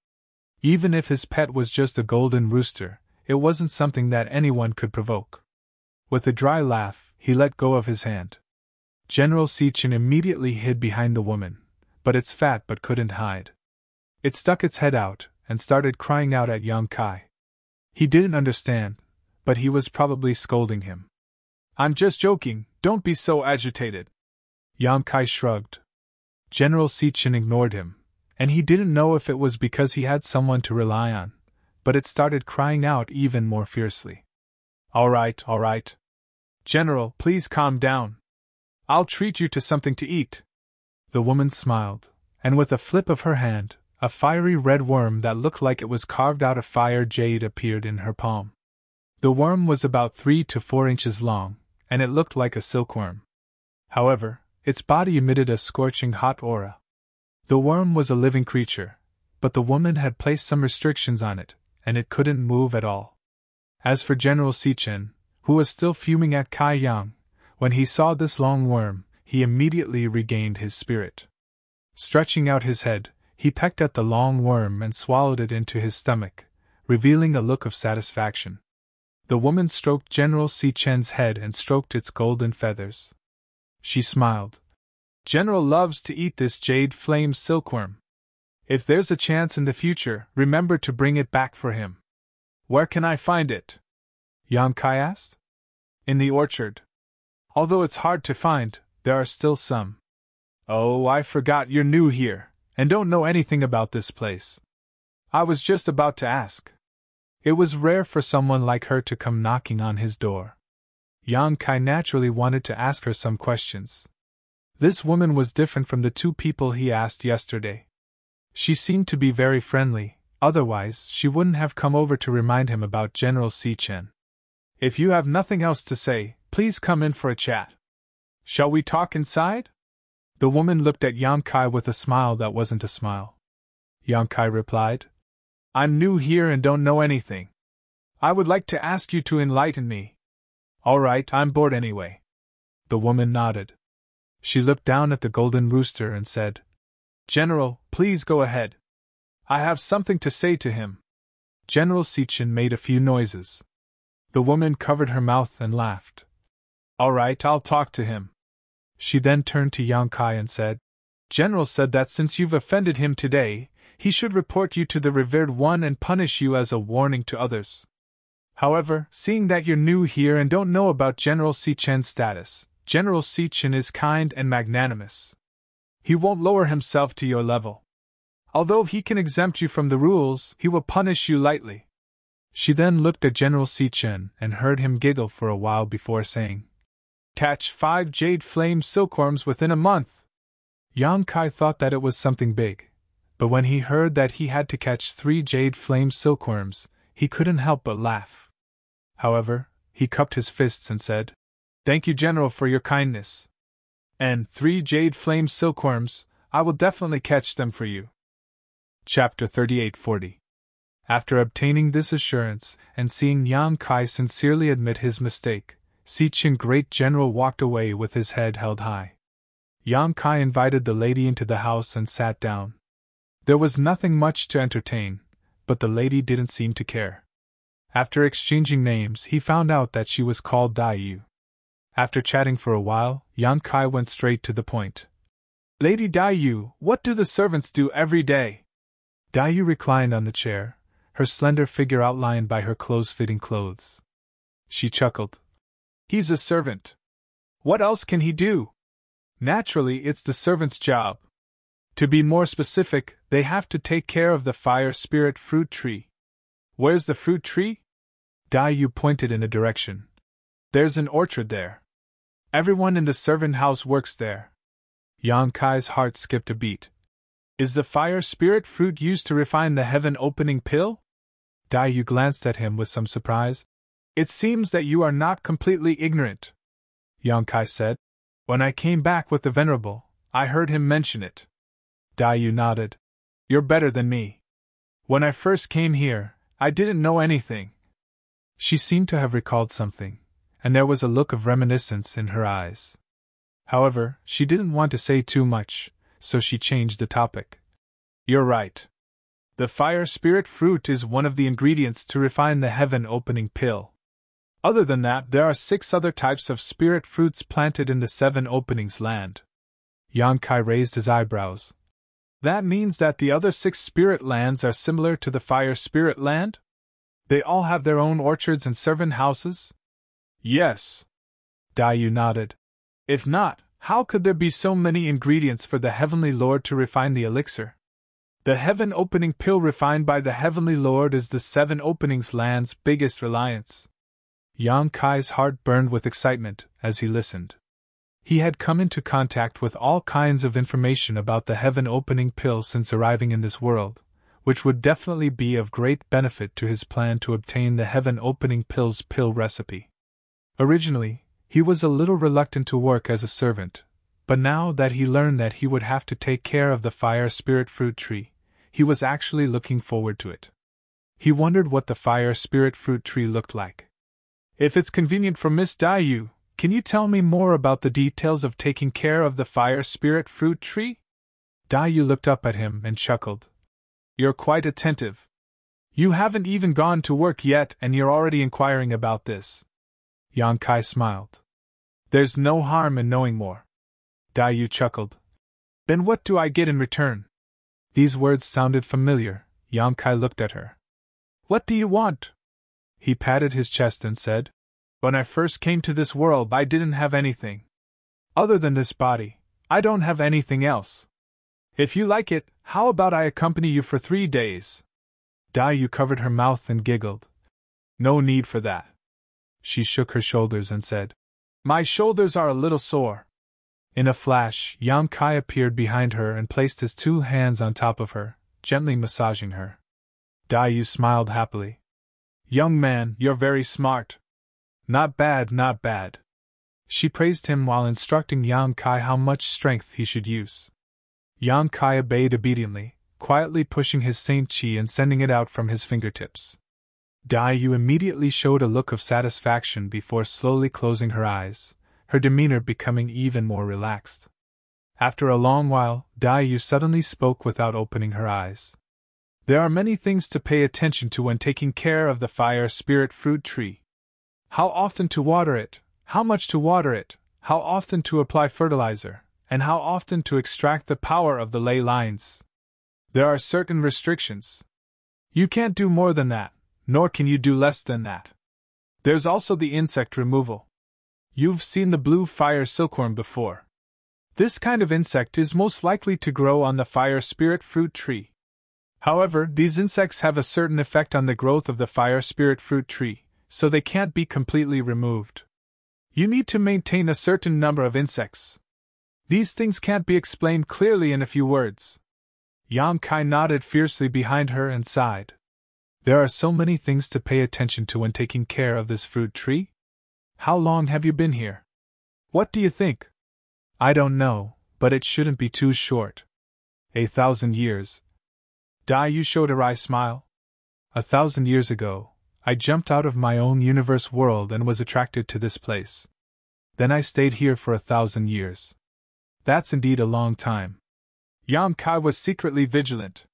Even if his pet was just a golden rooster, it wasn't something that anyone could provoke. With a dry laugh, he let go of his hand. General Si Chen immediately hid behind the woman, but it's fat but couldn't hide. It stuck its head out and started crying out at Yang Kai. He didn't understand, but he was probably scolding him. I'm just joking, don't be so agitated. Yang Kai shrugged. General Si Chen ignored him, and he didn't know if it was because he had someone to rely on, but it started crying out even more fiercely. All right. General, please calm down. I'll treat you to something to eat. The woman smiled, and with a flip of her hand, a fiery red worm that looked like it was carved out of fire jade appeared in her palm. The worm was about 3 to 4 inches long, and it looked like a silkworm. However, its body emitted a scorching hot aura. The worm was a living creature, but the woman had placed some restrictions on it, and it couldn't move at all. As for General Si Chen, who was still fuming at Kai Yang, when he saw this long worm, he immediately regained his spirit. Stretching out his head, he pecked at the long worm and swallowed it into his stomach, revealing a look of satisfaction. The woman stroked General Si Chen's head and stroked its golden feathers. She smiled. General loves to eat this jade flame silkworm. If there's a chance in the future, remember to bring it back for him. Where can I find it? Yang Kai asked. In the orchard. Although it's hard to find, there are still some. Oh, I forgot you're new here, and don't know anything about this place. I was just about to ask. It was rare for someone like her to come knocking on his door. Yang Kai naturally wanted to ask her some questions. This woman was different from the 2 people he asked yesterday. She seemed to be very friendly, otherwise she wouldn't have come over to remind him about General Si Chen. If you have nothing else to say, please come in for a chat. Shall we talk inside? The woman looked at Yang Kai with a smile that wasn't a smile. Yang Kai replied, I'm new here and don't know anything. I would like to ask you to enlighten me. All right, I'm bored anyway. The woman nodded. She looked down at the golden rooster and said, General, please go ahead. I have something to say to him. General Si Chen made a few noises. The woman covered her mouth and laughed. All right, I'll talk to him. She then turned to Yang Kai and said, General said that since you've offended him today, he should report you to the revered one and punish you as a warning to others. However, seeing that you're new here and don't know about General Si Chen's status, General Si Chen is kind and magnanimous. He won't lower himself to your level. Although he can exempt you from the rules, he will punish you lightly. She then looked at General Si Chen and heard him giggle for a while before saying, Catch 5 jade flame silkworms within a month. Yang Kai thought that it was something big, but when he heard that he had to catch 3 jade flame silkworms, he couldn't help but laugh. However, he cupped his fists and said, Thank you, General, for your kindness. And 3 jade flame silkworms, I will definitely catch them for you. Chapter 3840. After obtaining this assurance and seeing Yang Kai sincerely admit his mistake, Si Chen Great General walked away with his head held high. Yang Kai invited the lady into the house and sat down. There was nothing much to entertain, but the lady didn't seem to care. After exchanging names, he found out that she was called Dai Yu. After chatting for a while, Yang Kai went straight to the point. Lady Dai Yu, what do the servants do every day? Dai Yu reclined on the chair, her slender figure outlined by her close-fitting clothes. She chuckled. He's a servant. What else can he do? Naturally, it's the servant's job. To be more specific, they have to take care of the fire spirit fruit tree. Where's the fruit tree? Dai Yu pointed in a direction. There's an orchard there. Everyone in the servant house works there. Yang Kai's heart skipped a beat. Is the fire spirit fruit used to refine the heaven-opening pill? Dai Yu glanced at him with some surprise. It seems that you are not completely ignorant, Yang Kai said. When I came back with the Venerable, I heard him mention it. Dai Yu nodded. You're better than me. When I first came here, I didn't know anything. She seemed to have recalled something, and there was a look of reminiscence in her eyes. However, she didn't want to say too much, so she changed the topic. You're right. The fire spirit fruit is one of the ingredients to refine the heaven-opening pill. Other than that, there are 6 other types of spirit fruits planted in the 7 openings land. Yang Kai raised his eyebrows. That means that the other 6 spirit lands are similar to the fire spirit land? They all have their own orchards and servant houses? Yes. Dai Yu nodded. If not, how could there be so many ingredients for the Heavenly Lord to refine the elixir? The heaven-opening pill refined by the Heavenly Lord is the 7 openings land's biggest reliance. Yang Kai's heart burned with excitement as he listened. He had come into contact with all kinds of information about the heaven-opening pill since arriving in this world, which would definitely be of great benefit to his plan to obtain the heaven-opening pill's pill recipe. Originally, he was a little reluctant to work as a servant, but now that he learned that he would have to take care of the fire spirit fruit tree, he was actually looking forward to it. He wondered what the fire spirit fruit tree looked like. If it's convenient for Miss Dai Yu, can you tell me more about the details of taking care of the fire spirit fruit tree? Dai Yu looked up at him and chuckled. You're quite attentive. You haven't even gone to work yet and you're already inquiring about this. Yang Kai smiled. There's no harm in knowing more. Dai Yu chuckled. Then what do I get in return? These words sounded familiar. Yang Kai looked at her. What do you want? He patted his chest and said, When I first came to this world I didn't have anything. Other than this body, I don't have anything else. If you like it, how about I accompany you for 3 days? Dai Yu covered her mouth and giggled. No need for that. She shook her shoulders and said, My shoulders are a little sore. In a flash, Yang Kai appeared behind her and placed his 2 hands on top of her, gently massaging her. Dai Yu smiled happily. Young man, you're very smart. Not bad, not bad. She praised him while instructing Yang Kai how much strength he should use. Yang Kai obeyed obediently, quietly pushing his Saint Chi and sending it out from his fingertips. Dai Yu immediately showed a look of satisfaction before slowly closing her eyes, her demeanor becoming even more relaxed. After a long while, Dai Yu suddenly spoke without opening her eyes. There are many things to pay attention to when taking care of the fire spirit fruit tree. How often to water it, how much to water it, how often to apply fertilizer, and how often to extract the power of the ley lines. There are certain restrictions. You can't do more than that, nor can you do less than that. There's also the insect removal. You've seen the blue fire silkworm before. This kind of insect is most likely to grow on the fire spirit fruit tree. However, these insects have a certain effect on the growth of the fire spirit fruit tree, so they can't be completely removed. You need to maintain a certain number of insects. These things can't be explained clearly in a few words. Yang Kai nodded fiercely behind her and sighed. There are so many things to pay attention to when taking care of this fruit tree. How long have you been here? What do you think? I don't know, but it shouldn't be too short. 1,000 years. Dai Yu showed a wry smile. 1,000 years ago, I jumped out of my own universe world and was attracted to this place. Then I stayed here for 1,000 years. That's indeed a long time. Yang Kai was secretly vigilant.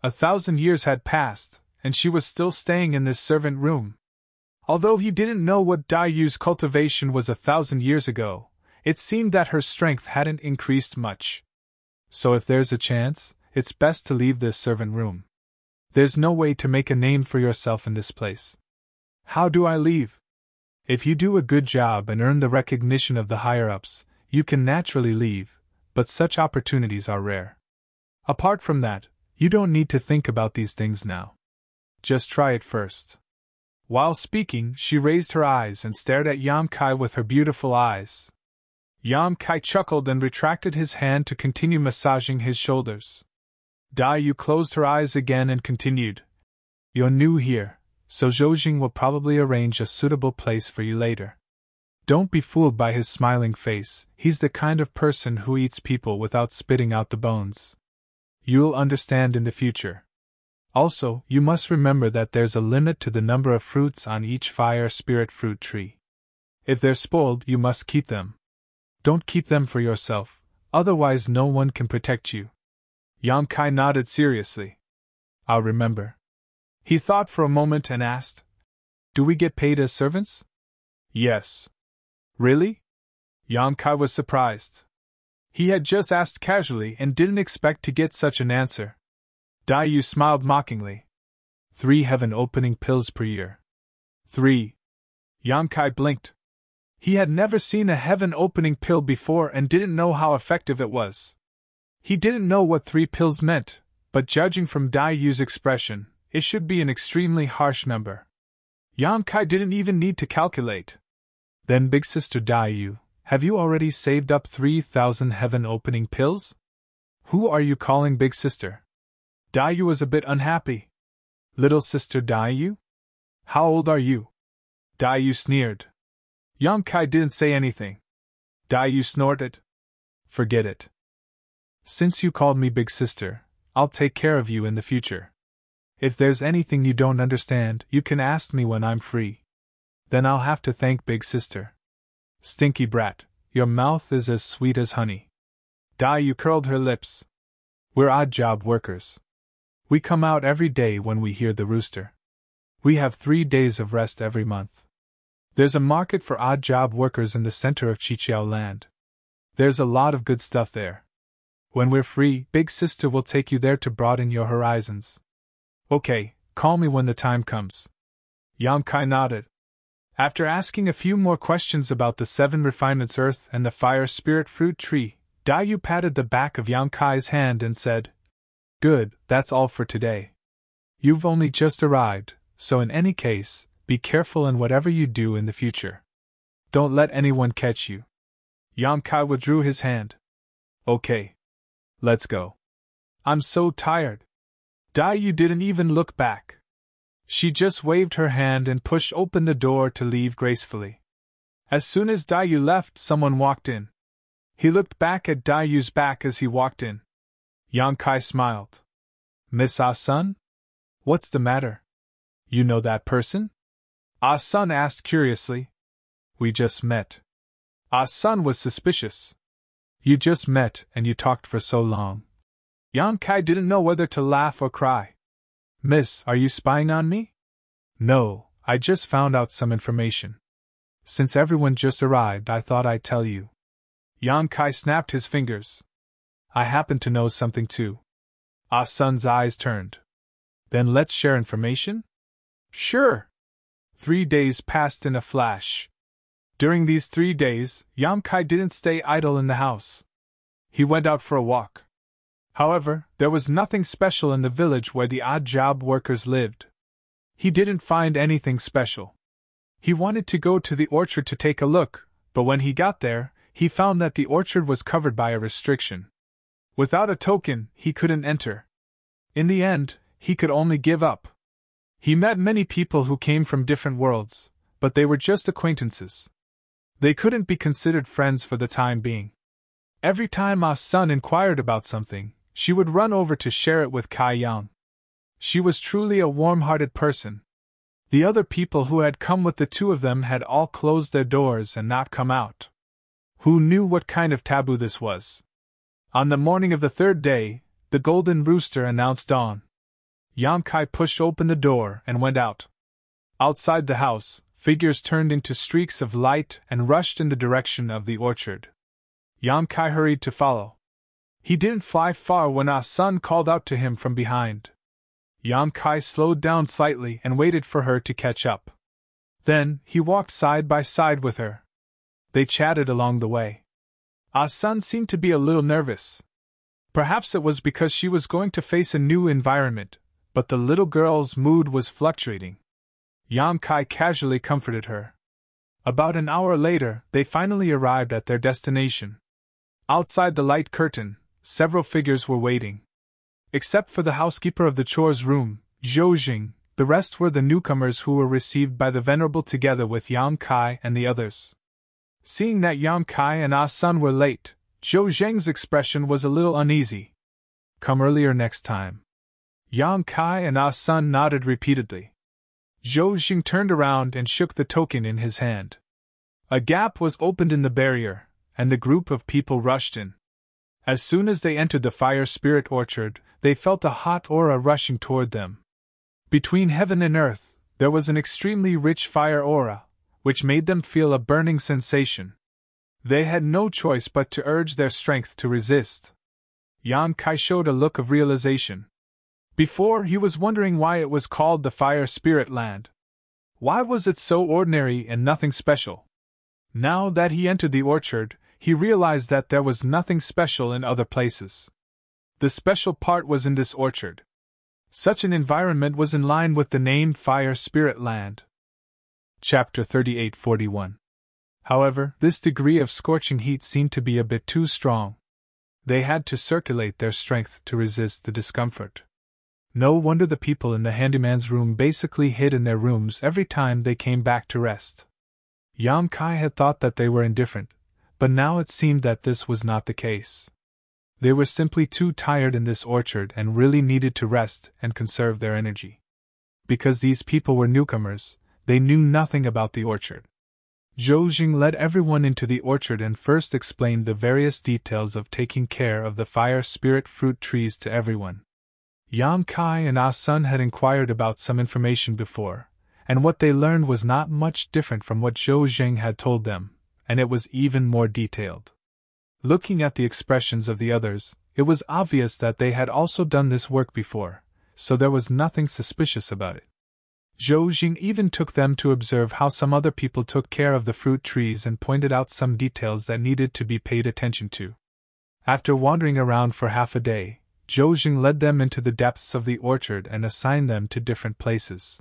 1,000 years had passed, and she was still staying in this servant room. Although he didn't know what Dai Yu's cultivation was 1,000 years ago, it seemed that her strength hadn't increased much. So if there's a chance, it's best to leave this servant room. There's no way to make a name for yourself in this place. How do I leave? If you do a good job and earn the recognition of the higher-ups, you can naturally leave, but such opportunities are rare. Apart from that, you don't need to think about these things now. Just try it first. While speaking, she raised her eyes and stared at Yang Kai with her beautiful eyes. Yang Kai chuckled and retracted his hand to continue massaging his shoulders. Dai Yu closed her eyes again and continued. You're new here, so Zhou will probably arrange a suitable place for you later. Don't be fooled by his smiling face, he's the kind of person who eats people without spitting out the bones. You'll understand in the future. Also, you must remember that there's a limit to the number of fruits on each fire spirit fruit tree. If they're spoiled, you must keep them. Don't keep them for yourself, otherwise no one can protect you. Yang Kai nodded seriously. I'll remember. He thought for a moment and asked, Do we get paid as servants? Yes. Really? Yang Kai was surprised. He had just asked casually and didn't expect to get such an answer. Dai Yu smiled mockingly. 3 heaven-opening pills per year. 3. Yang Kai blinked. He had never seen a heaven-opening pill before and didn't know how effective it was. He didn't know what 3 pills meant, but judging from Dai Yu's expression, it should be an extremely harsh number. Yang Kai didn't even need to calculate. Then Big Sister Dai Yu, have you already saved up 3,000 heaven-opening pills? Who are you calling Big Sister? Dai Yu was a bit unhappy. Little Sister Dai Yu? How old are you? Dai Yu sneered. Yang Kai didn't say anything. Dai Yu snorted. Forget it. Since you called me Big Sister, I'll take care of you in the future. If there's anything you don't understand, you can ask me when I'm free. Then I'll have to thank Big Sister. Stinky brat, your mouth is as sweet as honey. Dai Yu curled her lips. We're odd job workers. We come out every day when we hear the rooster. We have 3 days of rest every month. There's a market for odd job workers in the center of Qiqiao land. There's a lot of good stuff there. When we're free, Big Sister will take you there to broaden your horizons. Okay, call me when the time comes. Yang Kai nodded. After asking a few more questions about the 7 refinements earth and the fire spirit fruit tree, Dai Yu patted the back of Yang Kai's hand and said, Good, that's all for today. You've only just arrived, so in any case, be careful in whatever you do in the future. Don't let anyone catch you. Yang Kai withdrew his hand. Okay. Let's go. I'm so tired. Dai Yu didn't even look back. She just waved her hand and pushed open the door to leave gracefully. As soon as Dai Yu left, someone walked in. He looked back at Dai Yu's back as he walked in. Yang Kai smiled. Miss Ah-sun? What's the matter? You know that person? Ah-sun asked curiously. We just met. Ah-sun was suspicious. You just met and you talked for so long. Yang Kai didn't know whether to laugh or cry. Miss, are you spying on me? No, I just found out some information. Since everyone just arrived, I thought I'd tell you. Yang Kai snapped his fingers. I happen to know something too. Ah-sun's eyes turned. Then let's share information? Sure. 3 days passed in a flash. During these 3 days, Yang Kai didn't stay idle in the house. He went out for a walk. However, there was nothing special in the village where the odd job workers lived. He didn't find anything special. He wanted to go to the orchard to take a look, but when he got there, he found that the orchard was covered by a restriction. Without a token, he couldn't enter. In the end, he could only give up. He met many people who came from different worlds, but they were just acquaintances. They couldn't be considered friends for the time being. Every time Ah-sun inquired about something, she would run over to share it with Kai Yang. She was truly a warm-hearted person. The other people who had come with the 2 of them had all closed their doors and not come out. Who knew what kind of taboo this was? On the morning of the 3rd day, the golden rooster announced dawn. Yang Kai pushed open the door and went out. Outside the house, figures turned into streaks of light and rushed in the direction of the orchard. Yang Kai hurried to follow. He didn't fly far when Ah-sun called out to him from behind. Yang Kai slowed down slightly and waited for her to catch up. Then, he walked side by side with her. They chatted along the way. Ah-sun seemed to be a little nervous. Perhaps it was because she was going to face a new environment, but the little girl's mood was fluctuating. Yang Kai casually comforted her. About an hour later, they finally arrived at their destination. Outside the light curtain, several figures were waiting. Except for the housekeeper of the chores room, Zhou Jing, the rest were the newcomers who were received by the Venerable together with Yang Kai and the others. Seeing that Yang Kai and Ah Sun were late, Zhou Zheng's expression was a little uneasy. "Come earlier next time." Yang Kai and Ah Sun nodded repeatedly. Zhou Jing turned around and shook the token in his hand. A gap was opened in the barrier, and the group of people rushed in. As soon as they entered the fire spirit orchard, they felt a hot aura rushing toward them. Between heaven and earth, there was an extremely rich fire aura, which made them feel a burning sensation. They had no choice but to urge their strength to resist. Yang Kai showed a look of realization. Before, he was wondering why it was called the Fire Spirit Land. Why was it so ordinary and nothing special? Now that he entered the orchard, he realized that there was nothing special in other places. The special part was in this orchard. Such an environment was in line with the name Fire Spirit Land. Chapter 38:41. However, this degree of scorching heat seemed to be a bit too strong. They had to circulate their strength to resist the discomfort. No wonder the people in the handyman's room basically hid in their rooms every time they came back to rest. Yang Kai had thought that they were indifferent, but now it seemed that this was not the case. They were simply too tired in this orchard and really needed to rest and conserve their energy. Because these people were newcomers, they knew nothing about the orchard. Zhou Jing led everyone into the orchard and first explained the various details of taking care of the fire spirit fruit trees to everyone. Yang Kai and Ah Sun had inquired about some information before, and what they learned was not much different from what Zhou Jing had told them, and it was even more detailed. Looking at the expressions of the others, it was obvious that they had also done this work before, so there was nothing suspicious about it. Zhou Jing even took them to observe how some other people took care of the fruit trees and pointed out some details that needed to be paid attention to. After wandering around for half a day, Zhou Jing led them into the depths of the orchard and assigned them to different places.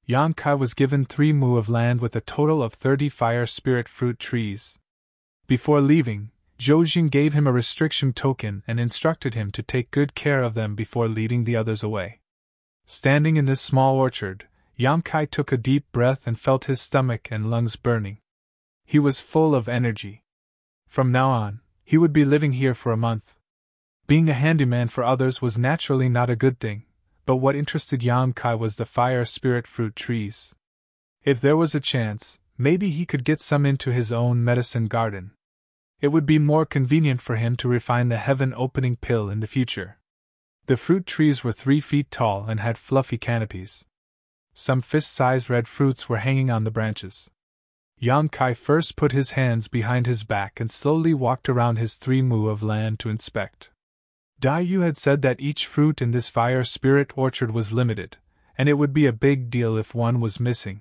Yang Kai was given 3 mu of land with a total of 30 fire spirit fruit trees. Before leaving, Zhou Jing gave him a restriction token and instructed him to take good care of them before leading the others away. Standing in this small orchard, Yang Kai took a deep breath and felt his stomach and lungs burning. He was full of energy. From now on, he would be living here for a month. Being a handyman for others was naturally not a good thing, but what interested Yang Kai was the fire spirit fruit trees. If there was a chance, maybe he could get some into his own medicine garden. It would be more convenient for him to refine the heaven-opening pill in the future. The fruit trees were 3 feet tall and had fluffy canopies. Some fist-sized red fruits were hanging on the branches. Yang Kai first put his hands behind his back and slowly walked around his 3 mu of land to inspect. Dai Yu had said that each fruit in this fire spirit orchard was limited, and it would be a big deal if one was missing.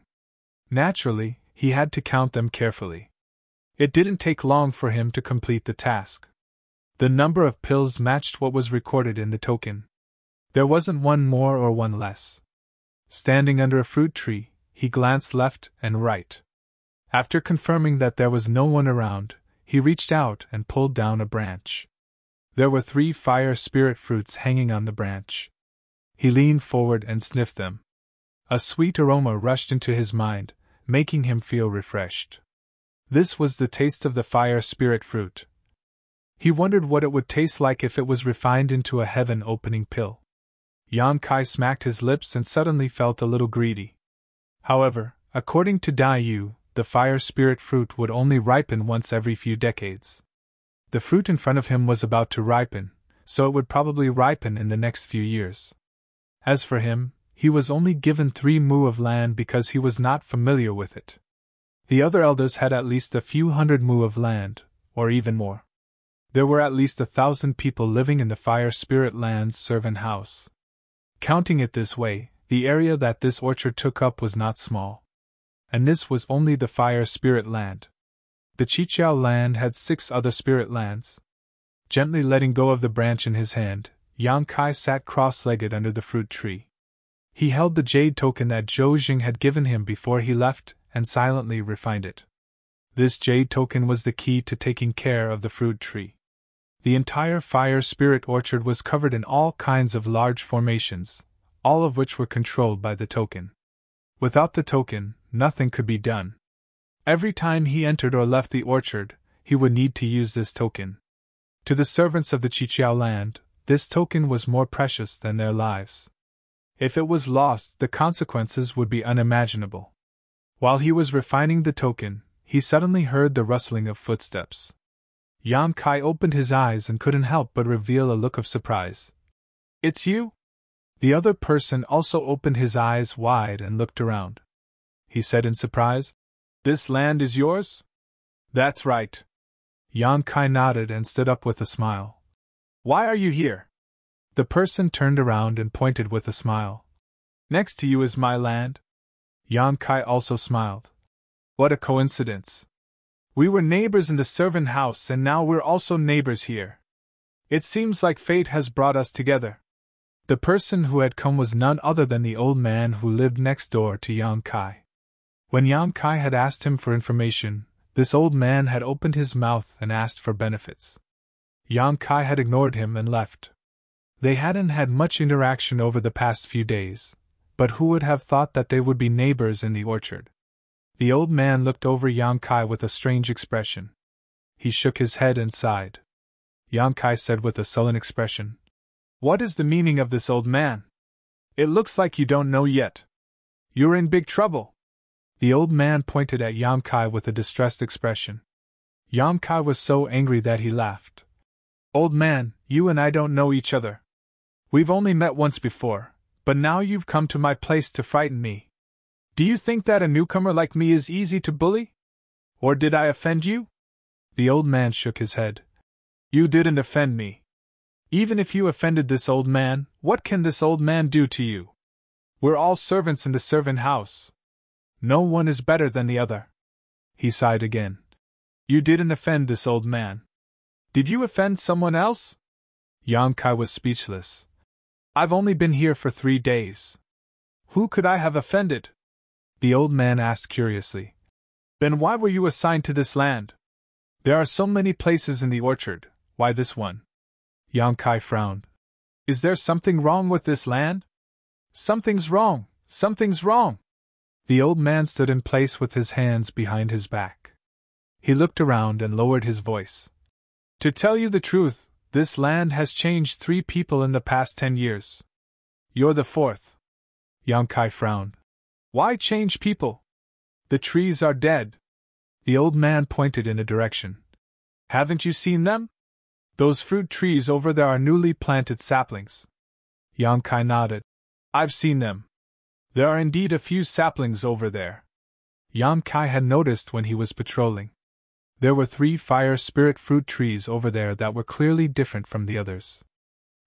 Naturally, he had to count them carefully. It didn't take long for him to complete the task. The number of pills matched what was recorded in the token. There wasn't one more or one less. Standing under a fruit tree, he glanced left and right. After confirming that there was no one around, he reached out and pulled down a branch. There were 3 fire spirit fruits hanging on the branch. He leaned forward and sniffed them. A sweet aroma rushed into his mind, making him feel refreshed. This was the taste of the fire spirit fruit. He wondered what it would taste like if it was refined into a heaven-opening pill. Yang Kai smacked his lips and suddenly felt a little greedy. However, according to Dai Yu, the fire spirit fruit would only ripen once every few decades. The fruit in front of him was about to ripen, so it would probably ripen in the next few years. As for him, he was only given 3 mu of land because he was not familiar with it. The other elders had at least a few hundred mu of land, or even more. There were at least 1,000 people living in the Fire Spirit Land's servant house. Counting it this way, the area that this orchard took up was not small. And this was only the Fire Spirit Land. The Qiqiao Land had 6 other spirit lands. Gently letting go of the branch in his hand, Yang Kai sat cross-legged under the fruit tree. He held the jade token that Zhou Jing had given him before he left, and silently refined it. This jade token was the key to taking care of the fruit tree. The entire fire spirit orchard was covered in all kinds of large formations, all of which were controlled by the token. Without the token, nothing could be done. Every time he entered or left the orchard, he would need to use this token. To the servants of the Qiqiao land, this token was more precious than their lives. If it was lost, the consequences would be unimaginable. While he was refining the token, he suddenly heard the rustling of footsteps. Yang Kai opened his eyes and couldn't help but reveal a look of surprise. "It's you?" The other person also opened his eyes wide and looked around. He said in surprise, "This land is yours?" "That's right." Yang Kai nodded and stood up with a smile. "Why are you here?" The person turned around and pointed with a smile. "Next to you is my land." Yang Kai also smiled. "What a coincidence. We were neighbors in the servant house and now we're also neighbors here. It seems like fate has brought us together." The person who had come was none other than the old man who lived next door to Yang Kai. When Yang Kai had asked him for information, this old man had opened his mouth and asked for benefits. Yang Kai had ignored him and left. They hadn't had much interaction over the past few days, but who would have thought that they would be neighbors in the orchard? The old man looked over Yang Kai with a strange expression. He shook his head and sighed. Yang Kai said with a sullen expression, "What is the meaning of this, old man? It looks like you don't know yet. You're in big trouble." The old man pointed at Yang Kai with a distressed expression. Yang Kai was so angry that he laughed. "Old man, you and I don't know each other. We've only met once before, but now you've come to my place to frighten me. Do you think that a newcomer like me is easy to bully? Or did I offend you?" The old man shook his head. "You didn't offend me. Even if you offended this old man, what can this old man do to you? We're all servants in the servant house. No one is better than the other." He sighed again. "You didn't offend this old man. Did you offend someone else?" Yang Kai was speechless. "I've only been here for 3 days. Who could I have offended?" The old man asked curiously. "Then why were you assigned to this land? There are so many places in the orchard, why this one?" Yang Kai frowned. "Is there something wrong with this land?" "Something's wrong! Something's wrong!" The old man stood in place with his hands behind his back. He looked around and lowered his voice. "To tell you the truth, this land has changed 3 people in the past 10 years. You're the 4th. Yang Kai frowned. "Why change people? The trees are dead." The old man pointed in a direction. "Haven't you seen them? Those fruit trees over there are newly planted saplings." Yang Kai nodded. "I've seen them. There are indeed a few saplings over there." Yang Kai had noticed when he was patrolling. There were 3 fire spirit fruit trees over there that were clearly different from the others.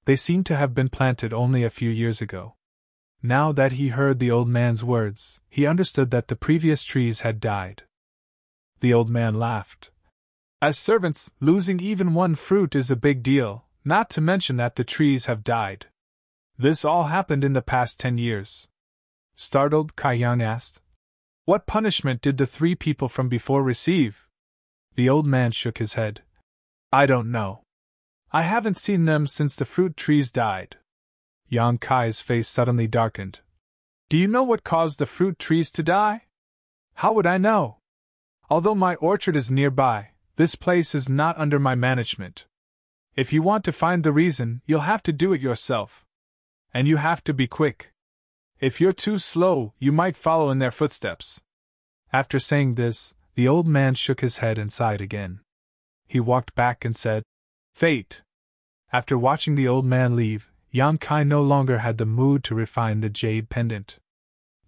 They seemed to have been planted only a few years ago. Now that he heard the old man's words, he understood that the previous trees had died. The old man laughed. "As servants, losing even one fruit is a big deal, not to mention that the trees have died. This all happened in the past 10 years. Startled, Kai Yang asked, "What punishment did the 3 people from before receive?" The old man shook his head. "I don't know. I haven't seen them since the fruit trees died." Yang Kai's face suddenly darkened. "Do you know what caused the fruit trees to die?" "How would I know? Although my orchard is nearby, this place is not under my management. If you want to find the reason, you'll have to do it yourself. And you have to be quick. If you're too slow, you might follow in their footsteps." After saying this, the old man shook his head and sighed again. He walked back and said, "Fate." After watching the old man leave, Yang Kai no longer had the mood to refine the jade pendant.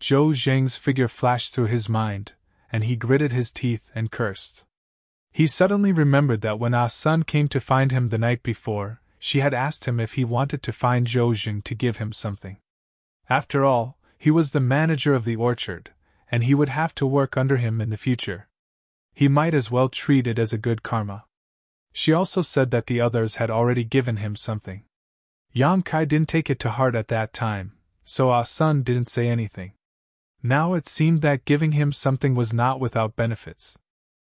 Zhou Zheng's figure flashed through his mind, and he gritted his teeth and cursed. He suddenly remembered that when Ah Sun came to find him the night before, she had asked him if he wanted to find Zhou Zheng to give him something. After all, he was the manager of the orchard, and he would have to work under him in the future. He might as well treat it as a good karma. She also said that the others had already given him something. Yang Kai didn't take it to heart at that time, so Ah Sun didn't say anything. Now it seemed that giving him something was not without benefits.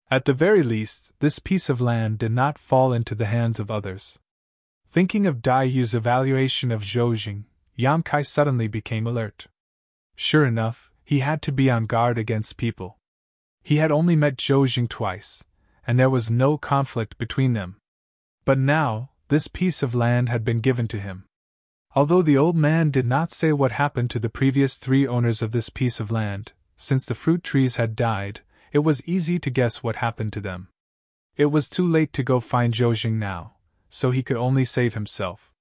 At the very least, this piece of land did not fall into the hands of others. Thinking of Dai Yu's evaluation of Zhou, Yang Kai suddenly became alert. Sure enough, he had to be on guard against people. He had only met Zhou twice, and there was no conflict between them. But now, this piece of land had been given to him. Although the old man did not say what happened to the previous 3 owners of this piece of land, since the fruit trees had died, it was easy to guess what happened to them. It was too late to go find Zhou now, so he could only save himself.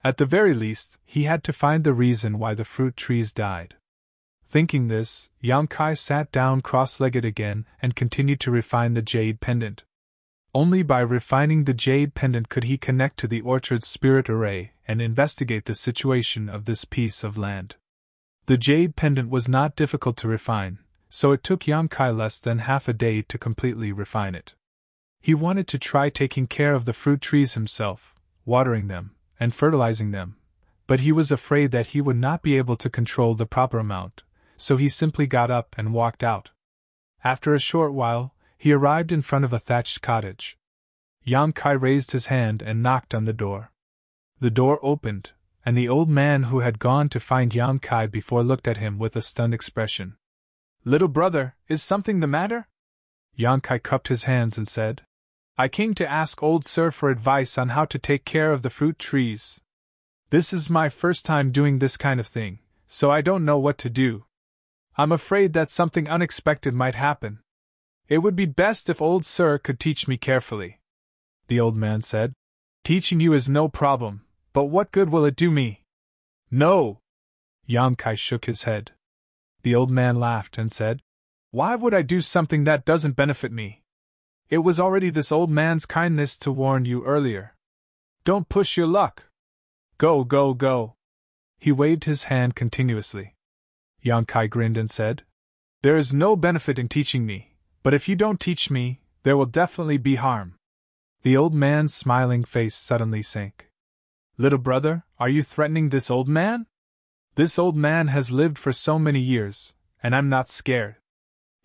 At the very least, he had to find the reason why the fruit trees died. Thinking this, Yang Kai sat down cross-legged again and continued to refine the jade pendant. Only by refining the jade pendant could he connect to the orchard's spirit array and investigate the situation of this piece of land. The jade pendant was not difficult to refine, so it took Yang Kai less than half a day to completely refine it. He wanted to try taking care of the fruit trees himself, watering them, and fertilizing them, but he was afraid that he would not be able to control the proper amount, so he simply got up and walked out. After a short while, he arrived in front of a thatched cottage. Yang Kai raised his hand and knocked on the door. The door opened, and the old man who had gone to find Yang Kai before looked at him with a stunned expression. "Little brother, is something the matter?" Yang Kai cupped his hands and said, "I came to ask old sir for advice on how to take care of the fruit trees. This is my first time doing this kind of thing, so I don't know what to do. I'm afraid that something unexpected might happen. It would be best if old sir could teach me carefully." The old man said, "Teaching you is no problem, but what good will it do me?" "No!" Yang Kai shook his head. The old man laughed and said, "Why would I do something that doesn't benefit me? It was already this old man's kindness to warn you earlier. Don't push your luck. Go, go, go." He waved his hand continuously. Yang Kai grinned and said, "There is no benefit in teaching me, but if you don't teach me, there will definitely be harm." The old man's smiling face suddenly sank. "Little brother, are you threatening this old man? This old man has lived for so many years, and I'm not scared."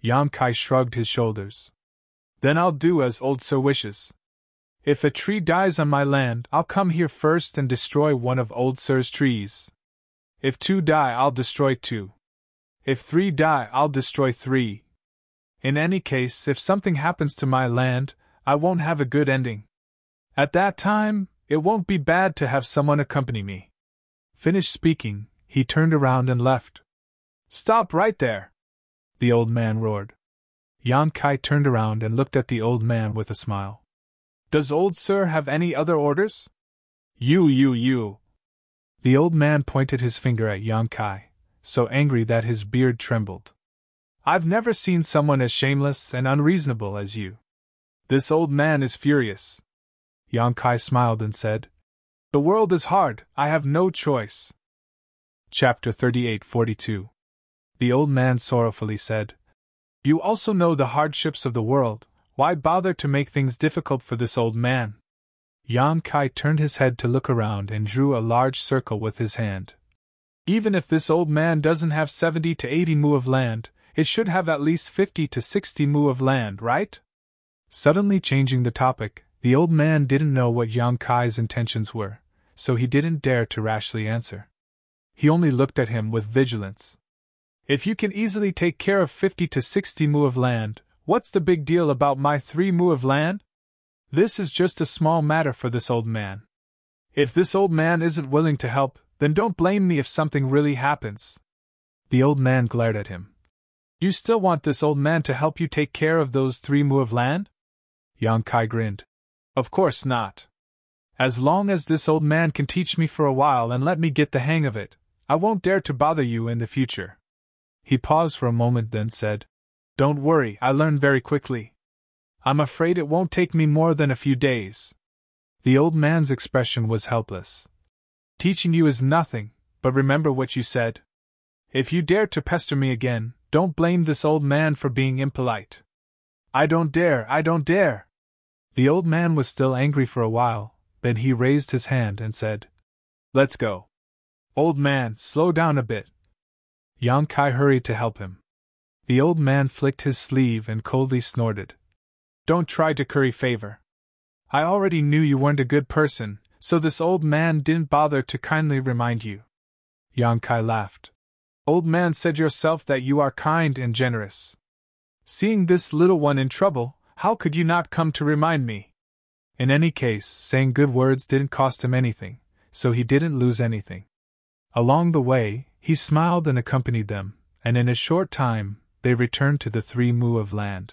Yang Kai shrugged his shoulders. "Then I'll do as old sir wishes. If a tree dies on my land, I'll come here first and destroy one of old sir's trees. If 2 die, I'll destroy 2. If 3 die, I'll destroy 3. In any case, if something happens to my land, I won't have a good ending. At that time, it won't be bad to have someone accompany me." Finished speaking, he turned around and left. "Stop right there!" the old man roared. Yang Kai turned around and looked at the old man with a smile. "Does old sir have any other orders?" You. The old man pointed his finger at Yang Kai, so angry that his beard trembled. "I've never seen someone as shameless and unreasonable as you. This old man is furious." Yang Kai smiled and said, "The world is hard, I have no choice." Chapter 38-42. The old man sorrowfully said, "You also know the hardships of the world, why bother to make things difficult for this old man?" Yang Kai turned his head to look around and drew a large circle with his hand. "Even if this old man doesn't have 70 to 80 mu of land, it should have at least 50 to 60 mu of land, right?" Suddenly changing the topic, the old man didn't know what Yang Kai's intentions were, so he didn't dare to rashly answer. He only looked at him with vigilance. "If you can easily take care of 50 to 60 mu of land, what's the big deal about my 3 mu of land? This is just a small matter for this old man. If this old man isn't willing to help, then don't blame me if something really happens." The old man glared at him. "You still want this old man to help you take care of those 3 mu of land?" Yang Kai grinned. "Of course not. As long as this old man can teach me for a while and let me get the hang of it, I won't dare to bother you in the future." He paused for a moment, then said, "Don't worry, I learn very quickly. I'm afraid it won't take me more than a few days." The old man's expression was helpless. "Teaching you is nothing, but remember what you said. If you dare to pester me again, don't blame this old man for being impolite." I don't dare! The old man was still angry for a while, then he raised his hand and said, "Let's go. Old man, slow down a bit." Yang Kai hurried to help him. The old man flicked his sleeve and coldly snorted. Don't try to curry favor. I already knew you weren't a good person, so this old man didn't bother to kindly remind you. Yang Kai laughed. Old man said yourself that you are kind and generous. Seeing this little one in trouble, how could you not come to remind me? In any case, saying good words didn't cost him anything, so he didn't lose anything. Along the way, he smiled and accompanied them, and in a short time, they returned to the 3 mu of land.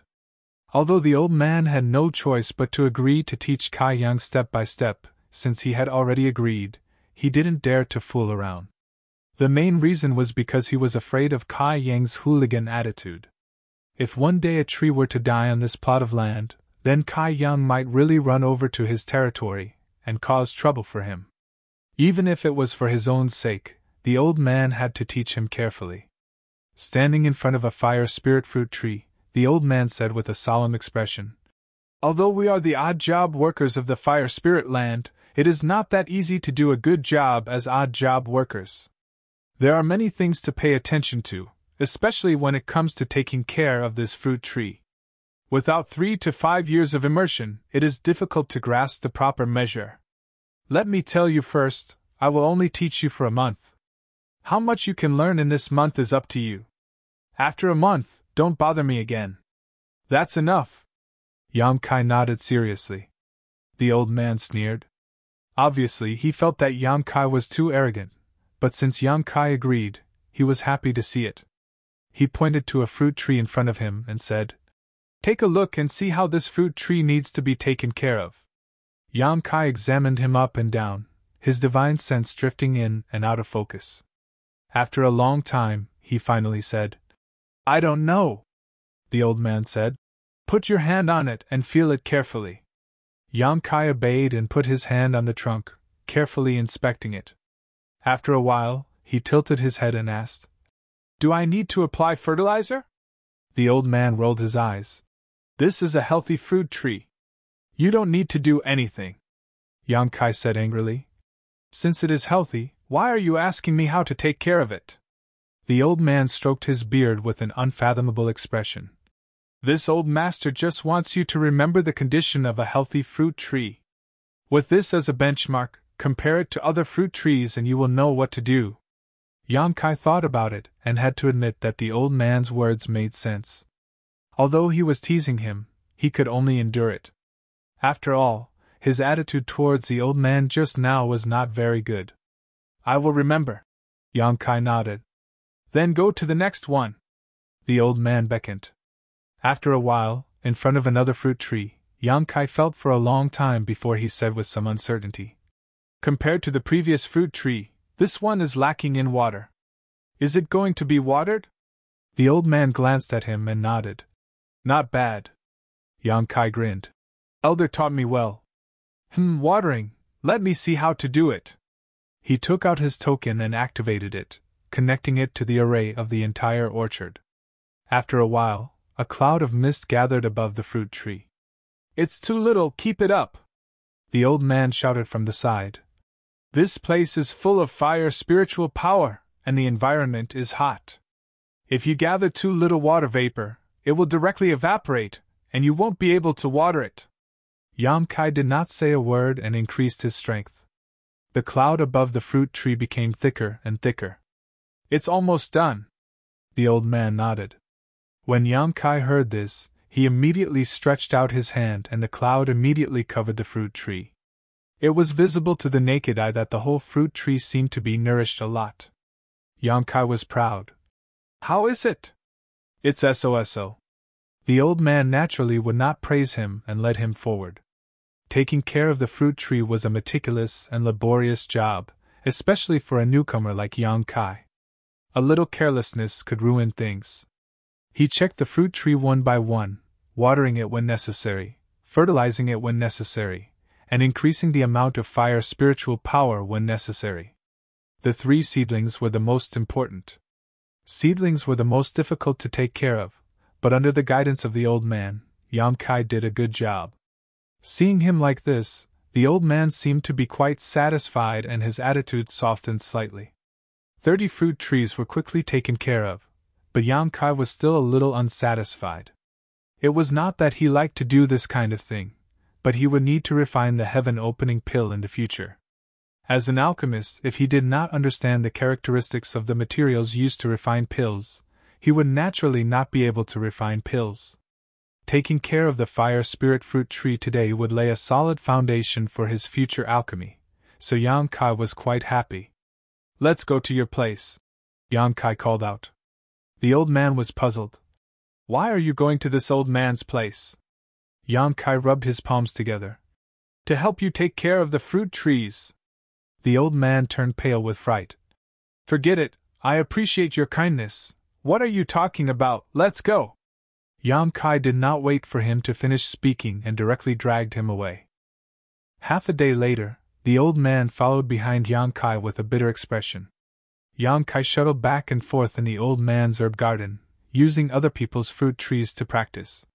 Although the old man had no choice but to agree to teach Kai Yang step by step, since he had already agreed, he didn't dare to fool around. The main reason was because he was afraid of Kai Yang's hooligan attitude. If one day a tree were to die on this plot of land, then Kai Yang might really run over to his territory and cause trouble for him. Even if it was for his own sake, the old man had to teach him carefully. Standing in front of a fire spirit fruit tree, the old man said with a solemn expression, Although we are the odd job workers of the fire spirit land, it is not that easy to do a good job as odd job workers. There are many things to pay attention to, especially when it comes to taking care of this fruit tree. Without 3 to 5 years of immersion, it is difficult to grasp the proper measure. Let me tell you first, I will only teach you for a month. How much you can learn in this month is up to you. After a month, don't bother me again. That's enough. Yang Kai nodded seriously. The old man sneered. Obviously, he felt that Yang Kai was too arrogant, but since Yang Kai agreed, he was happy to see it. He pointed to a fruit tree in front of him and said, Take a look and see how this fruit tree needs to be taken care of. Yang Kai examined him up and down, his divine sense drifting in and out of focus. After a long time, he finally said, I don't know. The old man said, Put your hand on it and feel it carefully. Yang Kai obeyed and put his hand on the trunk, carefully inspecting it. After a while, he tilted his head and asked, Do I need to apply fertilizer? The old man rolled his eyes. This is a healthy fruit tree. You don't need to do anything. Yang Kai said angrily. Since it is healthy, why are you asking me how to take care of it? The old man stroked his beard with an unfathomable expression. This old master just wants you to remember the condition of a healthy fruit tree. With this as a benchmark, compare it to other fruit trees and you will know what to do. Yang Kai thought about it and had to admit that the old man's words made sense. Although he was teasing him, he could only endure it. After all, his attitude towards the old man just now was not very good. I will remember. Yang Kai nodded. Then go to the next one. The old man beckoned. After a while, in front of another fruit tree, Yang Kai felt for a long time before he said with some uncertainty. Compared to the previous fruit tree, this one is lacking in water. Is it going to be watered? The old man glanced at him and nodded. Not bad. Yang Kai grinned. Elder taught me well. Watering, let me see how to do it. He took out his token and activated it, connecting it to the array of the entire orchard. After a while, a cloud of mist gathered above the fruit tree. It's too little, keep it up! The old man shouted from the side. This place is full of fire spiritual power, and the environment is hot. If you gather too little water vapor, it will directly evaporate, and you won't be able to water it. Yang Kai did not say a word and increased his strength. The cloud above the fruit tree became thicker and thicker. It's almost done. The old man nodded. When Yang Kai heard this, he immediately stretched out his hand and the cloud immediately covered the fruit tree. It was visible to the naked eye that the whole fruit tree seemed to be nourished a lot. Yang Kai was proud. How is it? It's SOSO. The old man naturally would not praise him and led him forward. Taking care of the fruit tree was a meticulous and laborious job, especially for a newcomer like Yang Kai. A little carelessness could ruin things. He checked the fruit tree one by one, watering it when necessary, fertilizing it when necessary, and increasing the amount of fire spiritual power when necessary. The 3 seedlings were the most important. Seedlings were the most difficult to take care of, but under the guidance of the old man, Yang Kai did a good job. Seeing him like this, the old man seemed to be quite satisfied and his attitude softened slightly. 30 fruit trees were quickly taken care of, but Yang Kai was still a little unsatisfied. It was not that he liked to do this kind of thing, but he would need to refine the heaven-opening pill in the future. As an alchemist, if he did not understand the characteristics of the materials used to refine pills, he would naturally not be able to refine pills. Taking care of the fire spirit fruit tree today would lay a solid foundation for his future alchemy, so Yang Kai was quite happy. "Let's go to your place," Yang Kai called out. The old man was puzzled. "Why are you going to this old man's place?" Yang Kai rubbed his palms together. "To help you take care of the fruit trees." The old man turned pale with fright. "Forget it, I appreciate your kindness. What are you talking about? Let's go." Yang Kai did not wait for him to finish speaking and directly dragged him away. Half a day later, the old man followed behind Yang Kai with a bitter expression. Yang Kai shuttled back and forth in the old man's herb garden, using other people's fruit trees to practice.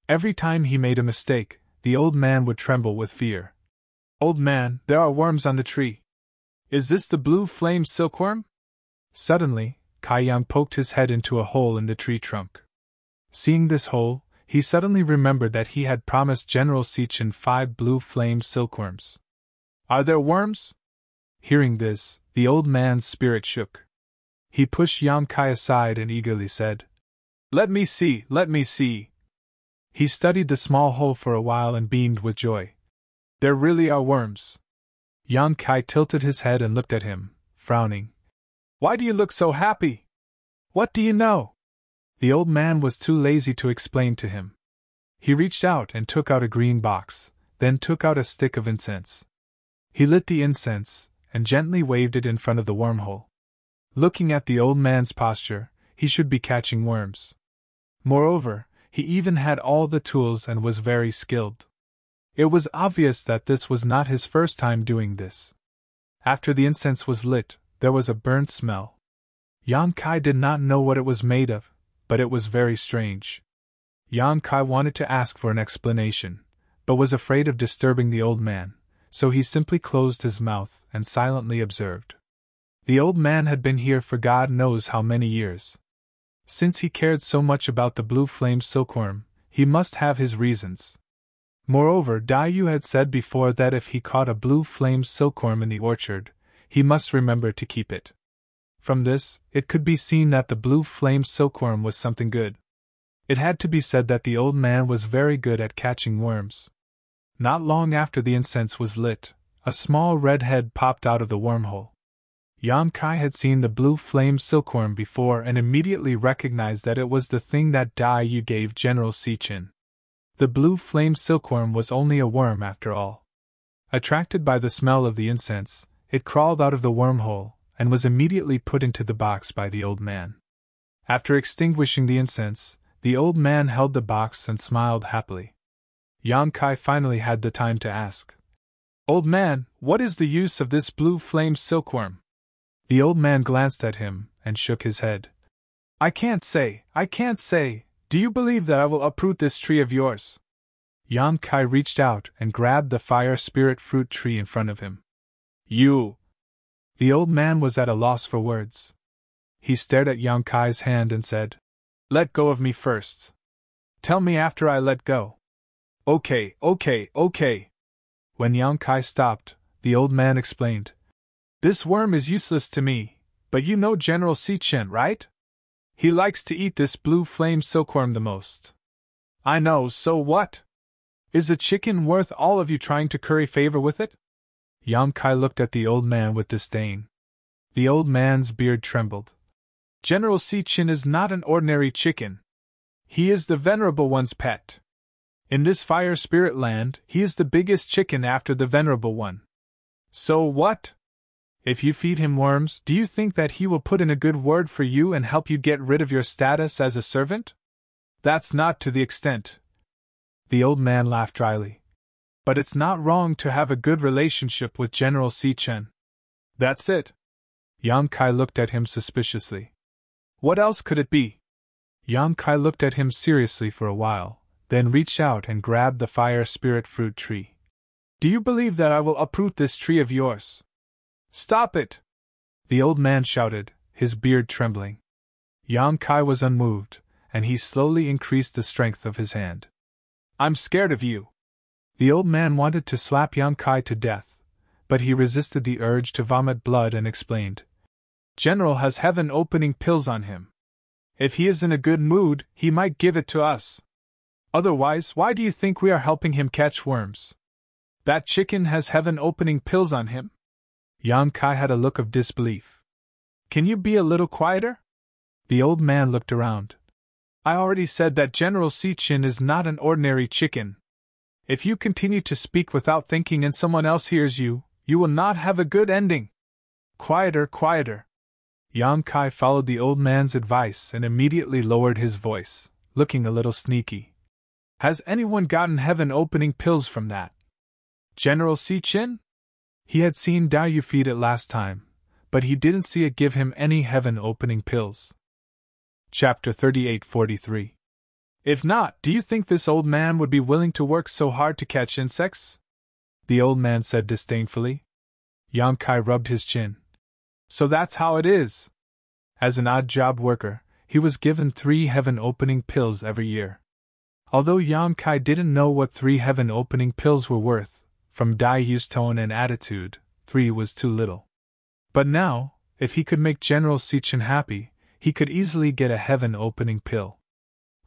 Every time he made a mistake, the old man would tremble with fear. "Old man, there are worms on the tree. Is this the blue flame silkworm?" Suddenly, Kai Yang poked his head into a hole in the tree trunk. Seeing this hole, he suddenly remembered that he had promised General Sichin 5 blue flame silkworms. "Are there worms?" Hearing this, the old man's spirit shook. He pushed Yang Kai aside and eagerly said, let me see. He studied the small hole for a while and beamed with joy. "There really are worms." Yang Kai tilted his head and looked at him, frowning. "Why do you look so happy? What do you know?" The old man was too lazy to explain to him. He reached out and took out a green box, then took out a stick of incense. He lit the incense and gently waved it in front of the wormhole. Looking at the old man's posture, he should be catching worms. Moreover, he even had all the tools and was very skilled. It was obvious that this was not his first time doing this. After the incense was lit, there was a burnt smell. Yang Kai did not know what it was made of, but it was very strange. Yang Kai wanted to ask for an explanation, but was afraid of disturbing the old man, so he simply closed his mouth and silently observed. The old man had been here for God knows how many years. Since he cared so much about the blue flame silkworm, he must have his reasons. Moreover, Dai Yu had said before that if he caught a blue flame silkworm in the orchard, he must remember to keep it. From this, it could be seen that the blue flame silkworm was something good. It had to be said that the old man was very good at catching worms. Not long after the incense was lit, a small red head popped out of the wormhole. Yang Kai had seen the blue flame silkworm before and immediately recognized that it was the thing that Dai Yu gave General Sichin. The blue flame silkworm was only a worm after all. Attracted by the smell of the incense, it crawled out of the wormhole and was immediately put into the box by the old man. After extinguishing the incense, the old man held the box and smiled happily. Yang Kai finally had the time to ask, "Old man, what is the use of this blue flame silkworm?" The old man glanced at him and shook his head. I can't say. Do you believe that I will uproot this tree of yours?" Yang Kai reached out and grabbed the fire spirit fruit tree in front of him. "You!" The old man was at a loss for words. He stared at Yang Kai's hand and said, "Let go of me first. Tell me after I let go." Okay. When Yang Kai stopped, the old man explained, "This worm is useless to me, but you know General Sichin, right? He likes to eat this blue flame silkworm the most." "I know, so what? Is a chicken worth all of you trying to curry favor with it?" Yang Kai looked at the old man with disdain. The old man's beard trembled. "General Sichin is not an ordinary chicken. He is the Venerable One's pet. In this fire spirit land, he is the biggest chicken after the Venerable One. So what? If you feed him worms, do you think that he will put in a good word for you and help you get rid of your status as a servant? That's not to the extent." The old man laughed dryly. "But it's not wrong to have a good relationship with General Sichin." "That's it." Yang Kai looked at him suspiciously. "What else could it be?" Yang Kai looked at him seriously for a while, then reached out and grabbed the fire spirit fruit tree. "Do you believe that I will uproot this tree of yours?" "Stop it!" the old man shouted, his beard trembling. Yang Kai was unmoved, and he slowly increased the strength of his hand. I'm scared of you. The old man wanted to slap Yang Kai to death, but he resisted the urge to vomit blood and explained. General has heaven-opening pills on him. If he is in a good mood, he might give it to us. Otherwise, why do you think we are helping him catch worms? That chicken has heaven-opening pills on him? Yang Kai had a look of disbelief. Can you be a little quieter? The old man looked around. I already said that General Sichin is not an ordinary chicken. If you continue to speak without thinking and someone else hears you, you will not have a good ending. Quieter, quieter. Yang Kai followed the old man's advice and immediately lowered his voice, looking a little sneaky. Has anyone gotten heaven-opening pills from that? General Sichin? He had seen Dao Yu feed it last time, but he didn't see it give him any heaven-opening pills. Chapter 38-43. If not, do you think this old man would be willing to work so hard to catch insects? The old man said disdainfully. Yang Kai rubbed his chin. So that's how it is. As an odd-job worker, he was given 3 heaven-opening pills every year. Although Yang Kai didn't know what 3 heaven-opening pills were worth, from Dai Yu's tone and attitude, 3 was too little. But now, if he could make General Sichin happy, he could easily get a heaven-opening pill.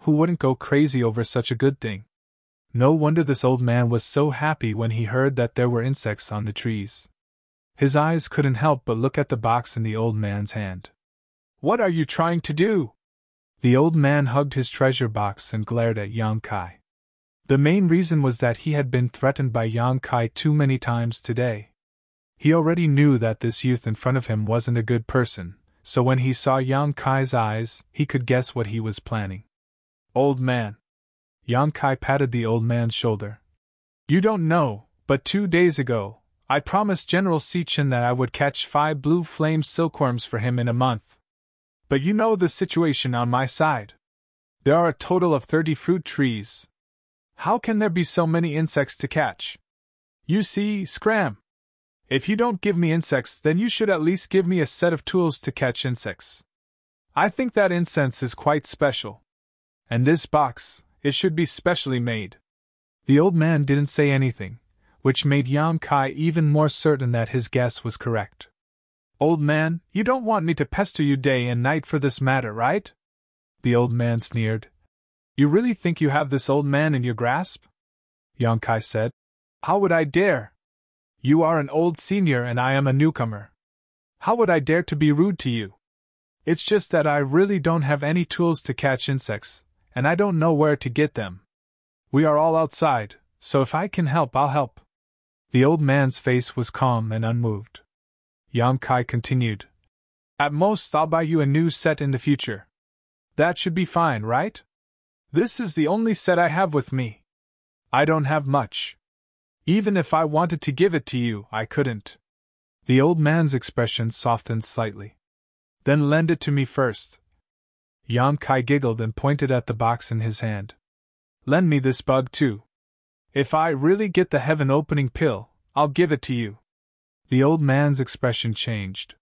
Who wouldn't go crazy over such a good thing? No wonder this old man was so happy when he heard that there were insects on the trees. His eyes couldn't help but look at the box in the old man's hand. What are you trying to do? The old man hugged his treasure box and glared at Yang Kai. The main reason was that he had been threatened by Yang Kai too many times today. He already knew that this youth in front of him wasn't a good person, so when he saw Yang Kai's eyes, he could guess what he was planning. Old man. Yang Kai patted the old man's shoulder. You don't know, but 2 days ago, I promised General Sichin that I would catch 5 blue flame silkworms for him in a month. But you know the situation on my side. There are a total of 30 fruit trees. How can there be so many insects to catch? You see, Scram. If you don't give me insects, then you should at least give me a set of tools to catch insects. I think that incense is quite special. And this box, it should be specially made. The old man didn't say anything, which made Yang Kai even more certain that his guess was correct. Old man, you don't want me to pester you day and night for this matter, right? The old man sneered. You really think you have this old man in your grasp? Yang Kai said. How would I dare? You are an old senior and I am a newcomer. How would I dare to be rude to you? It's just that I really don't have any tools to catch insects, and I don't know where to get them. We are all outside, so if I can help, I'll help. The old man's face was calm and unmoved. Yang Kai continued. At most, I'll buy you a new set in the future. That should be fine, right? This is the only set I have with me. I don't have much. Even if I wanted to give it to you, I couldn't. The old man's expression softened slightly. Then lend it to me first. Yang Kai giggled and pointed at the box in his hand. Lend me this bug too. If I really get the heaven-opening pill, I'll give it to you. The old man's expression changed.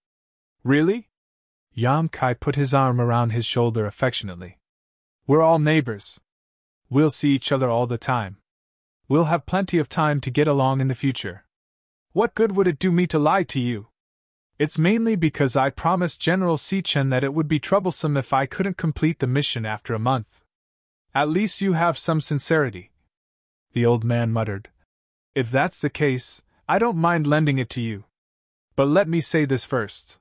Really? Yang Kai put his arm around his shoulder affectionately. We're all neighbors. We'll see each other all the time. We'll have plenty of time to get along in the future. What good would it do me to lie to you? It's mainly because I promised General Sichin that it would be troublesome if I couldn't complete the mission after a month. At least you have some sincerity. The old man muttered. If that's the case, I don't mind lending it to you. But let me say this first.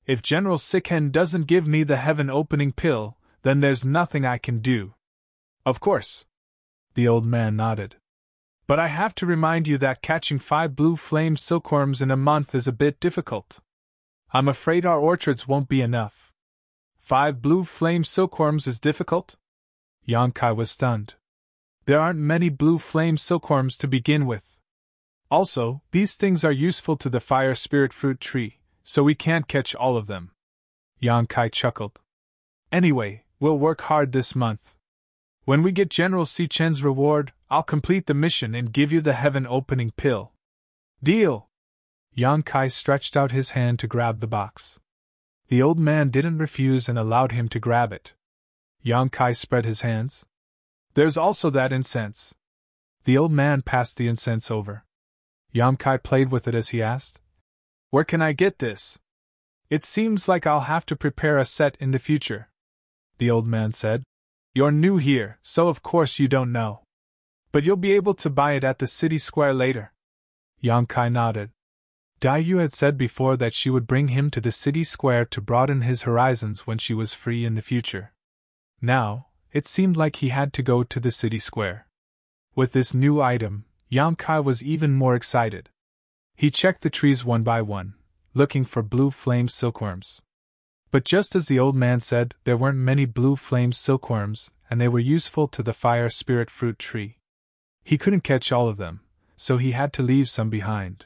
If General Sichin doesn't give me the heaven-opening pill, then there's nothing I can do. Of course. The old man nodded. But I have to remind you that catching 5 blue flame silkworms in a month is a bit difficult. I'm afraid our orchards won't be enough. 5 blue flame silkworms is difficult? Yang Kai was stunned. There aren't many blue flame silkworms to begin with. Also, these things are useful to the fire spirit fruit tree, so we can't catch all of them. Yang Kai chuckled. Anyway, we'll work hard this month. When we get General Sichin's reward, I'll complete the mission and give you the heaven-opening pill. Deal! Yang Kai stretched out his hand to grab the box. The old man didn't refuse and allowed him to grab it. Yang Kai spread his hands. There's also that incense. The old man passed the incense over. Yang Kai played with it as he asked, Where can I get this? It seems like I'll have to prepare a set in the future. The old man said, You're new here, so of course you don't know. But you'll be able to buy it at the city square later. Yang Kai nodded. Yu had said before that she would bring him to the city square to broaden his horizons when she was free in the future. Now, it seemed like he had to go to the city square. With this new item, Yang Kai was even more excited. He checked the trees one by one, looking for blue flame silkworms. But just as the old man said, there weren't many blue flame silkworms, and they were useful to the fire spirit fruit tree. He couldn't catch all of them, so he had to leave some behind.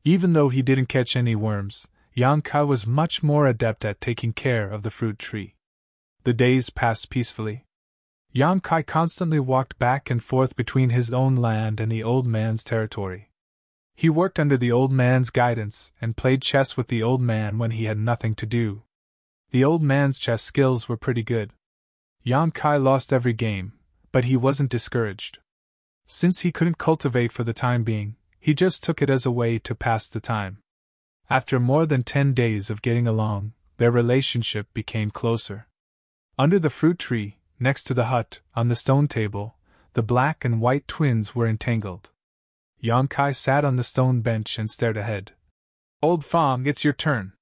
Even though he didn't catch any worms, Yang Kai was much more adept at taking care of the fruit tree. The days passed peacefully. Yang Kai constantly walked back and forth between his own land and the old man's territory. He worked under the old man's guidance and played chess with the old man when he had nothing to do. The old man's chess skills were pretty good. Yang Kai lost every game, but he wasn't discouraged. Since he couldn't cultivate for the time being, he just took it as a way to pass the time. After more than 10 days of getting along, their relationship became closer. Under the fruit tree, next to the hut, on the stone table, the black and white twins were entangled. Yang Kai sat on the stone bench and stared ahead. Old Fong, it's your turn.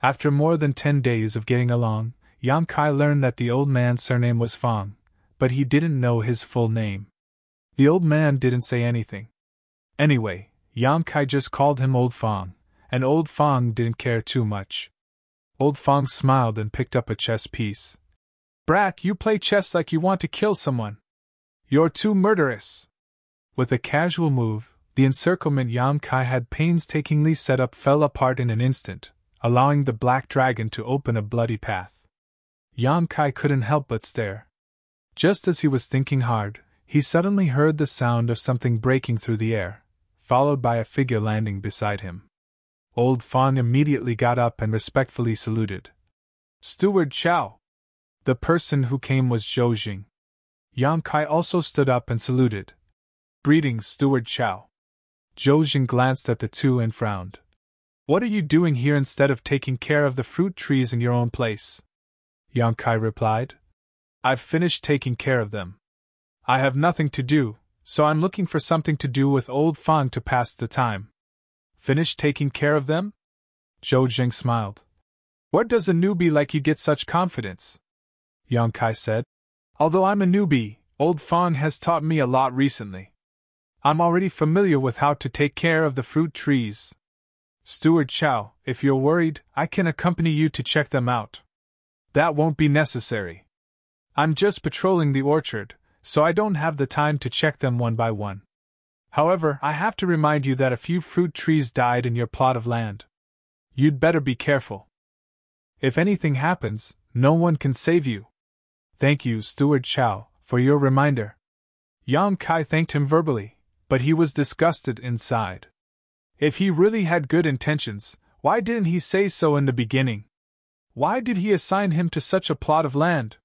After more than 10 days of getting along, Yang Kai learned that the old man's surname was Fong, but he didn't know his full name. The old man didn't say anything. Anyway, Yang Kai just called him Old Fong, and Old Fong didn't care too much. Old Fong smiled and picked up a chess piece. Brat, you play chess like you want to kill someone. You're too murderous. With a casual move, the encirclement Yang Kai had painstakingly set up fell apart in an instant, allowing the black dragon to open a bloody path. Yang Kai couldn't help but stare. Just as he was thinking hard, he suddenly heard the sound of something breaking through the air, followed by a figure landing beside him. Old Fong immediately got up and respectfully saluted. Steward Chow! The person who came was Zhou Jing. Yang Kai also stood up and saluted. Greetings, Steward Chow. Zhou Jing glanced at the two and frowned. What are you doing here instead of taking care of the fruit trees in your own place? Yang Kai replied. I've finished taking care of them. I have nothing to do, so I'm looking for something to do with Old Fong to pass the time. Finished taking care of them? Zhou Jing smiled. Where does a newbie like you get such confidence? Yang Kai said. Although I'm a newbie, Old Fong has taught me a lot recently. I'm already familiar with how to take care of the fruit trees. Steward Chow, if you're worried, I can accompany you to check them out. That won't be necessary. I'm just patrolling the orchard, so I don't have the time to check them one by one. However, I have to remind you that a few fruit trees died in your plot of land. You'd better be careful. If anything happens, no one can save you. Thank you, Steward Chow, for your reminder. Yang Kai thanked him verbally, but he was disgusted inside. If he really had good intentions, why didn't he say so in the beginning? Why did he assign him to such a plot of land?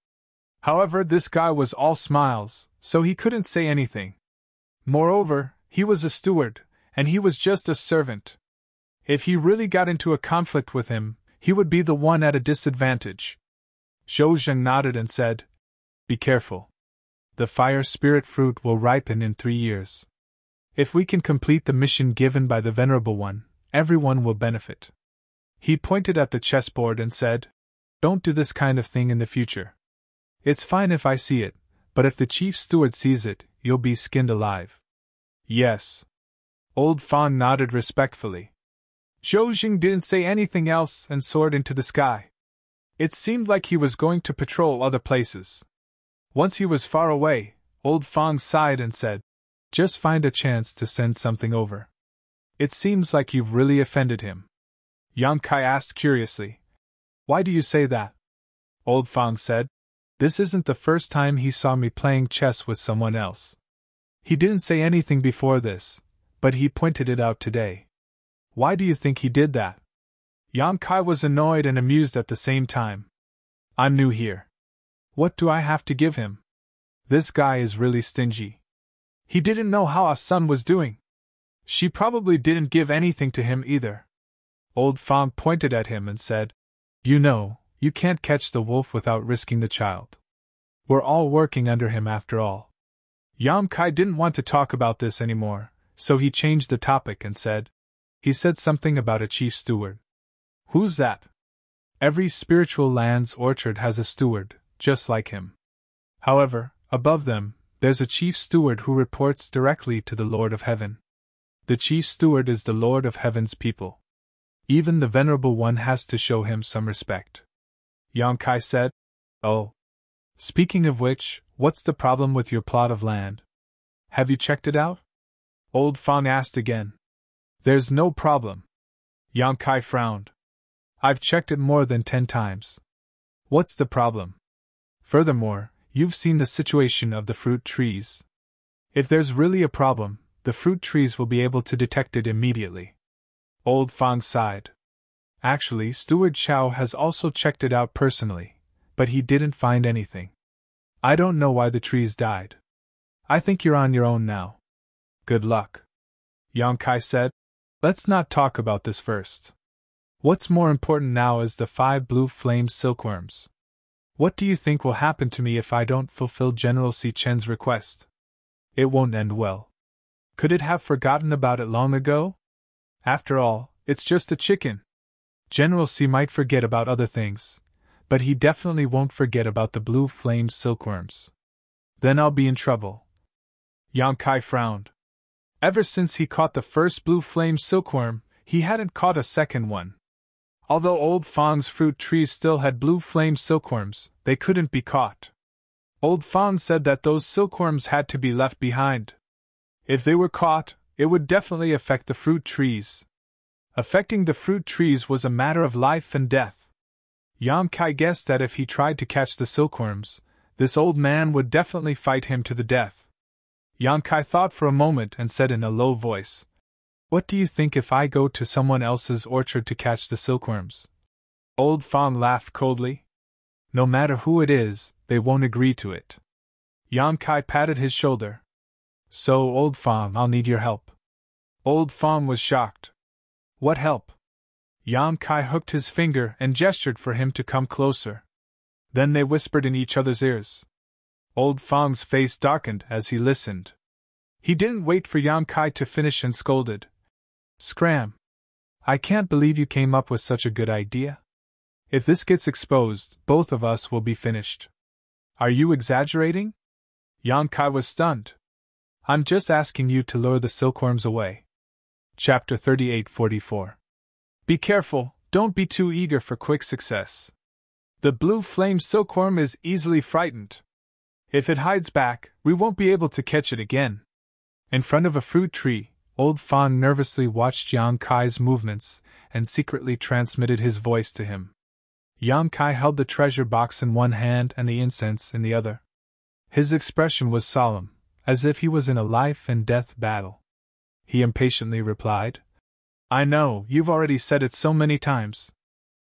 However, this guy was all smiles, so he couldn't say anything. Moreover, he was a steward, and he was just a servant. If he really got into a conflict with him, he would be the one at a disadvantage. Zhou Jing nodded and said, Be careful. The fire spirit fruit will ripen in 3 years. If we can complete the mission given by the Venerable One, everyone will benefit. He pointed at the chessboard and said, Don't do this kind of thing in the future. It's fine if I see it, but if the chief steward sees it, you'll be skinned alive. Yes. Old Fong nodded respectfully. Zhou Jing didn't say anything else and soared into the sky. It seemed like he was going to patrol other places. Once he was far away, Old Fong sighed and said, Just find a chance to send something over. It seems like you've really offended him. Yang Kai asked curiously. Why do you say that? Old Fong said, This isn't the first time he saw me playing chess with someone else. He didn't say anything before this, but he pointed it out today. Why do you think he did that? Yang Kai was annoyed and amused at the same time. I'm new here. What do I have to give him? This guy is really stingy. He didn't know how our son was doing. She probably didn't give anything to him either. Old Fong pointed at him and said, You know, you can't catch the wolf without risking the child. We're all working under him after all. Yam Kai didn't want to talk about this anymore, so he changed the topic and said, He said something about a chief steward. Who's that? Every spiritual land's orchard has a steward, just like him. However, above them, there's a chief steward who reports directly to the Lord of Heaven. The chief steward is the Lord of Heaven's people. Even the Venerable One has to show him some respect. Yang Kai said, Oh. Speaking of which, what's the problem with your plot of land? Have you checked it out? Old Fong asked again. There's no problem. Yang Kai frowned. I've checked it more than 10 times. What's the problem? Furthermore, you've seen the situation of the fruit trees. If there's really a problem, the fruit trees will be able to detect it immediately. Old Fong sighed. Actually, Steward Chow has also checked it out personally, but he didn't find anything. I don't know why the trees died. I think you're on your own now. Good luck. Yang Kai said, Let's not talk about this first. What's more important now is the 5 blue flame silkworms. What do you think will happen to me if I don't fulfill General Si Chen's request? It won't end well. Could it have forgotten about it long ago? After all, it's just a chicken. General Si might forget about other things, but he definitely won't forget about the blue flame silkworms. Then I'll be in trouble. Yang Kai frowned. Ever since he caught the first blue flame silkworm, he hadn't caught a second one. Although Old Fong's fruit trees still had blue flame silkworms, they couldn't be caught. Old Fong said that those silkworms had to be left behind. If they were caught, it would definitely affect the fruit trees. Affecting the fruit trees was a matter of life and death. Yang Kai guessed that if he tried to catch the silkworms, this old man would definitely fight him to the death. Yang Kai thought for a moment and said in a low voice, What do you think if I go to someone else's orchard to catch the silkworms? Old Fong laughed coldly. No matter who it is, they won't agree to it. Yang Kai patted his shoulder. So, Old Fong, I'll need your help. Old Fong was shocked. What help? Yang Kai hooked his finger and gestured for him to come closer. Then they whispered in each other's ears. Old Fong's face darkened as he listened. He didn't wait for Yang Kai to finish and scolded. Scram! I can't believe you came up with such a good idea. If this gets exposed, both of us will be finished. Are you exaggerating? Yang Kai was stunned. I'm just asking you to lure the silkworms away. Chapter 38-44. Be careful, don't be too eager for quick success. The blue flame silkworm is easily frightened. If it hides back, we won't be able to catch it again. In front of a fruit tree, Old Fong nervously watched Yang Kai's movements and secretly transmitted his voice to him. Yang Kai held the treasure box in one hand and the incense in the other. His expression was solemn, as if he was in a life-and-death battle. He impatiently replied, I know, you've already said it so many times.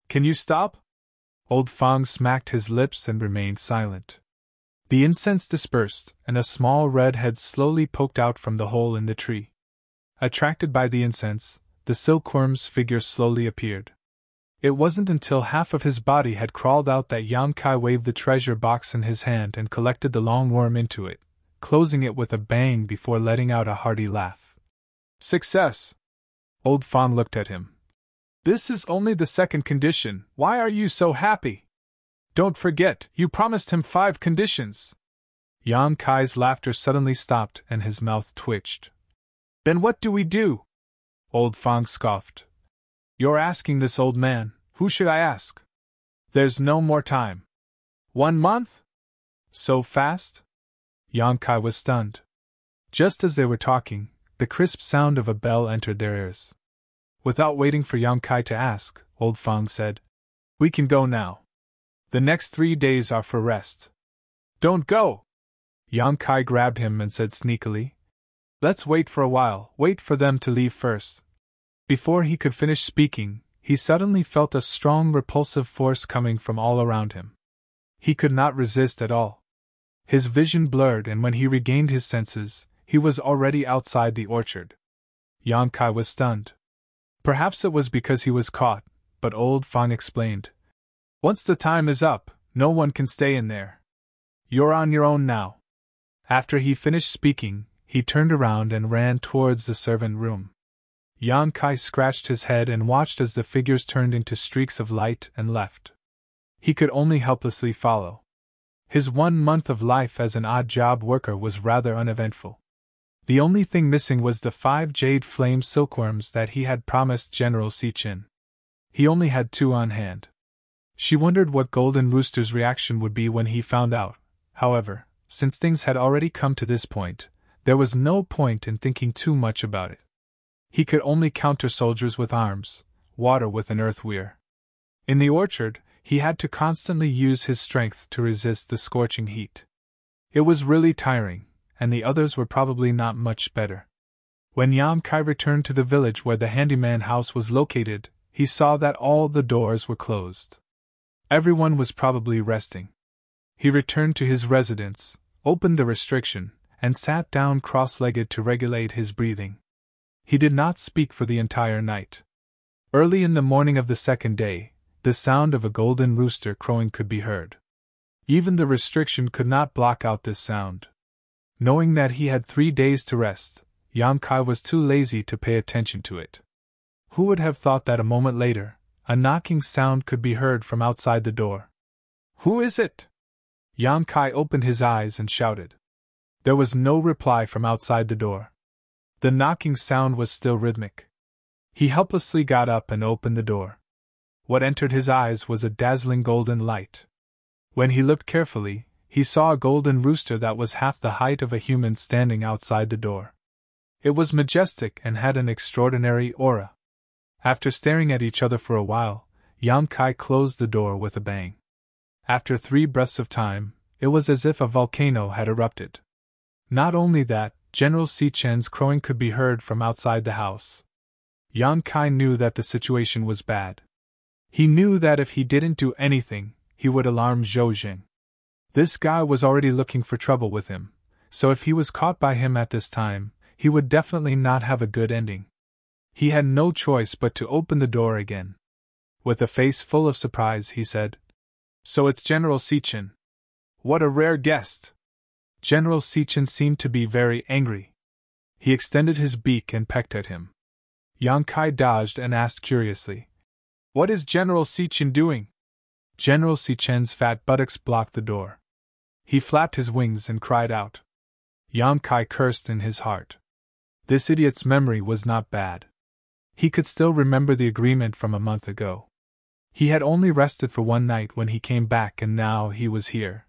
Can you stop? Old Fong smacked his lips and remained silent. The incense dispersed, and a small red head slowly poked out from the hole in the tree. Attracted by the incense, the silkworm's figure slowly appeared. It wasn't until half of his body had crawled out that Yang Kai waved the treasure box in his hand and collected the long worm into it, closing it with a bang before letting out a hearty laugh. Success! Old Fong looked at him. This is only the second condition, why are you so happy? Don't forget, you promised him 5 conditions. Yang Kai's laughter suddenly stopped and his mouth twitched. Then what do we do? Old Fong scoffed. You're asking this old man, who should I ask? There's no more time. 1 month? So fast? Yang Kai was stunned. Just as they were talking, the crisp sound of a bell entered their ears. Without waiting for Yang Kai to ask, Old Fong said, We can go now. The next 3 days are for rest. Don't go! Yang Kai grabbed him and said sneakily, Let's wait for a while, wait for them to leave first. Before he could finish speaking, he suddenly felt a strong repulsive force coming from all around him. He could not resist at all. His vision blurred, and when he regained his senses, he was already outside the orchard. Yang Kai was stunned. Perhaps it was because he was caught, but old Fang explained. Once the time is up, no one can stay in there. You're on your own now. After he finished speaking, he turned around and ran towards the servant room. Yang Kai scratched his head and watched as the figures turned into streaks of light and left. He could only helplessly follow. His 1 month of life as an odd-job worker was rather uneventful. The only thing missing was the 5 jade flame silkworms that he had promised General Sichin. He only had 2 on hand. She wondered what Golden Rooster's reaction would be when he found out. However, since things had already come to this point, there was no point in thinking too much about it. He could only counter soldiers with arms, water with an earth weir. In the orchard, he had to constantly use his strength to resist the scorching heat. It was really tiring, and the others were probably not much better. When Yang Kai returned to the village where the handyman house was located, he saw that all the doors were closed. Everyone was probably resting. He returned to his residence, opened the restriction, and sat down cross-legged to regulate his breathing. He did not speak for the entire night. Early in the morning of the second day, the sound of a golden rooster crowing could be heard. Even the restriction could not block out this sound. Knowing that he had 3 days to rest, Yang Kai was too lazy to pay attention to it. Who would have thought that a moment later, a knocking sound could be heard from outside the door? Who is it? Yang Kai opened his eyes and shouted. There was no reply from outside the door. The knocking sound was still rhythmic. He helplessly got up and opened the door. What entered his eyes was a dazzling golden light. When he looked carefully, he saw a golden rooster that was half the height of a human standing outside the door. It was majestic and had an extraordinary aura. After staring at each other for a while, Yang Kai closed the door with a bang. After 3 breaths of time, it was as if a volcano had erupted. Not only that, General Sichen's crowing could be heard from outside the house. Yang Kai knew that the situation was bad. He knew that if he didn't do anything, he would alarm Zhou Jing. This guy was already looking for trouble with him, so if he was caught by him at this time, he would definitely not have a good ending. He had no choice but to open the door again. With a face full of surprise, he said, So it's General Sichin. What a rare guest! General Sichin seemed to be very angry. He extended his beak and pecked at him. Yang Kai dodged and asked curiously, What is General Sichin doing? General Sichen's fat buttocks blocked the door. He flapped his wings and cried out. Yang Kai cursed in his heart. This idiot's memory was not bad. He could still remember the agreement from a month ago. He had only rested for 1 night when he came back, and now he was here.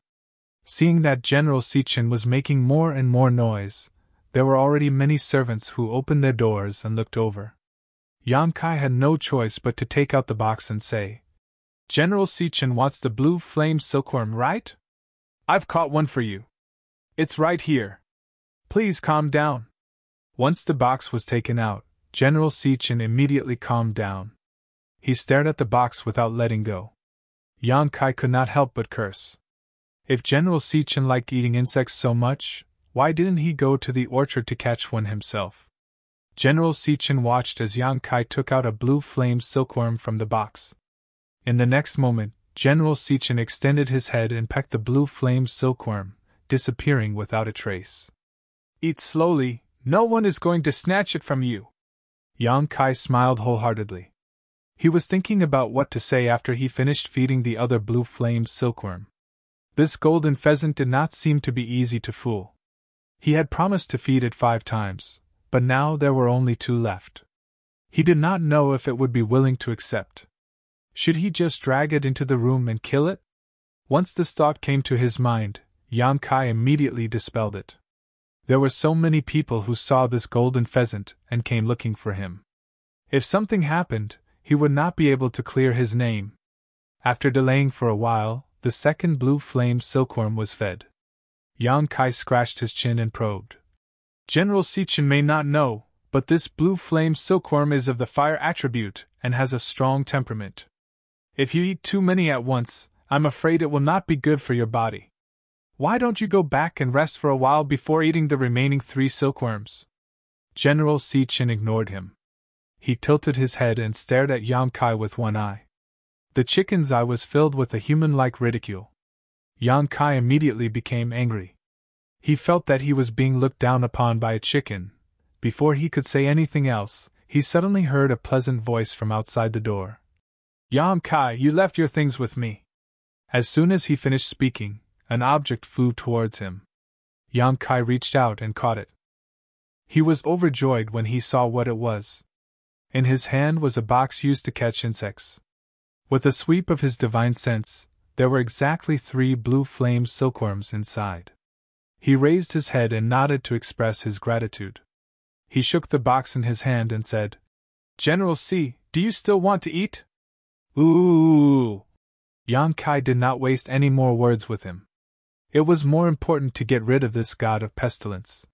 Seeing that General Sichin was making more and more noise, there were already many servants who opened their doors and looked over. Yang Kai had no choice but to take out the box and say, General Sichin wants the blue flame silkworm, right? I've caught one for you. It's right here. Please calm down. Once the box was taken out, General Sichin immediately calmed down. He stared at the box without letting go. Yang Kai could not help but curse. If General Sichin liked eating insects so much, why didn't he go to the orchard to catch one himself? General Sichin watched as Yang Kai took out a blue flame silkworm from the box. In the next moment, General Sichin extended his head and pecked the blue flame silkworm, disappearing without a trace. Eat slowly, no one is going to snatch it from you. Yang Kai smiled wholeheartedly. He was thinking about what to say after he finished feeding the other blue flame silkworm. This golden pheasant did not seem to be easy to fool. He had promised to feed it 5 times, but now there were only 2 left. He did not know if it would be willing to accept. Should he just drag it into the room and kill it? Once this thought came to his mind, Yang Kai immediately dispelled it. There were so many people who saw this golden pheasant and came looking for him. If something happened, he would not be able to clear his name. After delaying for a while, the second blue flame silkworm was fed. Yang Kai scratched his chin and probed. General Sichin may not know, but this blue flame silkworm is of the fire attribute and has a strong temperament. If you eat too many at once, I'm afraid it will not be good for your body. Why don't you go back and rest for a while before eating the remaining 3 silkworms? General Sichin ignored him. He tilted his head and stared at Yang Kai with one eye. The chicken's eye was filled with a human-like ridicule. Yang Kai immediately became angry. He felt that he was being looked down upon by a chicken. Before he could say anything else, he suddenly heard a pleasant voice from outside the door. Yang Kai, you left your things with me. As soon as he finished speaking, an object flew towards him. Yang Kai reached out and caught it. He was overjoyed when he saw what it was. In his hand was a box used to catch insects. With a sweep of his divine sense, there were exactly 3 blue flame silkworms inside. He raised his head and nodded to express his gratitude. He shook the box in his hand and said, General C, do you still want to eat? Ooh! Yang Kai did not waste any more words with him. It was more important to get rid of this god of pestilence.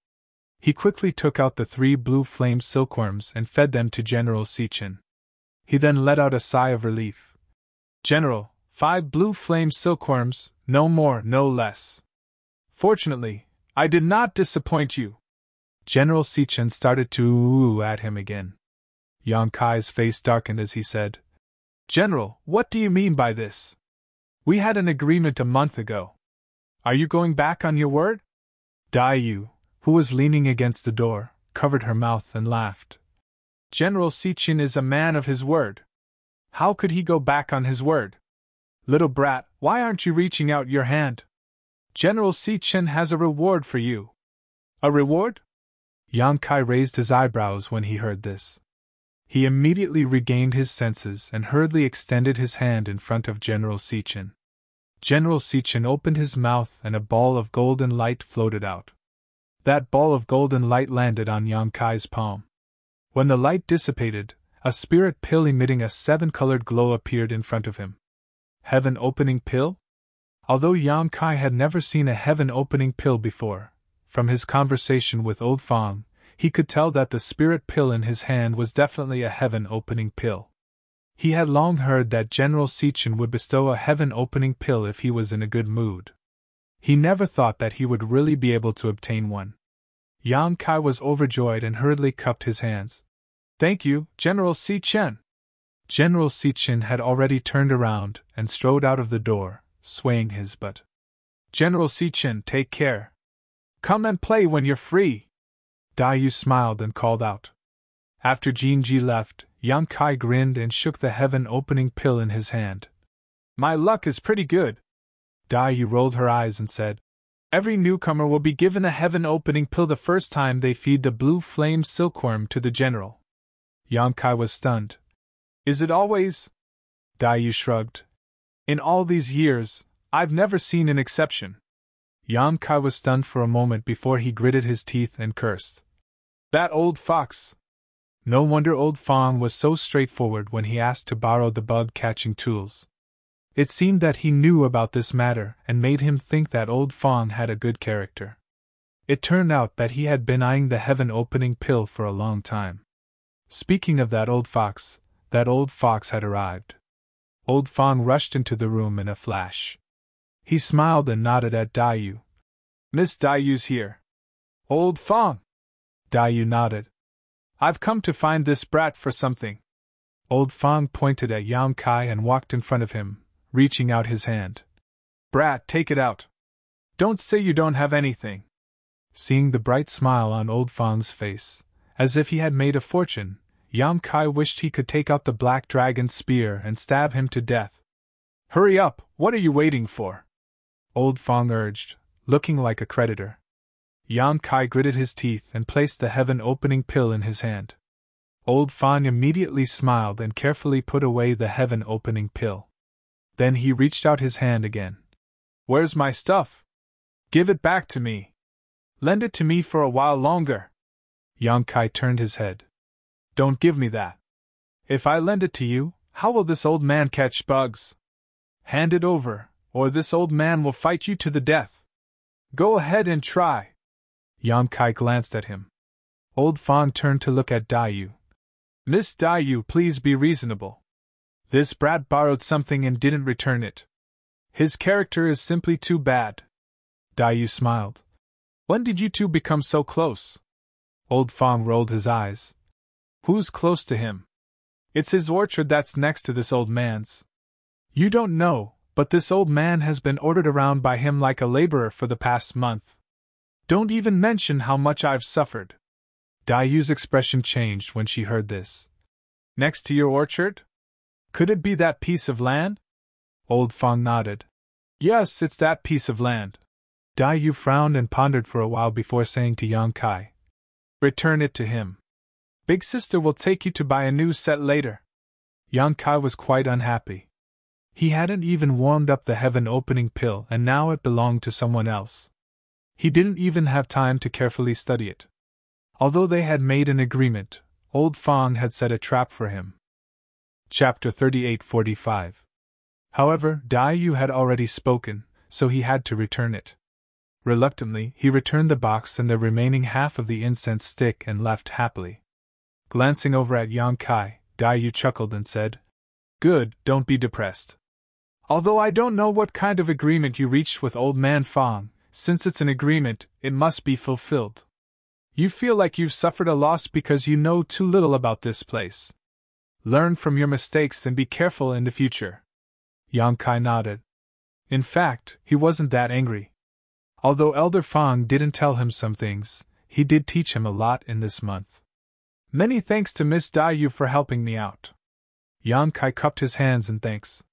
He quickly took out the 3 blue flame silkworms and fed them to General Sichin. He then let out a sigh of relief. General, 5 blue flame silkworms, no more, no less. Fortunately, I did not disappoint you. General Sichin started to ooh at him again. Yang Kai's face darkened as he said, General, what do you mean by this? We had an agreement a month ago. Are you going back on your word? Daiyu, who was leaning against the door, covered her mouth and laughed. General Sichin is a man of his word. How could he go back on his word? Little brat, why aren't you reaching out your hand? General Sichin has a reward for you. A reward? Yang Kai raised his eyebrows when he heard this. He immediately regained his senses and hurriedly extended his hand in front of General Sichin. General Sichin opened his mouth and a ball of golden light floated out. That ball of golden light landed on Yang Kai's palm. When the light dissipated, a spirit pill emitting a 7-colored glow appeared in front of him. Heaven-opening pill? Although Yang Kai had never seen a heaven-opening pill before, from his conversation with Old Fong, he could tell that the spirit pill in his hand was definitely a heaven-opening pill. He had long heard that General Sichin would bestow a heaven-opening pill if he was in a good mood. He never thought that he would really be able to obtain one. Yang Kai was overjoyed and hurriedly cupped his hands. Thank you, General Sichin. General Sichin had already turned around and strode out of the door, swaying his butt. General Sichin, take care. Come and play when you're free. Daiyu smiled and called out. After Jinji left, Yang Kai grinned and shook the heaven-opening pill in his hand. My luck is pretty good. Daiyu rolled her eyes and said, Every newcomer will be given a heaven-opening pill the first time they feed the blue flame silkworm to the general. Yang Kai was stunned. Is it always? Daiyu shrugged. In all these years, I've never seen an exception. Yang Kai was stunned for a moment before he gritted his teeth and cursed. That old fox! No wonder Old Fong was so straightforward when he asked to borrow the bug-catching tools. It seemed that he knew about this matter and made him think that Old Fong had a good character. It turned out that he had been eyeing the heaven-opening pill for a long time. Speaking of that old fox had arrived. Old Fong rushed into the room in a flash. He smiled and nodded at Daiyu. Miss Daiyu's here. Old Fong! Daiyu nodded. I've come to find this brat for something. Old Fong pointed at Yang Kai and walked in front of him, reaching out his hand. Brat, take it out. Don't say you don't have anything. Seeing the bright smile on Old Fong's face, as if he had made a fortune, Yang Kai wished he could take out the black dragon's spear and stab him to death. Hurry up, what are you waiting for? Old Fong urged, looking like a creditor. Yang Kai gritted his teeth and placed the heaven-opening pill in his hand. Old Fong immediately smiled and carefully put away the heaven-opening pill. Then he reached out his hand again. Where's my stuff? Give it back to me. Lend it to me for a while longer. Yang Kai turned his head. Don't give me that. If I lend it to you, how will this old man catch bugs? Hand it over, or this old man will fight you to the death. Go ahead and try. Yang Kai glanced at him. Old Fong turned to look at Daiyu. Miss Daiyu, please be reasonable. This brat borrowed something and didn't return it. His character is simply too bad. Daiyu smiled. When did you two become so close? Old Fong rolled his eyes. Who's close to him? It's his orchard that's next to this old man's. You don't know, but this old man has been ordered around by him like a laborer for the past month. Don't even mention how much I've suffered. Daiyu's expression changed when she heard this. Next to your orchard? Could it be that piece of land? Old Fong nodded. Yes, it's that piece of land. Daiyu frowned and pondered for a while before saying to Yang Kai, return it to him. Big sister will take you to buy a new set later. Yang Kai was quite unhappy. He hadn't even warmed up the heaven-opening pill and now it belonged to someone else. He didn't even have time to carefully study it. Although they had made an agreement, Old Fong had set a trap for him. Chapter 38:45. However, Daiyu had already spoken, so he had to return it. Reluctantly, he returned the box and the remaining half of the incense stick and left happily. Glancing over at Yang Kai, Daiyu chuckled and said, Good, don't be depressed. Although I don't know what kind of agreement you reached with Old Man Fong, since it's an agreement, it must be fulfilled. You feel like you've suffered a loss because you know too little about this place. Learn from your mistakes and be careful in the future. Yang Kai nodded. In fact, he wasn't that angry. Although Elder Fong didn't tell him some things, he did teach him a lot in this month. Many thanks to Miss Daiyu for helping me out. Yang Kai cupped his hands in thanks.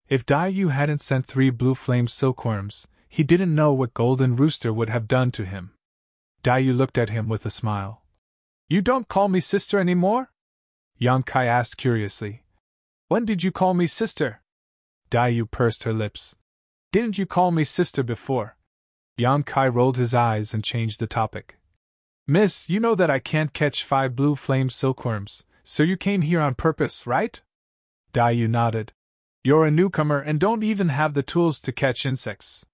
If Daiyu hadn't sent 3 blue flame silkworms, he didn't know what Golden Rooster would have done to him. Daiyu looked at him with a smile. You don't call me sister anymore? Yang Kai asked curiously. When did you call me sister? Daiyu pursed her lips. Didn't you call me sister before? Yang Kai rolled his eyes and changed the topic. Miss, you know that I can't catch 5 blue flame silkworms, so you came here on purpose, right? Daiyu nodded. You're a newcomer and don't even have the tools to catch insects.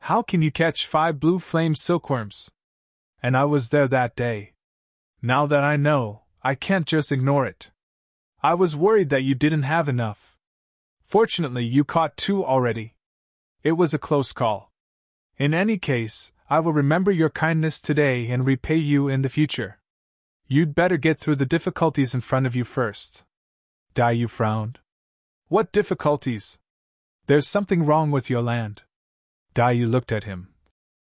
How can you catch 5 blue flame silkworms? And I was there that day. Now that I know, I can't just ignore it. I was worried that you didn't have enough. Fortunately, you caught 2 already. It was a close call. In any case, I will remember your kindness today and repay you in the future. You'd better get through the difficulties in front of you first. Daiyu frowned. What difficulties? There's something wrong with your land. Daiyu looked at him.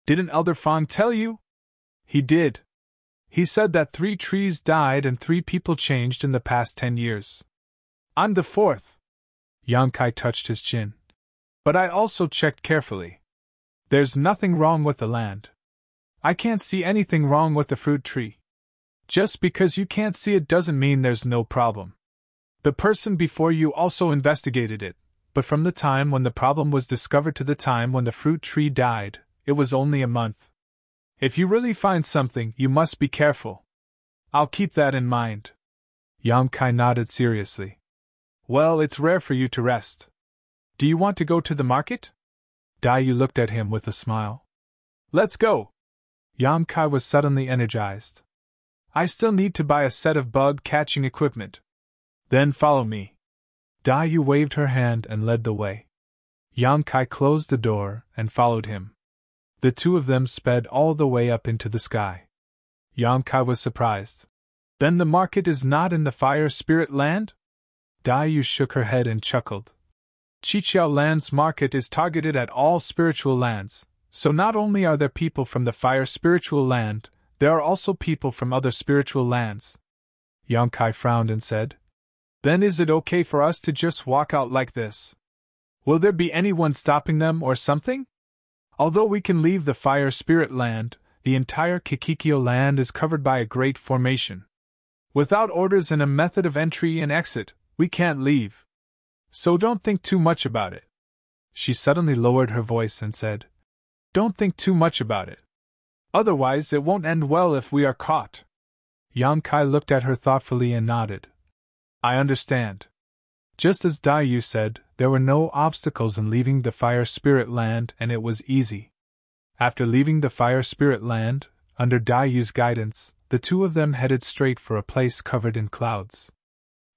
Didn't Elder Fong tell you? He did. He said that 3 trees died and 3 people changed in the past 10 years. I'm the 4th. Yang Kai touched his chin. But I also checked carefully. There's nothing wrong with the land. I can't see anything wrong with the fruit tree. Just because you can't see it doesn't mean there's no problem. The person before you also investigated it, but from the time when the problem was discovered to the time when the fruit tree died, it was only a month. If you really find something, you must be careful. I'll keep that in mind. Yang Kai nodded seriously. Well, it's rare for you to rest. Do you want to go to the market? Daiyu looked at him with a smile. Let's go. Yang Kai was suddenly energized. I still need to buy a set of bug-catching equipment. Then follow me. Daiyu waved her hand and led the way. Yang Kai closed the door and followed him. The 2 of them sped all the way up into the sky. Yang Kai was surprised. Then the market is not in the fire spirit land? Daiyu shook her head and chuckled. Qiqiao Land's market is targeted at all spiritual lands, so not only are there people from the fire spiritual land, there are also people from other spiritual lands. Yang Kai frowned and said, Then is it okay for us to just walk out like this? Will there be anyone stopping them or something? Although we can leave the fire spirit land, the entire Kikikyo land is covered by a great formation. Without orders and a method of entry and exit, we can't leave. So don't think too much about it. She suddenly lowered her voice and said, Don't think too much about it. Otherwise it won't end well if we are caught. Yang Kai looked at her thoughtfully and nodded. I understand. Just as Daiyu said, there were no obstacles in leaving the fire spirit land and it was easy. After leaving the fire spirit land, under Daiyu's guidance, the 2 of them headed straight for a place covered in clouds.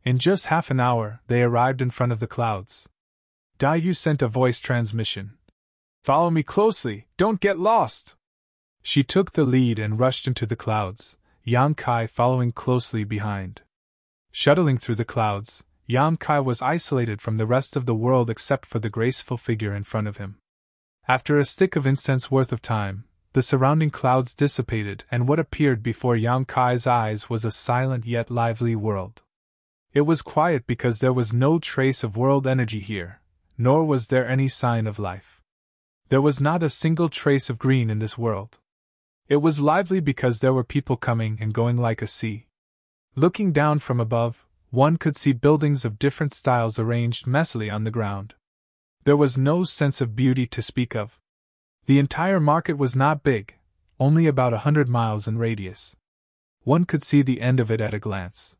In just half an hour, they arrived in front of the clouds. Yu sent a voice transmission. Follow me closely, don't get lost! She took the lead and rushed into the clouds, Yang Kai following closely behind. Shuttling through the clouds, Yang Kai was isolated from the rest of the world except for the graceful figure in front of him. After a stick of incense worth of time, the surrounding clouds dissipated and what appeared before Yang Kai's eyes was a silent yet lively world. It was quiet because there was no trace of world energy here, nor was there any sign of life. There was not a single trace of green in this world. It was lively because there were people coming and going like a sea. Looking down from above, one could see buildings of different styles arranged messily on the ground. There was no sense of beauty to speak of. The entire market was not big, only about 100 miles in radius. One could see the end of it at a glance.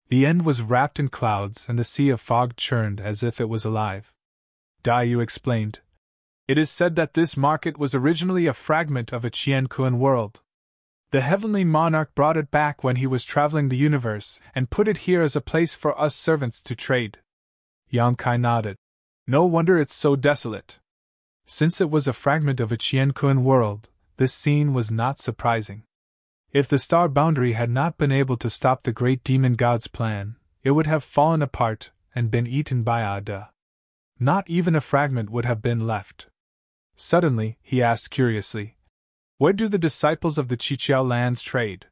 The end was wrapped in clouds and the sea of fog churned as if it was alive. Yu explained. It is said that this market was originally a fragment of a Qiankuan world. The heavenly monarch brought it back when he was traveling the universe and put it here as a place for us servants to trade. Yang Kai nodded. No wonder it's so desolate. Since it was a fragment of a Qiankuan world, this scene was not surprising. If the star boundary had not been able to stop the great demon god's plan, it would have fallen apart and been eaten by Ada. Not even a fragment would have been left. Suddenly, he asked curiously, where do the disciples of the Qiqiao lands trade?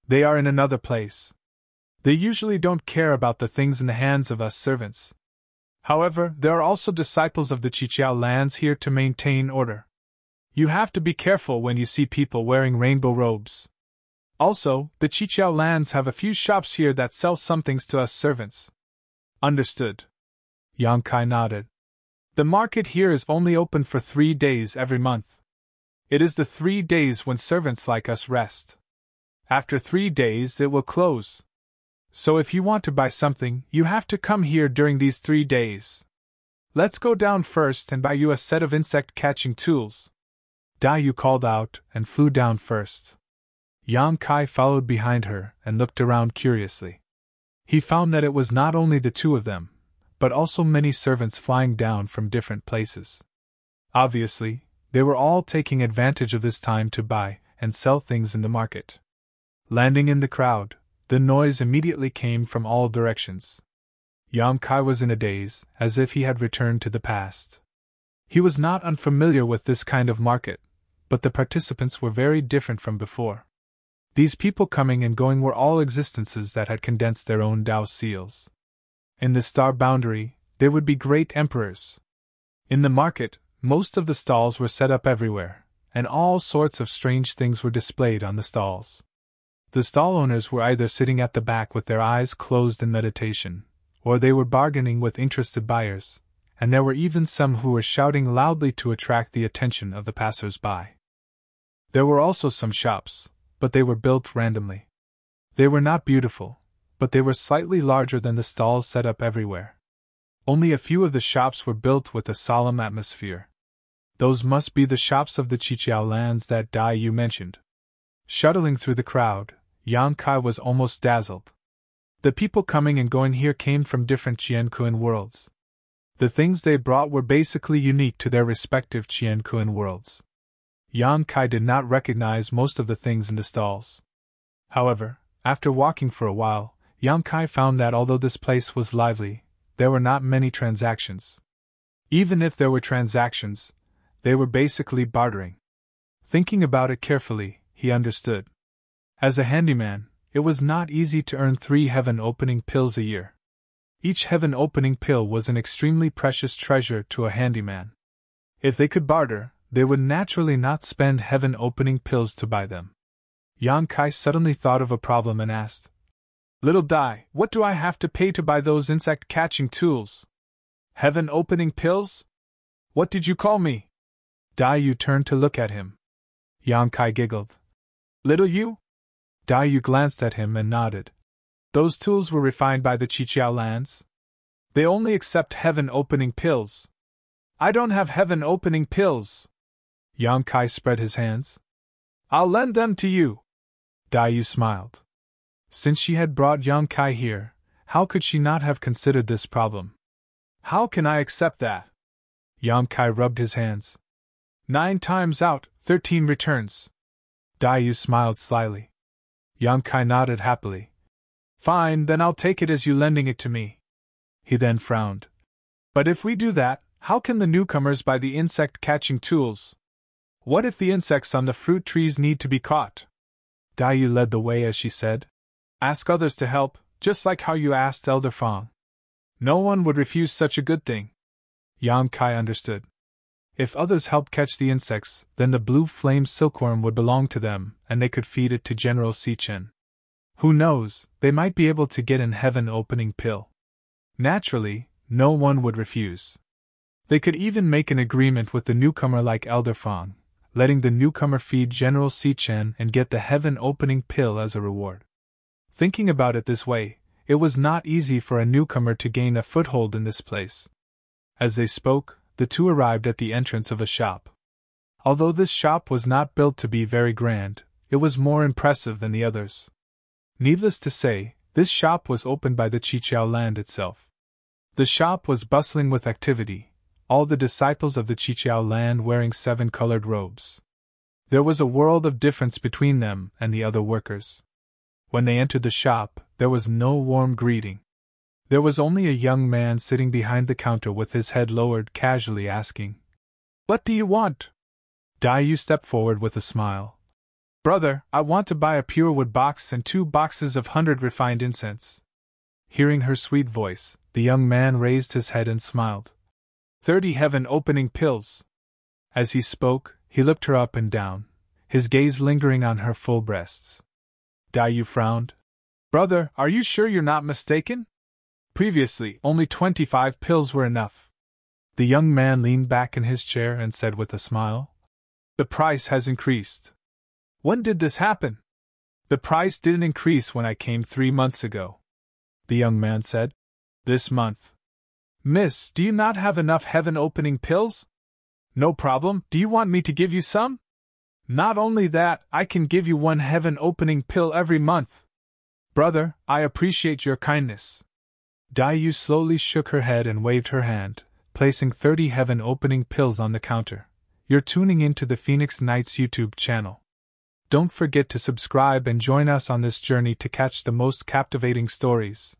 They are in another place. They usually don't care about the things in the hands of us servants. However, there are also disciples of the Qiqiao lands here to maintain order. You have to be careful when you see people wearing rainbow robes. Also, the Qiqiao lands have a few shops here that sell some things to us servants. Understood. Yang Kai nodded. The market here is only open for 3 days every month. It is the 3 days when servants like us rest. After 3 days it will close. So if you want to buy something, you have to come here during these 3 days. Let's go down first and buy you a set of insect-catching tools. Yu called out and flew down first. Yang Kai followed behind her and looked around curiously. He found that it was not only the two of them, but also many servants flying down from different places. Obviously, they were all taking advantage of this time to buy and sell things in the market. Landing in the crowd, the noise immediately came from all directions. Yang Kai was in a daze, as if he had returned to the past. He was not unfamiliar with this kind of market, but the participants were very different from before. These people coming and going were all existences that had condensed their own Tao seals. In the star boundary, they would be great emperors. In the market, most of the stalls were set up everywhere, and all sorts of strange things were displayed on the stalls. The stall owners were either sitting at the back with their eyes closed in meditation, or they were bargaining with interested buyers, and there were even some who were shouting loudly to attract the attention of the passers-by. There were also some shops, but they were built randomly. They were not beautiful, but they were slightly larger than the stalls set up everywhere. Only a few of the shops were built with a solemn atmosphere. Those must be the shops of the Qiqiao lands that Yu mentioned. Shuttling through the crowd, Yang Kai was almost dazzled. The people coming and going here came from different Qiankuan worlds. The things they brought were basically unique to their respective Qiankuan worlds. Yang Kai did not recognize most of the things in the stalls. However, after walking for a while, Yang Kai found that although this place was lively, there were not many transactions. Even if there were transactions, they were basically bartering. Thinking about it carefully, he understood. As a handyman, it was not easy to earn 3 heaven-opening pills a year. Each heaven-opening pill was an extremely precious treasure to a handyman. If they could barter, they would naturally not spend heaven-opening pills to buy them. Yang Kai suddenly thought of a problem and asked, Little Dai, what do I have to pay to buy those insect-catching tools? Heaven-opening pills? What did you call me? Yu turned to look at him. Yang Kai giggled. Little you? Yu glanced at him and nodded. Those tools were refined by the Qiqiao lands? They only accept heaven-opening pills. I don't have heaven-opening pills. Yang Kai spread his hands. I'll lend them to you. Yu smiled. Since she had brought Yang Kai here, how could she not have considered this problem? How can I accept that? Yamkai rubbed his hands. 9 times out, 13 returns. Dayu smiled slyly. Yamkai nodded happily. Fine, then I'll take it as you lending it to me. He then frowned. But if we do that, how can the newcomers buy the insect-catching tools? What if the insects on the fruit trees need to be caught? Dayu led the way as she said. Ask others to help, just like how you asked Elder Fang. No one would refuse such a good thing. Yamkai understood. If others helped catch the insects, then the blue flame silkworm would belong to them, and they could feed it to General Sichen. Who knows, they might be able to get an heaven-opening pill. Naturally, no one would refuse. They could even make an agreement with the newcomer like Elder Fang, letting the newcomer feed General Sichen and get the heaven-opening pill as a reward. Thinking about it this way, it was not easy for a newcomer to gain a foothold in this place. As they spoke, the two arrived at the entrance of a shop. Although this shop was not built to be very grand, it was more impressive than the others. Needless to say, this shop was opened by the Qiqiao land itself. The shop was bustling with activity, all the disciples of the Qiqiao land wearing 7 colored robes. There was a world of difference between them and the other workers. When they entered the shop, there was no warm greeting. There was only a young man sitting behind the counter with his head lowered, casually asking, What do you want? Dayu stepped forward with a smile. Brother, I want to buy a pure wood box and 2 boxes of 100 refined incense. Hearing her sweet voice, the young man raised his head and smiled. 30 heaven-opening pills. As he spoke, he looked her up and down, his gaze lingering on her full breasts. Dayu frowned. Brother, are you sure you're not mistaken? Previously, only 25 pills were enough. The young man leaned back in his chair and said with a smile, The price has increased. When did this happen? The price didn't increase when I came 3 months ago. The young man said. This month. Miss, do you not have enough heaven-opening pills? No problem, do you want me to give you some? Not only that, I can give you 1 heaven-opening pill every month. Brother, I appreciate your kindness. Dayu slowly shook her head and waved her hand, placing 30 heaven-opening pills on the counter. You're tuning into the Phoenix Knights YouTube channel. Don't forget to subscribe and join us on this journey to catch the most captivating stories.